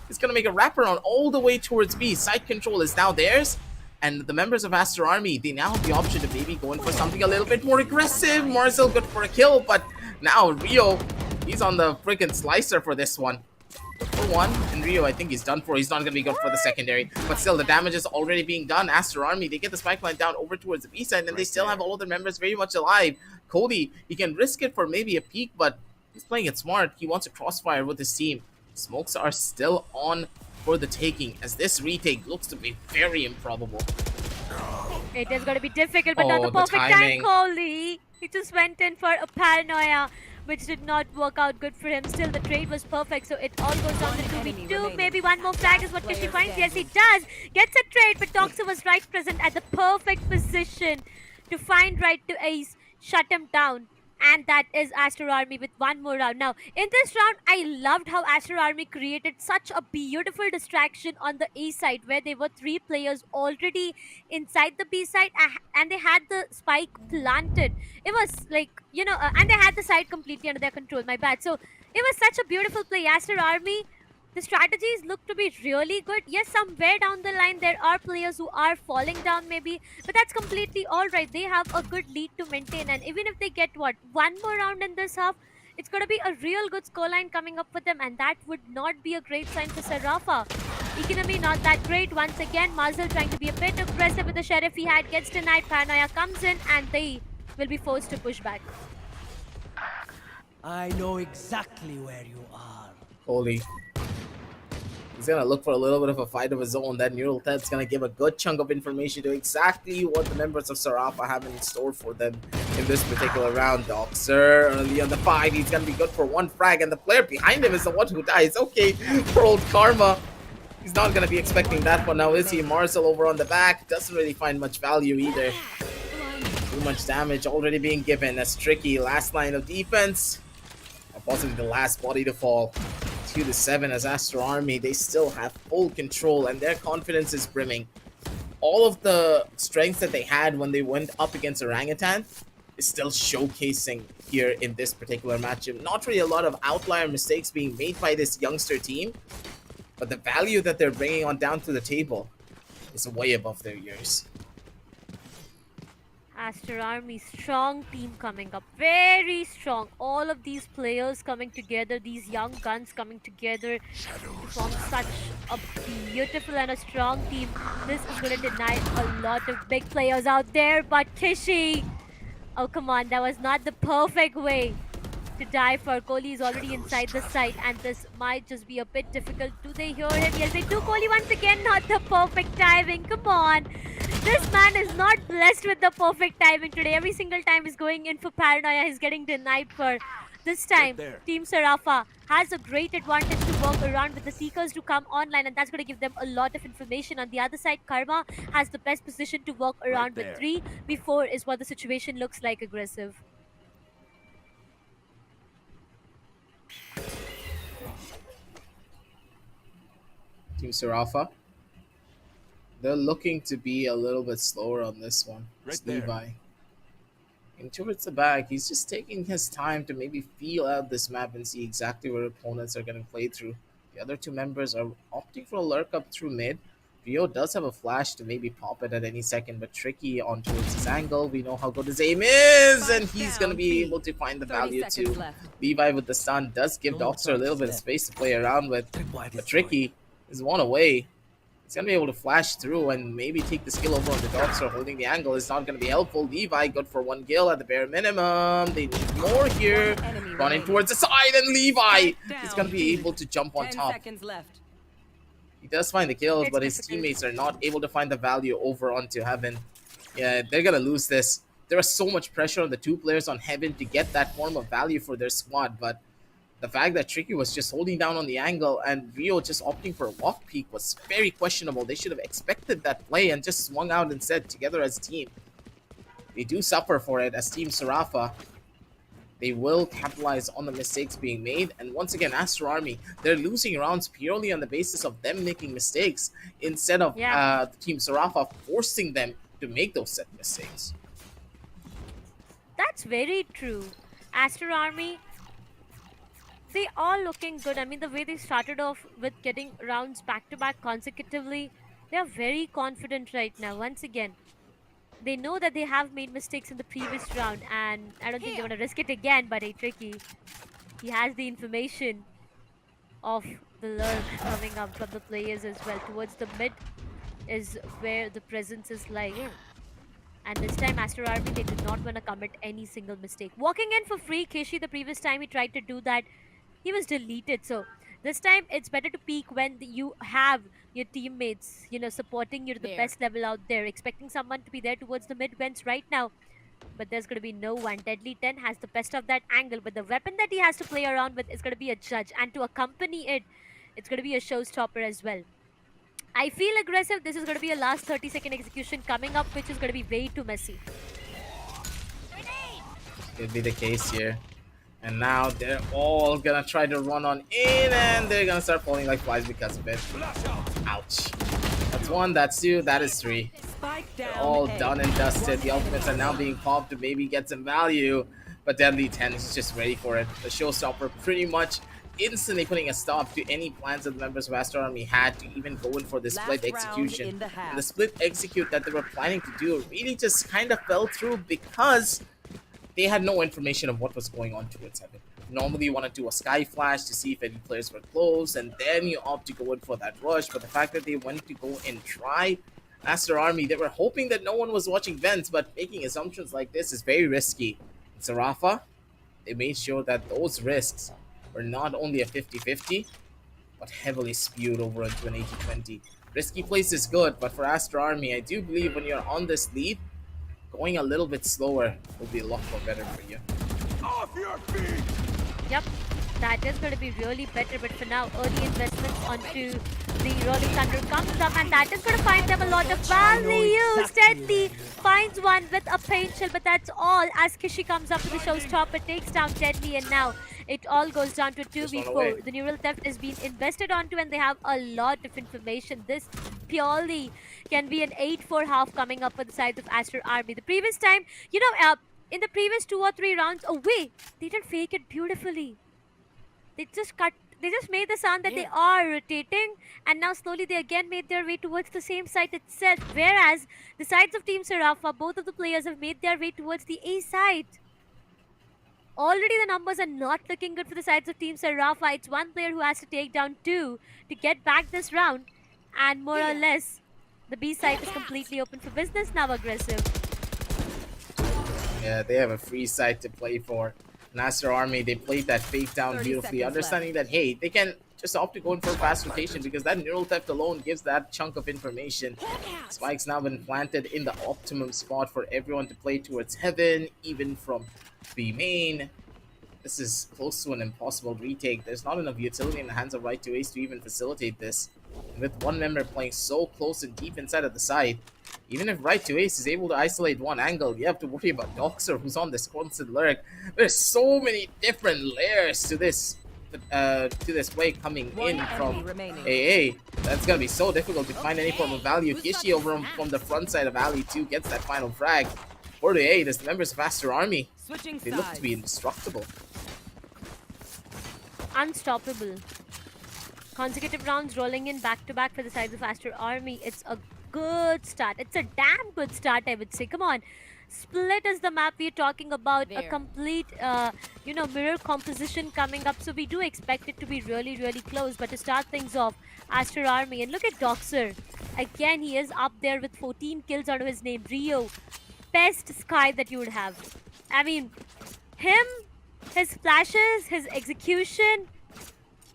[SPEAKER 6] is going to make a wraparound all the way towards B. Site control is now theirs, and the members of Aster Army, they now have the option to maybe go in for something a little bit more aggressive. Marcel good for a kill, but now Rio, he's on the freaking slicer for this one. For one, and Rio, I think he's done for. He's not going to be good for the secondary. But still, the damage is already being done. Aster Army, they get the spike line down over towards the B side, and they still have all of their members very much alive. Cody, he can risk it for maybe a peek, but he's playing it smart. He wants a crossfire with his team. Smokes are still on for the taking, as this retake looks to be very improbable.
[SPEAKER 8] It is going to be difficult, but not the perfect time, Kohli. He just went in for a paranoia, which did not work out good for him. Still, the trade was perfect, so it all goes down to 2v2. Maybe one more flag is what Kishi finds. Yes, he does. Gets a trade, but Doxer was right present at the perfect position to find right to ace, shut him down. And that is Aster Army with one more round. Now, in this round, I loved how Aster Army created such a beautiful distraction on the A side, where there were 3 players already inside the B side, and they had the spike planted. It was like, and they had the side completely under their control. My bad. So, it was such a beautiful play. Aster Army, the strategies look to be really good. Yes, somewhere down the line, there are players who are falling down maybe, but that's completely alright. They have a good lead to maintain, and even if they get, one more round in this half, it's going to be a real good scoreline coming up for them, and that would not be a great sign for Sarafa. Economy not that great. Once again, Muzzle trying to be a bit aggressive with the Sheriff he had, gets denied. Paranoia comes in, and they will be forced to push back.
[SPEAKER 11] I know exactly where you are.
[SPEAKER 6] Holy. He's going to look for a little bit of a fight of his own. That neural test's going to give a good chunk of information to exactly what the members of Sarafa have in store for them in this particular round. Doxer early on the fight. He's going to be good for one frag, and the player behind him is the one who dies. Okay, for old Karma. He's not going to be expecting that one now, is he? Marcel over on the back. Doesn't really find much value either. Too much damage already being given. That's tricky. Last line of defense. Or possibly the last body to fall. 2-7 as Aster Army, they still have full control, and their confidence is brimming. All of the strengths that they had when they went up against Orangutan is still showcasing here in this particular matchup. Not really a lot of outlier mistakes being made by this youngster team, but the value that they're bringing on down to the table is way above their years.
[SPEAKER 8] Aster Army, strong team coming up, very strong. All of these players coming together, these young guns coming together to form such a beautiful and a strong team. This is going to deny a lot of big players out there, but Kishi, oh come on, that was not the perfect way to die for. Kohli is already inside the site, and this might just be a bit difficult. Do they hear him? Yes, they do. Kohli once again, not the perfect timing. Come on. This man is not blessed with the perfect timing today. Every single time he's going in for paranoia, he's getting denied for. This time, Team Sarafa has a great advantage to work around with the Seekers to come online, and that's going to give them a lot of information. On the other side, Karma has the best position to work around with 3v4 is what the situation looks like aggressive.
[SPEAKER 6] Team Sarafa, they're looking to be a little bit slower on this one. It's Levi. And towards the back, he's just taking his time to maybe feel out this map and see exactly where opponents are going to play through. The other 2 members are opting for a lurk up through mid. Rio does have a flash to maybe pop it at any second, but tricky on towards his angle. We know how good his aim is, and he's going to be able to find the value too. Levi with the stun does give Doxer a little bit of space to play around with, but tricky is one away. He's going to be able to flash through and maybe take the skill over on the Doxer. Holding the angle is not going to be helpful. Levi good for 1 kill at the bare minimum. They need more here. Running towards the side, and Levi is going to be able to jump on top. He does find the kills, but his teammates are not able to find the value over onto Heaven. Yeah, they're gonna lose this. There was so much pressure on the two players on Heaven to get that form of value for their squad, but the fact that Tricky was just holding down on the angle and Rio just opting for a walk peek was very questionable. They should have expected that play and just swung out instead together as a team. They do suffer for it as Team Sarafa. They will capitalize on the mistakes being made, and once again, Aster Army, they're losing rounds purely on the basis of them making mistakes instead of Team Sarafa forcing them to make those set mistakes.
[SPEAKER 8] That's very true. Aster Army, they are looking good. I mean, the way they started off with getting rounds back-to-back consecutively, they are very confident right now. Once again, they know that they have made mistakes in the previous round, and I don't think they want to risk it again, but Tricky, he has the information of the lurk coming up from the players as well. Towards the mid is where the presence is lying. And this time, Aster Army, they did not want to commit any single mistake. Walking in for free, Kishi, the previous time he tried to do that, he was deleted. So this time, it's better to peek when you have your teammates, supporting you to the best level out there. Expecting someone to be there towards the mid bench right now. But there's going to be no one. Deadly 10 has the best of that angle. But the weapon that he has to play around with is going to be a judge. And to accompany it, it's going to be a showstopper as well. I feel aggressive. This is going to be a last 30-second execution coming up, which is going to be way too messy.
[SPEAKER 6] Could be the case here. And now they're all going to try to run on in, and they're going to start falling like flies because of it. Ouch. That's one, that's two, that is three. They're all done and dusted. The ultimates are now being popped to maybe get some value, but Deadly 10 is just ready for it. The showstopper pretty much instantly putting a stop to any plans that the members of Aster Army had to even go in for the split execution. And the split execute that they were planning to do really just kind of fell through because they had no information of what was going on towards Heaven. Normally you want to do a sky flash to see if any players were close, and then you opt to go in for that rush. But the fact that they went to go and try Aster Army, they were hoping that no one was watching vents, but making assumptions like this is very risky. In Sarafa, they made sure that those risks were not only a 50-50, but heavily spewed over into an 80-20. Risky place is good, but for Aster Army, I do believe when you're on this lead, going a little bit slower will be a lot more better for you.
[SPEAKER 10] Off your feet!
[SPEAKER 8] Yep, that is going to be really better, but for now, early investments onto the Rolling Thunder comes up, and that is going to find them a lot of value. Deadly finds one with a paint shell, but that's all as Kishi comes up with the showstopper, takes down Deadly, and now it all goes down to 2v4. The neural theft is being invested onto, and they have a lot of information. This purely can be an 8-4 half coming up for the sides of Aster Army. The previous time, in the previous 2 or 3 rounds away, they didn't fake it beautifully. They just made the sound that they are rotating, and now slowly they again made their way towards the same side itself. Whereas the sides of Team Sarafa, both of the players have made their way towards the A side. Already the numbers are not looking good for the sides of Team Sarafa. It's one player who has to take down 2 to get back this round, and more or less, the B side is completely open for business now. Aggressive.
[SPEAKER 6] Yeah, they have a free side to play for. Aster Army, they played that fake down beautifully, understanding that, hey, they can just opt to go in for a fast rotation because that neural theft alone gives that chunk of information. Spike's now been planted in the optimum spot for everyone to play towards Heaven, even from B main. This is close to an impossible retake. There's not enough utility in the hands of Right to Ace to even facilitate this. And with one member playing so close and deep inside of the side, even if Right to Ace is able to isolate one angle, you have to worry about Doxer, who's on this constant lurk. There's so many different layers to this play coming in from AA. That's gonna be so difficult to find any form of value. Kishi over from the front side of Alley 2 gets that final frag. 4-8 as the members of Aster Army, they look to be indestructible.
[SPEAKER 8] Unstoppable. Consecutive rounds rolling in back-to-back for the sides of Aster Army. It's a good start. It's a damn good start, I would say. Come on. Split is the map we're talking about. A complete, mirror composition coming up. So we do expect it to be really, really close. But to start things off, Aster Army. And look at Doxer. Again, he is up there with 14 kills out of his name. Rio. Best Sky that you would have. I mean, him, his flashes, his execution.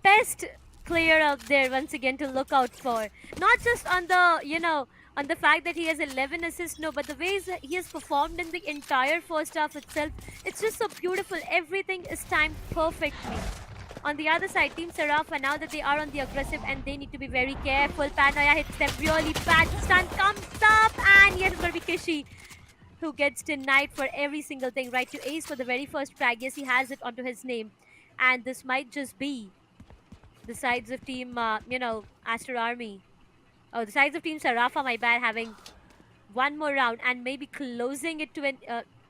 [SPEAKER 8] Best player out there once again to look out for. Not just on the on the fact that he has 11 assists, no, but the ways he has performed in the entire first half itself, it's just so beautiful. Everything is timed perfectly. On the other side, Team Sarafa, now that they are on the aggressive and they need to be very careful. Panoya hits them really bad. Stun comes up, and yes, it's going to be Kishi who gets denied for every single thing. Right to Ace for the very first frag. Yes, he has it onto his name. And this might just be the sides of Team, Aster Army. Oh, the sides of Team Sarafa, my bad, having one more round and maybe closing it to an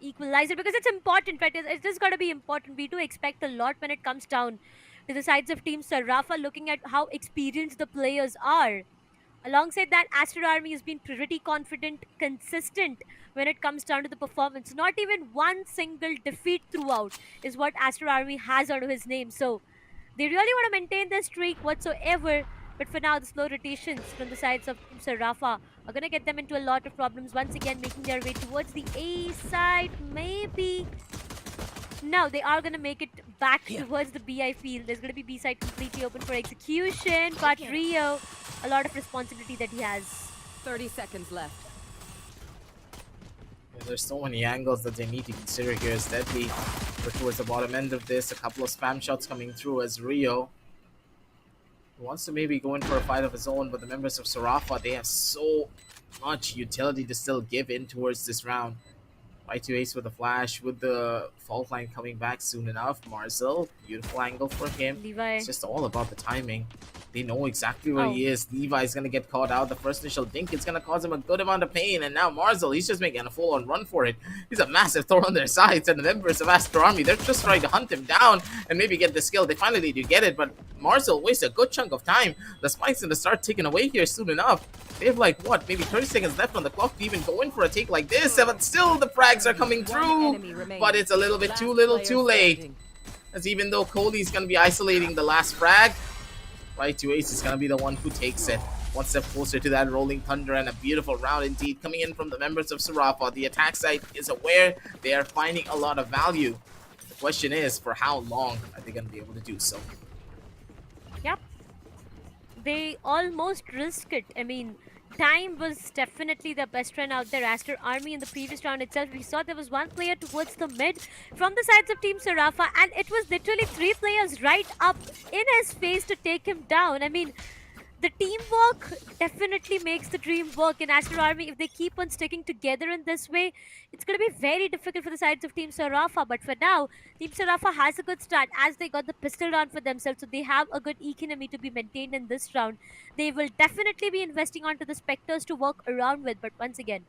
[SPEAKER 8] equalizer, because it's important, right? It's just got to be important. We do expect a lot when it comes down to the sides of Team Sarafa, looking at how experienced the players are. Alongside that, Aster Army has been pretty confident, consistent when it comes down to the performance. Not even one single defeat throughout is what Aster Army has under his name. So they really want to maintain their streak whatsoever. But for now, the slow rotations from the sides of Team Sarafa are going to get them into a lot of problems. Once again, making their way towards the A side, maybe. No, they are going to make it back towards the BI field. There's going to be B side completely open for execution. But Rio, a lot of responsibility that he has.
[SPEAKER 9] 30 seconds left.
[SPEAKER 6] There's so many angles that they need to consider here as deadly. But towards the bottom end of this, a couple of spam shots coming through as Rio wants to maybe go in for a fight of his own, but the members of Sarafa, they have so much utility to still give in towards this round. Right to Ace with the flash, with the fault line coming back soon enough. Marcel, beautiful angle for him.
[SPEAKER 8] Levi.
[SPEAKER 6] It's just all about the timing. They know exactly where he is. Levi is going to get caught out. The first initial dink is going to cause him a good amount of pain. And now Marcel, he's just making a full-on run for it. He's a massive throw on their sides. And the members of Aster Army, they're just trying to hunt him down and maybe get the skill. They finally do get it, but Marcel wastes a good chunk of time. The spike's going to start ticking away here soon enough. They have like, what, maybe 30 seconds left on the clock to even go in for a take like this. But still, the frags are coming through. But it's a little bit too little, too late. As even though Cody's going to be isolating the last frag, Right to Ace is going to be the one who takes it. One step closer to that rolling thunder, and a beautiful round indeed coming in from the members of Sarafa. The attack side is aware they are finding a lot of value. The question is, for how long are they going to be able to do so?
[SPEAKER 8] Yep. They almost risk it. I mean, time was definitely the best friend out there. Aster Army in the previous round itself, we saw there was one player towards the mid from the sides of Team Sarafa, and it was literally 3 players right up in his face to take him down. I mean, the teamwork definitely makes the dream work in Aster Army. If they keep on sticking together in this way, it's going to be very difficult for the sides of Team Sarafa. But for now, Team Sarafa has a good start as they got the pistol round for themselves. So they have a good economy to be maintained in this round. They will definitely be investing onto the Spectres to work around with. But once again,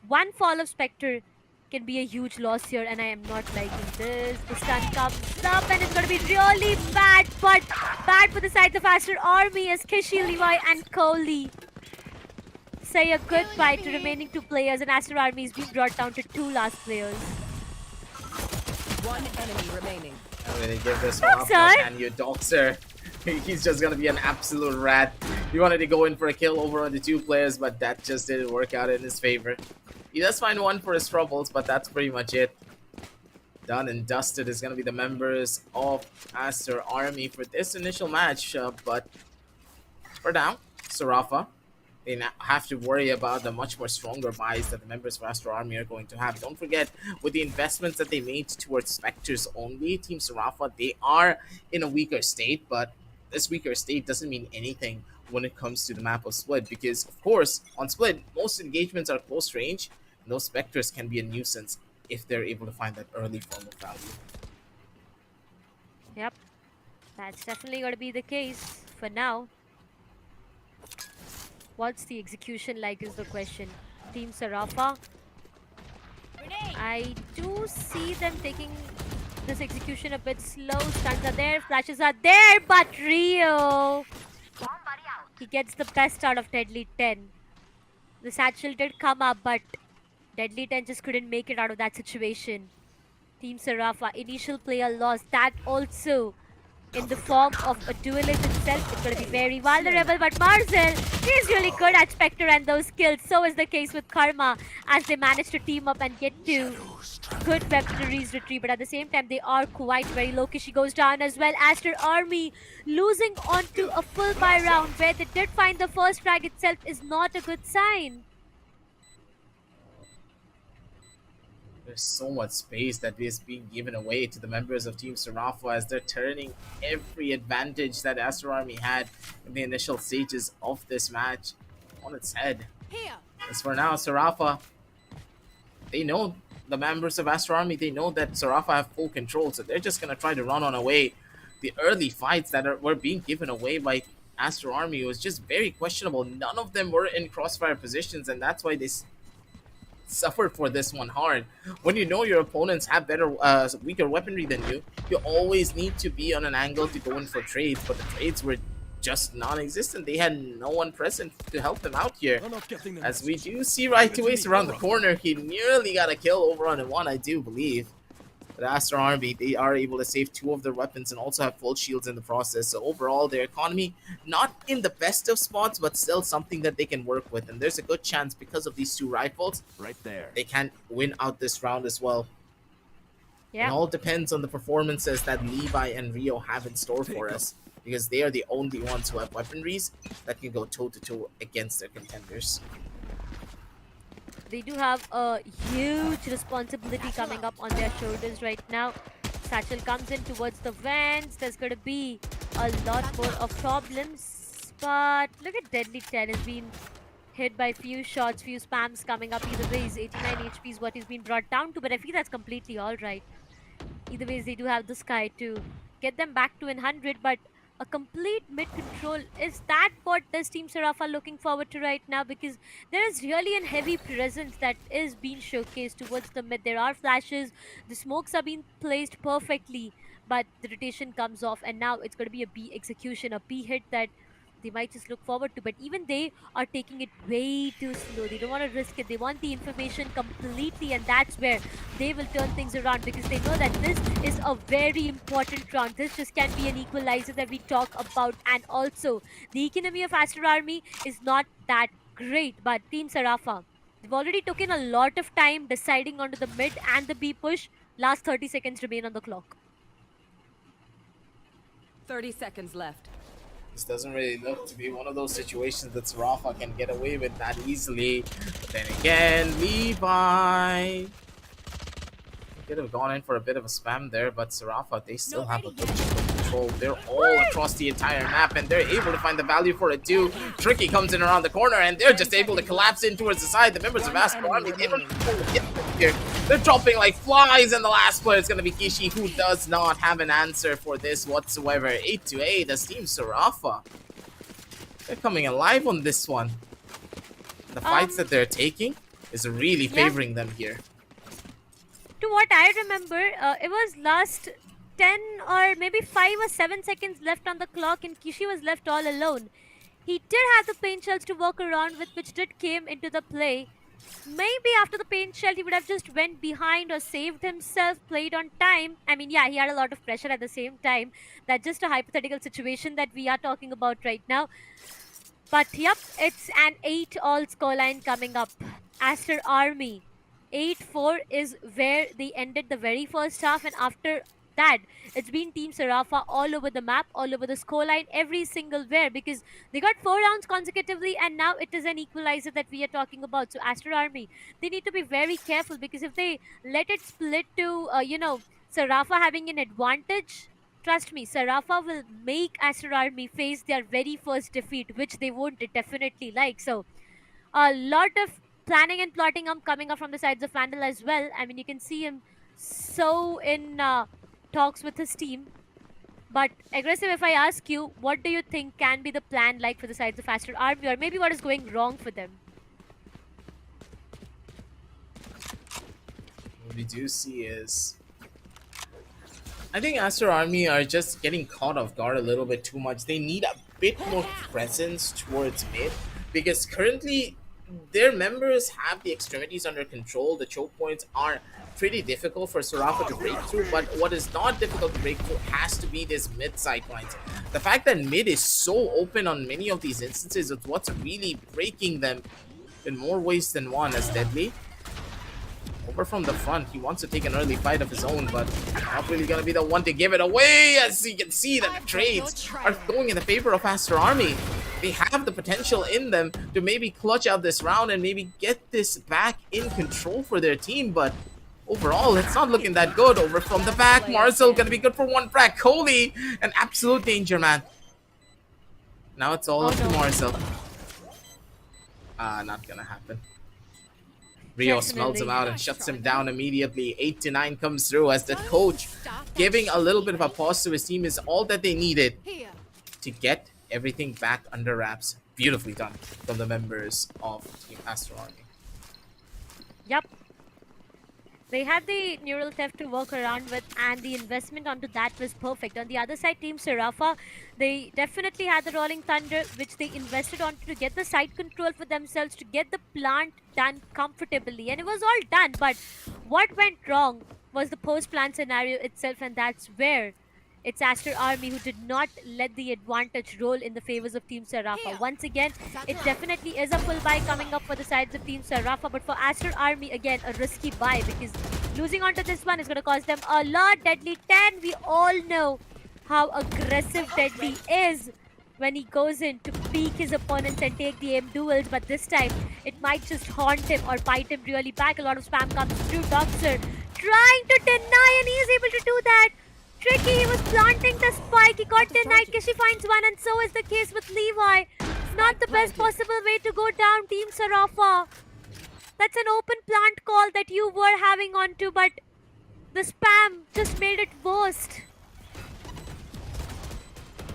[SPEAKER 8] one fall of Spectre can be a huge loss here, and I am not liking this. The stun comes up and it's going to be really bad, but bad for the sides of Aster Army as Kishi, Levi and Kohli say a goodbye to remaining 2 players, and Aster Army is being brought down to 2 last players.
[SPEAKER 9] One enemy remaining.
[SPEAKER 6] I'm going to give this one up and you Doxer. He's just going to be an absolute rat. He wanted to go in for a kill over on the 2 players, but that just didn't work out in his favor. He does find one for his troubles, but that's pretty much it. Done and dusted is going to be the members of Aster Army for this initial match. But for now, Sarafa, they now have to worry about the much more stronger buys that the members of Aster Army are going to have. Don't forget, with the investments that they made towards Spectres only, Team Sarafa, they are in a weaker state, but this weaker state doesn't mean anything when it comes to the map of Split, because of course on Split most engagements are close range, and those Spectres can be a nuisance if they're able to find that early form of value.
[SPEAKER 8] Yep, that's definitely going to be the case for now. What's the execution like is the question. Team Sarafa, I do see them taking this execution a bit slow. Stuns are there, flashes are there, but Rio, he gets the best out of Deadly 10. The satchel did come up, but Deadly 10 just couldn't make it out of that situation. Team Sarafa, initial player loss, that also in the form of a duelist itself. It's going to be very vulnerable, but Marzel, he's really good at Spectre and those kills. So is the case with Karma, as they manage to team up and get to good weaponaries retrieve, but at the same time they are quite very low. Kishi goes down as well. Aster Army losing onto a full buy round where they did find the first frag itself is not a good sign.
[SPEAKER 6] There's so much space that is being given away to the members of Team Sarafa as they're turning every advantage that Aster Army had in the initial stages of this match on its head. As for now, Sarafa, they know, the members of Aster Army, they know that Sarafa have full control, so they're just going to try to run on away. The early fights that were being given away by Aster Army was just very questionable. None of them were in crossfire positions, and that's why they suffered for this one hard. When you know your opponents have better, weaker weaponry than you, you always need to be on an angle to go in for trades, but the trades were just non-existent. They had no one present to help them out here. As we do see right away around the corner, he nearly got a kill over on one, I do believe. But Aster Army, they are able to save 2 of their weapons and also have full shields in the process. So overall, their economy, not in the best of spots, but still something that they can work with. And there's a good chance because of these 2 rifles,
[SPEAKER 10] right there,
[SPEAKER 6] they can win out this round as well.
[SPEAKER 8] Yeah.
[SPEAKER 6] It all depends on the performances that Levi and Rio have in store for us, because they are the only ones who have weaponries that can go toe-to-toe against their contenders.
[SPEAKER 8] They do have a huge responsibility coming up on their shoulders right now. Satchel comes in towards the vents. There's going to be a lot more of problems. But look at Deadly 10 has been hit by few shots, few spams coming up. Either way, 89 HP is what he's been brought down to. But I feel that's completely alright. Either ways, they do have the Sky to get them back to 100. But a complete mid control, is that what does Team Sarafa looking forward to right now? Because there is really a heavy presence that is being showcased towards the mid. There are flashes, the smokes are being placed perfectly, but the rotation comes off, and now it's going to be a B execution, a B hit that they might just look forward to, but even they are taking it way too slow. They don't want to risk it. They want the information completely, and that's where they will turn things around, because they know that this is a very important round. This just can be an equalizer that we talk about, and also the economy of Aster Army is not that great, but Team Sarafa, they've already taken a lot of time deciding onto the mid and the B push. Last 30 seconds remain on the clock.
[SPEAKER 9] 30 seconds left.
[SPEAKER 6] This doesn't really look to be one of those situations that Sarafa can get away with that easily. But then again, Levi could have gone in for a bit of a spam there, but Sarafa, they still have a good chunk of control. They're all across the entire map, and they're able to find the value for it too. Tricky comes in around the corner, and they're just able to collapse in towards the side. The members of Aster Army, they don't get here. They're dropping like flies, and the last player is going to be Kishi, who does not have an answer for this whatsoever. 8-8 as Team Sarafa. They're coming alive on this one. The fights that they're taking is really favoring them here.
[SPEAKER 8] To what I remember, it was last 10 or maybe 5 or 7 seconds left on the clock, and Kishi was left all alone. He did have the paint shells to walk around with, which did came into the play. Maybe after the paint shell, he would have just went behind or saved himself, played on time. I mean, yeah, he had a lot of pressure at the same time. That's just a hypothetical situation that we are talking about right now. But yep, it's an 8-all scoreline coming up. Aster Army 8-4 is where they ended the very first half, and after that, it's been Team Sarafa all over the map, all over the scoreline, every single where, because they got 4 rounds consecutively, and now it is an equalizer that we are talking about. So Aster Army, they need to be very careful, because if they let it split to, Sarafa having an advantage, trust me, Sarafa will make Aster Army face their very first defeat, which they won't definitely like. So a lot of planning and plotting coming up from the sides of Vandal as well. I mean, you can see him so in talks with his team. But Aggressive, if I ask you, what do you think can be the plan like for the sides of Aster Army, or maybe what is going wrong for them?
[SPEAKER 6] What we do see is, I think Aster Army are just getting caught off guard a little bit too much. They need a bit more presence towards mid, because currently their members have the extremities under control. The choke points are pretty difficult for Sarafa to break through, but what is not difficult to break through has to be this mid side lines. The fact that mid is so open on many of these instances is what's really breaking them in more ways than one. As Deadly over from the front, he wants to take an early fight of his own, but not really gonna be the one to give it away. As you can see, that the trades are going in the favor of Aster Army. They have the potential in them to maybe clutch out this round and maybe get this back in control for their team, but overall, it's not looking that good. Over from the back, Marcel gonna be good for one frag. Coley, an absolute danger, man. Now it's all up to Marcel. Not gonna happen. Rio smells him out and shuts him down immediately. 8 to 9 comes through as the coach giving a little bit of a pause to his team is all that they needed to get everything back under wraps. Beautifully done from the members of Team Aster Army.
[SPEAKER 8] Yep. They had the neural theft to work around with, and the investment onto that was perfect. On the other side, Team Sarafa, they definitely had the Rolling Thunder, which they invested on to get the side control for themselves, to get the plant done comfortably. And it was all done, but what went wrong was the post-plant scenario itself, and that's where it's Aster Army who did not let the advantage roll in the favors of Team Sarafa. Once again, it definitely is a full buy coming up for the sides of Team Sarafa, but for Aster Army, again, a risky buy because losing onto this one is going to cost them a lot. Deadly 10, we all know how aggressive Deadly is when he goes in to peek his opponents and take the aim duels, but this time it might just haunt him or bite him really back. A lot of spam comes through. Doxer trying to deny, and he is able to do that. Tricky, he was planting the spike, he got denied. Kishi finds one, and so is the case with Levi. Not the best possible way to go down, Team Sarafa. That's an open plant call that you were having onto, but the spam just made it worst.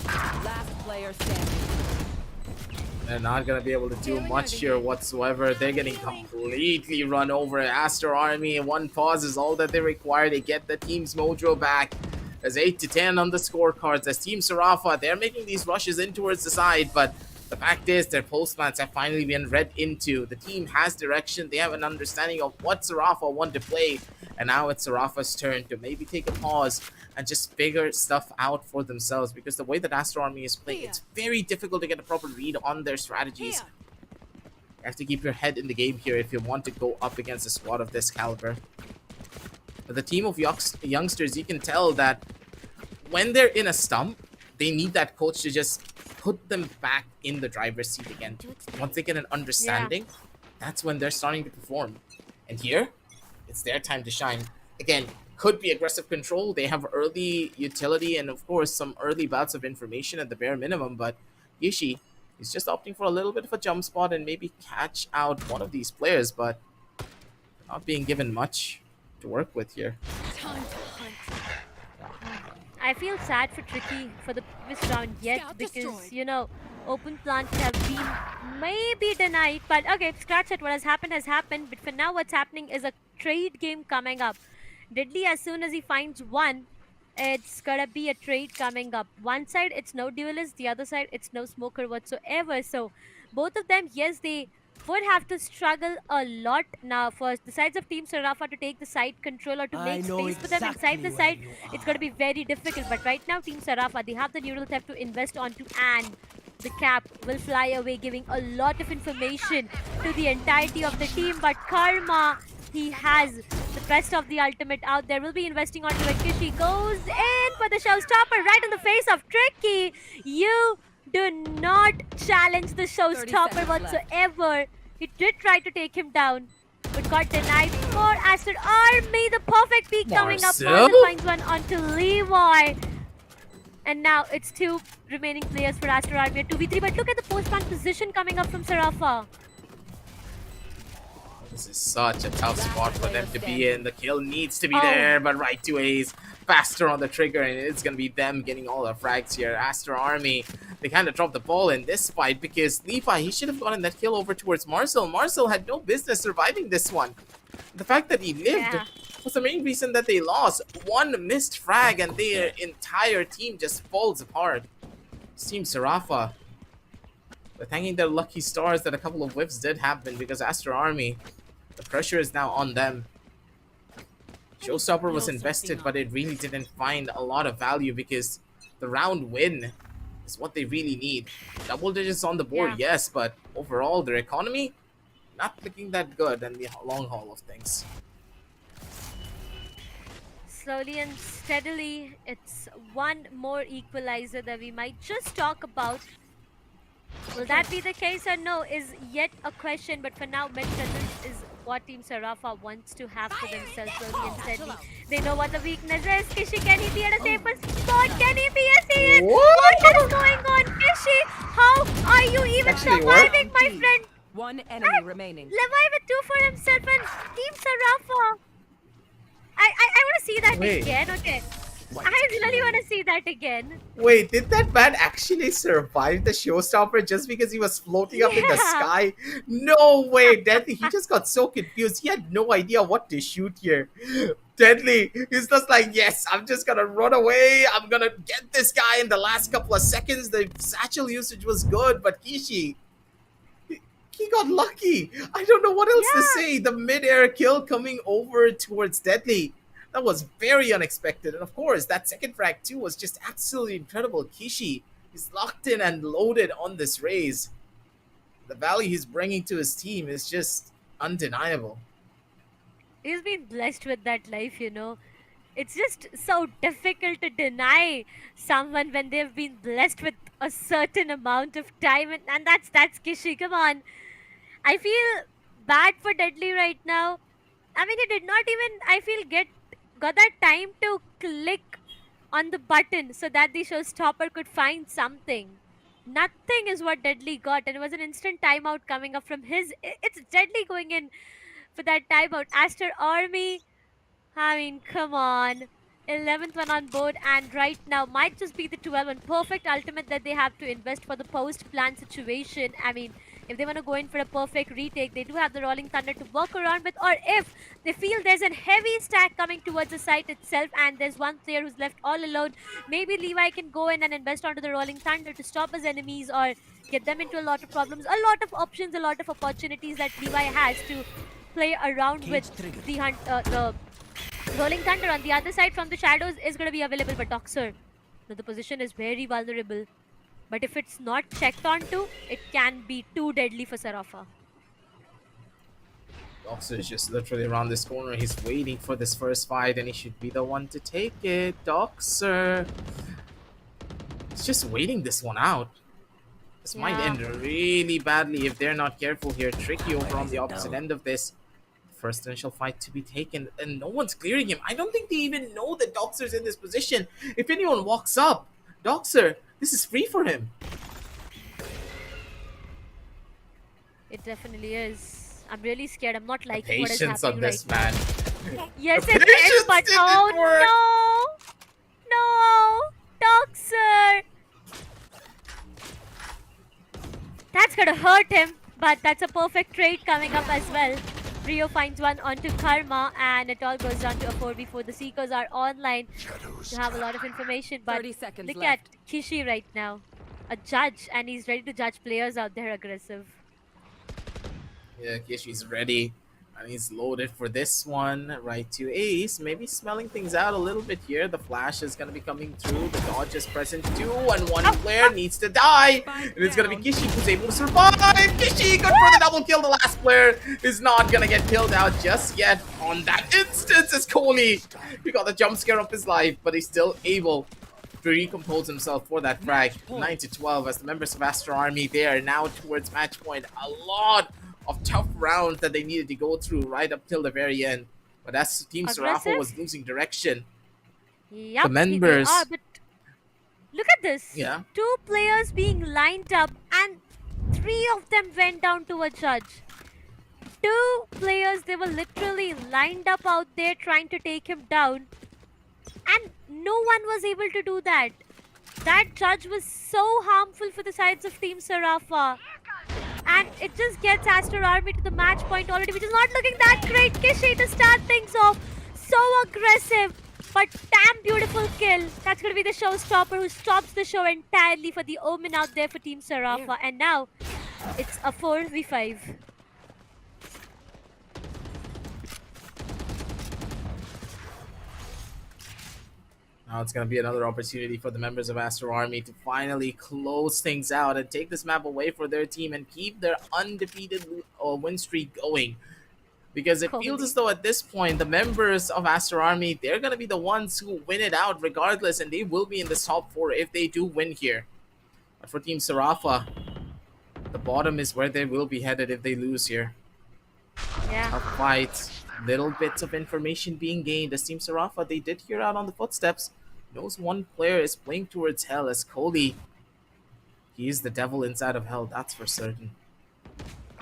[SPEAKER 9] Last player standing.
[SPEAKER 6] They're not going to be able to do much here whatsoever. They're getting completely run over. Aster Army, one pause is all that they require to get the team's mojo back. There's 8 to 10 on the scorecards. As Team Sarafa, they're making these rushes in towards the side, but the fact is their post plants have finally been read into. The team has direction. They have an understanding of what Sarafa want to play, and now it's Sarafa's turn to maybe take a pause and just figure stuff out for themselves, because the way that Aster Army is playing, it's very difficult to get a proper read on their strategies. You have to keep your head in the game here if you want to go up against a squad of this caliber. But the team of youngsters, you can tell that when they're in a stump, they need that coach to just put them back in the driver's seat again. Once they get an understanding, that's when they're starting to perform. And here, it's their time to shine. Again, could be aggressive control. They have early utility and, of course, some early bouts of information at the bare minimum. But Yishi is just opting for a little bit of a jump spot and maybe catch out one of these players, but not being given much to work with here.
[SPEAKER 8] I feel sad for Tricky for the previous round yet because, you know, open plants have been maybe denied. But okay, scratch it. What has happened. But for now, what's happening is a trade game coming up. Deadly, as soon as he finds one, it's gonna be a trade coming up. One side, it's no duelist. The other side, it's no smoker whatsoever. So both of them, yes, they would have to struggle a lot now for the sides of Team Sarafa to take the side control or to make space for them inside the side. It's going to be very difficult. But right now, Team Sarafa, they have the neural theft to invest onto, and the cap will fly away, giving a lot of information to the entirety of the team. But Karma, he has the best of the ultimate out there. Will be investing onto it. Kishi goes in for the showstopper right in the face of Tricky. You do not challenge the showstopper whatsoever. He did try to take him down, but got denied for Aster Army. The perfect peek coming up. Marcel finds one onto Levi. And now it's two remaining players for Aster Army at 2v3. But look at the post-ban position coming up from Sarafa.
[SPEAKER 6] This is such a tough spot for them to be in. The kill needs to be there, but right to A's faster on the trigger, and it's going to be them getting all the frags here. Aster Army, they kind of dropped the ball in this fight because Levi, he should have gotten that kill over towards Marcel. Marcel had no business surviving this one. The fact that he lived was the main reason that they lost. One missed frag and their entire team just falls apart. Team Sarafa, They're thanking their lucky stars that a couple of whiffs did happen because Aster Army, the pressure is now on them. Showstopper was invested, but it really didn't find a lot of value because the round win is what they really need. Double digits on the board, yes, but overall their economy not looking that good in the long haul of things.
[SPEAKER 8] Slowly and steadily, it's one more equalizer that we might just talk about. Will that be the case or no is yet a question, but for now, mid presence is what Team Sarafa wants to have for themselves slowly and steadily. They know what the weakness is. Kishi, can he be at a safer spot? Can he be? Yes, he is. What is going on, Kishi? How are you even surviving, my friend?
[SPEAKER 9] One enemy remaining.
[SPEAKER 8] Levi with 2 for himself and Team Sarafa. I want to see that again, okay? I really want to see that again.
[SPEAKER 6] Wait, did that man actually survive the showstopper just because he was floating up in the sky? No way, Deadly. He just got so confused. He had no idea what to shoot here. Deadly, he's just like, yes, I'm just gonna run away. I'm gonna get this guy in the last couple of seconds. The satchel usage was good, but Kishi, he got lucky. I don't know what else to say. The mid-air kill coming over towards Deadly. That was very unexpected. And of course, that second frag too was just absolutely incredible. Kishi is locked in and loaded on this raise. The value he's bringing to his team is just undeniable.
[SPEAKER 8] He's been blessed with that life, you know. It's just so difficult to deny someone when they've been blessed with a certain amount of time. And that's Kishi. Come on. I feel bad for Deadly right now. I mean, he did not even, I feel, got that time to click on the button so that the showstopper could find something. Nothing is what Deadly got, and it was an instant timeout coming up from his. It's Deadly going in for that timeout. Aster Army, I mean, come on. 11th one on board, and right now might just be the 12th one. Perfect ultimate that they have to invest for the post-plan situation. I mean, if they want to go in for a perfect retake, they do have the Rolling Thunder to work around with, or if they feel there's a heavy stack coming towards the site itself and there's one player who's left all alone, maybe Levi can go in and invest onto the Rolling Thunder to stop his enemies or get them into a lot of problems, a lot of options, a lot of opportunities that Levi has to play around with the Rolling Thunder. On the other side from the shadows is going to be available, but Doxer, the position is very vulnerable. But if it's not checked onto, it can be too deadly for Sarafa.
[SPEAKER 6] Doxer is just literally around this corner. He's waiting for this first fight, and he should be the one to take it. Doxer. He's just waiting this one out. This might end really badly if they're not careful here. Tricky over on the opposite end of this. First initial fight to be taken, and no one's clearing him. I don't think they even know that Doxer's in this position. If anyone walks up, Doxer, this is free for him.
[SPEAKER 8] It definitely is. I'm really scared. I'm not liking what is
[SPEAKER 6] Patience
[SPEAKER 8] happening
[SPEAKER 6] on this
[SPEAKER 8] right
[SPEAKER 6] man.
[SPEAKER 8] now. Yes, it is, but oh no! No! Doxer! That's gonna hurt him, but that's a perfect trade coming up as well. Rio finds one onto Karma, and it all goes down to a 4v4. The Seekers are online to have a lot of information, but
[SPEAKER 9] 30 seconds
[SPEAKER 8] look
[SPEAKER 9] left.
[SPEAKER 8] at Kishi right now. A judge, and he's ready to judge players out there aggressive.
[SPEAKER 6] Yeah, Kishi's ready. And he's loaded for this one. Right to Ace. Maybe smelling things out a little bit here. The flash is going to be coming through. The dodge is present too. And one player needs to die. And it's going to be Kishi who's able to survive. Kishi, good for the double kill. The last player is not going to get killed out just yet. On that instance is Kohli. He got the jump scare of his life, but he's still able to recompose himself for that frag. 9-12 as the members of Aster Army, they are now towards match point. A lot of tough rounds that they needed to go through right up till the very end. But as Team Sarafa was losing direction,
[SPEAKER 8] yep,
[SPEAKER 6] the members...
[SPEAKER 8] but look at this.
[SPEAKER 6] Yeah.
[SPEAKER 8] 2 players being lined up and 3 of them went down to a judge. 2 players, they were literally lined up out there trying to take him down. And no one was able to do that. That judge was so harmful for the sides of Team Sarafa. And it just gets Aster Army to the match point already, which is not looking that great. Kishi to start things off. So aggressive. But damn beautiful kill. That's going to be the showstopper who stops the show entirely for the Omen out there for Team Sarafa. And now it's a 4v5.
[SPEAKER 6] Now it's going to be another opportunity for the members of Aster Army to finally close things out and take this map away for their team and keep their undefeated win streak going. Because it feels as though at this point, the members of Aster Army, they're going to be the ones who win it out regardless, and they will be in the top 4 if they do win here. But for Team Sarafa, the bottom is where they will be headed if they lose here.
[SPEAKER 8] Yeah.
[SPEAKER 6] A fight, little bits of information being gained as Team Sarafa, they did hear out on the footsteps. Knows one player is playing towards hell as Kohli. He is the devil inside of hell, that's for certain.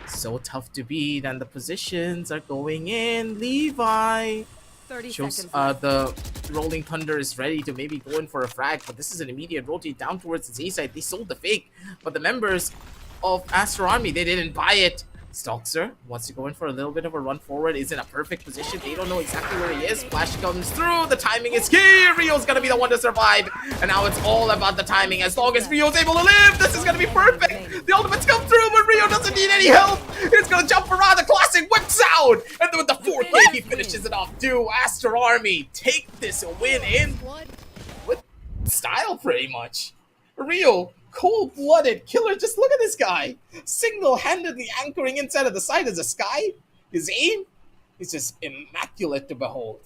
[SPEAKER 6] So tough to beat, and the positions are going in. Levi
[SPEAKER 9] 30
[SPEAKER 6] shows
[SPEAKER 9] seconds.
[SPEAKER 6] the Rolling Thunder is ready to maybe go in for a frag, but this is an immediate rotate down towards the Z side. They sold the fake, but the members of Aster Army, they didn't buy it. Stalkser wants to go in for a little bit of a run forward, is in a perfect position. They don't know exactly where he is. Flash comes through, the timing is key. Rio's gonna be the one to survive, and now it's all about the timing. As long as Rio's able to live, this is gonna be perfect. The ultimates come through, but Rio doesn't need any help. He's gonna jump around, the classic whip sound, and then with the 4K he finishes it off too. Aster Army take this win in with style pretty much. Rio, cold-blooded killer. Just look at this guy. Single-handedly anchoring inside of the side of the sky. His aim is just immaculate to behold.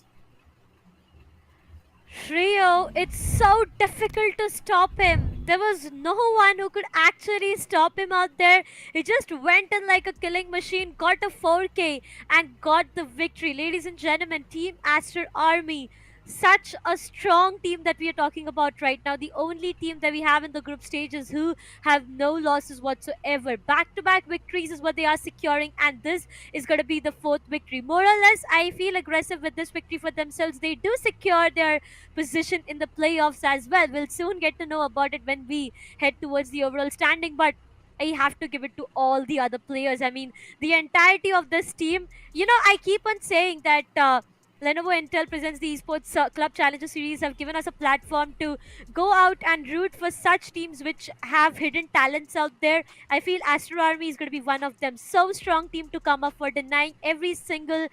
[SPEAKER 8] Rio, it's so difficult to stop him. There was no one who could actually stop him out there. He just went in like a killing machine, got a 4K, and got the victory. Ladies and gentlemen, Team Aster Army. Such a strong team that we are talking about right now. The only team that we have in the group stages who have no losses whatsoever. Back-to-back victories is what they are securing, and this is going to be the 4th victory. More or less, I feel aggressive with this victory for themselves. They do secure their position in the playoffs as well. We'll soon get to know about it when we head towards the overall standing, but I have to give it to all the other players. I mean, the entirety of this team, I keep on saying that Lenovo Intel presents the Esports Club Challenger Series have given us a platform to go out and root for such teams which have hidden talents out there. I feel Aster Army is going to be one of them. So strong team to come up for denying every single,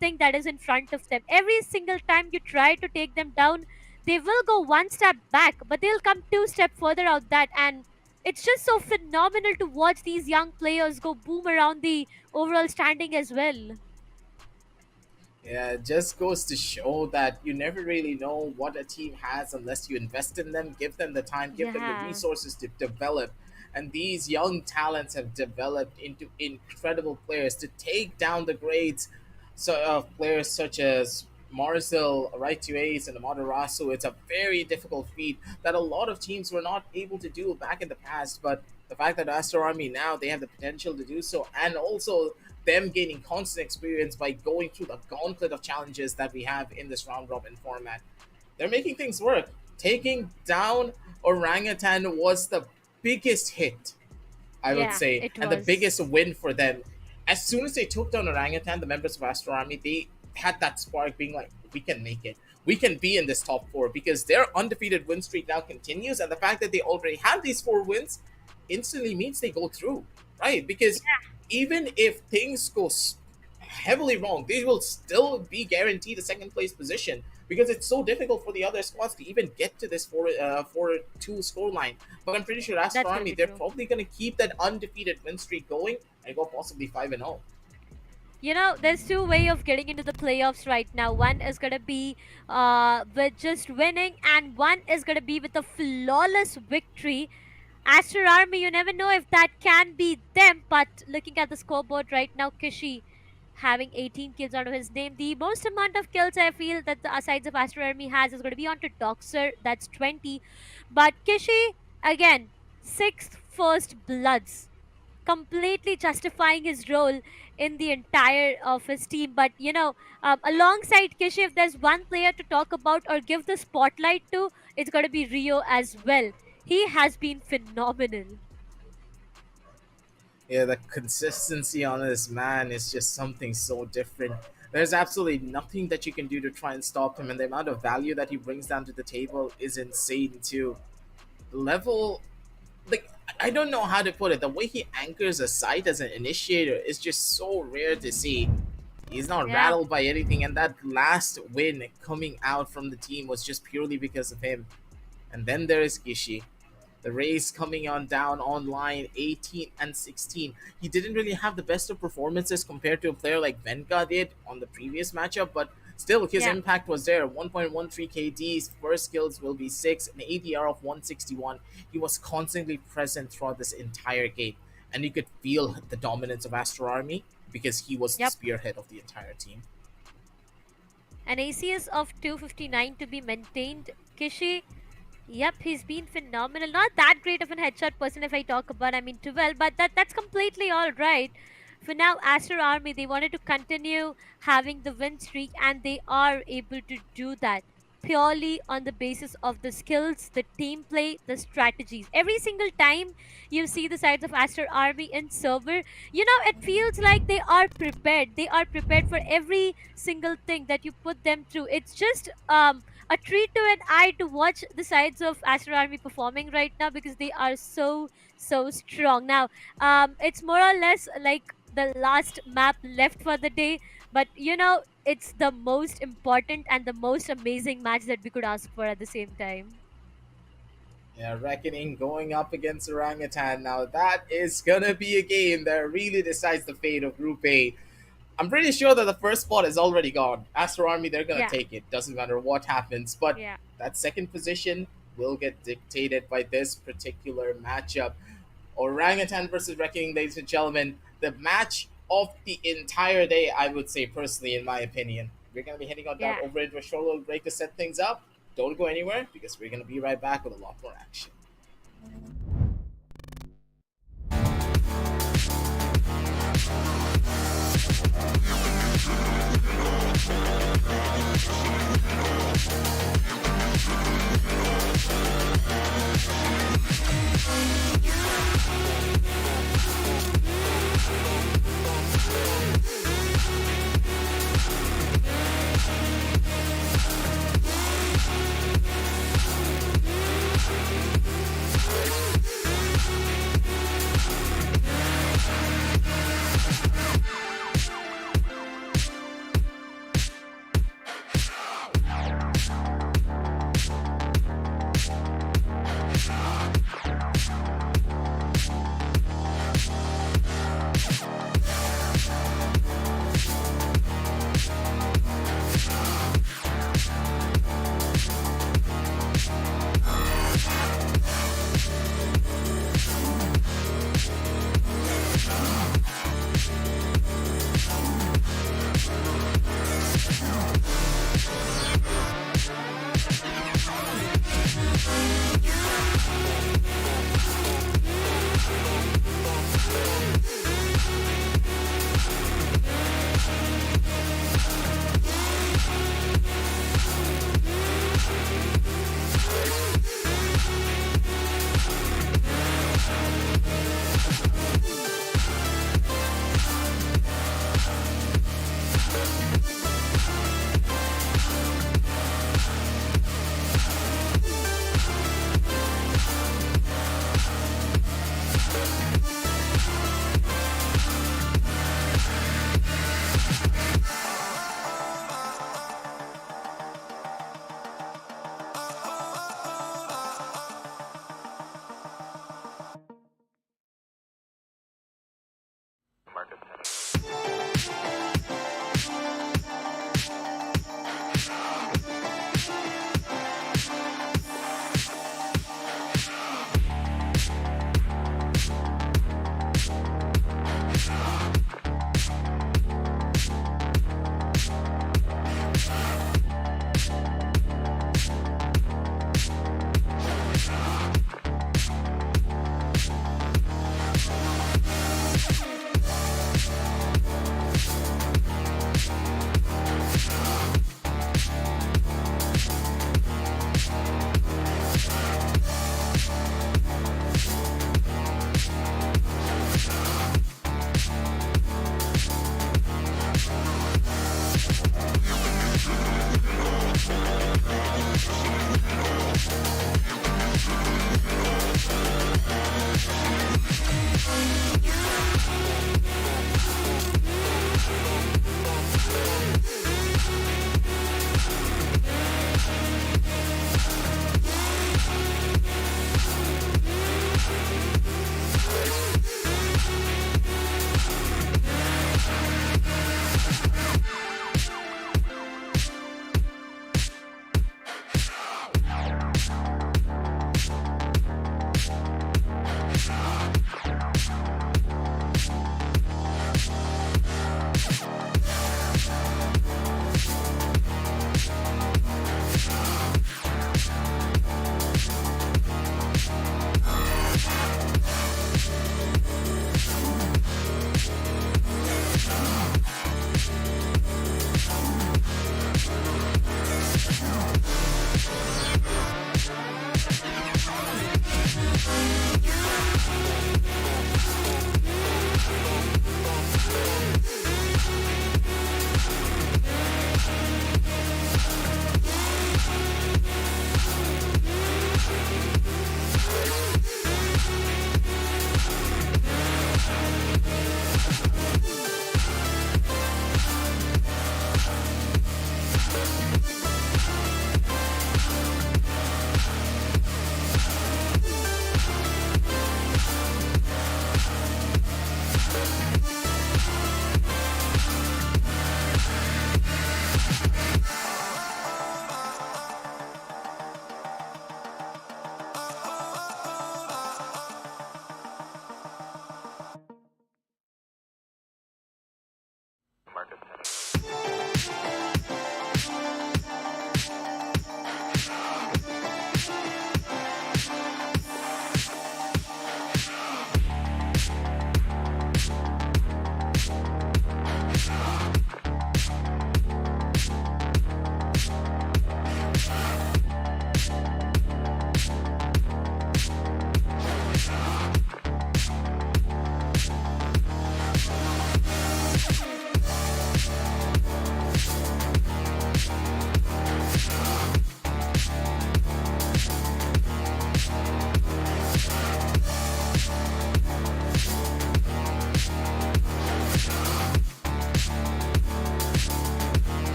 [SPEAKER 8] thing that is in front of them. Every single time you try to take them down, they will go one step back, but they'll come 2 steps further out that. And it's just so phenomenal to watch these young players go boom around the overall standing as well.
[SPEAKER 6] Yeah, it just goes to show that you never really know what a team has unless you invest in them, give them the time, give them the resources to develop. And these young talents have developed into incredible players to take down the grades of players such as Marcel, Right to Ace, and Amaterasu. It's a very difficult feat that a lot of teams were not able to do back in the past, but the fact that Aster Army now, they have the potential to do so, and also them gaining constant experience by going through the gauntlet of challenges that we have in this round robin format. They're making things work. Taking down Orangutan was the biggest hit, I would say, and the biggest win for them. As soon as they took down Orangutan, the members of Aster Army, they had that spark being like, we can make it. We can be in this top 4 because their undefeated win streak now continues, and the fact that they already have these 4 wins instantly means they go through, right? Because even if things go heavily wrong, they will still be guaranteed a 2nd place position because it's so difficult for the other squads to even get to this 4-2 scoreline. But I'm pretty sure Aster Army, they're probably going to keep that undefeated win streak going and go possibly 5-0.
[SPEAKER 8] There's 2 ways of getting into the playoffs right now. One is going to be with just winning, and one is going to be with a flawless victory. Aster Army, you never know if that can be them, but looking at the scoreboard right now, Kishi having 18 kills out of his name. The most amount of kills I feel that the sides of Aster Army has is going to be onto Doxer, that's 20. But Kishi, again, 6th first bloods, completely justifying his role in the entire of his team. But alongside Kishi, if there's one player to talk about or give the spotlight to, it's going to be Rio as well. He has been phenomenal. Yeah,
[SPEAKER 6] the consistency on this man is just something so different. there's absolutely nothing that you can do to try and stop him, and the amount of value that he brings down to the table is insane too. The level, like, I don't know how to put it. The way he anchors a site as an initiator is just so rare to see. He's not
[SPEAKER 8] Yeah.
[SPEAKER 6] rattled by anything, and that last win coming out from the team was just purely because of him. And then there is Gishi. The Rays coming on down online 18 and 16. He didn't really have the best of performances compared to a player like Venka did on the previous matchup, but still his
[SPEAKER 8] Yeah.
[SPEAKER 6] impact was there. 1.13 KDs, first kills will be 6, an ADR of 161. He was constantly present throughout this entire game, and you could feel the dominance of Aster Army because he was the
[SPEAKER 8] Yep.
[SPEAKER 6] spearhead of the entire team.
[SPEAKER 8] An ACS of 259 to be maintained. Kishi, yep, he's been phenomenal. Not that great of an headshot person if I talk about, I mean, 12, but that's completely all right. For now, Aster Army, they wanted to continue having the win streak, and they are able to do that purely on the basis of the skills, the team play, the strategies. Every single time you see the sides of Aster Army in server, it feels like they are prepared. They are prepared for every single thing that you put them through. It's just a treat to an eye to watch the sides of Aster Army performing right now, because they are so strong. Now, it's more or less like the last map left for the day, but it's the most important and the most amazing match that we could ask for at the same time.
[SPEAKER 6] Yeah, Reckoning going up against Orangutan. Now that is gonna be a game that really decides the fate of Group A. I'm pretty sure that the first spot is already gone. Aster Army, they're gonna
[SPEAKER 8] Yeah.
[SPEAKER 6] take it. Doesn't matter what happens. But
[SPEAKER 8] Yeah.
[SPEAKER 6] that second position will get dictated by this particular matchup. Orangutan versus Reckoning, ladies and gentlemen. The match of the entire day, I would say, personally, in my opinion. We're gonna be heading on down
[SPEAKER 8] Yeah.
[SPEAKER 6] over into a short little break to set things up. Don't go anywhere because we're gonna be right back with a lot more action.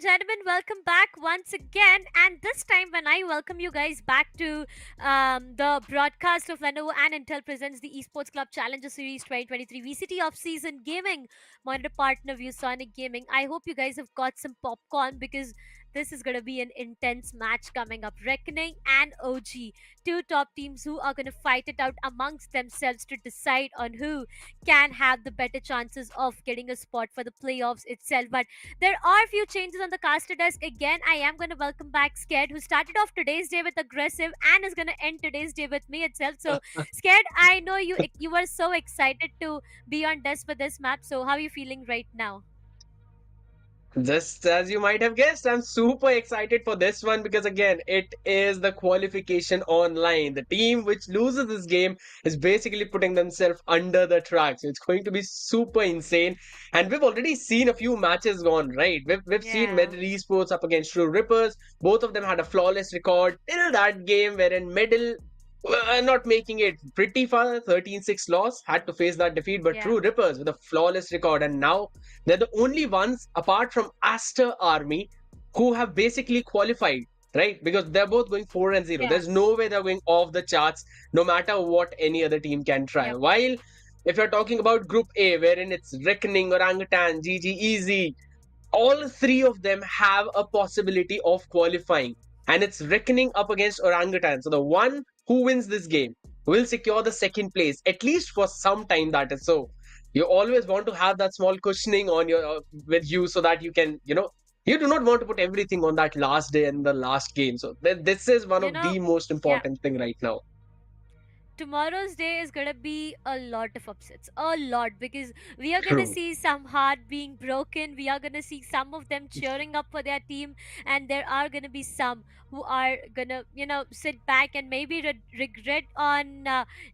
[SPEAKER 8] and gentlemen, welcome back once again. And this time, when I welcome you guys back to the broadcast of Lenovo and Intel presents the Esports Club Challenger Series 2023 VCT Off Season Gaming, monitor partner ViewSonic Gaming. I hope you guys have got some popcorn because this is going to be an intense match coming up. Reckoning and OG, two top teams who are going to fight it out amongst themselves to decide on who can have the better chances of getting a spot for the playoffs itself. But there are a few changes on the caster desk. Again, I am going to welcome back Scared, who started off today's day with aggressive and is going to end today's day with me itself. So, Scared, I know you were so excited to be on desk for this map. So, how are you feeling right now?
[SPEAKER 7] Just as you might have guessed, I'm super excited for this one because again, it is the qualification online. The team which loses this game is basically putting themselves under the track. So it's going to be super insane. And we've already seen a few matches gone, right? We've seen
[SPEAKER 8] Yeah.
[SPEAKER 7] MLT Esports up against True Rippers. Both of them had a flawless record till that game wherein Medal not making it pretty far. 13-6 loss, had to face that defeat, but
[SPEAKER 8] Yeah.
[SPEAKER 7] True Rippers with a flawless record, and now they're the only ones apart from Aster Army who have basically qualified, right? Because they're both going 4-0.
[SPEAKER 8] Yeah.
[SPEAKER 7] There's no way they're going off the charts, no matter what any other team can try.
[SPEAKER 8] Yep.
[SPEAKER 7] While if you're talking about Group A, wherein it's Reckoning, Orangutan, GGEZ, all three of them have a possibility of qualifying, and it's Reckoning up against Orangutan. So the one who wins this game will secure the second place, at least for some time. That is so. You always want to have that small cushioning on your with you so that you can, you do not want to put everything on that last day and the last game. So this is one
[SPEAKER 8] You
[SPEAKER 7] of
[SPEAKER 8] know,
[SPEAKER 7] the most
[SPEAKER 8] yeah.
[SPEAKER 7] important thing right now.
[SPEAKER 8] Tomorrow's day is gonna be a lot of upsets, a lot, because we are gonna
[SPEAKER 7] True.
[SPEAKER 8] see some heart being broken. We are gonna see some of them cheering up for their team, and there are gonna be some who are gonna, sit back and maybe regret on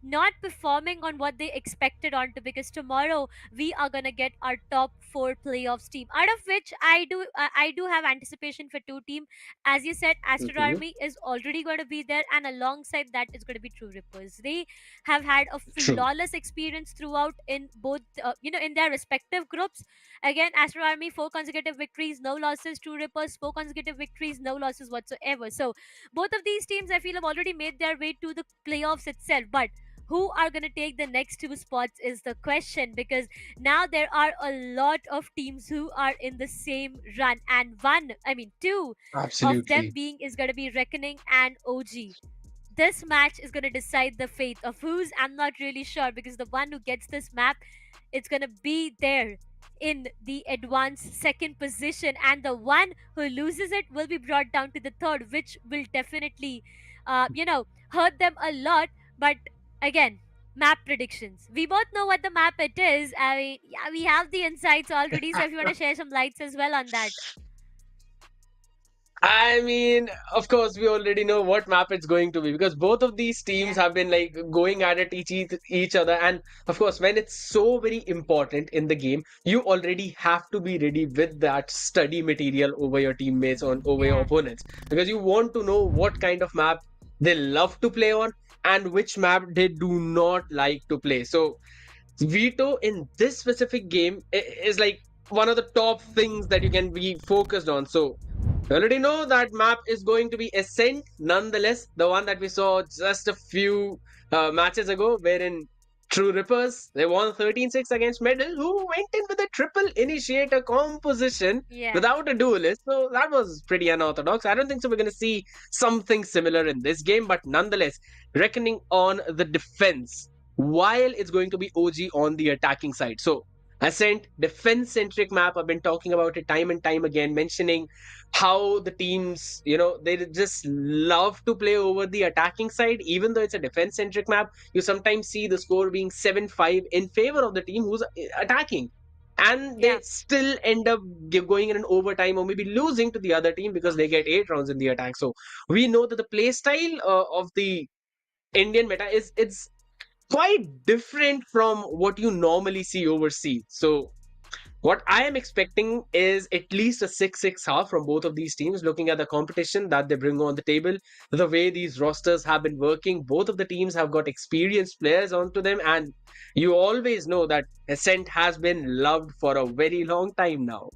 [SPEAKER 8] not performing on what they expected onto. Because tomorrow we are gonna get our top four playoffs team, out of which I do have anticipation for two team. As you said, Aster
[SPEAKER 7] Mhm.
[SPEAKER 8] Army is already going to be there, and alongside that is going to be True Rippers. They have had a
[SPEAKER 7] True.
[SPEAKER 8] flawless experience throughout in both, in their respective groups. Again, Aster Army 4 consecutive victories, no losses. True Rippers 4 consecutive victories, no losses whatsoever. So both of these teams, I feel, have already made their way to the playoffs itself. But who are going to take the next two spots is the question, because now there are a lot of teams who are in the same run, and two of them
[SPEAKER 7] Absolutely.
[SPEAKER 8] being is going to be Reckoning and OG. This match is going to decide the fate of who's. I'm not really sure, because the one who gets this map, it's going to be there in the advanced second position, and the one who loses it will be brought down to the third, which will definitely hurt them a lot. But again, map predictions, we both know what the map it is. I mean, yeah, we have the insights already, so if you want to share some lights as well on that.
[SPEAKER 7] I mean, of course, we already know what map it's going to be because both of these teams
[SPEAKER 8] Yeah.
[SPEAKER 7] have been like going at it each other. And of course, when it's so very important in the game, you already have to be ready with that study material over your teammates on over your
[SPEAKER 8] Yeah.
[SPEAKER 7] opponents because you want to know what kind of map they love to play on and which map they do not like to play. So veto in this specific game is like one of the top things that you can be focused on. So you already know that map is going to be Ascent, nonetheless, the one that we saw just a few matches ago, wherein True Rippers, they won 13-6 against Medal, who went in with a triple initiator composition
[SPEAKER 8] Yeah.
[SPEAKER 7] without a duelist. So that was pretty unorthodox. I don't think so. We're going to see something similar in this game, but nonetheless, reckoning on the defense, while it's going to be OG on the attacking side. So Ascent, defense centric map. I've been talking about it time and time again, mentioning how the teams, they just love to play over the attacking side. Even though it's a defense centric map, you sometimes see the score being 7-5 in favor of the team who's attacking. And
[SPEAKER 8] Yeah.
[SPEAKER 7] they still end up going in an overtime or maybe losing to the other team because they get 8 rounds in the attack. So we know that the play style of the Indian meta it's quite different from what you normally see overseas. So what I am expecting is at least a 6-6 half from both of these teams, looking at the competition that they bring on the table, the way these rosters have been working. Both of the teams have got experienced players onto them, and you always know that Ascent has been loved for a very long time now.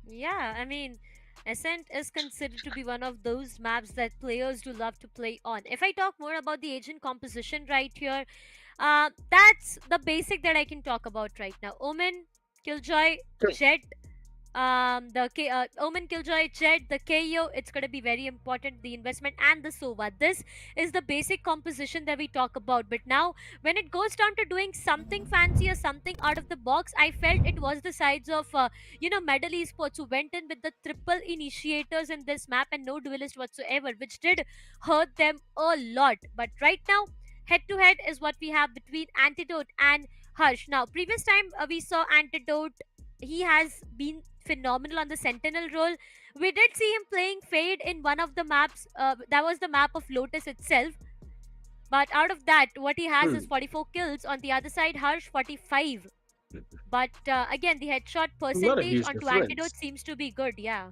[SPEAKER 8] Yeah, I mean, Ascent is considered to be one of those maps that players do love to play on. If I talk more about the agent composition right here, that's the basic that I can talk about right now. Omen, Killjoy, Jet, Omen, Killjoy, Jet, the KO, it's going to be very important, the investment and the Sova. This is the basic composition that we talk about. But now when it goes down to doing something fancy or something out of the box, I felt it was the sides of MLT Esports, who went in with the triple initiators in this map and no duelist whatsoever, which did hurt them a lot. But right now, head to head is what we have between Antidote and Harsh. Now, previous time we saw Antidote, he has been phenomenal on the Sentinel role. We did see him playing Fade in one of the maps. That was the map of Lotus itself. But out of that, what he has is 44 kills. On the other side, Harsh 45. But again, the headshot
[SPEAKER 7] Not a
[SPEAKER 8] percentage
[SPEAKER 7] huge
[SPEAKER 8] onto
[SPEAKER 7] difference.
[SPEAKER 8] Antidote seems to be good. Yeah.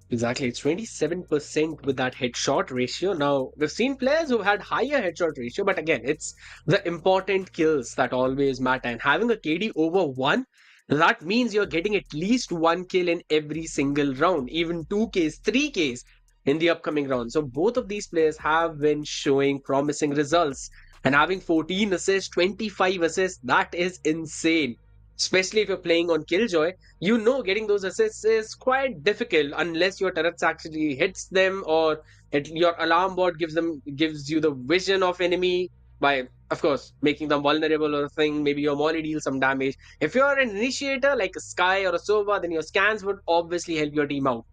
[SPEAKER 7] Exactly, it's 27% with that headshot ratio. Now, we've seen players who've had higher headshot ratio, but again, it's the important kills that always matter. And having a KD over 1, that means you're getting at least 1 kill in every single round, even 2Ks, 3Ks in the upcoming round. So, both of these players have been showing promising results. And having 14 assists, 25 assists, that is insane. Especially if you're playing on Killjoy, getting those assists is quite difficult unless your turrets actually hits them, or your alarm bot gives you the vision of enemy by, of course, making them vulnerable or a thing. Maybe your molly deals some damage. If you're an initiator like a Sky or a Sova, then your scans would obviously help your team out.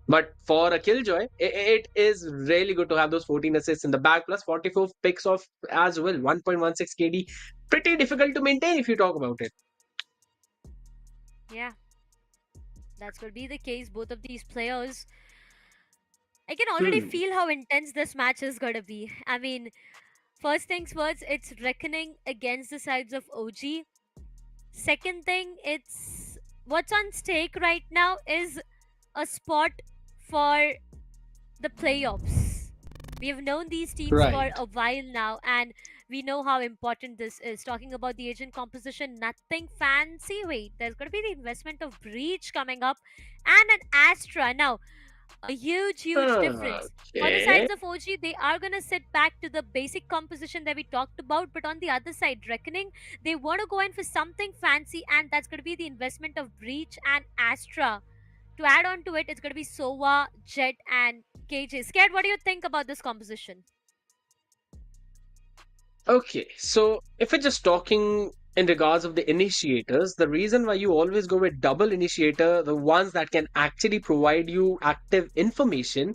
[SPEAKER 7] But for a Killjoy, it is really good to have those 14 assists in the back, plus 44 picks off as well. 1.16 KD, pretty difficult to maintain if you talk about it.
[SPEAKER 8] Yeah. That's going to be the case. Both of these players, I can already feel how intense this match is going to be. I mean, first things first, it's reckoning against the sides of OG. Second thing, it's what's on stake right now is a spot for the playoffs. We have known these teams for a while now, and we know how important this is. Talking about the agent composition, nothing fancy. Wait, there's going to be the investment of Breach coming up and an Astra. Now, a huge difference. On the sides of OG, they are going to sit back to the basic composition that we talked about, but on the other side, Reckoning, they want to go in for something fancy, and that's going to be the investment of Breach and Astra. To add on to it, it's going to be Sova, Jet, and KJ. Scared, what do you think about this composition?
[SPEAKER 7] Okay, so if we're just talking in regards of the initiators, the reason why you always go with double initiator, the ones that can actually provide you active information,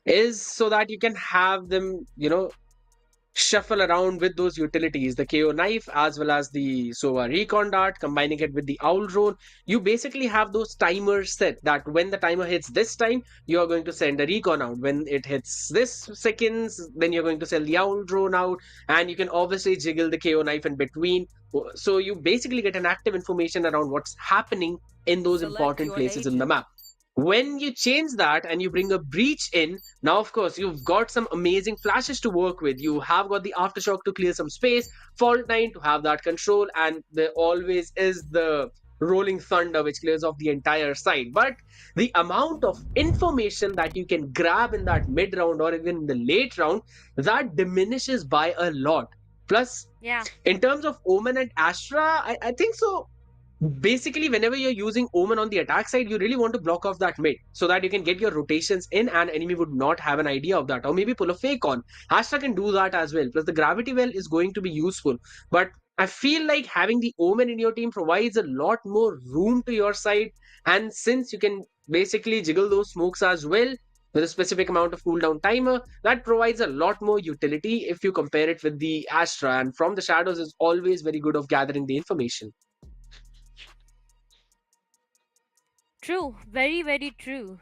[SPEAKER 7] is so that you can have them, shuffle around with those utilities, the KO knife as well as the Sova recon dart, combining it with the owl drone. You basically have those timers set that when the timer hits this time, you are going to send a recon out. When it hits this seconds, then you're going to send the owl drone out, and you can obviously jiggle the KO knife in between. So you basically get an active information around what's happening in those important places in the map. When you change that and you bring a breach in, now of course you've got some amazing flashes to work with. You have got the aftershock to clear some space, fault 9 to have that control, and there always is the rolling thunder which clears off the entire side. But the amount of information that you can grab in that mid round or even in the late round, that diminishes by a lot. Plus, in terms of Omen and Astra, I think so. Basically, whenever you're using Omen on the attack side, you really want to block off that mid so that you can get your rotations in and enemy would not have an idea of that, or maybe pull a fake on. Astra can do that as well. Plus, the gravity well is going to be useful. But I feel like having the Omen in your team provides a lot more room to your side. And since you can basically jiggle those smokes as well with a specific amount of cooldown timer, that provides a lot more utility if you compare it with the Astra. And from the shadows is always very good of gathering the information.
[SPEAKER 8] True, very, very true.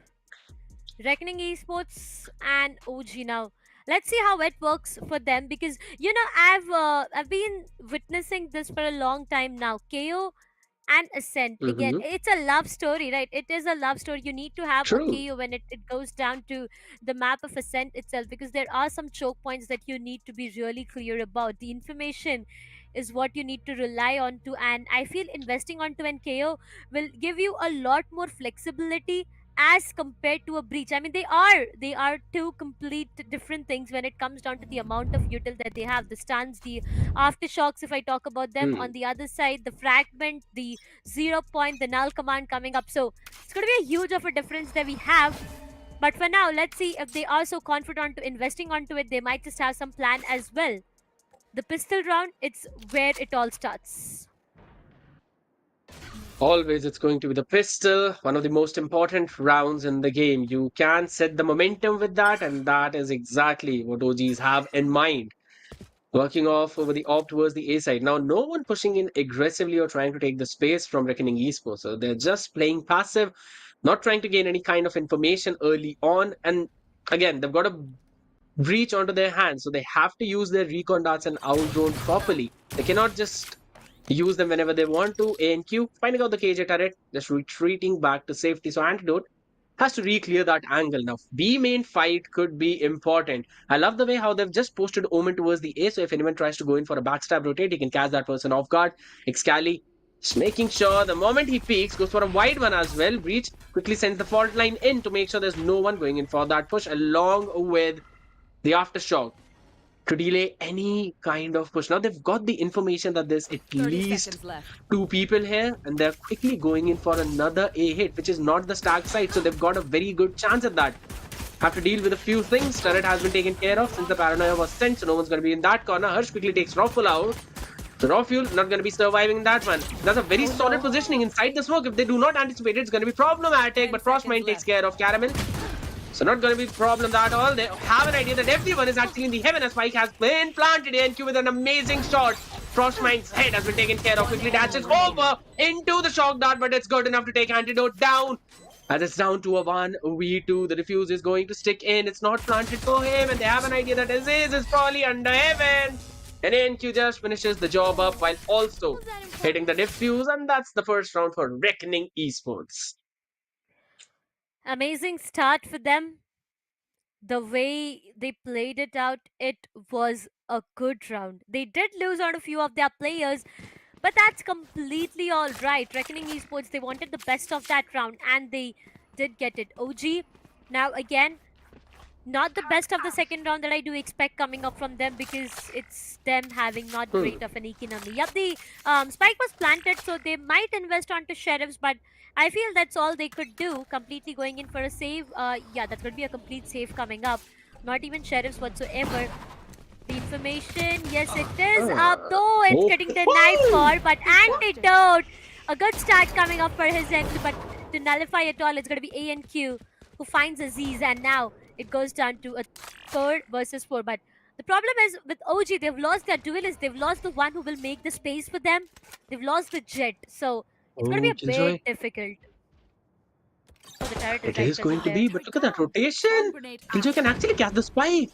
[SPEAKER 8] Reckoning Esports and OG now. Let's see how it works for them, because I've been witnessing this for a long time now. KO and Ascent. Again, it's a love story, right? It is a love story. You need to have a
[SPEAKER 7] True.
[SPEAKER 8] KO when it goes down to the map of Ascent itself, because there are some choke points that you need to be really clear about. The information is what you need to rely on to, and I feel investing onto an KO will give you a lot more flexibility as compared to a breach. I mean, they are two complete different things when it comes down to the amount of util that they have. The stuns, the aftershocks, if I talk about them. On the other side, the fragment, the 0 point, the null command coming up. So it's going to be a huge of a difference that we have. But for now, let's see if they are so confident to investing onto it. They might just have some plan as well. The pistol round, it's where it all starts.
[SPEAKER 7] Always, it's going to be the pistol, one of the most important rounds in the game. You can set the momentum with that, and that is exactly what OGs have in mind. Working off over the op towards the A side. Now, no one pushing in aggressively or trying to take the space from Reckoning Esports. So they're just playing passive, not trying to gain any kind of information early on. And again, they've got a breach onto their hands, so they have to use their recon darts and owl drone properly. They cannot just use them whenever they want to. ANQ finding out the KJ turret, just retreating back to safety. So Antidote has to re-clear that angle. Now, B main fight could be important. I love the way how they've just posted Omen towards the A, so if anyone tries to go in for a backstab rotate, he can catch that person off guard. Excali just making sure the moment he peeks, goes for a wide one as well. Breach quickly sends the fault line in to make sure there's no one going in for that push, along with the aftershock to delay any kind of push. Now they've got the information that there's at least 2 people here, and they're quickly going in for another A hit, which is not the stack side, so they've got a very good chance at that. Have to deal with a few things. Turret has been taken care of since the paranoia was sent, so no one's going to be in that corner. Harsh quickly takes Raw full out. So Raw Fuel not going to be surviving that one. That's a very solid positioning inside the smoke. If they do not anticipate it, it's going to be problematic, but Frostmine takes care of Caramel. So not going to be a problem at all. They have an idea that everyone is actually in the heaven as Spike has been planted. ANQ with an amazing shot. Frostmine's head has been taken care of. Quickly dashes over into the shock dart, but it's good enough to take Antidote down. As it's down to a 1v2, the defuse is going to stick in. It's not planted for him, and they have an idea that Aziz is probably under heaven. And ANQ just finishes the job up while also hitting the defuse, and that's the first round for Reckoning Esports.
[SPEAKER 8] Amazing start for them. The way they played it out, it was a good round. They did lose on a few of their players, but that's completely all right. Reckoning Esports, they wanted the best of that round, and they did get it. OG, now again, not the best of the second round that I do expect coming up from them, because it's them having not great of an economy. Yep, the spike was planted, so they might invest onto Sheriffs, but I feel that's all they could do. Completely going in for a save. Yeah, that's going to be a complete save coming up. Not even Sheriffs whatsoever. The information, yes it is up, though it's getting the knife call, but Antidote, a good start coming up for his end, but to nullify it all, it's going to be ANQ who finds Aziz, and now it goes down to a 3rd versus 4. But the problem is with OG, they've lost their duelist. They've lost the one who will make the space for them. They've lost the Jet. So it's going to be a bit difficult. Oh, the turret is
[SPEAKER 7] It is going to be, but look at that rotation. Killjoy can actually catch the spike.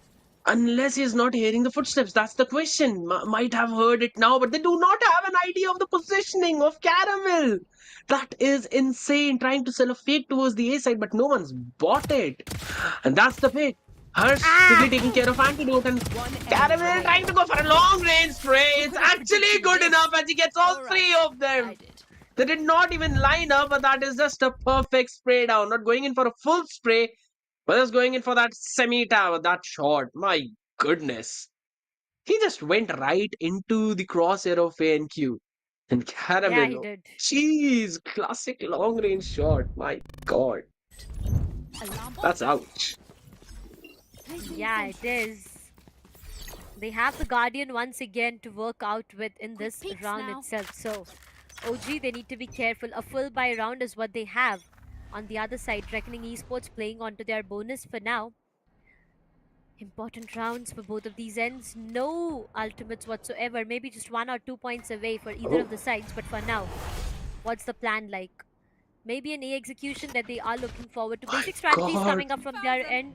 [SPEAKER 7] Unless he's not hearing the footsteps. That's the question. Might have heard it now, but they do not have an idea of the positioning of Caramel. That is insane. Trying to sell a fake towards the A side, but no one's bought it. And that's the pick. Harsh quickly taking care of Antidote, and Caramel trying to go for a long range spray. It's actually good enough as he gets all 3 of them. They did not even line up, but that is just a perfect spray down. Not going in for a full spray, but just going in for that semi-tower, that shot. My goodness. He just went right into the crosshair of ANQ. And Caramel,
[SPEAKER 8] yeah, he did.
[SPEAKER 7] Jeez, classic long-range shot. My God. That's ouch.
[SPEAKER 8] Yeah, it is. They have the Guardian once again to work out with in this round itself. So, OG, they need to be careful. A full buy round is what they have. On the other side, Reckoning Esports playing onto their bonus for now. Important rounds for both of these ends. No ultimates whatsoever. Maybe just 1 or 2 points away for either of the sides. But for now, what's the plan like? Maybe an A execution that they are looking forward to. Basic strategies coming up from their end.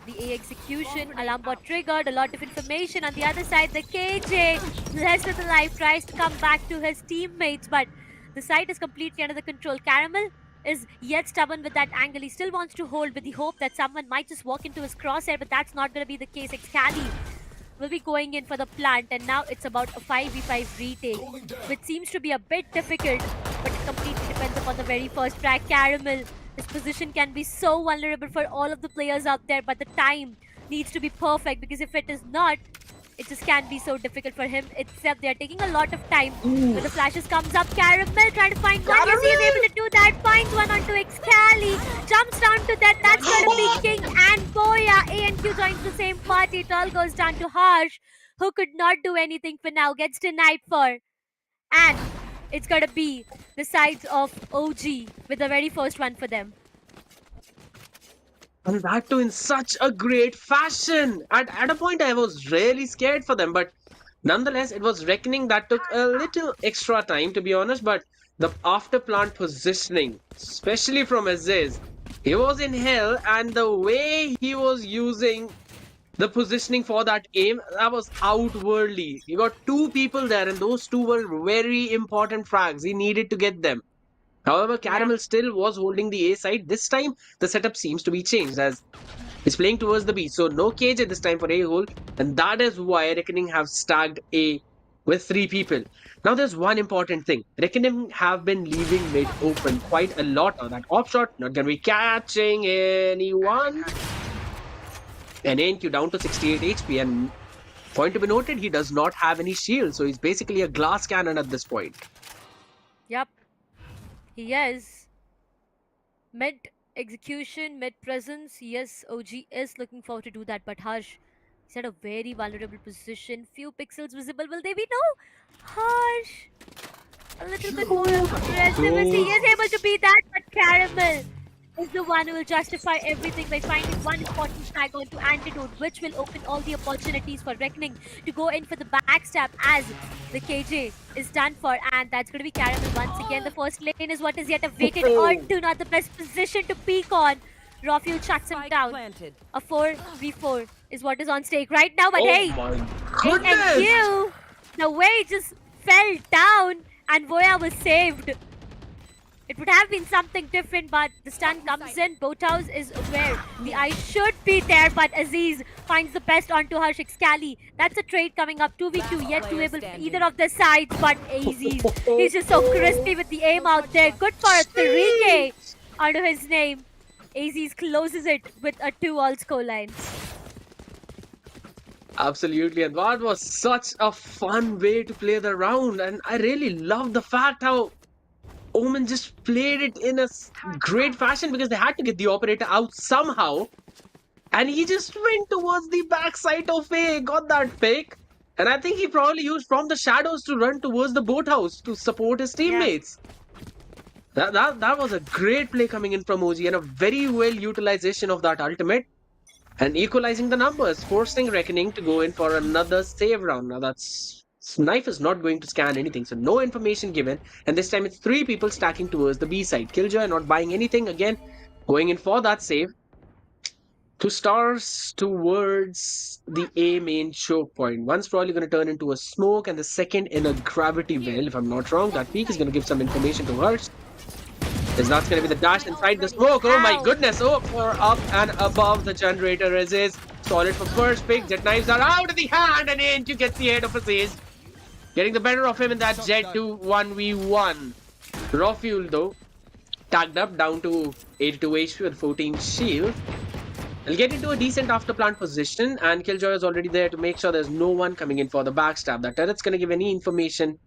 [SPEAKER 8] The A execution, alarm bot triggered, a lot of information. On the other side, the KJ, less of the life, tries to come back to his teammates, but The site is completely under the control. Caramel is yet stubborn with that angle. He still wants to hold with the hope that someone might just walk into his crosshair, but that's not going to be the case. Excali will be going in for the plant, and now it's about a 5v5 retake, which seems to be a bit difficult, but it completely depends upon the very first frag. Caramel, his position can be so vulnerable for all of the players out there, but the time needs to be perfect, because if it is not, it just can be so difficult for him. Except they are taking a lot of time. When the flashes comes up, Caramel trying to find one. Yes, he is able to do that. Finds one onto Excali. Jumps down to that. That's going to be King and Boya. ANQ joins the same party. It all goes down to Harsh, who could not do anything for now. Gets denied for. And it's going to be the sides of OG with the very first one for them.
[SPEAKER 7] And that too in such a great fashion. At a point, I was really scared for them, but nonetheless, it was Reckoning that took a little extra time, to be honest. But the after plant positioning, especially from Aziz, he was in hell, and the way he was using the positioning for that aim, that was outwardly. He got two people there, and those two were very important frags. He needed to get them. However, Caramel still was holding the A side. This time, the setup seems to be changed as he's playing towards the B. So no KJ this time for A hole. And that is why Reckoning have stacked A with 3 people. Now there's one important thing. Reckoning have been leaving mid open quite a lot now. That off shot not going to be catching anyone. And ANQ down to 68 HP. And point to be noted, he does not have any shield. So he's basically a glass cannon at this point.
[SPEAKER 8] Yep. He is. Mid execution, mid presence. Yes, OG is looking forward to do that, but Harsh, he's at a very vulnerable position. Few pixels visible. Will they be? No! Harsh! A little bit more aggressiveness. He is able to beat that, but Caramel is the one who will justify everything by finding one important tag onto Antidote, which will open all the opportunities for Reckoning to go in for the backstab as the KJ is done for, and that's going to be Caramel once again. The first lane is what is yet awaited onto, not the best position to peek on. Rafuel shuts him down. A 4v4 is what is on stake right now, but hey, and you, the way it just fell down and Voya was saved. It would have been something different, but the stun comes in. Boathouse is where the eye should be there, but Aziz finds the best onto Harsh. Excali. That's a trade coming up. 2v2, yet to able either of the sides, but Aziz. He's just so crispy with the aim out there. Good for a 3K onto his name. Aziz closes it with a 2-all scoreline.
[SPEAKER 7] Absolutely, and that was such a fun way to play the round, and I really love the fact how Omen just played it in a great fashion, because they had to get the operator out somehow, and he just went towards the backside of A, got that pick, and I think he probably used from the shadows to run towards the boathouse to support his teammates. Yeah. That was a great play coming in from OG, and a very well utilization of that ultimate, and equalizing the numbers, forcing Reckoning to go in for another save round. Now that's Knife is not going to scan anything, so no information given, and this time it's 3 people stacking towards the B side. Killjoy not buying anything, again going in for that save. 2 stars towards the A main choke point. One's probably going to turn into a smoke, and the second in a gravity well, if I'm not wrong. That peak is going to give some information to Harsh. Is that's going to be the dash inside the smoke. Oh my goodness. Oh, for up and above the generator is solid for first pick. Jet knives are out of the hand, and ANQ gets the head of Aziz, getting the better of him in that Jet 2 1v1. Raw fuel though, tagged up down to 82 HP with 14 shield. He'll get into a decent after plant position, and Killjoy is already there to make sure there's no one coming in for the backstab. That turret's going to give any information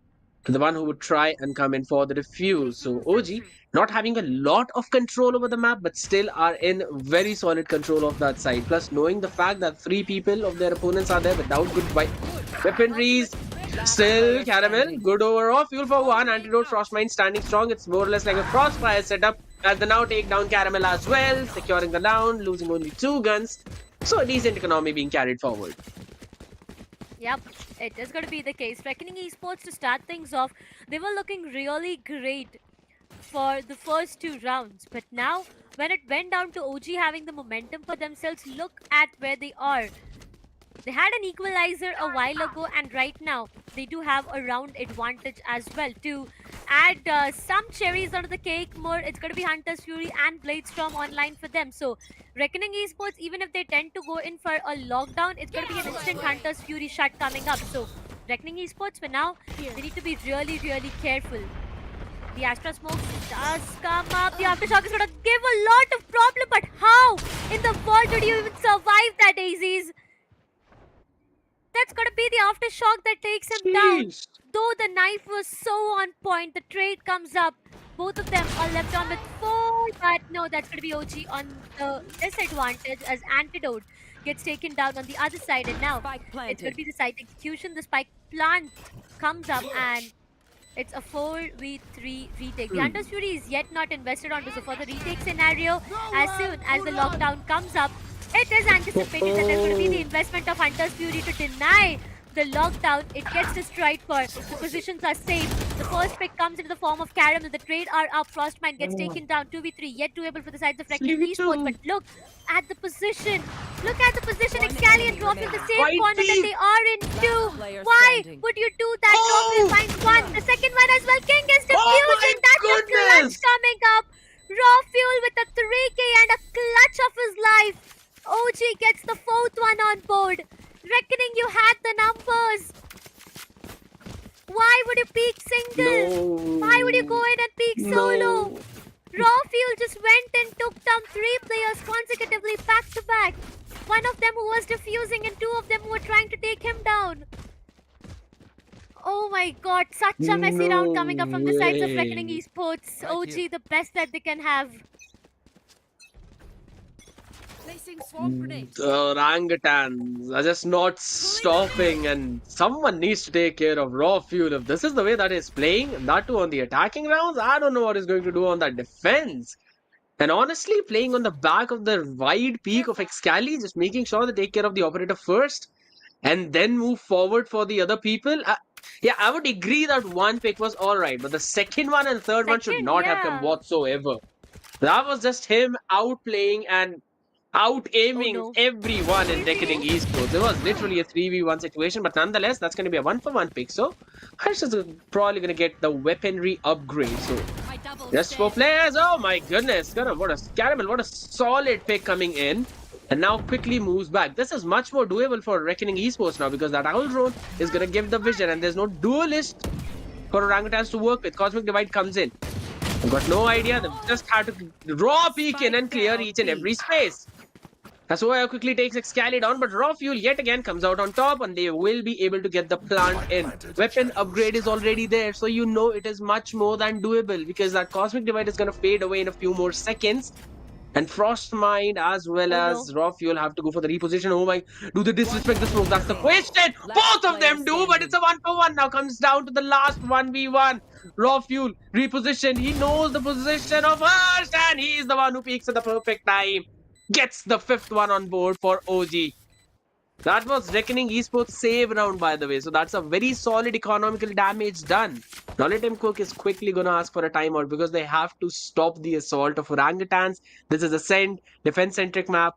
[SPEAKER 7] to the one who would try and come in for the defuse. So OG not having a lot of control over the map, but still are in very solid control of that side. Plus knowing the fact that 3 people of their opponents are there without good weaponries. Still, Caramel, good overall. Fuel for 1. Antidote, Frostmine standing strong. It's more or less like a crossfire setup as they now take down Caramel as well. Securing the down, losing only 2 guns. So a decent economy being carried forward.
[SPEAKER 8] Yep, it is going to be the case. Reckoning Esports, to start things off, they were looking really great for the first 2 rounds. But now, when it went down to OG having the momentum for themselves, look at where they are. They had an equalizer a while ago, and right now they do have a round advantage as well. To add some cherries onto the cake more, it's going to be Hunter's Fury and Bladestorm online for them. So Reckoning Esports, even if they tend to go in for a lockdown, it's going to be an instant Hunter's Fury shot coming up. So Reckoning Esports, for now, they need to be really, really careful. The Astra Smoke does come up. The Aftershock is going to give a lot of problem, but how in the world did you even survive that, Daisies? That's going to be the Aftershock that takes him down. Though the knife was so on point, the trade comes up. Both of them are left on with 4, but no, that's going to be OG on the disadvantage as Antidote gets taken down on the other side. And now it's going to be the site execution. The spike plant comes up and it's a 4v3 retake. The Hunter's Fury is yet not invested onto, so for the retake scenario, as soon as the lockdown comes up, it is anticipated that there's going to be the investment of Hunter's Fury to deny the lockdown. It gets destroyed for. The positions are safe. The first pick comes into the form of Caramel. The trade are up. Frostmine gets taken down. 2v3, yet doable for the sides of Reckoning Esports. But look at the position. Look at the position. Excalibur dropped in the same corner that they are in too. Why would you do that? Trophy finds one. The second one as well. King is defusing. That's a clutch coming up. Raw Fuel with a 3k and a clutch of his life. OG gets the 4th one on board. Reckoning, you had the numbers. Why would you peek single?
[SPEAKER 7] No.
[SPEAKER 8] Why would you go in and peek solo? Raw Fuel just went and took down 3 players consecutively back to back. One of them who was defusing and 2 of them who were trying to take him down. Oh my god, such a messy round coming up from the sides of Reckoning Esports. OG, the best that they can have.
[SPEAKER 7] The orangutans are just not stopping, and someone needs to take care of Raw Fuel. If this is the way that he's playing, and that too on the attacking rounds, I don't know what he's going to do on that defense. And honestly, playing on the back of the wide peak of Excali, just making sure they take care of the operator first, and then move forward for the other people. Yeah, I would agree that one pick was alright, but the second one and third one should not have come whatsoever. That was just him outplaying and out-aiming everyone in Reckoning Esports. It was literally a 3v1 situation, but nonetheless, that's going to be a 1-for-1 pick. So, Harsh is probably going to get the weaponry upgrade. So, just 4 players. Oh my goodness. What a Caramel. What a solid pick coming in. And now quickly moves back. This is much more doable for Reckoning Esports now, because that Owl Drone is going to give the vision, and there's no duelist for Orangutans to work with. Cosmic Divide comes in. I've got no idea. They've just had to raw peek in and clear each and every space. That's why quickly takes Excali down, but Raw Fuel yet again comes out on top, and they will be able to get the plant in. Weapon upgrade is already there, so you know it is much more than doable, because that Cosmic Divide is going to fade away in a few more seconds. And Frostmine as well as Raw Fuel have to go for the reposition. Oh my, do they disrespect the smoke? That's the question. Both of them do, but it's a 1-for-1 now. Comes down to the last 1v1. Raw Fuel, reposition. He knows the position of Harsh, and he is the one who peaks at the perfect time. Gets the 5th one on board for OG. That was Reckoning Esports save round, by the way. So that's a very solid economical damage done. Now let him cook is quickly going to ask for a timeout, because they have to stop the assault of orangutans. This is a defense-centric map.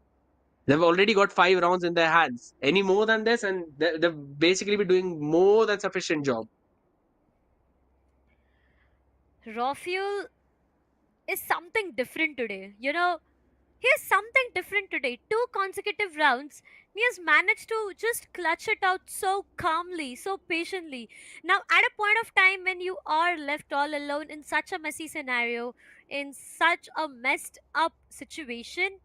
[SPEAKER 7] They've already got 5 rounds in their hands. Any more than this, and they'll basically be doing more than sufficient job.
[SPEAKER 8] Raw Fuel is something different today. You know, here's something different today. 2 consecutive rounds. He has managed to just clutch it out so calmly, so patiently. Now, at a point of time when you are left all alone in such a messy scenario, in such a messed up situation,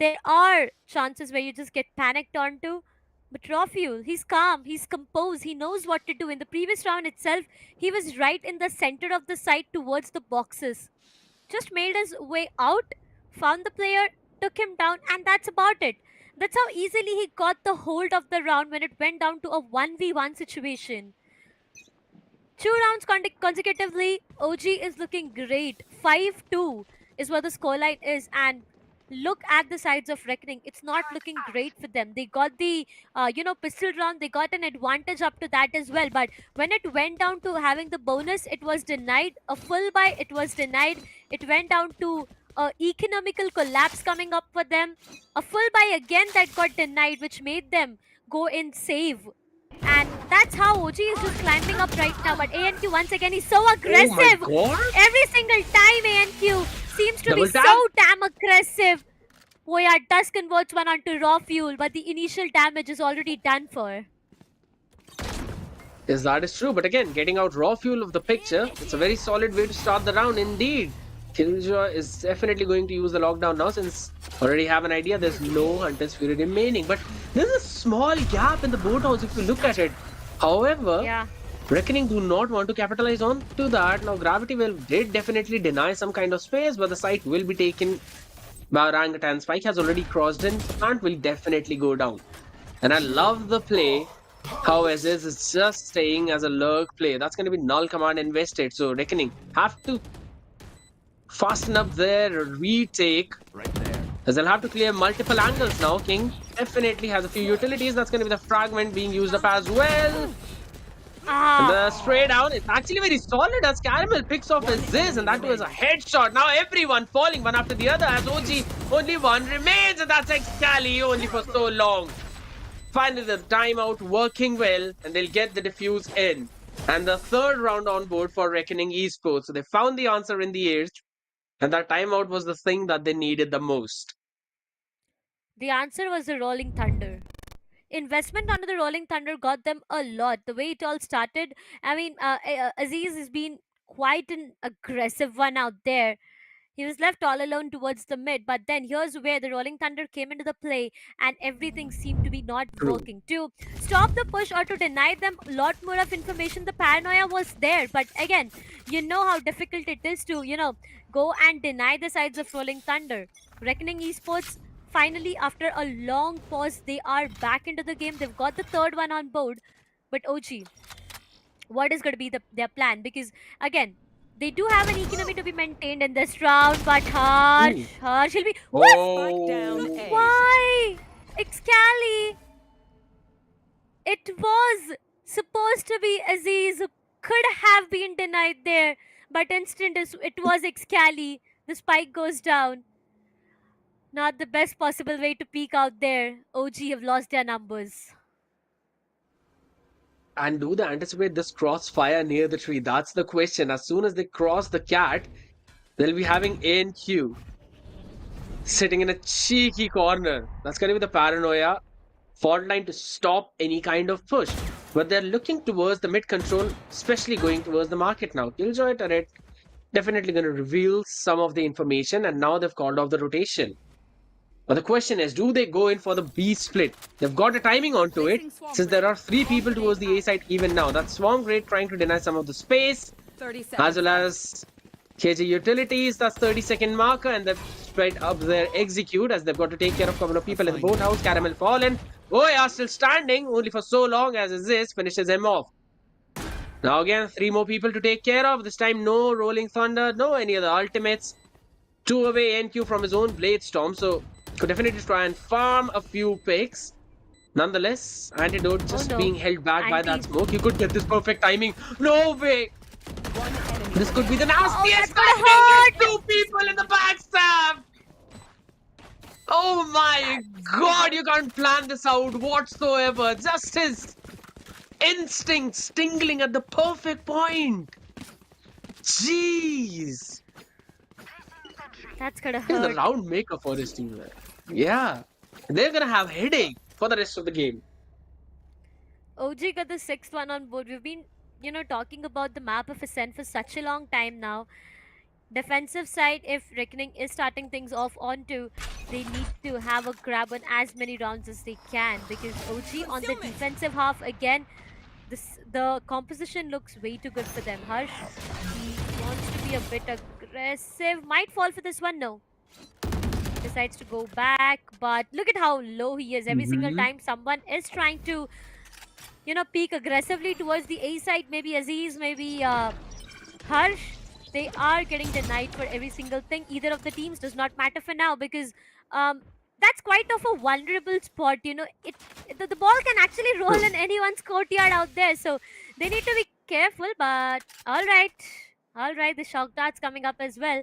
[SPEAKER 8] there are chances where you just get panicked onto. But Raw Fuel, he's calm, he's composed, he knows what to do. In the previous round itself, he was right in the center of the site towards the boxes. Just made his way out, found the player, took him down, and that's about it. That's how easily he got the hold of the round when it went down to a 1v1 situation. 2 rounds consecutively, OG is looking great. 5-2 is what the scoreline is, and look at the sides of Reckoning. It's not looking great for them. They got the, pistol round. They got an advantage up to that as well. But when it went down to having the bonus, it was denied. A full buy, it was denied. It went down to economical collapse coming up for them. A full buy again that got denied, which made them go in save. And that's how OG is just climbing up right now. But ANQ once again is so
[SPEAKER 7] Oh my
[SPEAKER 8] aggressive.
[SPEAKER 7] god!
[SPEAKER 8] Every single time ANQ seems to
[SPEAKER 7] Double
[SPEAKER 8] be
[SPEAKER 7] tap.
[SPEAKER 8] so damn aggressive. Oh yeah, Dust converts one onto raw fuel, but the initial damage is already done for.
[SPEAKER 7] Yes, that is true. But again, getting out raw fuel of the picture, it's a very solid way to start the round indeed. Killjoy is definitely going to use the lockdown now since already have an idea there's no Hunter's Fury remaining. But there's a small gap in the boathouse if you look at it. However,
[SPEAKER 8] Yeah.
[SPEAKER 7] Reckoning do not want to capitalize on to that. Now Gravity Well did definitely deny some kind of space, but the site will be taken by Orangutan. Spike has already crossed in, and will definitely go down. And I love the play. How Aziz is just staying as a lurk play. That's going to be null command invested. So Reckoning have to fasten up their retake.
[SPEAKER 10] Right there.
[SPEAKER 7] As they'll have to clear multiple angles now. King definitely has a few utilities. That's going to be the fragment being used up as well. And the spray down is actually very solid as Caramel picks off Aziz, and that was a headshot. Now everyone falling one after the other as OG only one remains, and that's Excali only for so long. Finally the timeout working well, and they'll get the defuse in. And the third round on board for Reckoning Esports. So they found the answer in the air, and that timeout was the thing that they needed the most.
[SPEAKER 8] The answer was the Rolling Thunder. Investment under the Rolling Thunder got them a lot. The way it all started, I mean, Aziz has been quite an aggressive one out there. He was left all alone towards the mid, but then here's where the Rolling Thunder came into the play, and everything seemed to be not
[SPEAKER 7] True.
[SPEAKER 8] working. To stop the push or to deny them a lot more of information, the paranoia was there. But again, you know how difficult it is to, go and deny the sides of Rolling Thunder. Reckoning Esports, finally, after a long pause, they are back into the game. They've got the third one on board. But OG, what is going to be their plan? Because again, they do have an economy to be maintained in this round, but Harsh will be. What?
[SPEAKER 9] Spike down A.
[SPEAKER 8] Why? Excali. It was supposed to be Aziz who could have been denied there, but instant it was Excali. The spike goes down. Not the best possible way to peek out there. OG have lost their numbers.
[SPEAKER 7] And do they anticipate this crossfire near the tree? That's the question. As soon as they cross the cat, they'll be having ANQ sitting in a cheeky corner. That's going to be the paranoia. Fault line to stop any kind of push. But they're looking towards the mid control, especially going towards the market now. Killjoy turret definitely going to reveal some of the information, and now they've called off the rotation. But the question is, do they go in for the B split? They've got a timing onto it, since there are 3 people towards the A side even now. That's Swarm Great trying to deny some of the space,
[SPEAKER 9] 30 seconds.
[SPEAKER 7] as well as KJ Utilities. That's 30-second marker, and they've spread up their execute as they've got to take care of a couple of people in the boathouse. Caramel fallen. Boy are still standing, only for so long as Aziz finishes him off. Now again, 3 more people to take care of. This time no Rolling Thunder, no any other ultimates. 2 away NQ from his own Blade Storm, so could definitely try and farm a few picks. Nonetheless, Antidote just being held back by that smoke. You could get this perfect timing. No way! This could be the nastiest timing. 2 people in the backstab! Oh my god, you can't plan this out whatsoever. Just his instincts tingling at the perfect point. Jeez.
[SPEAKER 8] That's gonna
[SPEAKER 7] He's the
[SPEAKER 8] hurt.
[SPEAKER 7] round maker for this team, man. Yeah. They're gonna have headache for the rest of the game.
[SPEAKER 8] OG got the 6th one on board. We've been, talking about the map of Ascent for such a long time now. Defensive side, if Reckoning is starting things off onto, they need to have a grab on as many rounds as they can, because OG on the defensive half again, the composition looks way too good for them. Harsh, he wants to be a bit aggressive. Might fall for this one, no. Decides to go back, but look at how low he is. Every single time someone is trying to, peek aggressively towards the A side, maybe Aziz, maybe Harsh, they are getting denied for every single thing. Either of the teams does not matter for now, because that's quite of a vulnerable spot. The ball can actually roll in anyone's courtyard out there, so they need to be careful. But all right, the shock darts coming up as well.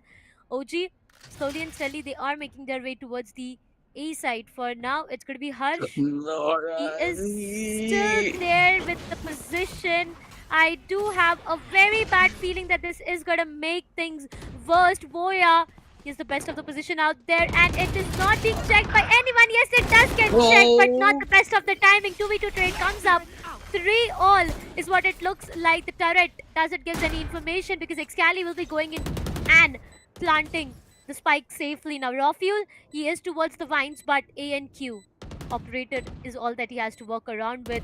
[SPEAKER 8] OG, slowly and steadily, they are making their way towards the A side. For now, it's going to be Harsh. He is
[SPEAKER 7] Alright.
[SPEAKER 8] still there with the position. I do have a very bad feeling that this is going to make things worse. Voya is the best of the position out there, and it is not being checked by anyone. Yes, it does get checked, but not the best of the timing. 2v2 trade comes up. 3 all is what it looks like. The turret doesn't give any information because Excali will be going in and planting the spike safely. Now Raw Fuel, he is towards the vines, but A and Q operator is all that he has to work around with.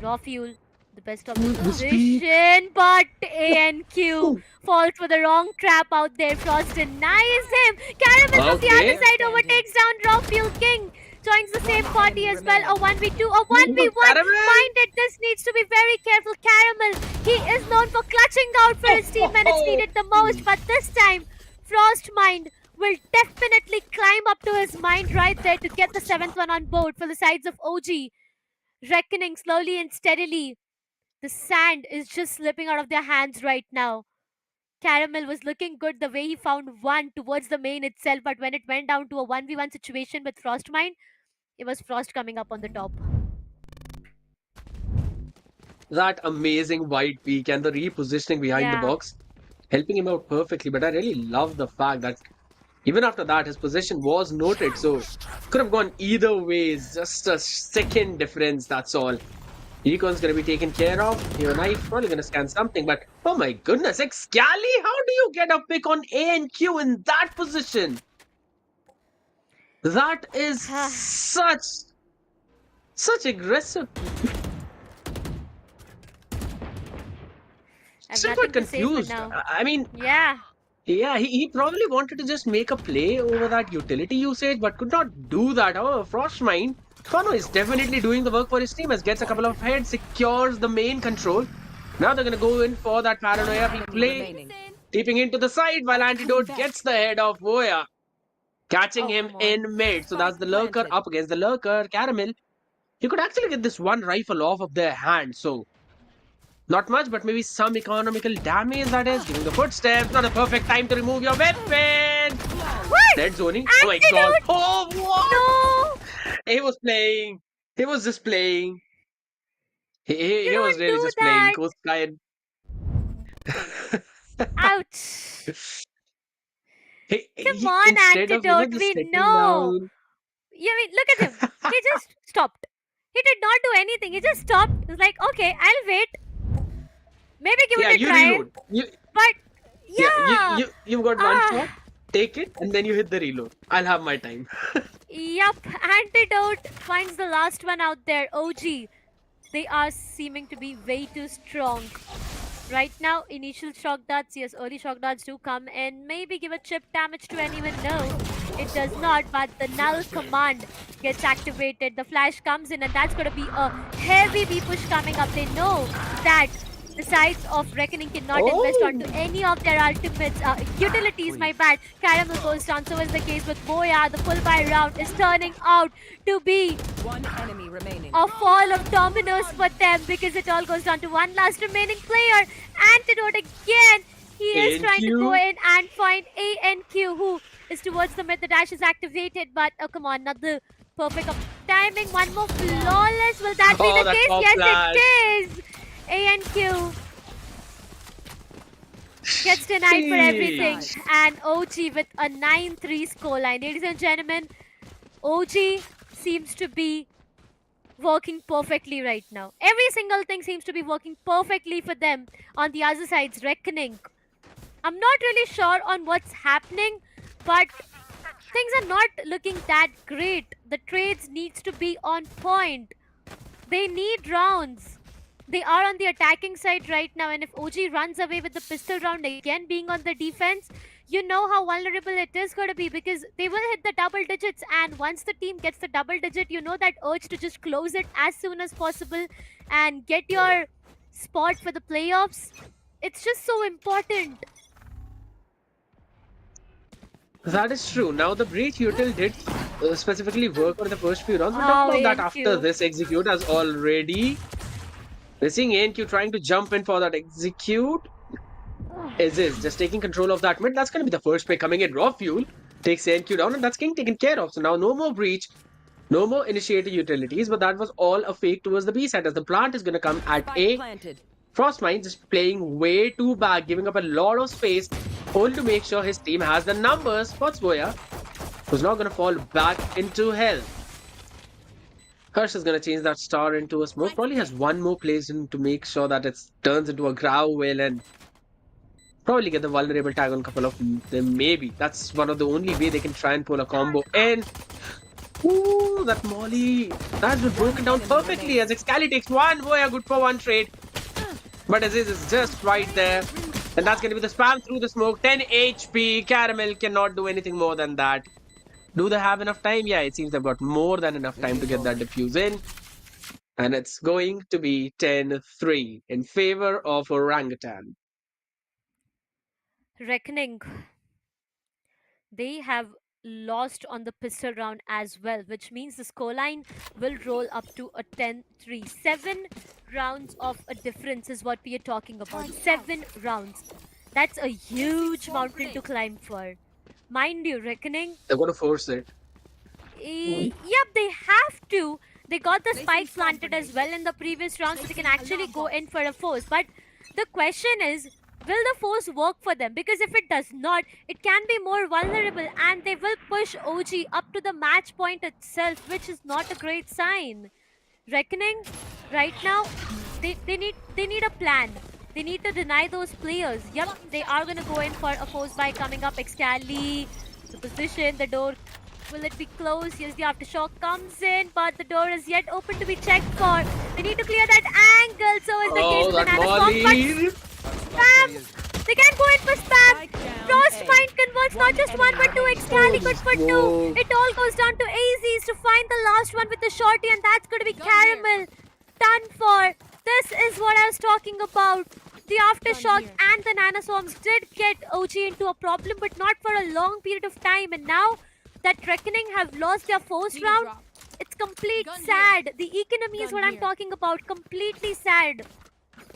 [SPEAKER 8] Raw Fuel, the best of the position, but A and Q falls for the wrong trap out there. Frost denies him. Caramel from the other side overtakes down Raw Fuel King. Joins the same party as well. A 1v2, a 1v1. Mind it, this needs to be very careful. Caramel, he is known for clutching out for his team when it's needed the most, but this time Frostmind will definitely climb up to his mind right there to get the 7th one on board for the sides of OG. Reckoning slowly and steadily. The sand is just slipping out of their hands right now. Caramel was looking good the way he found one towards the main itself, but when it went down to a 1v1 situation with Frostmind, it was Frost coming up on the top.
[SPEAKER 7] That amazing white peak and the repositioning behind the box, helping him out perfectly. But I really love the fact that even after that, his position was noted. So could have gone either ways. Just a second difference, that's all. Econ's going to be taken care of. Your knife probably going to scan something. But oh my goodness, Excali, how do you get a pick on A and Q in that position? That is such aggressive. Still quite confused. I mean, yeah, he probably wanted to just make a play over that utility usage, but could not do that. However, Frostmind, Fano is definitely doing the work for his team as gets a couple of heads, secures the main control. Now they're going to go in for that paranoia play, tipping into the side while Antidote gets the head of Voya, catching him in mid. So that's the Lurker up against the Lurker. Caramel, you could actually get this one rifle off of their hand. So not much, but maybe some economical damage, that is. Giving the footsteps. Not a perfect time to remove your weapon. Dead zoning. Oh my god. Oh, what? No. He was playing. He was just playing. He was really just playing. Ghost guy.
[SPEAKER 8] Ouch. Come on, Antidote. We know. I mean, look at him. He just stopped. He did not do anything. He just stopped. He was like, okay, I'll wait. Maybe give it a try.
[SPEAKER 7] Reload. But you've got one shot. Take it and then you hit the reload. I'll have my time.
[SPEAKER 8] Yup. Antidote finds the last one out there. OG. They are seeming to be way too strong. Right now, initial shock darts, yes, early shock darts do come and maybe give a chip damage to anyone. No, it does not, but the null command gets activated. The flash comes in and that's going to be a heavy B push coming up. They know that the sides of Reckoning cannot invest onto any of their ultimates. Utilities, my bad. Caramel goes down. So is the case with Voya. The full buy round is turning out to be
[SPEAKER 9] one enemy remaining.
[SPEAKER 8] A fall of dominoes for them because it all goes down to one last remaining player. Antidote again. He is trying to go in and find ANQ, who is towards the mid. The dash is activated, but oh come on, not the perfect timing. One more flawless. Will that be the case? Yes, it is. ANQ gets denied for everything, and OG with a 9-3 scoreline. Ladies and gentlemen, OG seems to be working perfectly right now. Every single thing seems to be working perfectly for them. On the other side's Reckoning. I'm not really sure on what's happening, but things are not looking that great. The trades needs to be on point. They need rounds. They are on the attacking side right now, and if OG runs away with the pistol round again being on the defense, you know how vulnerable it is going to be because they will hit the double digits, and once the team gets the double digit, you know that urge to just close it as soon as possible and get your spot for the playoffs. It's just so important.
[SPEAKER 7] That is true. Now the breach util did specifically work for the first few rounds, but talk about that after this execute as already. We're seeing ANQ trying to jump in for that execute. Is just taking control of that mid. That's going to be the first pick coming in. Raw Fuel takes NQ down, and that's getting taken care of. So now no more breach, no more initiator utilities, but that was all a fake towards the B side as the plant is going to come at
[SPEAKER 9] Spike
[SPEAKER 7] A.
[SPEAKER 9] planted.
[SPEAKER 7] Frostmine just playing way too back, giving up a lot of space, only to make sure his team has the numbers. Spotsboya, who's not going to fall back into hell. Hirsch is going to change that star into a smoke. Probably has one more place in to make sure that it turns into a growl and probably get the vulnerable tag on a couple of them. Maybe that's one of the only way they can try and pull a combo in. Ooh, that Molly. That's been broken down perfectly as Excali takes one. Boy, a good for one trade. But Aziz is just right there. And that's going to be the spam through the smoke. 10 HP. Caramel cannot do anything more than that. Do they have enough time? Yeah, it seems they've got more than enough time to get that defuse in. And it's going to be 10-3 in favor of Orangutan.
[SPEAKER 8] Reckoning. They have lost on the pistol round as well, which means the scoreline will roll up to a 10-3. 7 rounds of a difference is what we are talking about. 7 rounds. That's a huge mountain to climb for. Mind you, Reckoning.
[SPEAKER 7] They're going to force it.
[SPEAKER 8] Yep, they have to. They got the spike planted as well in the previous round, so they can actually go in for a force. But the question is, will the force work for them? Because if it does not, it can be more vulnerable and they will push OG up to the match point itself, which is not a great sign. Reckoning, right now, they need a plan. They need to deny those players. Yep, they are going to go in for a force by coming up. Excali, the position, the door. Will it be closed? Yes, the aftershock comes in, but the door is yet open to be checked for. They need to clear that angle, so is the case with Banana Swarm. Spam! They can go in for spam! Frostmine converts not just one but two. Excali good for two. It all goes down to AZs to find the last one with the shorty, and that's going to be Caramel. Done for. This is what I was talking about. The aftershock and the nanoswarms did get OG into a problem, but not for a long period of time, and now that Reckoning have lost their first round, it's complete sad. The economy is what I'm talking about. Completely sad.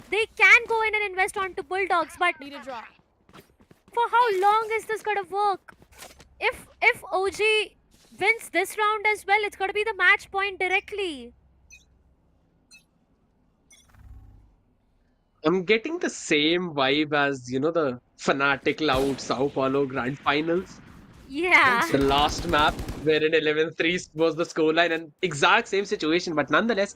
[SPEAKER 8] They can go in and invest onto Bulldogs, but for how long is this gonna work? If OG wins this round as well, it's gonna be the match point directly.
[SPEAKER 7] I'm getting the same vibe as, the Fnatic Loud Sao Paulo Grand Finals.
[SPEAKER 8] Yeah.
[SPEAKER 7] The last map wherein 11-3 was the scoreline and exact same situation, but nonetheless,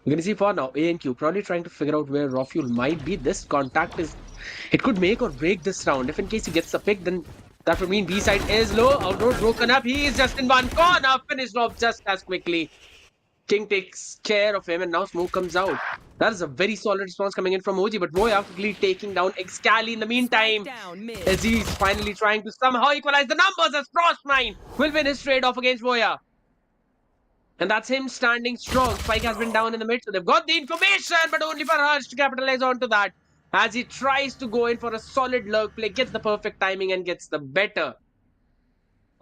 [SPEAKER 7] we're going to see for now ANQ probably trying to figure out where Rafuel might be. This contact it could make or break this round. If in case he gets the pick, then that would mean B side is low. Outdoor broken up. He is just in one corner. Finished off just as quickly. King takes care of him and now smoke comes out. That is a very solid response coming in from OG, but Voya quickly taking down Excali in the meantime. As he's finally trying to somehow equalize the numbers as Frostmine will win his trade off against Voya. And that's him standing strong. Spike has been down in the mid, so they've got the information, but only for Harsh to capitalize onto that. As he tries to go in for a solid lurk play, gets the perfect timing and gets the better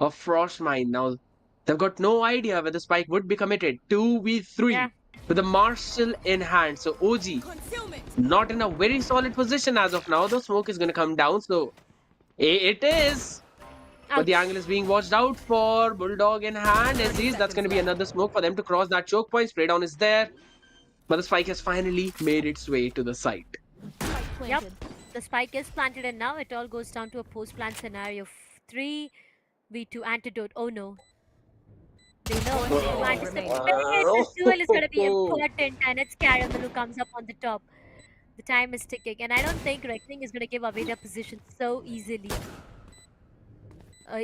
[SPEAKER 7] of Frostmine. Now, they've got no idea whether Spike would be committed. 2v3 with the Marshal in hand. So OG not in a very solid position as of now. The smoke is going to come down. So it is. But the angle is being watched out for. Bulldog in hand. Aziz, that's going to be another smoke for them to cross that choke point. Spray down is there. But the spike has finally made its way to the site.
[SPEAKER 8] Yep. The spike is planted and now it all goes down to a post-plant scenario. 3v2 antidote. Oh no. They know to anticipate. This duel is going to be important and it's Caramel who comes up on the top. The time is ticking and I don't think Reckoning is going to give away their position so easily.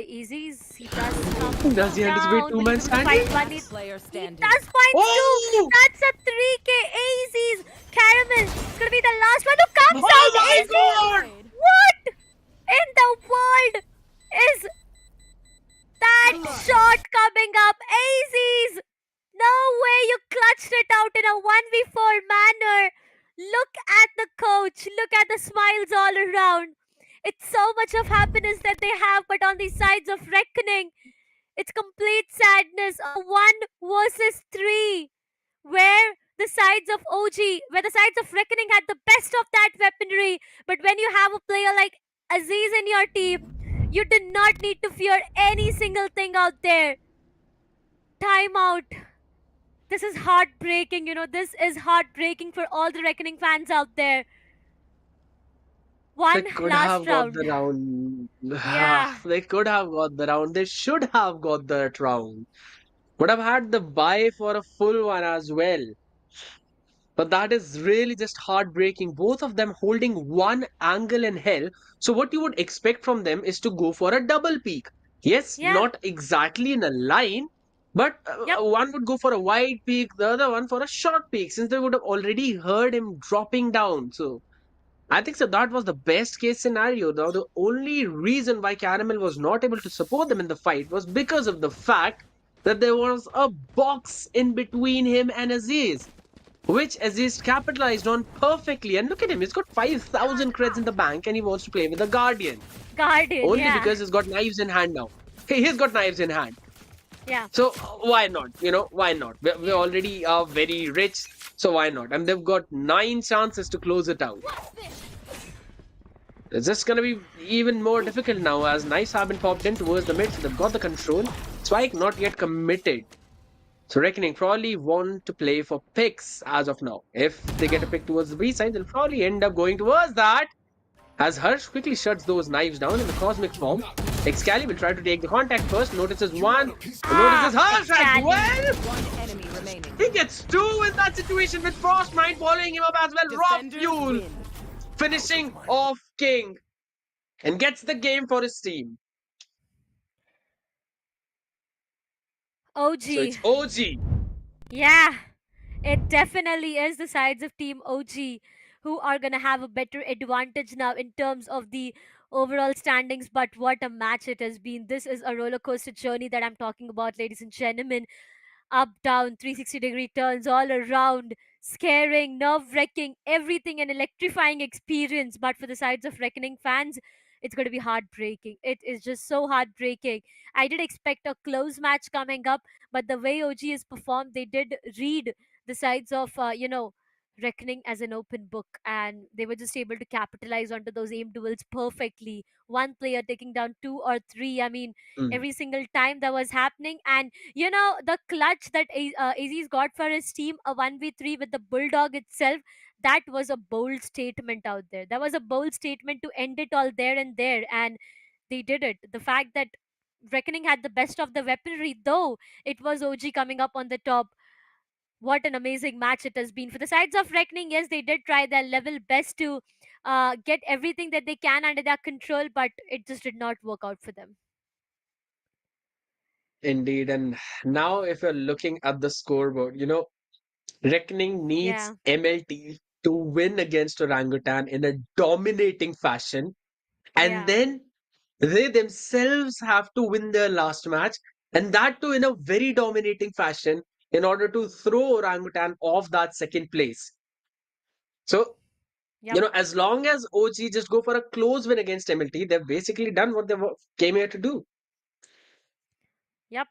[SPEAKER 8] Easy's, he does come
[SPEAKER 7] Does he anticipate two-man standing?
[SPEAKER 9] Player standing.
[SPEAKER 8] He does find two! That's a 3k Easy's! Caramel is going to be the last one who comes out!
[SPEAKER 7] Oh my god!
[SPEAKER 8] What in the world is that shot coming up? Aziz! No way you clutched it out in a 1v4 manner. Look at the coach. Look at the smiles all around. It's so much of happiness that they have, but on the sides of Reckoning, it's complete sadness. A 1 versus 3, where the sides of Reckoning had the best of that weaponry. But when you have a player like Aziz in your team, You do not need to fear any single thing out there. Timeout. This is heartbreaking, this is heartbreaking for all the Reckoning fans out there.
[SPEAKER 7] They
[SPEAKER 8] One
[SPEAKER 7] could
[SPEAKER 8] last
[SPEAKER 7] have got
[SPEAKER 8] round.
[SPEAKER 7] the round.
[SPEAKER 8] Yeah.
[SPEAKER 7] They could have got the round. They should have got that round. Would have had the bye for a full one as well. But that is really just heartbreaking. Both of them holding one angle in hell. So what you would expect from them is to go for a double peak. Yes,
[SPEAKER 8] Yeah.
[SPEAKER 7] not exactly in a line, but
[SPEAKER 8] Yep.
[SPEAKER 7] one would go for a wide peak, the other one for a short peak, since they would have already heard him dropping down. So I think so. That was the best case scenario. Now, the only reason why Caramel was not able to support them in the fight was because of the fact that there was a box in between him and Aziz, which Aziz capitalized on perfectly. And look at him, he's got 5,000 creds in the bank and he wants to play with the Guardian.
[SPEAKER 8] Guardian,
[SPEAKER 7] Only
[SPEAKER 8] yeah.
[SPEAKER 7] because he's got knives in hand now. Hey, he's got knives in hand.
[SPEAKER 8] Yeah.
[SPEAKER 7] So why not? Why not? We're already very rich, so why not? And they've got 9 chances to close it out. It's just gonna be even more difficult now as knives have been popped in towards the mid, so they've got the control. Spike not yet committed. So Reckoning probably want to play for picks as of now. If they get a pick towards the B side, they'll probably end up going towards that. As Harsh quickly shuts those knives down in the cosmic form, Excali will try to take the contact first. Notices one, notices Harsh as well.
[SPEAKER 9] One enemy remaining.
[SPEAKER 7] He gets 2 in that situation with Frostmind following him up as well. Rock Fuel finishing off King and gets the game for his team.
[SPEAKER 8] OG.
[SPEAKER 7] So it's OG.
[SPEAKER 8] Yeah. It definitely is the sides of Team OG who are going to have a better advantage now in terms of the overall standings. But what a match it has been. This is a roller coaster journey that I'm talking about, ladies and gentlemen. Up, down, 360-degree turns all around, scaring, nerve-wracking, everything an electrifying experience. But for the sides of Reckoning fans, it's going to be heartbreaking. It is just so heartbreaking. I did expect a close match coming up, but the way OG has performed, they did read the sides of, Reckoning as an open book, and they were just able to capitalize onto those aim duels perfectly. One player taking down 2 or 3. I mean,
[SPEAKER 7] Mm,
[SPEAKER 8] every single time that was happening, and the clutch that AZ's got for his team, a 1v3 with the Bulldog itself, that was a bold statement out there. That was a bold statement to end it all there and there, and they did it. The fact that Reckoning had the best of the weaponry, though it was OG coming up on the top. What an amazing match it has been. For the sides of Reckoning, yes, they did try their level best to get everything that they can under their control, but it just did not work out for them.
[SPEAKER 7] indeed. And now, if you're looking at the scoreboard, Reckoning needs
[SPEAKER 8] Yeah,
[SPEAKER 7] MLT to win against Orangutan in a dominating fashion. And
[SPEAKER 8] yeah.
[SPEAKER 7] then they themselves have to win their last match. And that too in a very dominating fashion in order to throw Orangutan off that second place. So,
[SPEAKER 8] Yep.
[SPEAKER 7] as long as OG just go for a close win against MLT, they've basically done what they came here to do.
[SPEAKER 8] Yep,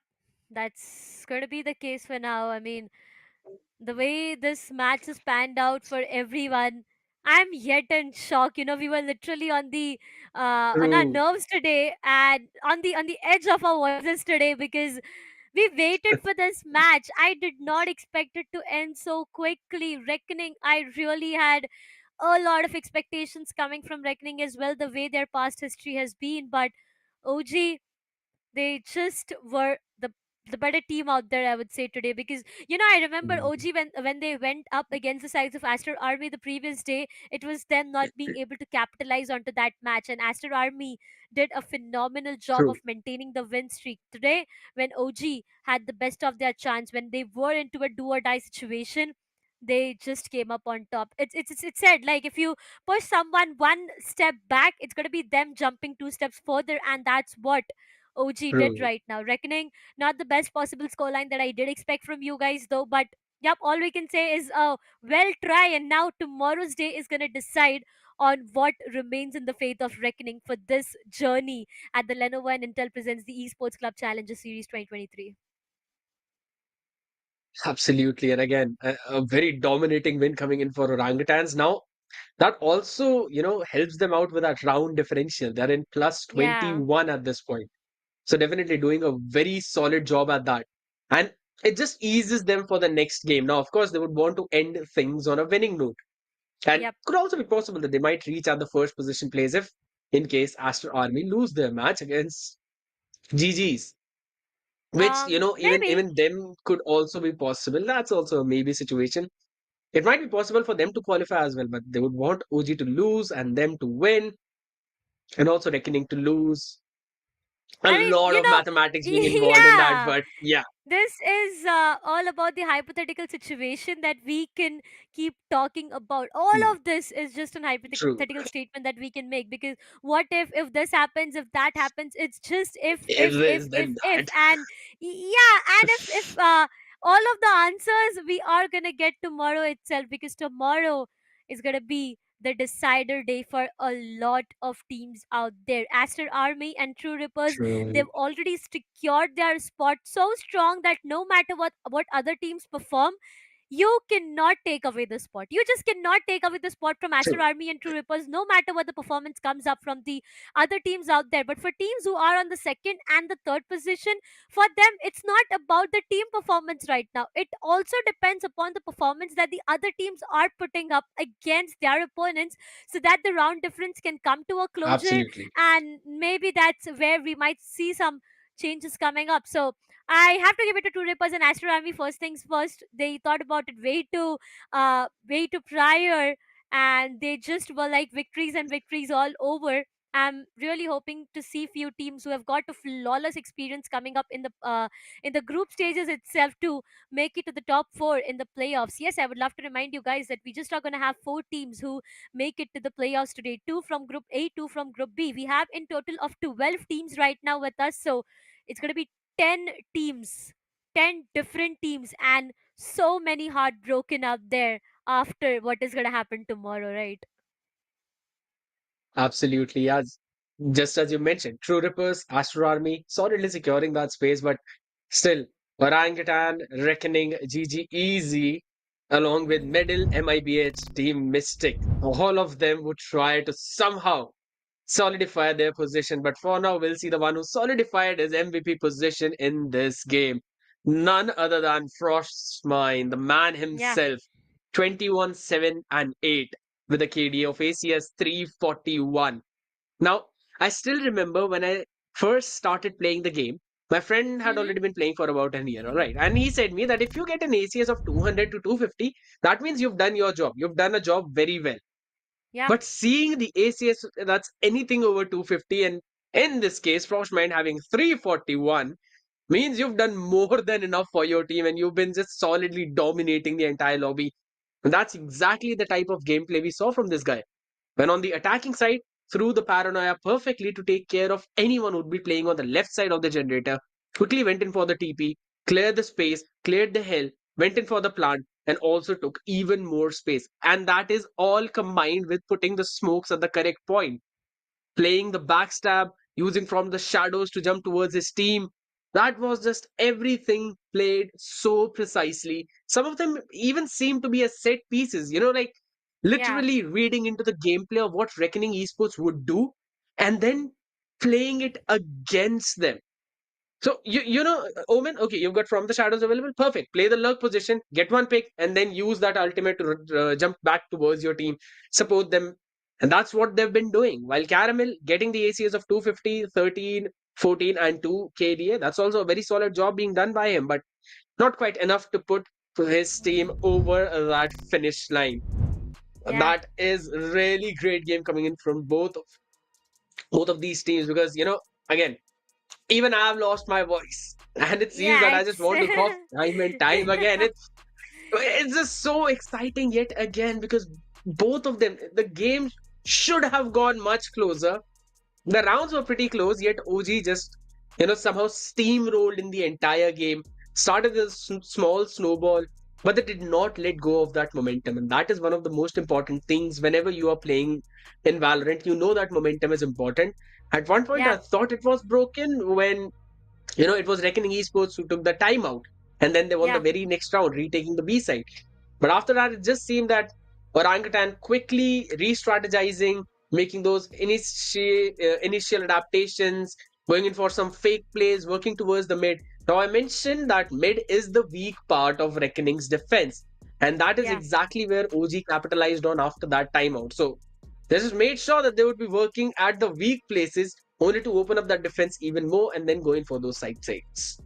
[SPEAKER 8] that's going to be the case for now. I mean, the way this match has panned out for everyone, I'm yet in shock. We were literally on our
[SPEAKER 7] True.
[SPEAKER 8] nerves today and on the edge of our voices today because we waited for this match. I did not expect it to end so quickly. Reckoning, I really had a lot of expectations coming from Reckoning as well, the way their past history has been, but OG, they just were the better team out there, I would say, today. Because I remember
[SPEAKER 7] Mm,
[SPEAKER 8] OG, when they went up against the sides of Aster Army the previous day, it was them not being able to capitalize onto that match, and Aster Army did a phenomenal job of
[SPEAKER 7] true.
[SPEAKER 8] maintaining the win streak. Today, when OG had the best of their chance, when they were into a do or die situation, they just came up on top. It's said, like, if you push someone one step back, it's going to be them jumping 2 steps further, and that's what OG did
[SPEAKER 7] True.
[SPEAKER 8] right now. Reckoning, not the best possible scoreline that I did expect from you guys, though. But yep, all we can say is, well, try. And now tomorrow's day is gonna decide on what remains in the faith of Reckoning for this journey at the Lenovo and Intel presents the Esports Club Challenger Series 2023.
[SPEAKER 7] Absolutely. And again, a very dominating win coming in for orangutans. Now, That also, helps them out with that round differential. They're in plus
[SPEAKER 8] Yeah.
[SPEAKER 7] 21 at this point. So definitely doing a very solid job at that. And it just eases them for the next game. Now, of course, they would want to end things on a winning note. And
[SPEAKER 8] Yep.
[SPEAKER 7] could also be possible that they might reach at the first position place if, in case, Aster Army lose their match against GGs, which, even
[SPEAKER 8] Maybe.
[SPEAKER 7] them could also be possible. That's also a maybe situation. It might be possible for them to qualify as well, but they would want OG to lose and them to win, and also Reckoning to lose. A
[SPEAKER 8] I mean,
[SPEAKER 7] lot of mathematics being involved in that,
[SPEAKER 8] yeah.
[SPEAKER 7] but yeah,
[SPEAKER 8] This is all about the hypothetical situation that we can keep talking about. All
[SPEAKER 7] hmm,
[SPEAKER 8] of this is just an
[SPEAKER 7] true.
[SPEAKER 8] hypothetical statement that we can make, because what if this happens, if that happens, it's just
[SPEAKER 7] If this, then
[SPEAKER 8] if
[SPEAKER 7] that.
[SPEAKER 8] and yeah, and if all of the answers we are gonna get tomorrow itself, because tomorrow is gonna be the decider day for a lot of teams out there. Aster Army and True Rippers,
[SPEAKER 7] True.
[SPEAKER 8] they've already secured their spot so strong that no matter what other teams perform, you cannot take away the spot. You just cannot take away the spot from Aster
[SPEAKER 7] True.
[SPEAKER 8] Army and True Rippers, no matter what the performance comes up from the other teams out there. But for teams who are on the second and the third position, for them, it's not about the team performance right now. It also depends upon the performance that the other teams are putting up against their opponents, so that the round difference can come to a closure.
[SPEAKER 7] Absolutely.
[SPEAKER 8] And maybe that's where we might see some changes coming up. So I have to give it to True Rippers and Astro Army. First things first, they thought about it way too prior, and they just were like victories and victories all over. I'm really hoping to see few teams who have got a flawless experience coming up in the group stages itself to make it to the top four in the playoffs. Yes, I would love to remind you guys that we just are going to have four teams who make it to the playoffs today. Two from Group A, two from Group B. We have in total of 12 teams right now with us, so it's going to be 10 teams, 10 different teams, and so many heartbroken out there after what is going to happen tomorrow, right?
[SPEAKER 7] Absolutely. As just as you mentioned, True Rippers, Astro Army, solidly securing that space, but still, Orangutan, Reckoning, GGEZ, along with Medal, MIBH, Team Mystic, all of them would try to somehow solidify their position. But for now, we'll see the one who solidified his MVP position in this game. None other than Frost's Mind, the man
[SPEAKER 8] Yeah.
[SPEAKER 7] himself, 21, 7, and 8 with a KD of ACS 341. Now, I still remember when I first started playing the game, my friend had
[SPEAKER 8] Mm-hmm.
[SPEAKER 7] already been playing for about a year, all right? And he said me that if you get an ACS of 200 to 250, that means you've done your job. You've done a job very well.
[SPEAKER 8] Yeah.
[SPEAKER 7] But seeing the ACS that's anything over 250, and in this case, Frostmind having 341, means you've done more than enough for your team and you've been just solidly dominating the entire lobby. And that's exactly the type of gameplay we saw from this guy. When on the attacking side, threw the paranoia perfectly to take care of anyone who'd be playing on the left side of the generator, quickly went in for the TP, cleared the space, cleared the hill, went in for the plant, and also took even more space. And that is all combined with putting the smokes at the correct point, playing the backstab, using from the shadows to jump towards his team. That was just everything played so precisely. Some of them even seem to be as set pieces, like
[SPEAKER 8] Yeah.
[SPEAKER 7] literally reading into the gameplay of what Reckoning Esports would do and then playing it against them. So Omen. Okay, you've got from the shadows available. Perfect. Play the lurk position, get one pick, and then use that ultimate to jump back towards your team, support them, and that's what they've been doing. While Caramel getting the ACS of 250, 13, 14, and 2 KDA, that's also a very solid job being done by him, but not quite enough to put his team over that finish line.
[SPEAKER 8] Yeah.
[SPEAKER 7] That is really great game coming in from both of these teams because again even I've lost my voice. And it seems that
[SPEAKER 8] Yeah,
[SPEAKER 7] I just want to cough time and time again. It's just so exciting yet again because both of them, the game should have gone much closer. The rounds were pretty close, yet OG just, somehow steamrolled in the entire game. Started a small snowball, but they did not let go of that momentum. And that is one of the most important things whenever you are playing in Valorant. You know that momentum is important. At one point,
[SPEAKER 8] yeah.
[SPEAKER 7] I thought it was broken when, it was Reckoning Esports who took the timeout. And then they won the
[SPEAKER 8] Yeah.
[SPEAKER 7] very next round, retaking the B side. But after that, it just seemed that Orangutan quickly re-strategizing, making those initial adaptations, going in for some fake plays, working towards the mid. Now, I mentioned that mid is the weak part of Reckoning's defense, and that is
[SPEAKER 8] Yeah.
[SPEAKER 7] exactly where OG capitalized on after that timeout. So, they just made sure that they would be working at the weak places only to open up that defense even more and then going for those side saves.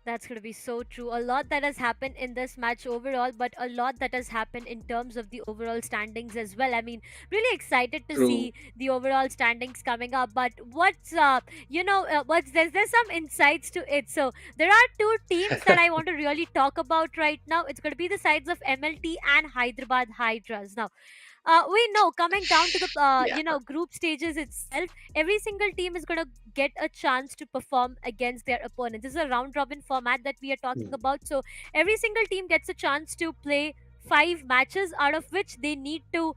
[SPEAKER 8] That's going to be so true. A lot that has happened in this match overall, but a lot that has happened in terms of the overall standings as well. I mean, really excited to
[SPEAKER 7] True.
[SPEAKER 8] see the overall standings coming up. But there's some insights to it. So there are two teams that I want to really talk about right now. It's going to be the sides of MLT and Hyderabad Hydras. Now, we know coming down to the
[SPEAKER 7] Yeah.
[SPEAKER 8] group stages itself, every single team is going to get a chance to perform against their opponents. This is a round robin format that we are talking about, so every single team gets a chance to play 5 matches, out of which they need to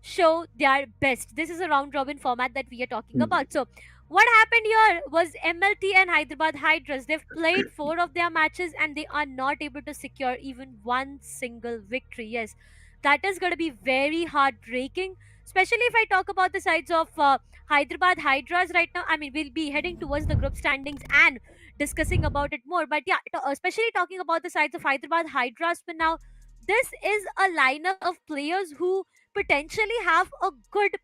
[SPEAKER 8] show their best. This is a round robin format that we are talking about. So what happened here was MLT and Hyderabad Hydras, they've played 4 of their matches and they are not able to secure even one single victory. Yes, that is going to be very heartbreaking, especially if I talk about the sides of Hyderabad Hydras right now. I mean, we'll be heading towards the group standings and discussing about it more. But yeah, especially talking about the sides of Hyderabad Hydras for now, this is a lineup of players who potentially have a good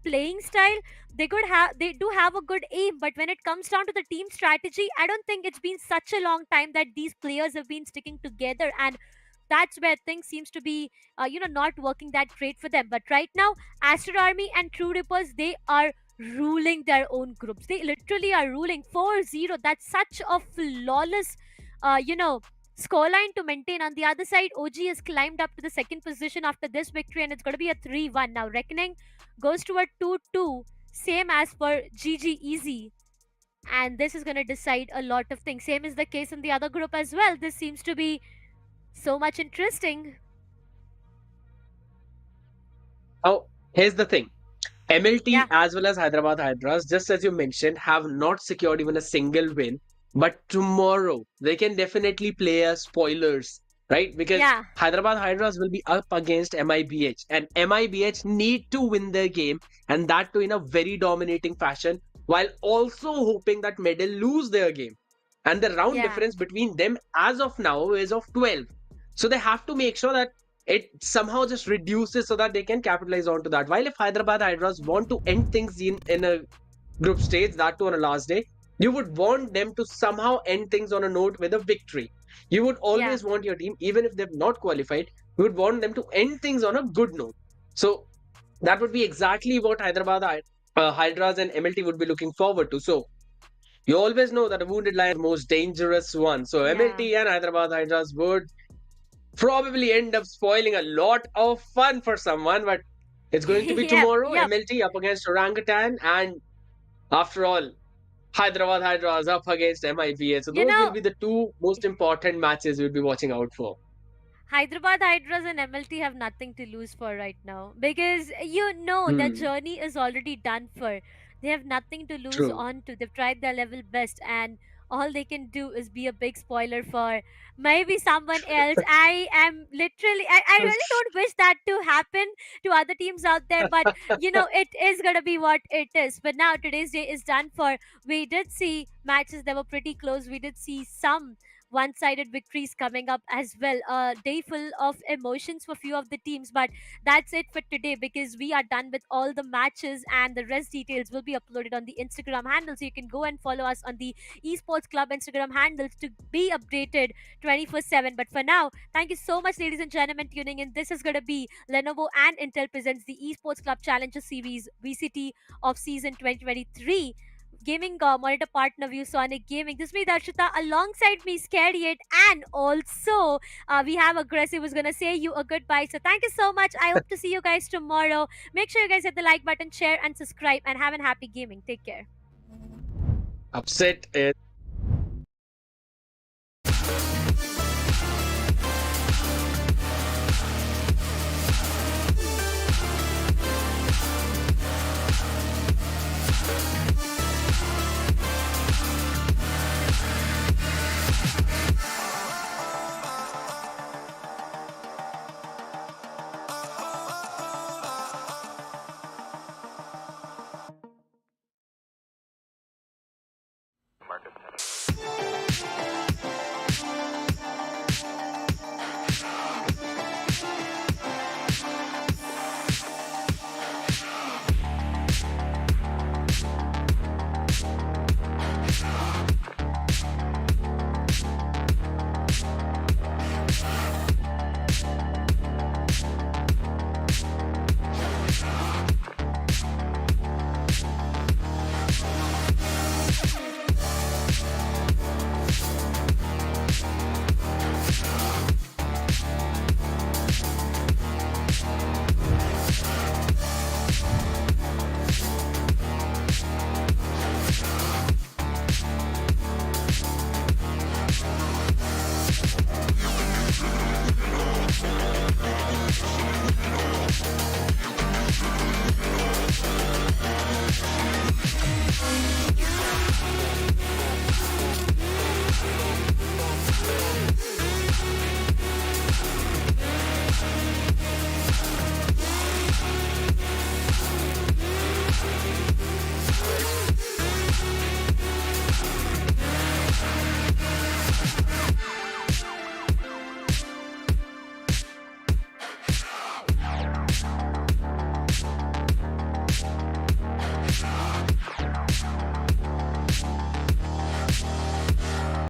[SPEAKER 8] playing style. They do have a good aim, but when it comes down to the team strategy, I don't think it's been such a long time that these players have been sticking together, and that's where things seems to be not working that great for them. But right now, Aster Army and True Rippers, they are ruling their own groups. They literally are ruling 4-0. That's such a flawless scoreline to maintain. On the other side, OG has climbed up to the second position after this victory, and it's going to be a 3-1. Now, Reckoning goes to a 2-2, same as for GGEZ. And this is going to decide a lot of things. Same is the case in the other group as well. This seems to be so much interesting.
[SPEAKER 7] Now, here's the thing. MLT as well as Hyderabad Hydras, just as you mentioned, have not secured even a single win. But tomorrow, they can definitely play as spoilers, right? Because Hyderabad Hydras will be up against MIBH, and MIBH need to win their game, and that too in a very dominating fashion, while also hoping that Medal lose their game. And the round difference between them as of now is of 12. So they have to make sure that it somehow just reduces so that they can capitalize onto that. While if Hyderabad Hydras want to end things in a group stage, that too on a last day, you would want them to somehow end things on a note with a victory. You would always want your team, even if they've not qualified, you would want them to end things on a good note. So that would be exactly what Hyderabad Hydras and MLT would be looking forward to. So you always know that a wounded lion is the most dangerous one. So MLT and Hyderabad Hydras would probably end up spoiling a lot of fun for someone, but it's going to be tomorrow. MLT up against Orangutan, and after all, Hyderabad Hydras up against MIBH. So those will be the two most important matches we'll be watching out for.
[SPEAKER 8] Hyderabad Hydras and MLT have nothing to lose for right now, because their journey is already done for. They have nothing to lose on to. They've tried their level best, and all they can do is be a big spoiler for maybe someone else. I really don't wish that to happen to other teams out there, but it is gonna be what it is. But now today's day is done for. We did see matches that were pretty close. We did see some one-sided victories coming up as well. A day full of emotions for few of the teams, but that's it for today, because we are done with all the matches, and the rest details will be uploaded on the Instagram handle, so you can go and follow us on the Esports Club Instagram handles to be updated 24/7. But for now, thank you so much, ladies and gentlemen, tuning in. This is going to be Lenovo and Intel presents the Esports Club Challenger Series VCT of season 2023. Gaming monitor partner view Sonic Gaming. This is me, Darshita. Alongside me, Scary8, and also we have Aggressive, who's gonna say you a goodbye. So thank you so much. I hope to see you guys tomorrow. Make sure you guys hit the like button, share, and subscribe, and have a happy gaming. Take care.
[SPEAKER 7] Upset